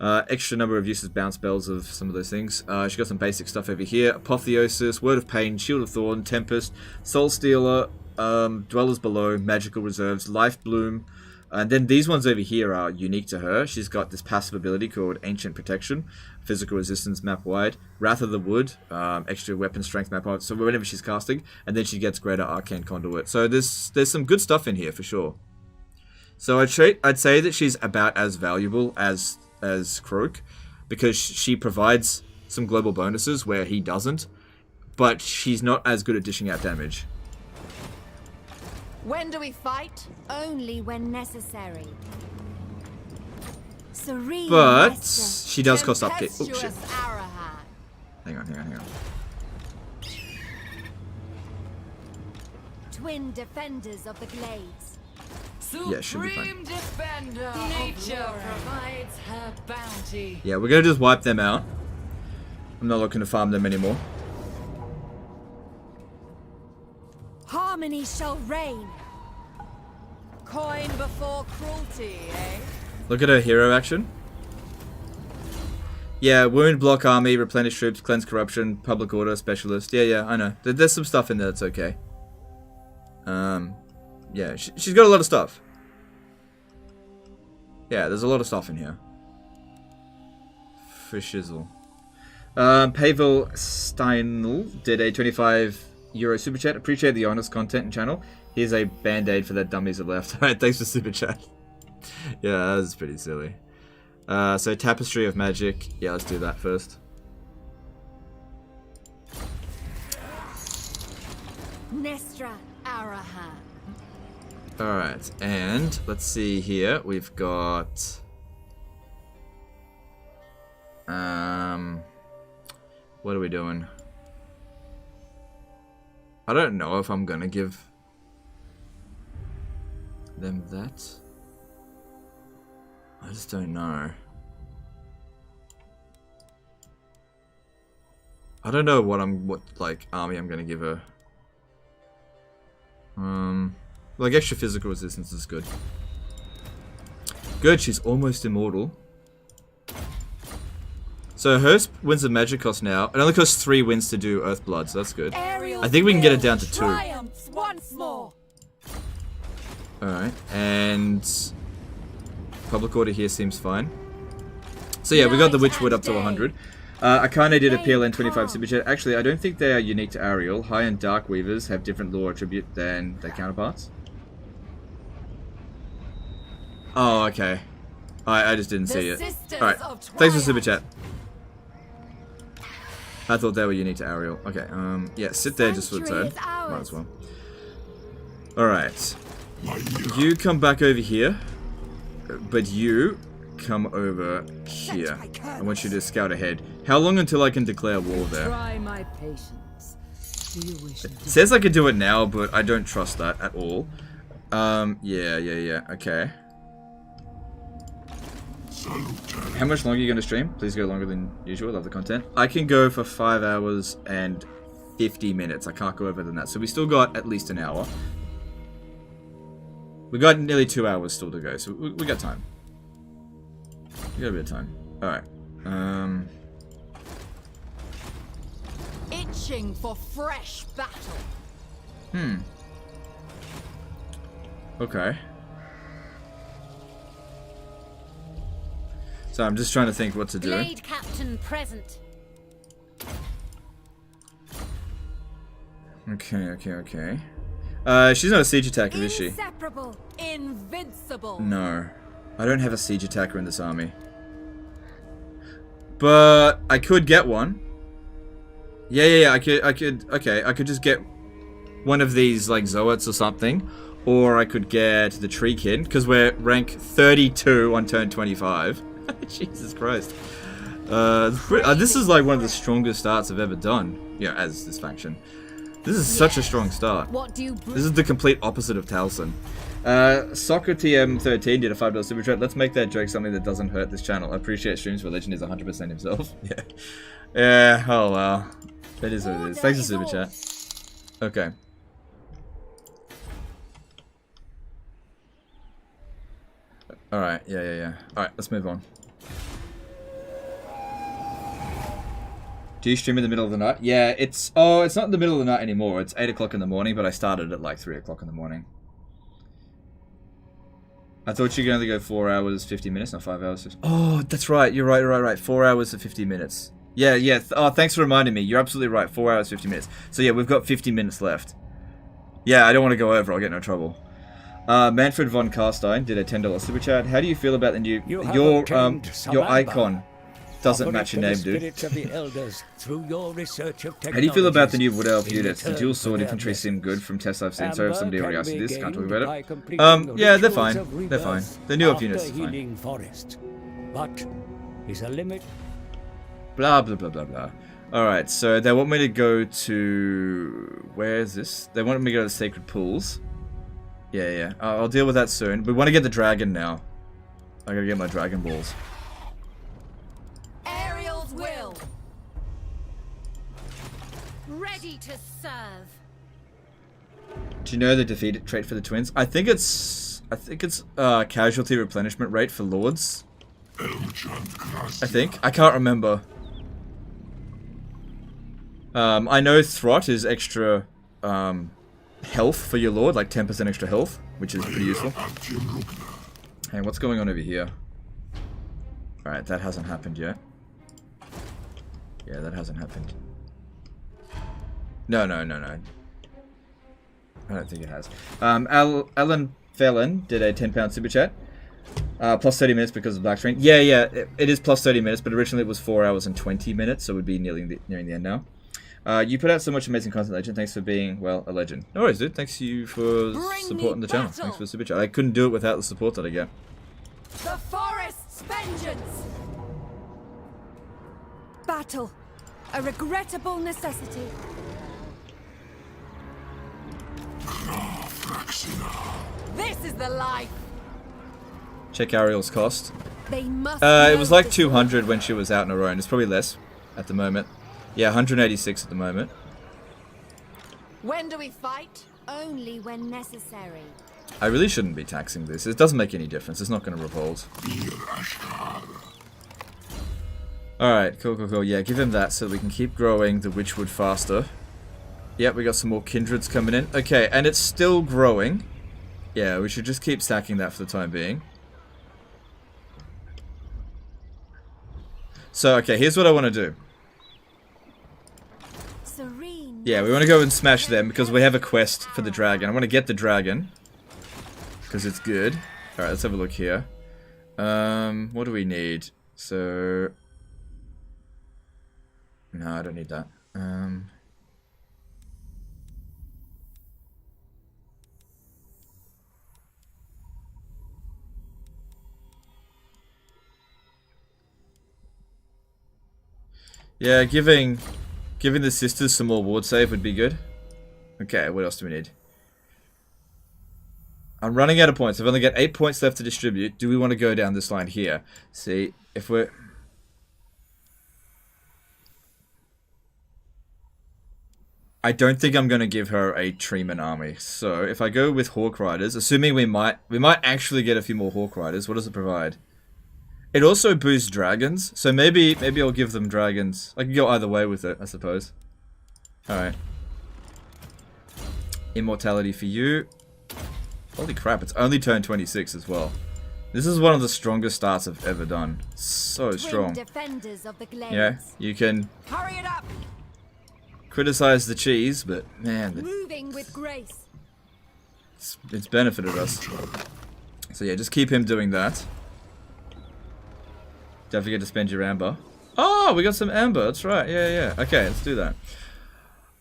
Extra number of uses, bounce spells of some of those things. She got some basic stuff over here. Apotheosis, Word of Pain, Shield of Thorn, Tempest, Soul Stealer, Dwellers Below, Magical Reserves, Life Bloom. And then these ones over here are unique to her. She's got this passive ability called Ancient Protection, Physical Resistance map wide, Wrath of the Wood, extra weapon strength map wide. So whenever she's casting, and then she gets Greater Arcane Conduit. So there's some good stuff in here for sure. So I'd say that she's about as valuable as Kroak, because she provides some global bonuses where he doesn't, but she's not as good at dishing out damage. When do we fight? Only when necessary. Serene But Master. she does cost upkeep. Oh shit. Tempestuous Arahan. Hang on. Twin defenders of the glades. Yeah, she'll be fine. Supreme defender. Nature provides her bounty. Yeah, we're gonna just wipe them out. I'm not looking to farm them anymore. Harmony shall reign. Coin before cruelty, eh? Look at her hero action. Yeah, wound, block army, replenish troops, cleanse corruption, public order, specialist. Yeah, I know. There's some stuff in there that's okay. Yeah, she's got a lot of stuff. Yeah, there's a lot of stuff in here. For shizzle. Pavel Steinl did a 25 euro super chat. Appreciate the honest content and channel. Here's a band-aid for that dummies that left. Alright, thanks for super chat. Yeah, that was pretty silly. So Tapestry of Magic. Yeah, let's do that first. Nestra. Arahan. Alright, and let's see here. We've got... what are we doing? I don't know if I'm gonna give them that. I just don't know. I don't know what like army I'm gonna give her. Like extra physical resistance is good. Good, she's almost immortal. So her wins of magic cost now. It only costs 3 wins to do Earthblood, so that's good. I think we can get it down to 2. Once more. Alright, and public order here seems fine. So yeah, we got the Witchwood up to 100. Akane did a PLN 25 super chat. Actually, I don't think they are unique to Ariel. High and Dark Weavers have different lore attribute than their counterparts. Oh, okay. I just didn't see it. Alright, thanks for super chat. I thought they were unique to Ariel. Okay, yeah, sit there just for a turn. Might as well. Alright. You come back over here, but you come over here. I want you to scout ahead. How long until I can declare war there? Try my patience. Do you wish It says I could do it now, but I don't trust that at all. Yeah, okay. How much longer are you going to stream? Please go longer than usual. Love the content. I can go for 5 hours and 50 minutes. I can't go over than that. So we still got at least an hour. We got nearly 2 hours still to go. So we got time. We got a bit of time. Alright. Itching for fresh battle. Okay. So I'm just trying to think what to do. Blade Captain present. Okay. She's not a siege attacker, is she? Inseparable. Invincible. No. I don't have a siege attacker in this army. But I could get one. Yeah, I could just get one of these, like, Zoets or something. Or I could get the Treekin, because we're rank 32 on turn 25. Jesus Christ. This is like one of the strongest starts I've ever done. Yeah, as this faction. This is such a strong start. What do you This is the complete opposite of Taliesin. Soccer TM13 did a $5 super chat. Let's make that joke something that doesn't hurt this channel. I appreciate streams where Legend is 100% himself. Yeah. Yeah, oh wow. That is what it is. Thanks for super chat. Okay. Alright, yeah. Alright, let's move on. Do you stream in the middle of the night? Yeah, it's not in the middle of the night anymore. It's 8 o'clock in the morning, but I started at like 3 o'clock in the morning. I thought you could only go 4 hours, 50 minutes, not 5 hours. Oh, that's right. You're right. 4 hours and 50 minutes. Yeah. Oh, thanks for reminding me. You're absolutely right. 4 hours, 50 minutes. So yeah, we've got 50 minutes left. Yeah, I don't want to go over. I'll get no trouble. Manfred von Carstein did a $10 super chat. How do you feel about the new your icon doesn't match your name, dude? How do you feel about the new Wood Elf units? The dual sword infantry seem good from tests I've seen. Sorry if somebody already asked you this, can't talk about it. Yeah, they're fine. They're fine. The new elf units are fine. But is a limit. Blah blah blah blah blah. Alright, so they want me to go to where is this? They want me to go to the Sacred Pools. Yeah. I'll deal with that soon. We want to get the dragon now. I gotta get my Dragon Balls. Ariel's will. Ready to serve. Do you know the defeat trait for the twins? I think it's casualty replenishment rate for lords. I think. I can't remember. I know Throt is extra health for your lord, like 10% extra health, which is pretty useful. Hey, what's going on over here? Alright, that hasn't happened yet. Yeah, that hasn't happened. No. I don't think it has. Alan Felon did a £10 super chat. Plus 30 minutes because of black screen. Yeah, it is plus 30 minutes, but originally it was 4 hours and 20 minutes, so it would be nearing the end now. You put out so much amazing content, Legend. Thanks for being, well, a legend. No worries, dude. Thanks you for supporting the channel. Thanks for the super chat. I couldn't do it without the support that I get. The forest's vengeance! Battle. A regrettable necessity. This is the life! Check Ariel's cost. They must It was like this 200 when she was out on her own. It's probably less at the moment. Yeah, 186 at the moment. When do we fight? only when necessary. I really shouldn't be taxing this. It doesn't make any difference. It's not going to revolt. Alright, cool. Yeah, give him that so we can keep growing the Witchwood faster. Yep, we got some more Kindreds coming in. Okay, and it's still growing. Yeah, we should just keep stacking that for the time being. So, okay, here's what I want to do. Serene. Yeah, we want to go and smash them because we have a quest for the dragon. I want to get the dragon because it's good. Alright, let's have a look here. What do we need? So... No, I don't need that. Yeah, giving the sisters some more ward save would be good. Okay, what else do we need? I'm running out of points. I've only got 8 points left to distribute. Do we want to go down this line here? See, if we're... I don't think I'm going to give her a Treeman army. So, if I go with Hawk Riders, assuming we might actually get a few more Hawk Riders, what does it provide? It also boosts dragons, so maybe I'll give them dragons. I can go either way with it, I suppose. Alright. Immortality for you. Holy crap, it's only turn 26 as well. This is one of the strongest starts I've ever done. So strong. Defenders of the glades. Yeah, you can Hurry it up! criticize the cheese, but man, Moving with grace. it's benefited us. So yeah, just keep him doing that. Don't forget to spend your amber. Oh, we got some amber. That's right. Yeah. Okay, let's do that.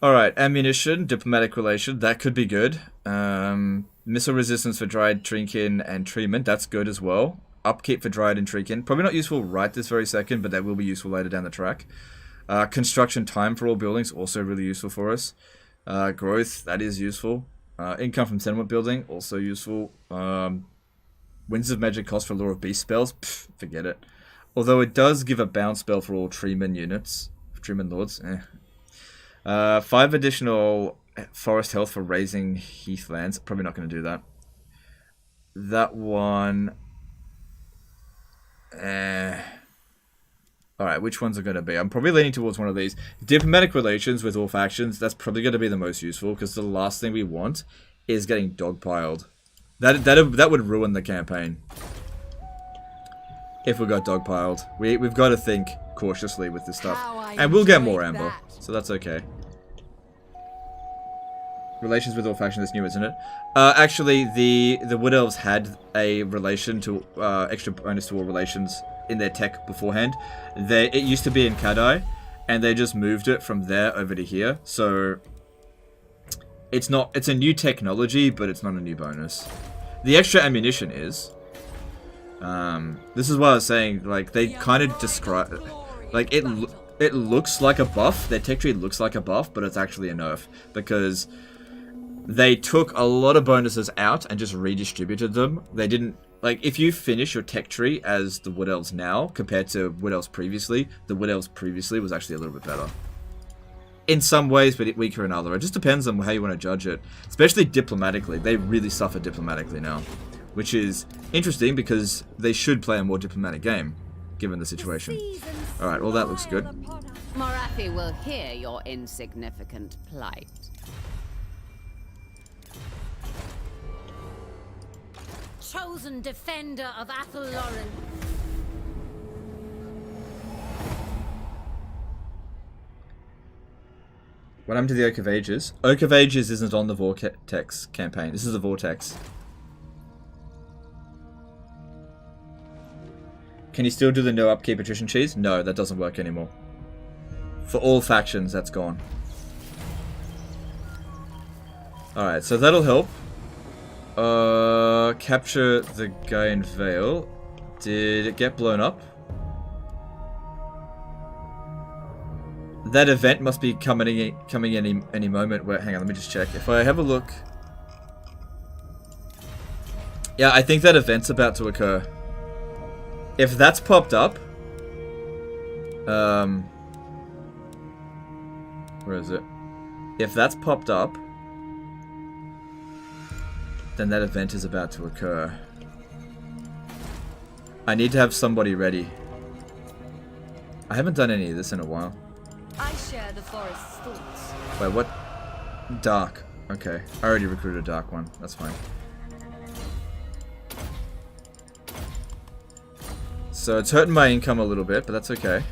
Alright, ammunition, diplomatic relation. That could be good. Missile resistance for Dryad, Trinkin, and Treatment. That's good as well. Upkeep for Dryad and Trinkin. Probably not useful right this very second, but that will be useful later down the track. Construction time for all buildings. Also really useful for us. Growth. That is useful. Income from settlement building. Also useful. Winds of Magic cost for Lure of Beast spells. Pff, forget it. Although it does give a bounce spell for all Treeman units. Treeman Lords. 5 additional forest health for raising heathlands. Probably not going to do that. That one... Alright, which ones are going to be? I'm probably leaning towards one of these. Diplomatic relations with all factions. That's probably going to be the most useful. Because the last thing we want is getting dogpiled. That would ruin the campaign. If we got dogpiled. We've got to think cautiously with this stuff. And we'll get more amber. So that's okay. Relations with all factions is new, isn't it? Actually, the Wood Elves had a relation to extra bonus to all relations in their tech beforehand. It used to be in Kadai, and they just moved it from there over to here. So it's a new technology, but it's not a new bonus. The extra ammunition is. This is what I was saying. Like they kind of describe, like it looks like a buff. Their tech tree looks like a buff, but it's actually a nerf because they took a lot of bonuses out and just redistributed them. They didn't, like, if you finish your tech tree as the Wood Elves now, compared to Wood Elves previously, the Wood Elves previously was actually a little bit better. In some ways, but weaker in other. It just depends on how you want to judge it. Especially diplomatically. They really suffer diplomatically now. Which is interesting because they should play a more diplomatic game, given the situation. Alright, well that looks good. Morathi will hear your insignificant plight. Chosen defender of Athelloren. What happened to the Oak of Ages? Oak of Ages isn't on the Vortex campaign. This is a Vortex. Can you still do the no upkeep attrition cheese? No, that doesn't work anymore. For all factions, that's gone. Alright, so that'll help. Capture the guy in Vale. Did it get blown up? That event must be coming any moment. Where, hang on, let me just check. If I have a look. Yeah, I think that event's about to occur. If that's popped up, where is it? If that's popped up, then that event is about to occur. I need to have somebody ready. I haven't done any of this in a while. I share the forest's thoughts. Wait, what? Dark. Okay. I already recruited a dark one. That's fine. So it's hurting my income a little bit, but that's okay.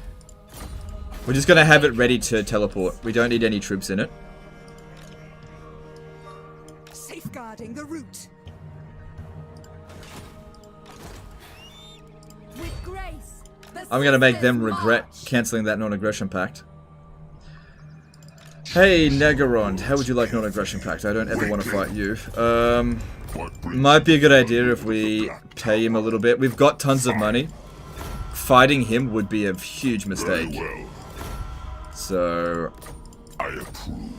We're just gonna have it ready to teleport. We don't need any troops in it. Safeguarding the route. With grace. I'm gonna make them regret cancelling that non-aggression pact. Hey, Nagarond, how would you like non-aggression pact? I don't ever want to fight you. Might be a good idea if we pay him a little bit. We've got tons of money. Fighting him would be a huge mistake. So, I approve.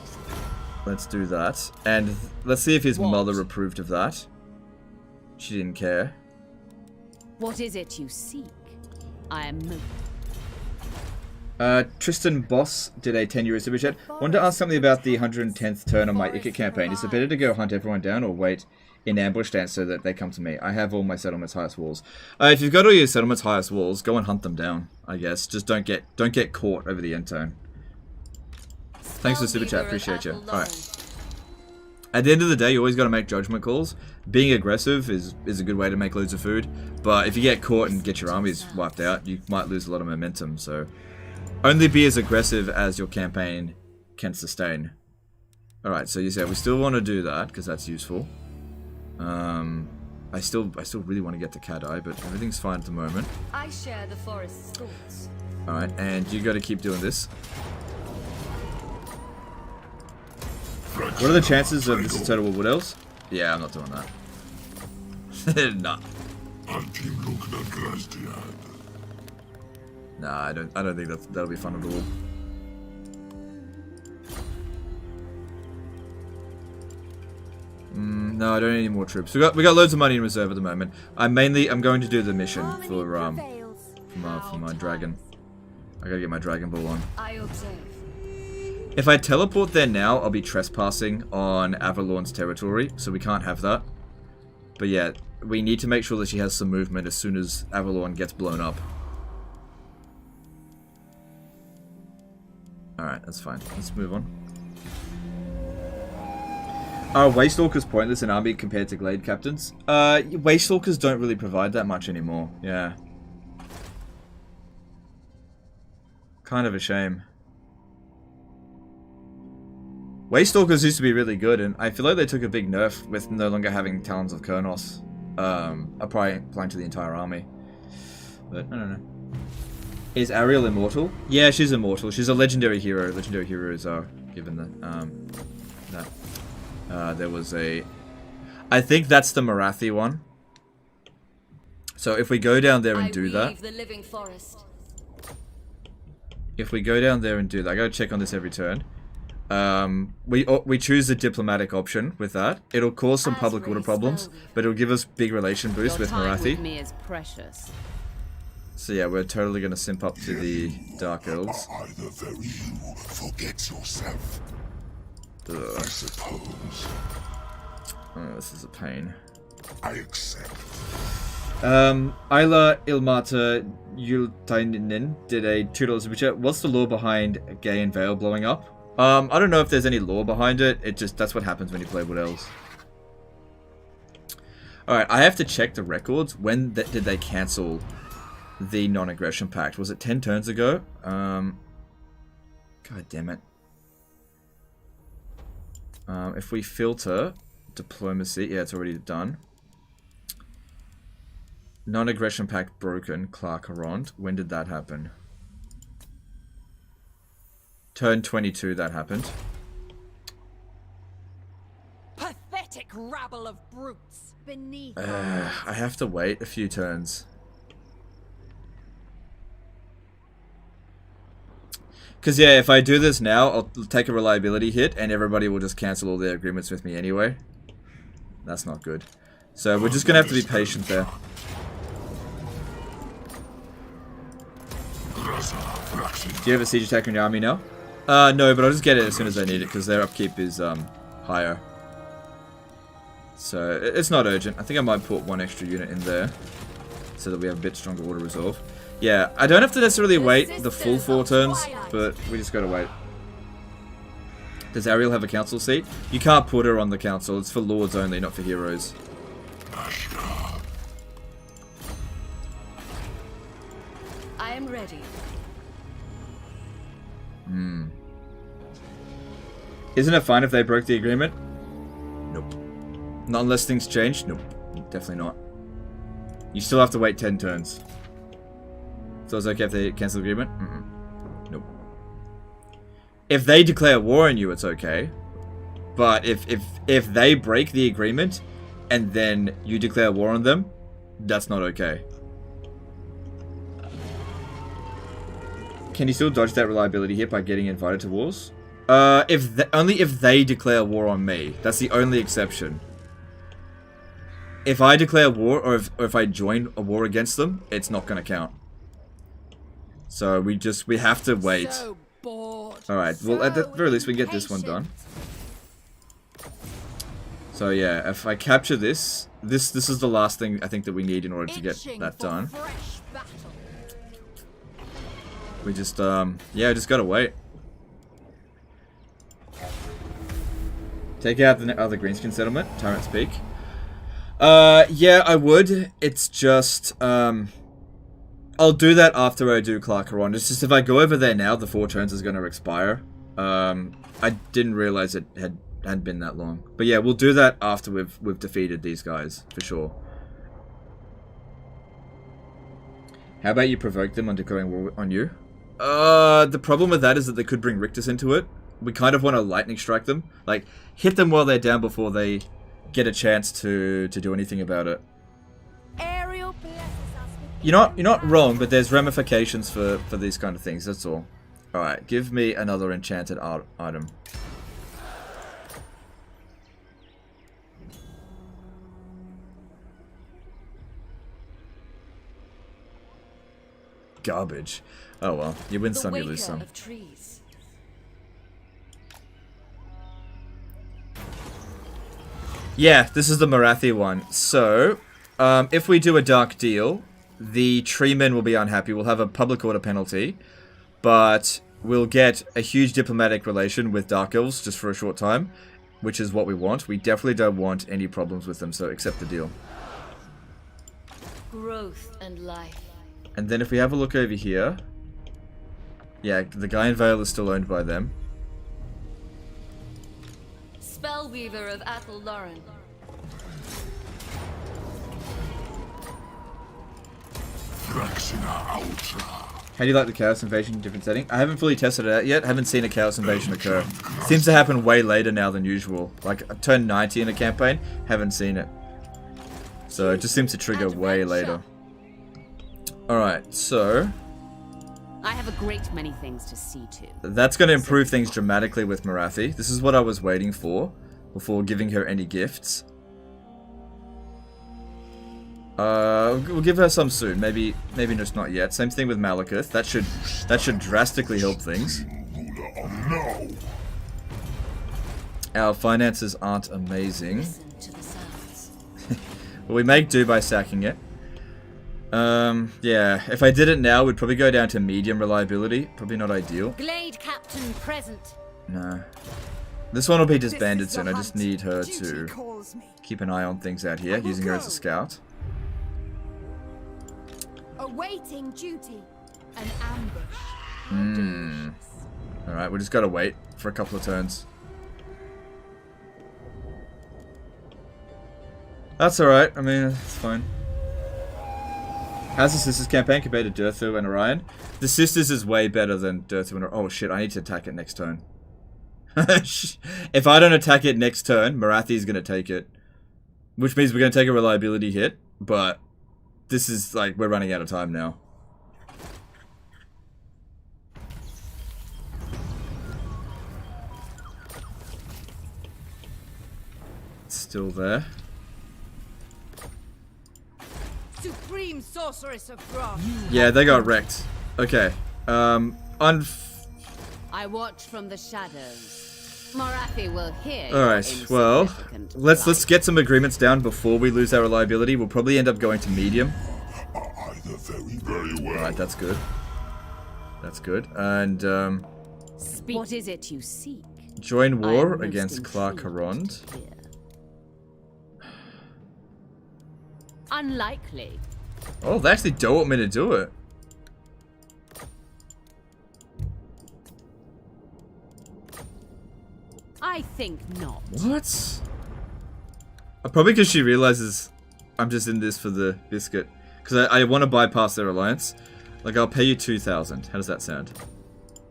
Let's do that. And let's see if his mother approved of that. She didn't care. What is it you seek? I am moved. Tristan Boss did a 10 euro super chat. Wanted to ask something about the 110th turn on my Icket campaign. Is it better to go hunt everyone down or wait in ambush stance so that they come to me? I have all my settlements' highest walls. If you've got all your settlements' highest walls, go and hunt them down, I guess. Just don't get caught over the end turn. Thanks for the super chat, appreciate you. Alright. At the end of the day, you always got to make judgment calls. Being aggressive is a good way to make loads of food, but if you get caught and get your armies wiped out, you might lose a lot of momentum, so only be as aggressive as your campaign can sustain. Alright, so you said we still want to do that, because that's useful. I still really want to get to Cat-Eye, but everything's fine at the moment. I share the forest's thoughts. Alright, and you got to keep doing this. What are the chances of this is total wood elves? Yeah, I'm not doing that. Nah. Nah, I don't think that'll be fun at all. No, I don't need any more troops. We got loads of money in reserve at the moment. I'm going to do the mission for my dragon. I gotta get my Dragon Ball on. I observe. If I teleport there now, I'll be trespassing on Avalorn's territory, so we can't have that. But yeah, we need to make sure that she has some movement as soon as Avalorn gets blown up. Alright, that's fine. Let's move on. Are Waste Stalkers pointless in army compared to Glade Captains? Waste Stalkers don't really provide that much anymore. Yeah. Kind of a shame. Waste Stalkers used to be really good, and I feel like they took a big nerf with no longer having Talons of Kurnos applying to the entire army. But, I don't know. Is Ariel immortal? Yeah, she's immortal. She's a legendary hero. Legendary heroes are given that. There was a... I think that's the Marathi one. So if we go down there and do that... The living forest. If we go down there and do that... I gotta check on this every turn. We choose the diplomatic option with that. It'll cause some public order problems, but it'll give us big relation boost with Marathi. With me is precious. So yeah, we're totally gonna simp up to the Dark Elves. Are the very you forget yourself? I suppose. Oh, this is a pain. I accept. Isla Ilmata Yultainen did a $2 super chat. What's the lore behind Gay and Vale blowing up? I don't know if there's any lore behind it. It just, that's what happens when you play Wood Elves. Alright, I have to check the records. When did they cancel the non-aggression pact? Was it 10 turns ago? God damn it. If we filter diplomacy, yeah, it's already done. Non-aggression pact broken, Clark Arond. When did that happen? Turn 22, that happened. rabble of brutes beneath. I have to wait a few turns. Because, yeah, if I do this now, I'll take a reliability hit, and everybody will just cancel all their agreements with me anyway. That's not good. So we're just going to have to be patient there. Do you have a siege attacker in your army now? No, but I'll just get it as soon as I need it, because their upkeep is higher. So it's not urgent. I think I might put one extra unit in there, so that we have a bit stronger auto resolve. Yeah, I don't have to necessarily wait the full 4 turns, but we just gotta wait. Does Ariel have a council seat? You can't put her on the council. It's for lords only, not for heroes. I am ready. Isn't it fine if they broke the agreement? Nope. Not unless things change? Nope. Definitely not. You still have to wait 10 turns. So it's okay if they cancel the agreement? Nope. If they declare war on you, it's okay. But if they break the agreement and then you declare war on them, that's not okay. Can you still dodge that reliability hit by getting invited to wars? Only if they declare war on me. That's the only exception. If I declare war, or if I join a war against them, it's not going to count. So we have to wait. So bored. Alright, well at the So very least we get this one done. So yeah, if I capture this is the last thing I think that we need in order to get that done. We just, yeah, just gotta wait. Take out the other Greenskin settlement, Tyrant's Peak. Yeah, I would. It's just, I'll do that after I do Clarkeron. It's just if I go over there now, the 4 turns is gonna expire. I didn't realize it hadn't been that long. But yeah, we'll do that after we've defeated these guys, for sure. How about you provoke them on declaring war on you? The problem with that is that they could bring Rictus into it. We kind of want to lightning strike them. Like, hit them while they're down before they get a chance to do anything about it. You're not wrong, but there's ramifications for these kind of things, that's all. Alright, give me another enchanted item. Garbage. Oh well, you win some, you lose some. Yeah, this is the Marathi one. So, if we do a dark deal, the treemen will be unhappy. We'll have a public order penalty, but we'll get a huge diplomatic relation with Dark Elves just for a short time, which is what we want. We definitely don't want any problems with them, so accept the deal. Growth and life. And then if we have a look over here, yeah, the guy in Vale is still owned by them. Spellweaver of Athel Lauren. How do you like the Chaos Invasion different setting? I haven't fully tested it out yet. I haven't seen a Chaos Invasion occur. Seems to happen way later now than usual. Like, turn 90 in a campaign, haven't seen it. So it just seems to trigger way later. Alright, so I have a great many things to see to. that's going to improve things dramatically with Marathi. This is what I was waiting for before giving her any gifts. We'll give her some soon. Maybe just not yet. Same thing with Malekith. That should drastically help things. Our finances aren't amazing. Well, we make do by sacking it. Yeah, if I did it now, we'd probably go down to medium reliability. Probably not ideal. Glade Captain present. No. This one will be disbanded soon. I just need her to keep an eye on things out here, using her as a scout. Awaiting duty. An ambush. Alright, we just gotta wait for a couple of turns. That's alright. I mean, it's fine. How's the Sisters campaign compared to Durthu and Orion? The Sisters is way better than Durthu and Orion. Oh shit, I need to attack it next turn. If I don't attack it next turn, Marathi's gonna take it. which means we're going to take a reliability hit, but this is like, we're running out of time now. It's still there. Supreme sorceress of Frost. Yeah, they got wrecked. Okay. I watch from the shadows. Morathi will hear. Alright, well, let's get some agreements down before we lose our reliability. We'll probably end up going to medium. Either very well. Alright, that's good. That's good. And, What is it you seek? join war against Clark Harond. Unlikely. Oh, they actually don't want me to do it. I think not. What? Probably because she realizes I'm just in this for the biscuit. Because I want to bypass their alliance. Like, I'll pay you 2,000. How does that sound?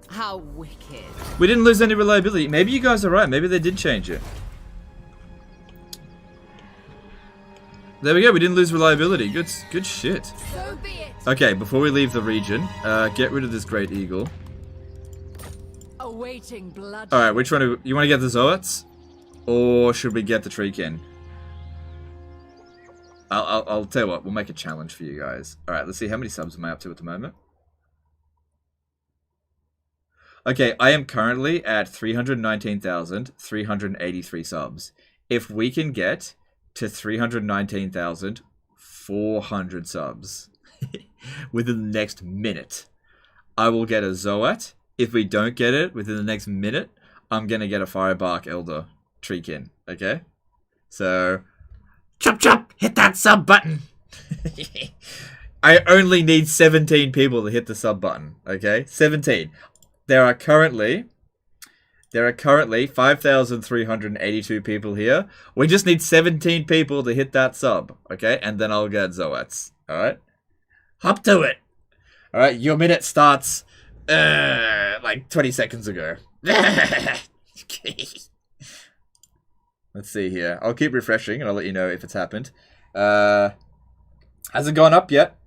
How wicked. We didn't lose any reliability. Maybe you guys are right. Maybe they did change it. There we go. We didn't lose reliability. Good shit. So be it. Okay, before we leave the region, get rid of this Great Eagle. Awaiting blood. Alright, which one do you want to get the Zoats? Or should we get the Treekin? I'll tell you what, we'll make a challenge for you guys. Alright, let's see how many subs am I up to at the moment. Okay, I am currently at 319,383 subs. If we can get to 319,400 subs within the next minute, I will get a Zoat. If we don't get it within the next minute, I'm gonna get a Firebark Elder Treekin, okay? So, chop chop, hit that sub button! I only need 17 people to hit the sub button, okay? 17. There are currently 5,382 people here. We just need 17 people to hit that sub, okay? And then I'll get Zoats, alright? Hop to it! Alright, your minute starts... like 20 seconds ago. Let's see here. I'll keep refreshing and I'll let you know if it's happened. Hasn't gone up yet.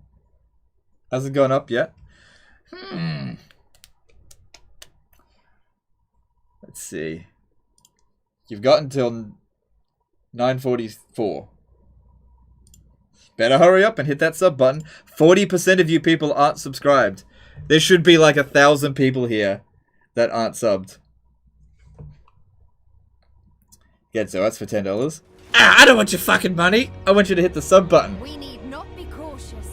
Hasn't gone up yet. Let's see. You've got until 9:44. Better hurry up and hit that sub button. 40% of you people aren't subscribed. There should be like 1,000 people here that aren't subbed. Get Zoats for $10. Ah, I don't want your fucking money. I want you to hit the sub button. We need not be cautious.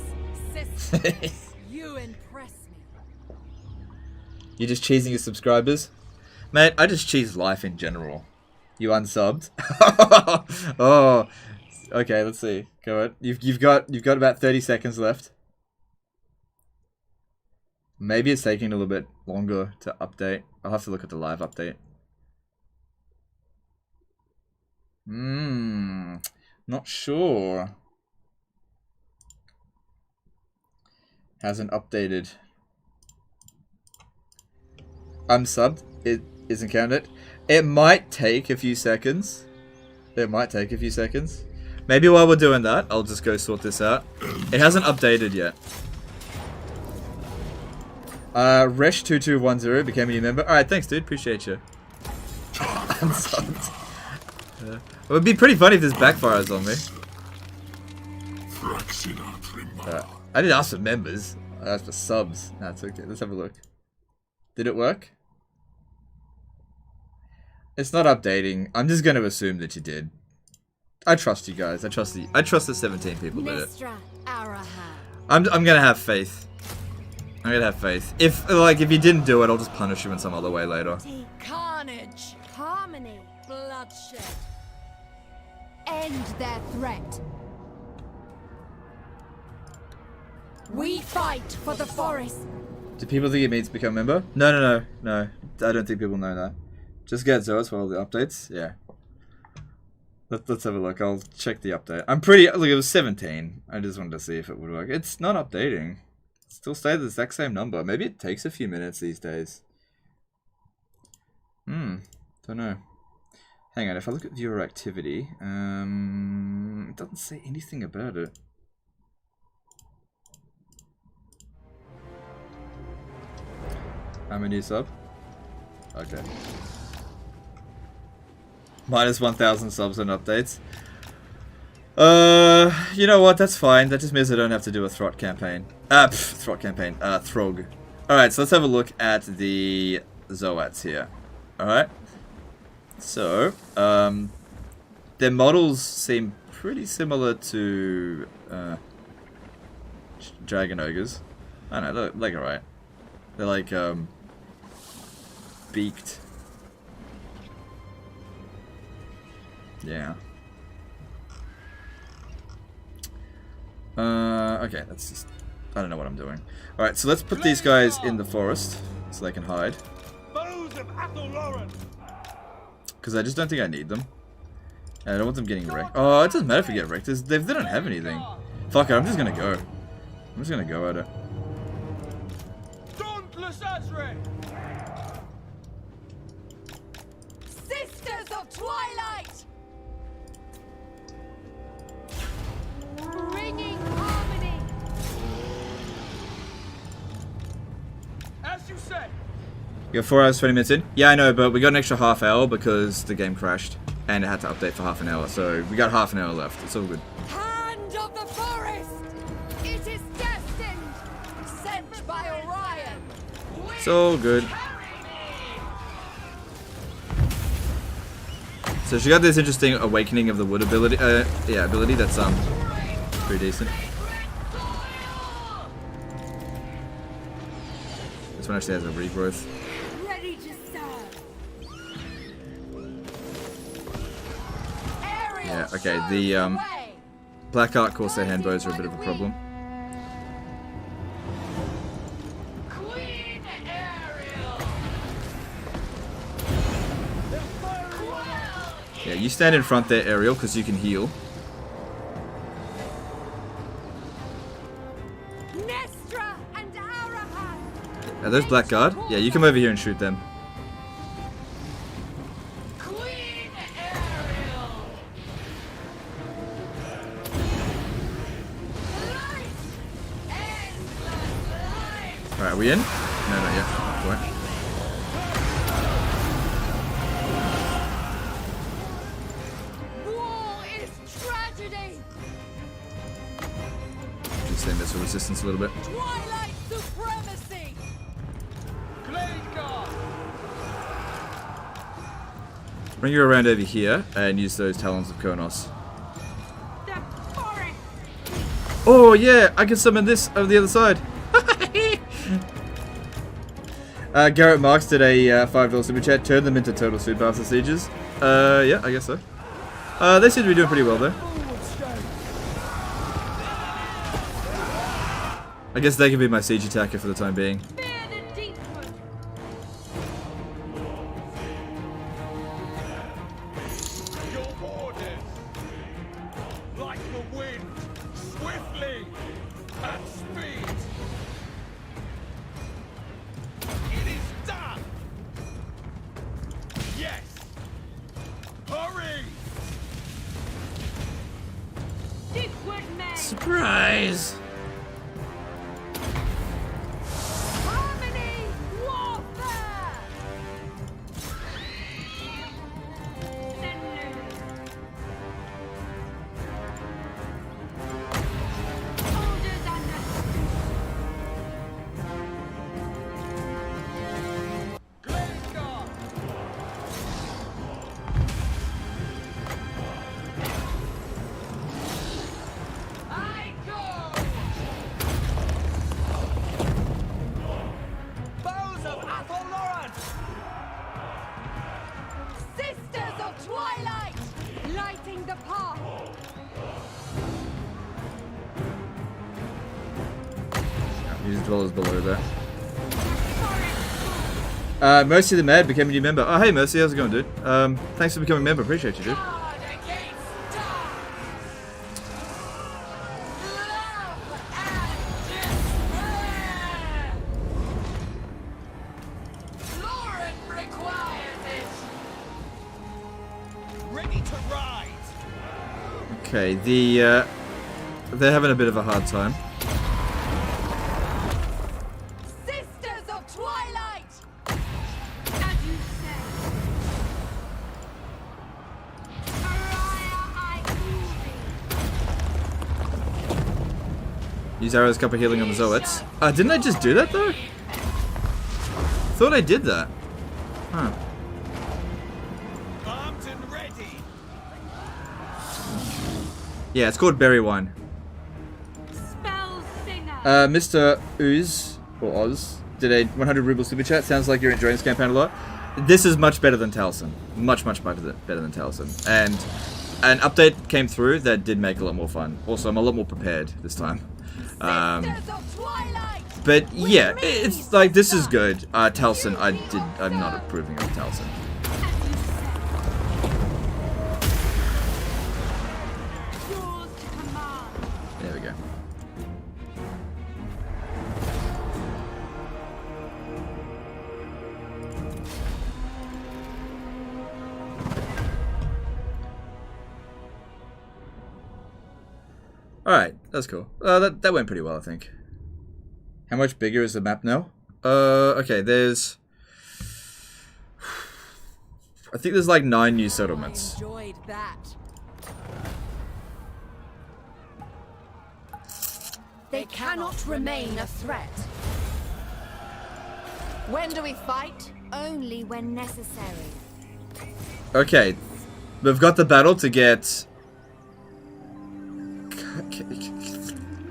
Sisters, you impress me. You're just cheesing your subscribers? Mate, I just cheese life in general. You unsubbed? Oh, okay. Let's see. Go on. You've got about 30 seconds left. Maybe it's taking a little bit longer to update. I'll have to look at the live update. Not sure. Hasn't updated. Unsubbed. It isn't counted. It might take a few seconds. Maybe while we're doing that, I'll just go sort this out. It hasn't updated yet. Resh2210 became a new member. Alright, thanks dude, appreciate you. Unsubbed. It would be pretty funny if this backfires on me. I didn't ask for members. I asked for subs. That's okay. Let's have a look. Did it work? It's not updating. I'm just going to assume that you did. I trust you guys. I trust the 17 people did it. I'm gonna have faith. If you didn't do it, I'll just punish you in some other way later. Carnage. Harmony. Bloodshed. End their threat. We fight for the forest. Do people think it means become a member? No. I don't think people know that. Just get Zoas for all the updates. Yeah. Let's have a look. I'll check the update. I'm pretty... Look, it was 17. I just wanted to see if it would work. It's not updating. Still stay the exact same number. Maybe it takes a few minutes these days. Don't know. Hang on, if I look at viewer activity, it doesn't say anything about it. I'm a new sub. Okay. Minus 1,000 subs and updates. You know what? That's fine. That just means I don't have to do a Throt campaign. Throt campaign. Throg. Alright, so let's have a look at the Zoats here. Alright. So, their models seem pretty similar to, Dragon Ogres. I don't know, they're like alright. They're like, beaked. Yeah. Okay, that's just... I don't know what I'm doing. Alright, so let's put these guys in the forest, so they can hide. Because I just don't think I need them. And I don't want them getting wrecked. Oh, it doesn't matter if we get wrecked. They don't have anything. Fuck it, I'm just gonna go. I'm just gonna go at it. Sisters of Twilight! Bringing harmony! As you say. You got 4 hours, 20 minutes in? Yeah, I know, but we got an extra half hour because the game crashed. And it had to update for half an hour, so we got half an hour left. It's all good. Hand of the forest! It is destined! Sent by Orion! It's all good. So she got this interesting awakening of the wood ability. Yeah, ability that's pretty decent. This one actually has a regrowth. Ready to serve. Yeah, okay. The Black Art Corsair handbows are a bit of a problem. Yeah, you stand in front there, Ariel, because you can heal. Nestra and Arahan! Are those Blackguard? Yeah, you come over here and shoot them. Alright, are we in? No, not yet. Right. Just send missile resistance a little bit. Twilight supremacy! Bring you around over here and use those Talons of Konos. Oh yeah, I can summon this over the other side. Garrett Marks did a $5 super chat. Turn them into total suit after sieges. Yeah, I guess so. They seem to be doing pretty well though. I guess they can be my siege attacker for the time being. Surprise! Harmony warfare! Sisters of Twilight! Lighting the path! Use dwellers below there. Mercy the Mad became a new member. Oh, hey Mercy, how's it going, dude? Thanks for becoming a member. Appreciate you, dude. Okay, they're having a bit of a hard time. Sisters of Twilight! As you say. Pariah, I rule thee. Use arrows, couple healing on the Zoets. Didn't I just do that though? Thought I did that. Huh. Armed and ready. Yeah, it's called Berry Wine. Spell singer. Mr. Ooze, or Oz, did a 100 ruble super chat. Sounds like you're enjoying this campaign a lot. This is much better than Taliesin. Much better than Taliesin. And an update came through that did make it a lot more fun. Also, I'm a lot more prepared this time. Sisters of Twilight! But yeah, it's like, this is good. Taliesin, I'm not approving of Taliesin. Yours to command. There we go. Alright, that's cool. That went pretty well, I think. How much bigger is the map now? Okay, there's... I think there's like 9 new settlements. Enjoyed that. They cannot remain a threat. When do we fight? Only when necessary. Okay, we've got the battle to get...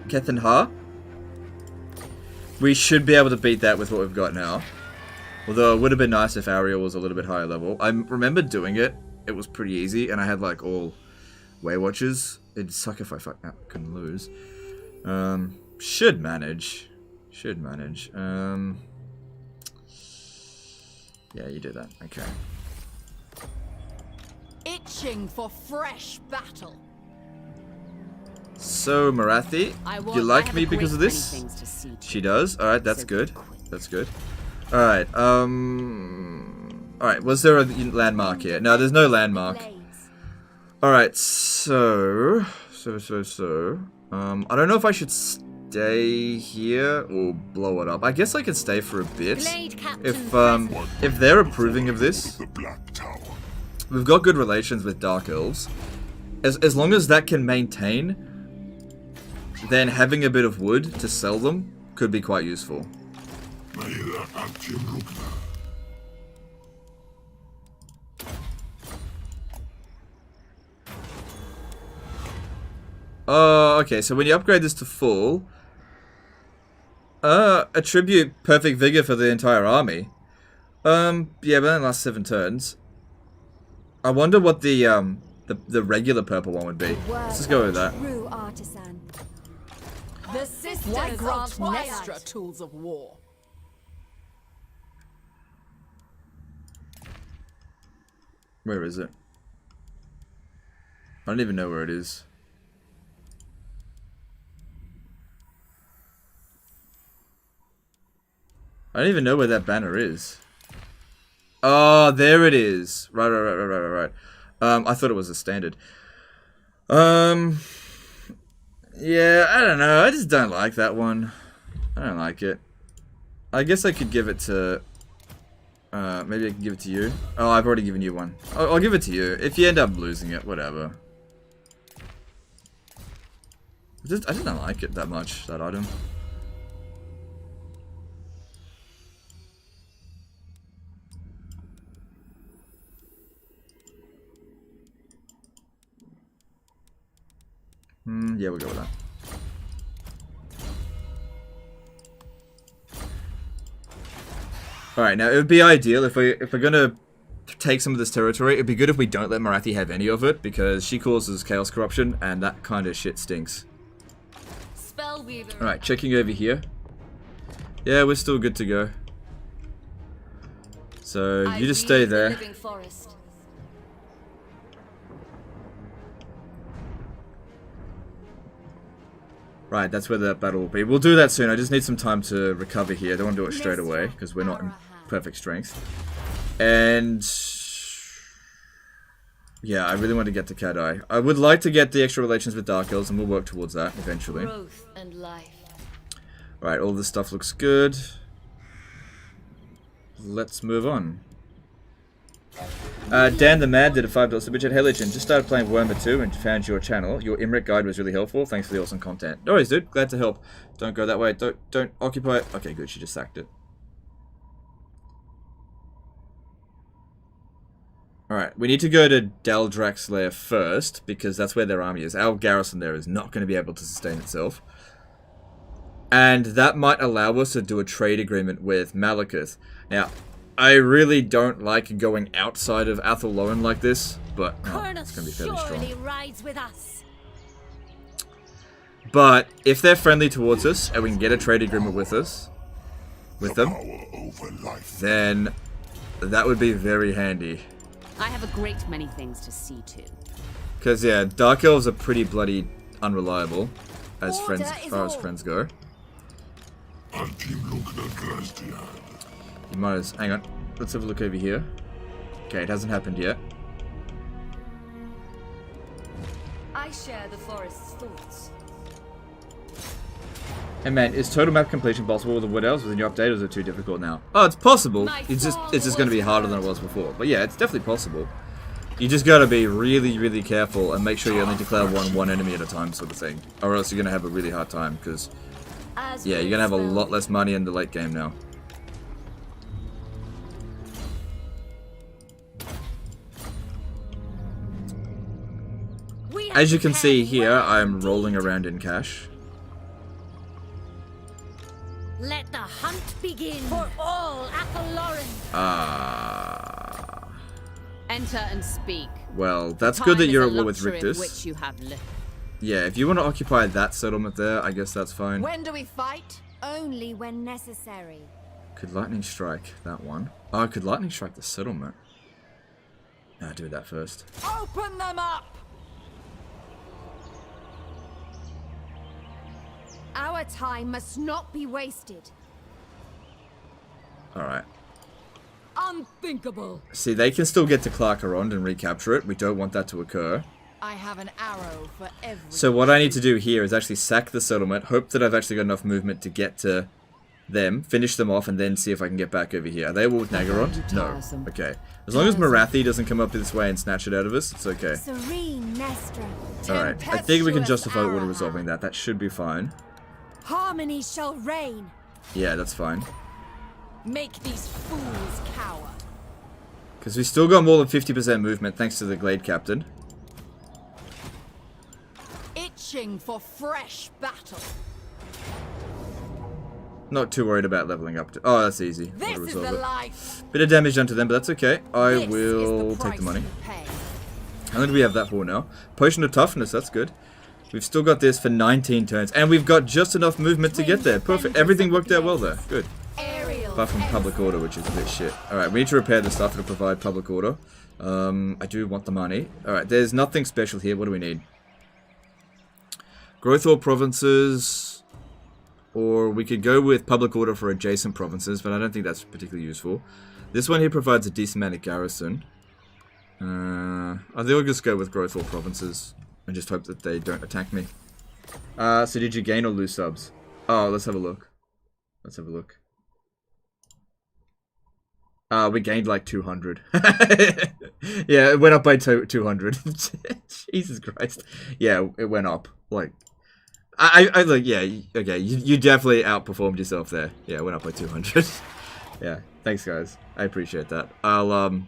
Kethenha. We should be able to beat that with what we've got now. Although it would have been nice if Ariel was a little bit higher level. I remember doing it. It was pretty easy, and I had like all Way Watchers. It'd suck if I couldn't lose. Should manage. Should manage. Yeah, you do that. Okay. Itching for fresh battle. So, Marathi, you like me because of this? She does? Alright, that's good. That's good. Alright, alright, was there a landmark here? No, there's no landmark. Alright, so... I don't know if I should stay here or blow it up. I guess I could stay for a bit. If they're approving of this, we've got good relations with Dark Elves. As long as that can maintain, then having a bit of wood to sell them could be quite useful. Okay, so when you upgrade this to full, attribute perfect vigor for the entire army. Yeah, but that lasts 7 turns. I wonder what the regular purple one would be. Let's just go with that. True artisan. The Sisters of Twilight. Nestra tools of war. Where is it? I don't even know where it is. I don't even know where that banner is. Oh, there it is. Right. I thought it was a standard. Yeah, I don't know. I just don't like that one. I don't like it. I guess I could give it to... maybe I can give it to you. Oh, I've already given you one. I'll give it to you. If you end up losing it, whatever. I just don't like it that much, that item. Yeah, we'll go with that. Alright, now it would be ideal if we're gonna take some of this territory, it'd be good if we don't let Marathi have any of it, because she causes chaos corruption, and that kind of shit stinks. Alright, checking over here. Yeah, we're still good to go. So, you just stay there. Right, that's where the battle will be. We'll do that soon. I just need some time to recover here. I don't want to do it straight away, because we're not in perfect strength. And... Yeah, I really want to get to Cat-Eye. I would like to get the extra relations with Dark Elves, and we'll work towards that eventually. Growth and life. Alright, all this stuff looks good. Let's move on. Dan the Mad did a $5 super chat. Hey Legend, just started playing Warhammer 2 and found your channel. Your Imric guide was really helpful. Thanks for the awesome content. No worries, dude. Glad to help. Don't go that way. Don't occupy it. Okay, good. She just sacked it. Alright, we need to go to Daldrax's lair first, because that's where their army is. Our garrison there is not going to be able to sustain itself. And that might allow us to do a trade agreement with Malekith. Now, I really don't like going outside of Athelloren like this, but it's going to be fairly strong. Rides with us. But if they're friendly towards us and we can get a trade agreement with them, then that would be very handy. I have a great many things to see to. Because yeah, Dark Elves are pretty bloody unreliable as far as friends go. You might as... hang on. Let's have a look over here. Okay, it hasn't happened yet. I share the forest's thoughts. Hey man, is total map completion possible with the Wood Elves with a new update, or is it too difficult now? Oh, it's possible. It's just going to be harder than it was before. But yeah, it's definitely possible. You just got to be really, really careful and make sure you only declare one enemy at a time sort of thing. Or else you're going to have a really hard time, because... yeah, you're going to have a lot less money in the late game now. As you can see here, I'm rolling around in cash. Let the hunt begin for all Athelloren. Enter and speak. Well, that's good that you're at war with Rictus. Which you have yeah, if you want to occupy that settlement there, I guess that's fine. When do we fight? Only when necessary. Could lightning strike that one? Oh, could lightning strike the settlement? I'll do that first. Open them up! Our time must not be wasted. Alright. Unthinkable. See, they can still get to Clarkarond and recapture it. We don't want that to occur. I have an arrow for every... So what I need to do here is actually sack the settlement, hope that I've actually got enough movement to get to them, finish them off, and then see if I can get back over here. Are they all with Naggarond? No. Okay. As long as Marathi doesn't come up this way and snatch it out of us, it's okay. Serene Nestra. Alright, I think we can justify auto resolving that. That should be fine. Harmony shall reign. Yeah, that's fine. Make these fools cower. Because we still got more than 50% movement thanks to the Glade Captain. Itching for fresh battle. Not too worried about leveling up. Oh, that's easy. This is the life. Bit of damage done to them, but that's okay. I will take the money. How long do we have that for now? Potion of Toughness, that's good. We've still got this for 19 turns, and we've got just enough movement to get there. Perfect. Everything worked out well there. Good. Apart from public order, which is a bit shit. Alright, we need to repair the stuff to provide public order. I do want the money. Alright, there's nothing special here. What do we need? Growth or provinces, or we could go with public order for adjacent provinces, but I don't think that's particularly useful. This one here provides a decent amount of garrison. I think I'll just go with growth or provinces and just hope that they don't attack me. So did you gain or lose subs? Oh, let's have a look. Let's have a look. We gained like 200. Yeah, it went up by 200. Jesus Christ. Yeah, it went up. Like, I like, yeah, okay, you definitely outperformed yourself there. Yeah, it went up by 200. Yeah, thanks guys. I appreciate that. I'll,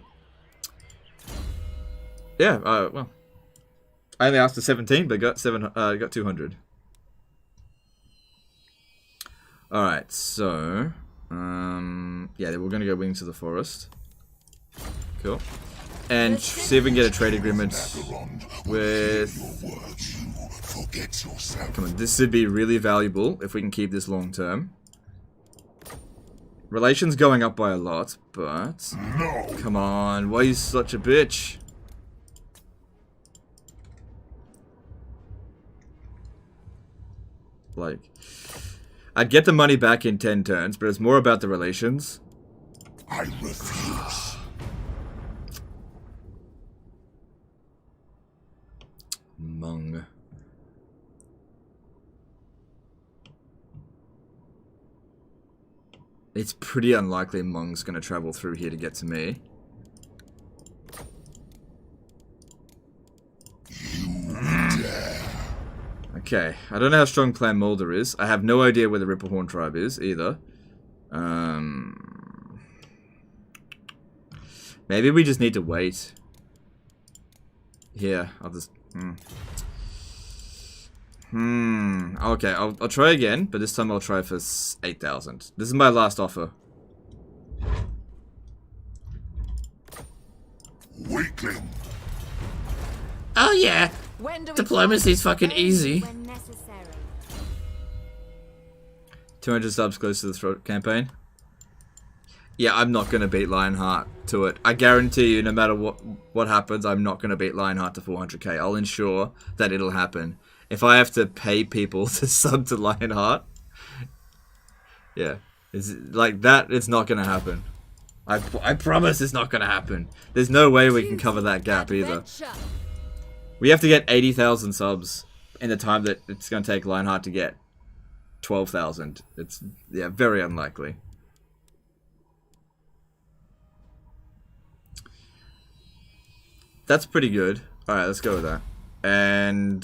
yeah, well, I only asked for 17, but got 200. Alright, so, yeah, we're gonna go Wings of the Forest. Cool. And see if we can get a trade agreement with... Come on, this should be really valuable if we can keep this long term. Relations going up by a lot, but... Come on, why are you such a bitch? Like... I'd get the money back in 10 turns, but it's more about the relations. I refuse. Mung. It's pretty unlikely Mung's gonna travel through here to get to me. Okay, I don't know how strong Clan Mulder is. I have no idea where the Ripplehorn tribe is, either. Maybe we just need to wait. Here, I'll just... Okay, I'll try again, but this time I'll try for 8,000. This is my last offer. Weakling. Oh yeah, When do we diplomacy's fucking easy. When necessary. 200 subs close to the throat campaign. Yeah, I'm not gonna beat Lionheart to it. I guarantee you, no matter what happens, I'm not gonna beat Lionheart to 400k. I'll ensure that it'll happen. If I have to pay people to sub to Lionheart, yeah, it's like that. It's not gonna happen. I promise it's not gonna happen. There's no way we can cover that gap either. We have to get 80,000 subs in the time that it's gonna take Lionheart to get 12,000. It's, yeah, very unlikely. That's pretty good. Alright, let's go with that. And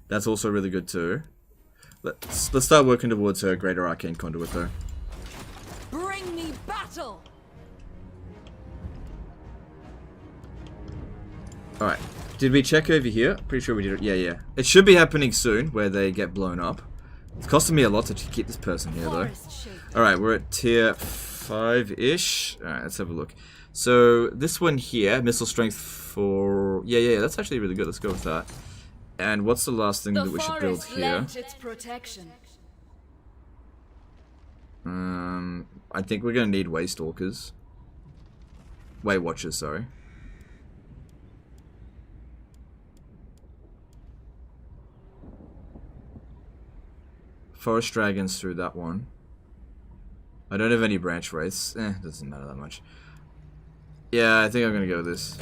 that's also really good too. Let's start working towards her Greater Arcane Conduit though. Bring me battle. Alright. Did we check over here? Pretty sure we did it. Yeah. It should be happening soon where they get blown up. It's costing me a lot to keep this person here though. Alright, we're at tier 5-ish. Alright, let's have a look. So this one here, missile strength for... Yeah, that's actually really good. Let's go with that. And what's the last thing that we should build here? Its protection. I think we're going to need Waystalkers. Way Watchers, sorry. Forest Dragons through that one. I don't have any Branch Wraiths. Doesn't matter that much. Yeah, I think I'm gonna go with this.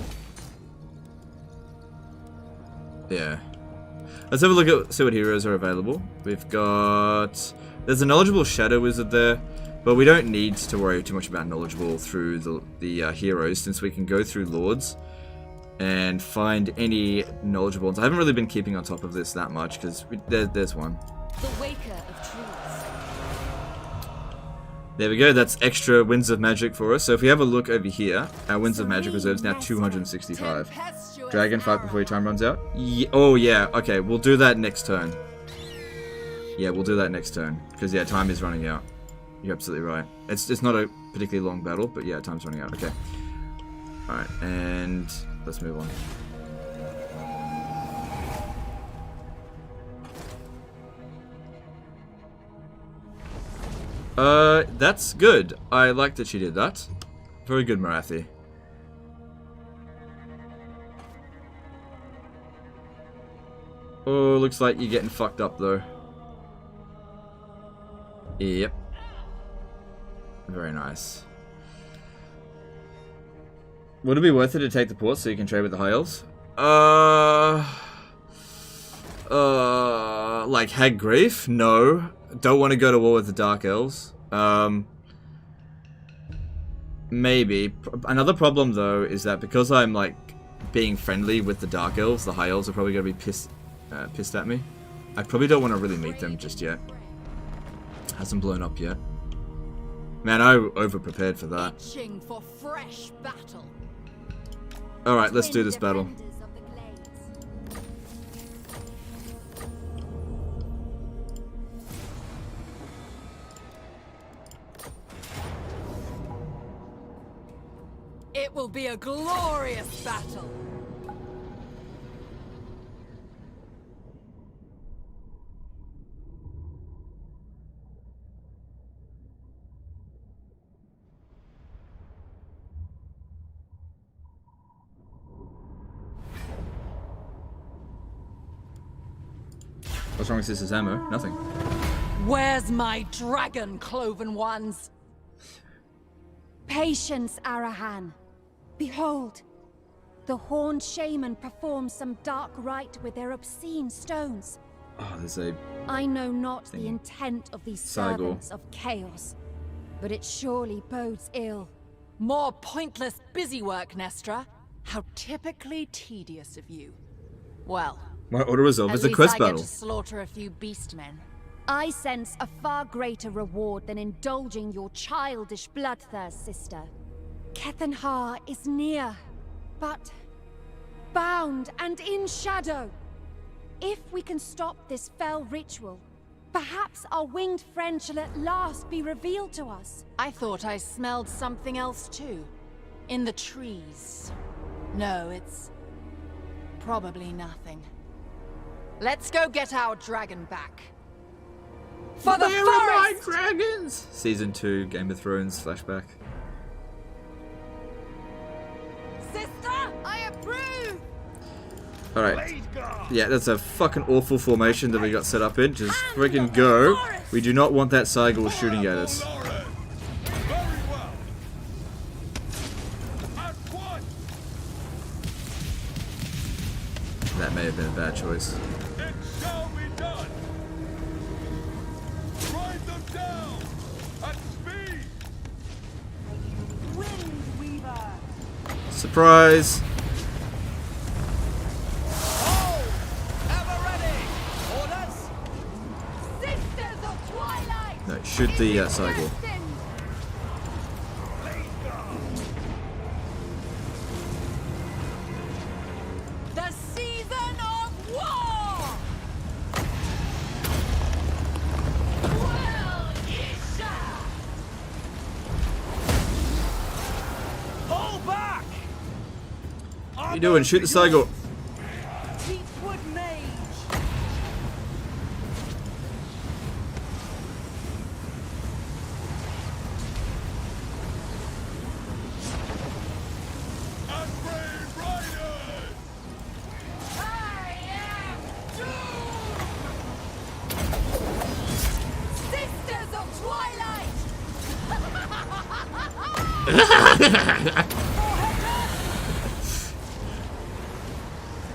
Yeah. Let's have a look at, see what heroes are available. We've got... There's a knowledgeable Shadow Wizard there, but we don't need to worry too much about knowledgeable through the heroes, since we can go through Lords and find any knowledgeable ones. I haven't really been keeping on top of this that much, because there's one. The Waker of Trees. There we go, that's extra Winds of Magic for us. So if we have a look over here, our Winds of Magic reserve is now 265. Dragon, fight before your time runs out? Oh yeah, okay, we'll do that next turn. Yeah, we'll do that next turn. Because yeah, time is running out. You're absolutely right. It's not a particularly long battle, but yeah, time's running out, okay. Alright, and let's move on. That's good. I like that she did that. Very good, Marathi. Oh, looks like you're getting fucked up, though. Yep. Very nice. Would it be worth it to take the port so you can trade with the High Elves? Like Hag Grief? No. Don't want to go to war with the Dark Elves. Maybe. Another problem, though, is that because I'm, like, being friendly with the Dark Elves, the High Elves are probably going to be pissed at me. I probably don't want to really meet them just yet. Hasn't blown up yet. Man, I over-prepared for that. Itching for fresh battle. Alright, let's do this battle. It will be a glorious battle. What's wrong with Sisters ammo? Nothing. Where's my dragon, cloven ones? Patience, Arahan. Behold, The horned shaman performs some dark rite with their obscene stones. Oh, there's a... I know not the intent of these servants of chaos, but it surely bodes ill. More pointless busywork, Nestra. How typically tedious of you. Well, My order resolve is a at quest least I battle. get to slaughter a few beastmen. I sense a far greater reward than indulging your childish bloodthirst, sister. Kethenhar is near, but bound and in shadow. If we can stop this fell ritual, perhaps our winged friend shall at last be revealed to us. I thought I smelled something else too. In the trees. No, it's probably nothing. Let's go get our dragon back. For the Where are my forest! dragons? Season 2, Game of Thrones flashback. Sister, I approve! Alright. Yeah, that's a fucking awful formation that we got set up in. Just freaking go. We do not want that Cygor shooting at us. That may have been a bad choice. It shall be done. Ride them down at speed. Surprise! Ever ready. Orders. Sisters of Twilight! No, shoot the Cygor. The season of war! Well, Isha! Pull back. What are you doing? Shoot the Cygor. Deepwood Mage. Unbrave riders. I am Sisters of Twilight!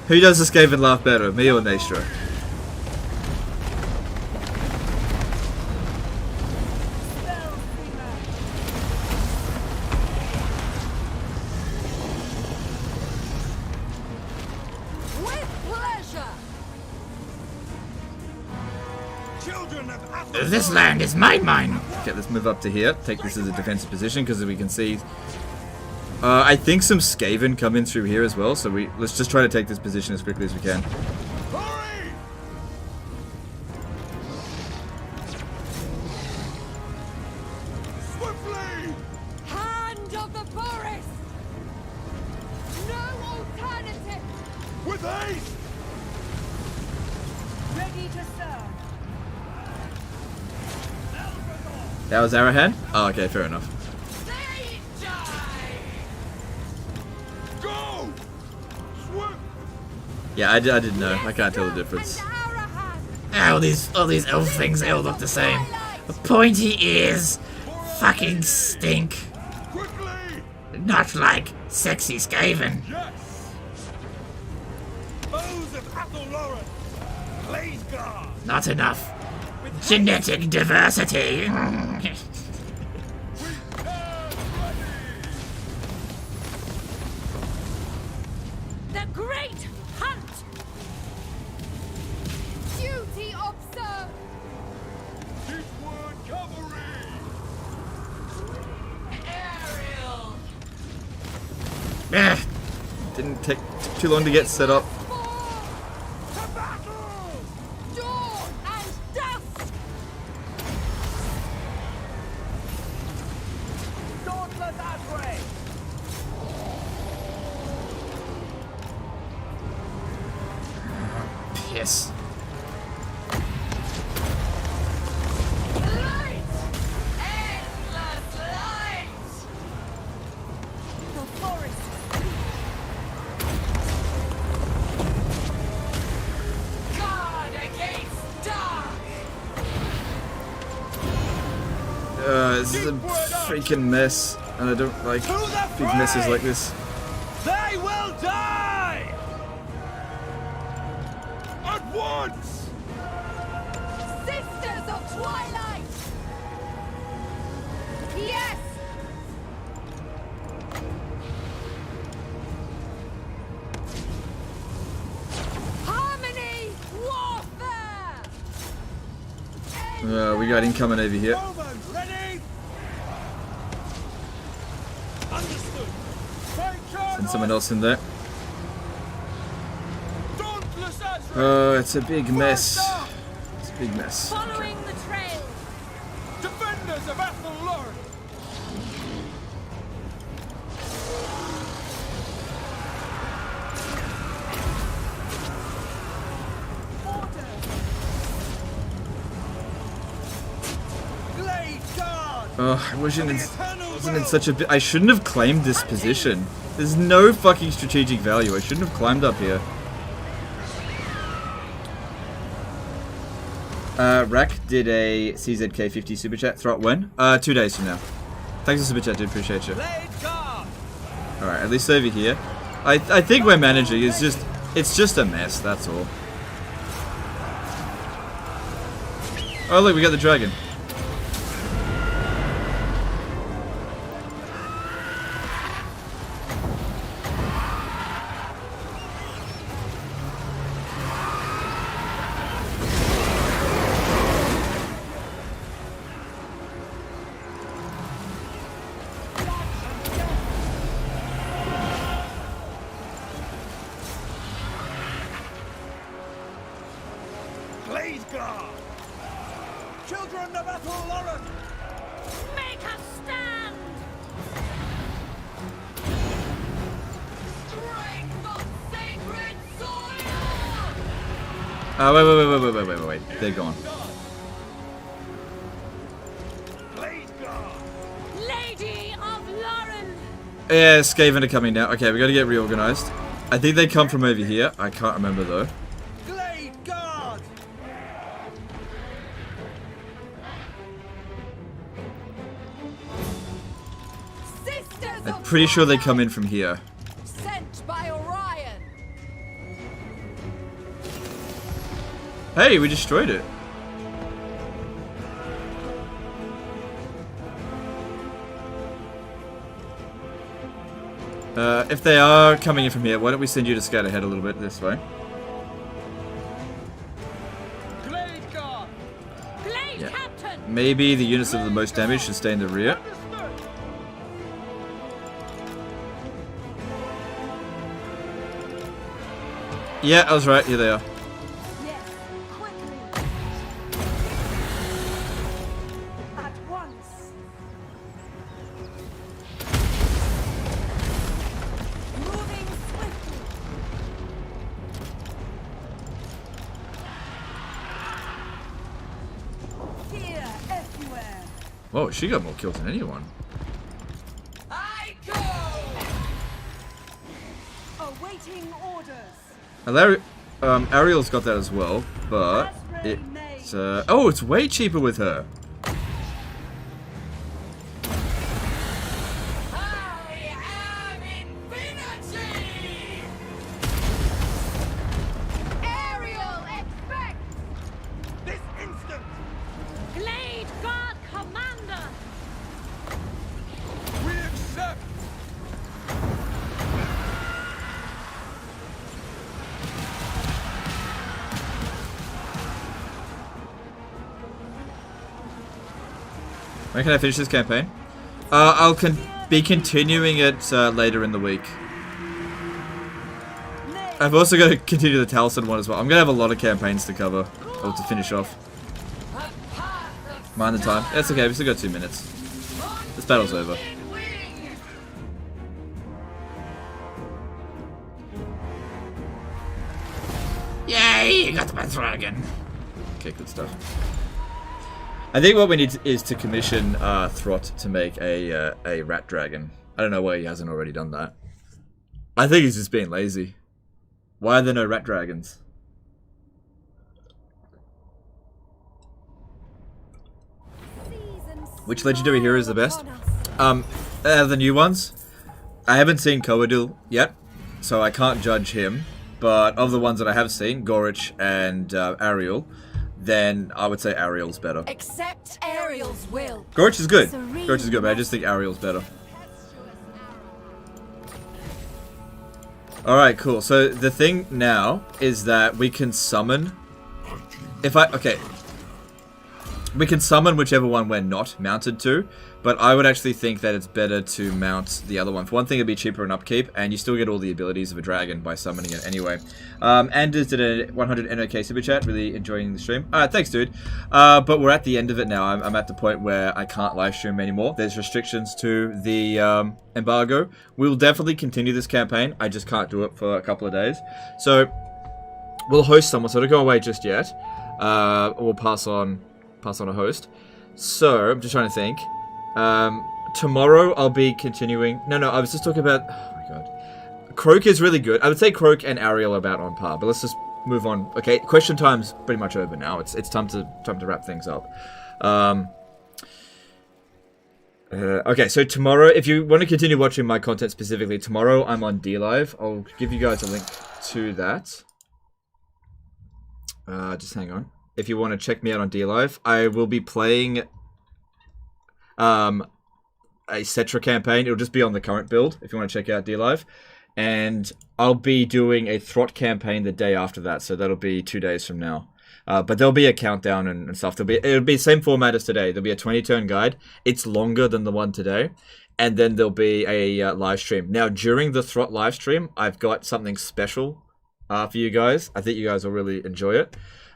Who does escape and laugh better, me or Nestra? With pleasure! Children of Athel. This land is mine. Okay, let's move up to here. Take this as a defensive position because we can see. I think some Skaven come in through here as well, so let's just try to take this position as quickly as we can. Hurry. Swiftly. Hand of the forest! No alternative! With haste. Ready to serve. That was Arahan? Oh, okay, fair enough. Go. Swift. Yeah, I didn't know. I can't tell the difference. All these elf things, they all look the same. Pointy ears, fucking stink. Quickly. Not like sexy Skaven. Yes. Foes of Athel Blaze guard. Not enough. Genetic diversity. The Great Hunt! Duty observed! Deepwood cavalry. Ariel! Didn't take too long to get set up. To battle. Dawn and dusk! Dauntless outrage. Piss. Light! Endless light! The forest! God against dark! This is a freaking mess, and I don't like big messes like this. They will die! At once! Sisters of Twilight! Yes! Harmony! Warfare! We got incoming over here. Ready? Understood. Send someone else in there. Dauntless as Oh, it's a big mess. It's a big mess. Following the trail. defenders of Athel Lauren. Glade guard. Oh, I wasn't in such a bit. I shouldn't have claimed this position. There's no fucking strategic value. I shouldn't have climbed up here. Rack did a CZK50 super chat. Throw it when? 2 days from now. Thanks for super chat, dude. Appreciate you. Alright, at least over here. I think we're managing. It's just a mess, that's all. Oh look, we got the dragon. Glade guard. Children of Athel Lauren. Make a stand! Strength of sacred soil! Wait. They're gone. Glade guard. Lady of Lauren! Yeah, Skaven are coming now. Okay, we gotta get reorganized. I think they come from over here. I can't remember though. Glade guard. Sisters I'm of pretty sure they Twilight, come in from here. sent by Orion! Hey, we destroyed it. If they are coming in from here, why don't we send you to scout ahead a little bit this way? Glade guard. Glade Yeah. Captain! Maybe the units of the most damage should stay in the rear. Understood. Yeah, I was right. Here they are. Yes, quickly! At once! Moving swiftly! Fear everywhere! Whoa, she got more kills than anyone. I go! Awaiting orders! Ariel's got that as well, but it's oh, it's way cheaper with her. I am infinity! Ariel, expect! This instant. Glade Guard Commander! We accept. When can I finish this campaign? I'll be continuing it later in the week. I've also got to continue the Taliesin one as well. I'm gonna have a lot of campaigns to cover, or to finish off. Mind the time. It's okay. We still got 2 minutes. This battle's over. Yay, you got my dragon. Okay, good stuff. I think what we need is to commission Throt to make a rat dragon. I don't know why he hasn't already done that. I think he's just being lazy. Why are there no rat dragons? Which legendary hero is the best? The new ones. I haven't seen Coadil yet, so I can't judge him. But of the ones that I have seen, Gorich and Ariel, then I would say Ariel's better. Accept Ariel's will. Gorich is good. Gorich is good, but I just think Ariel's better. Alright, cool. So the thing now is that we can summon... We can summon whichever one we're not mounted to, but I would actually think that it's better to mount the other one. For one thing, it'd be cheaper in upkeep, and you still get all the abilities of a dragon by summoning it anyway. Anders did a 100 NOK super chat, really enjoying the stream. Thanks, dude. But we're at the end of it now. I'm at the point where I can't live stream anymore. There's restrictions to the embargo. We'll definitely continue this campaign. I just can't do it for a couple of days. So we'll host someone, so don't go away just yet. We'll pass on a host. So I'm just trying to think. Tomorrow I'll be continuing. No, I was just talking about. Oh my god, Croak is really good. I would say Croak and Ariel are about on par, but let's just move on. Okay, question time's pretty much over now. It's time to wrap things up. Okay, so tomorrow, if you want to continue watching my content specifically, tomorrow I'm on DLive. I'll give you guys a link to that. Just hang on. If you want to check me out on DLive, I will be playing a Cetra campaign. It'll just be on the current build if you want to check out DLive. And I'll be doing a Throt campaign the day after that, so that'll be 2 days from now. But there'll be a countdown and stuff. It'll be the same format as today. There'll be a 20-turn guide. It's longer than the one today. And then there'll be a live stream. Now, during the Throt live stream, I've got something special for you guys. I think you guys will really enjoy it.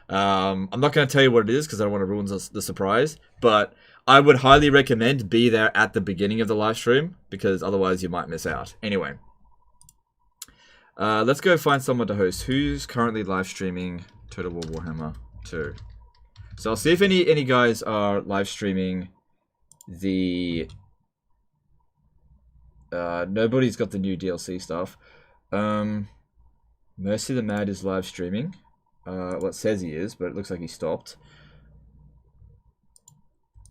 I'm not going to tell you what it is because I don't want to ruin the surprise, but I would highly recommend be there at the beginning of the live stream because otherwise you might miss out. Anyway, let's go find someone to host. Who's currently live streaming Total War Warhammer 2? So I'll see if any guys are live streaming the... nobody's got the new DLC stuff. Mercy the Mad is live streaming. Well, it says he is, but it looks like he stopped.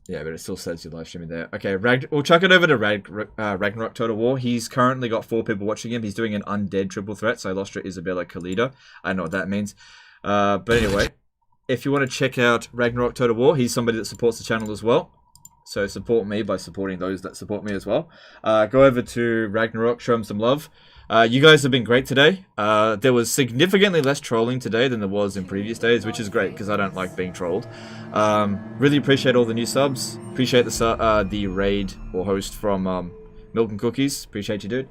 Yeah, but it still says you're live streaming there. Okay, we'll chuck it over to Ragnarok Total War. He's currently got 4 people watching him. He's doing an undead triple threat, so I lost to Isabella Khalida. I don't know what that means. But anyway, if you want to check out Ragnarok Total War, he's somebody that supports the channel as well. So support me by supporting those that support me as well. Go over to Ragnarok, show him some love. You guys have been great today. There was significantly less trolling today than there was in previous days, which is great because I don't like being trolled. Really appreciate all the new subs. Appreciate the raid or host from Milk and Cookies. Appreciate you, dude.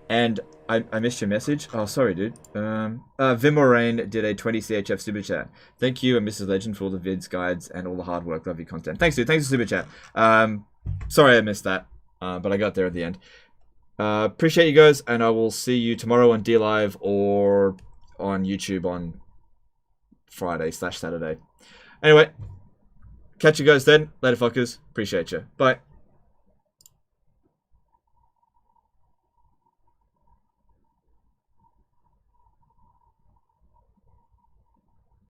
And I missed your message. Oh, sorry, dude. Vimorain did a 20 CHF super chat. Thank you and Mrs. Legend for all the vids, guides, and all the hard work. Love your content. Thanks, dude. Thanks for super chat. Sorry I missed that, but I got there at the end. Appreciate you guys, and I will see you tomorrow on DLive or on YouTube on Friday/Saturday. Anyway, catch you guys then. Later, fuckers. Appreciate you. Bye.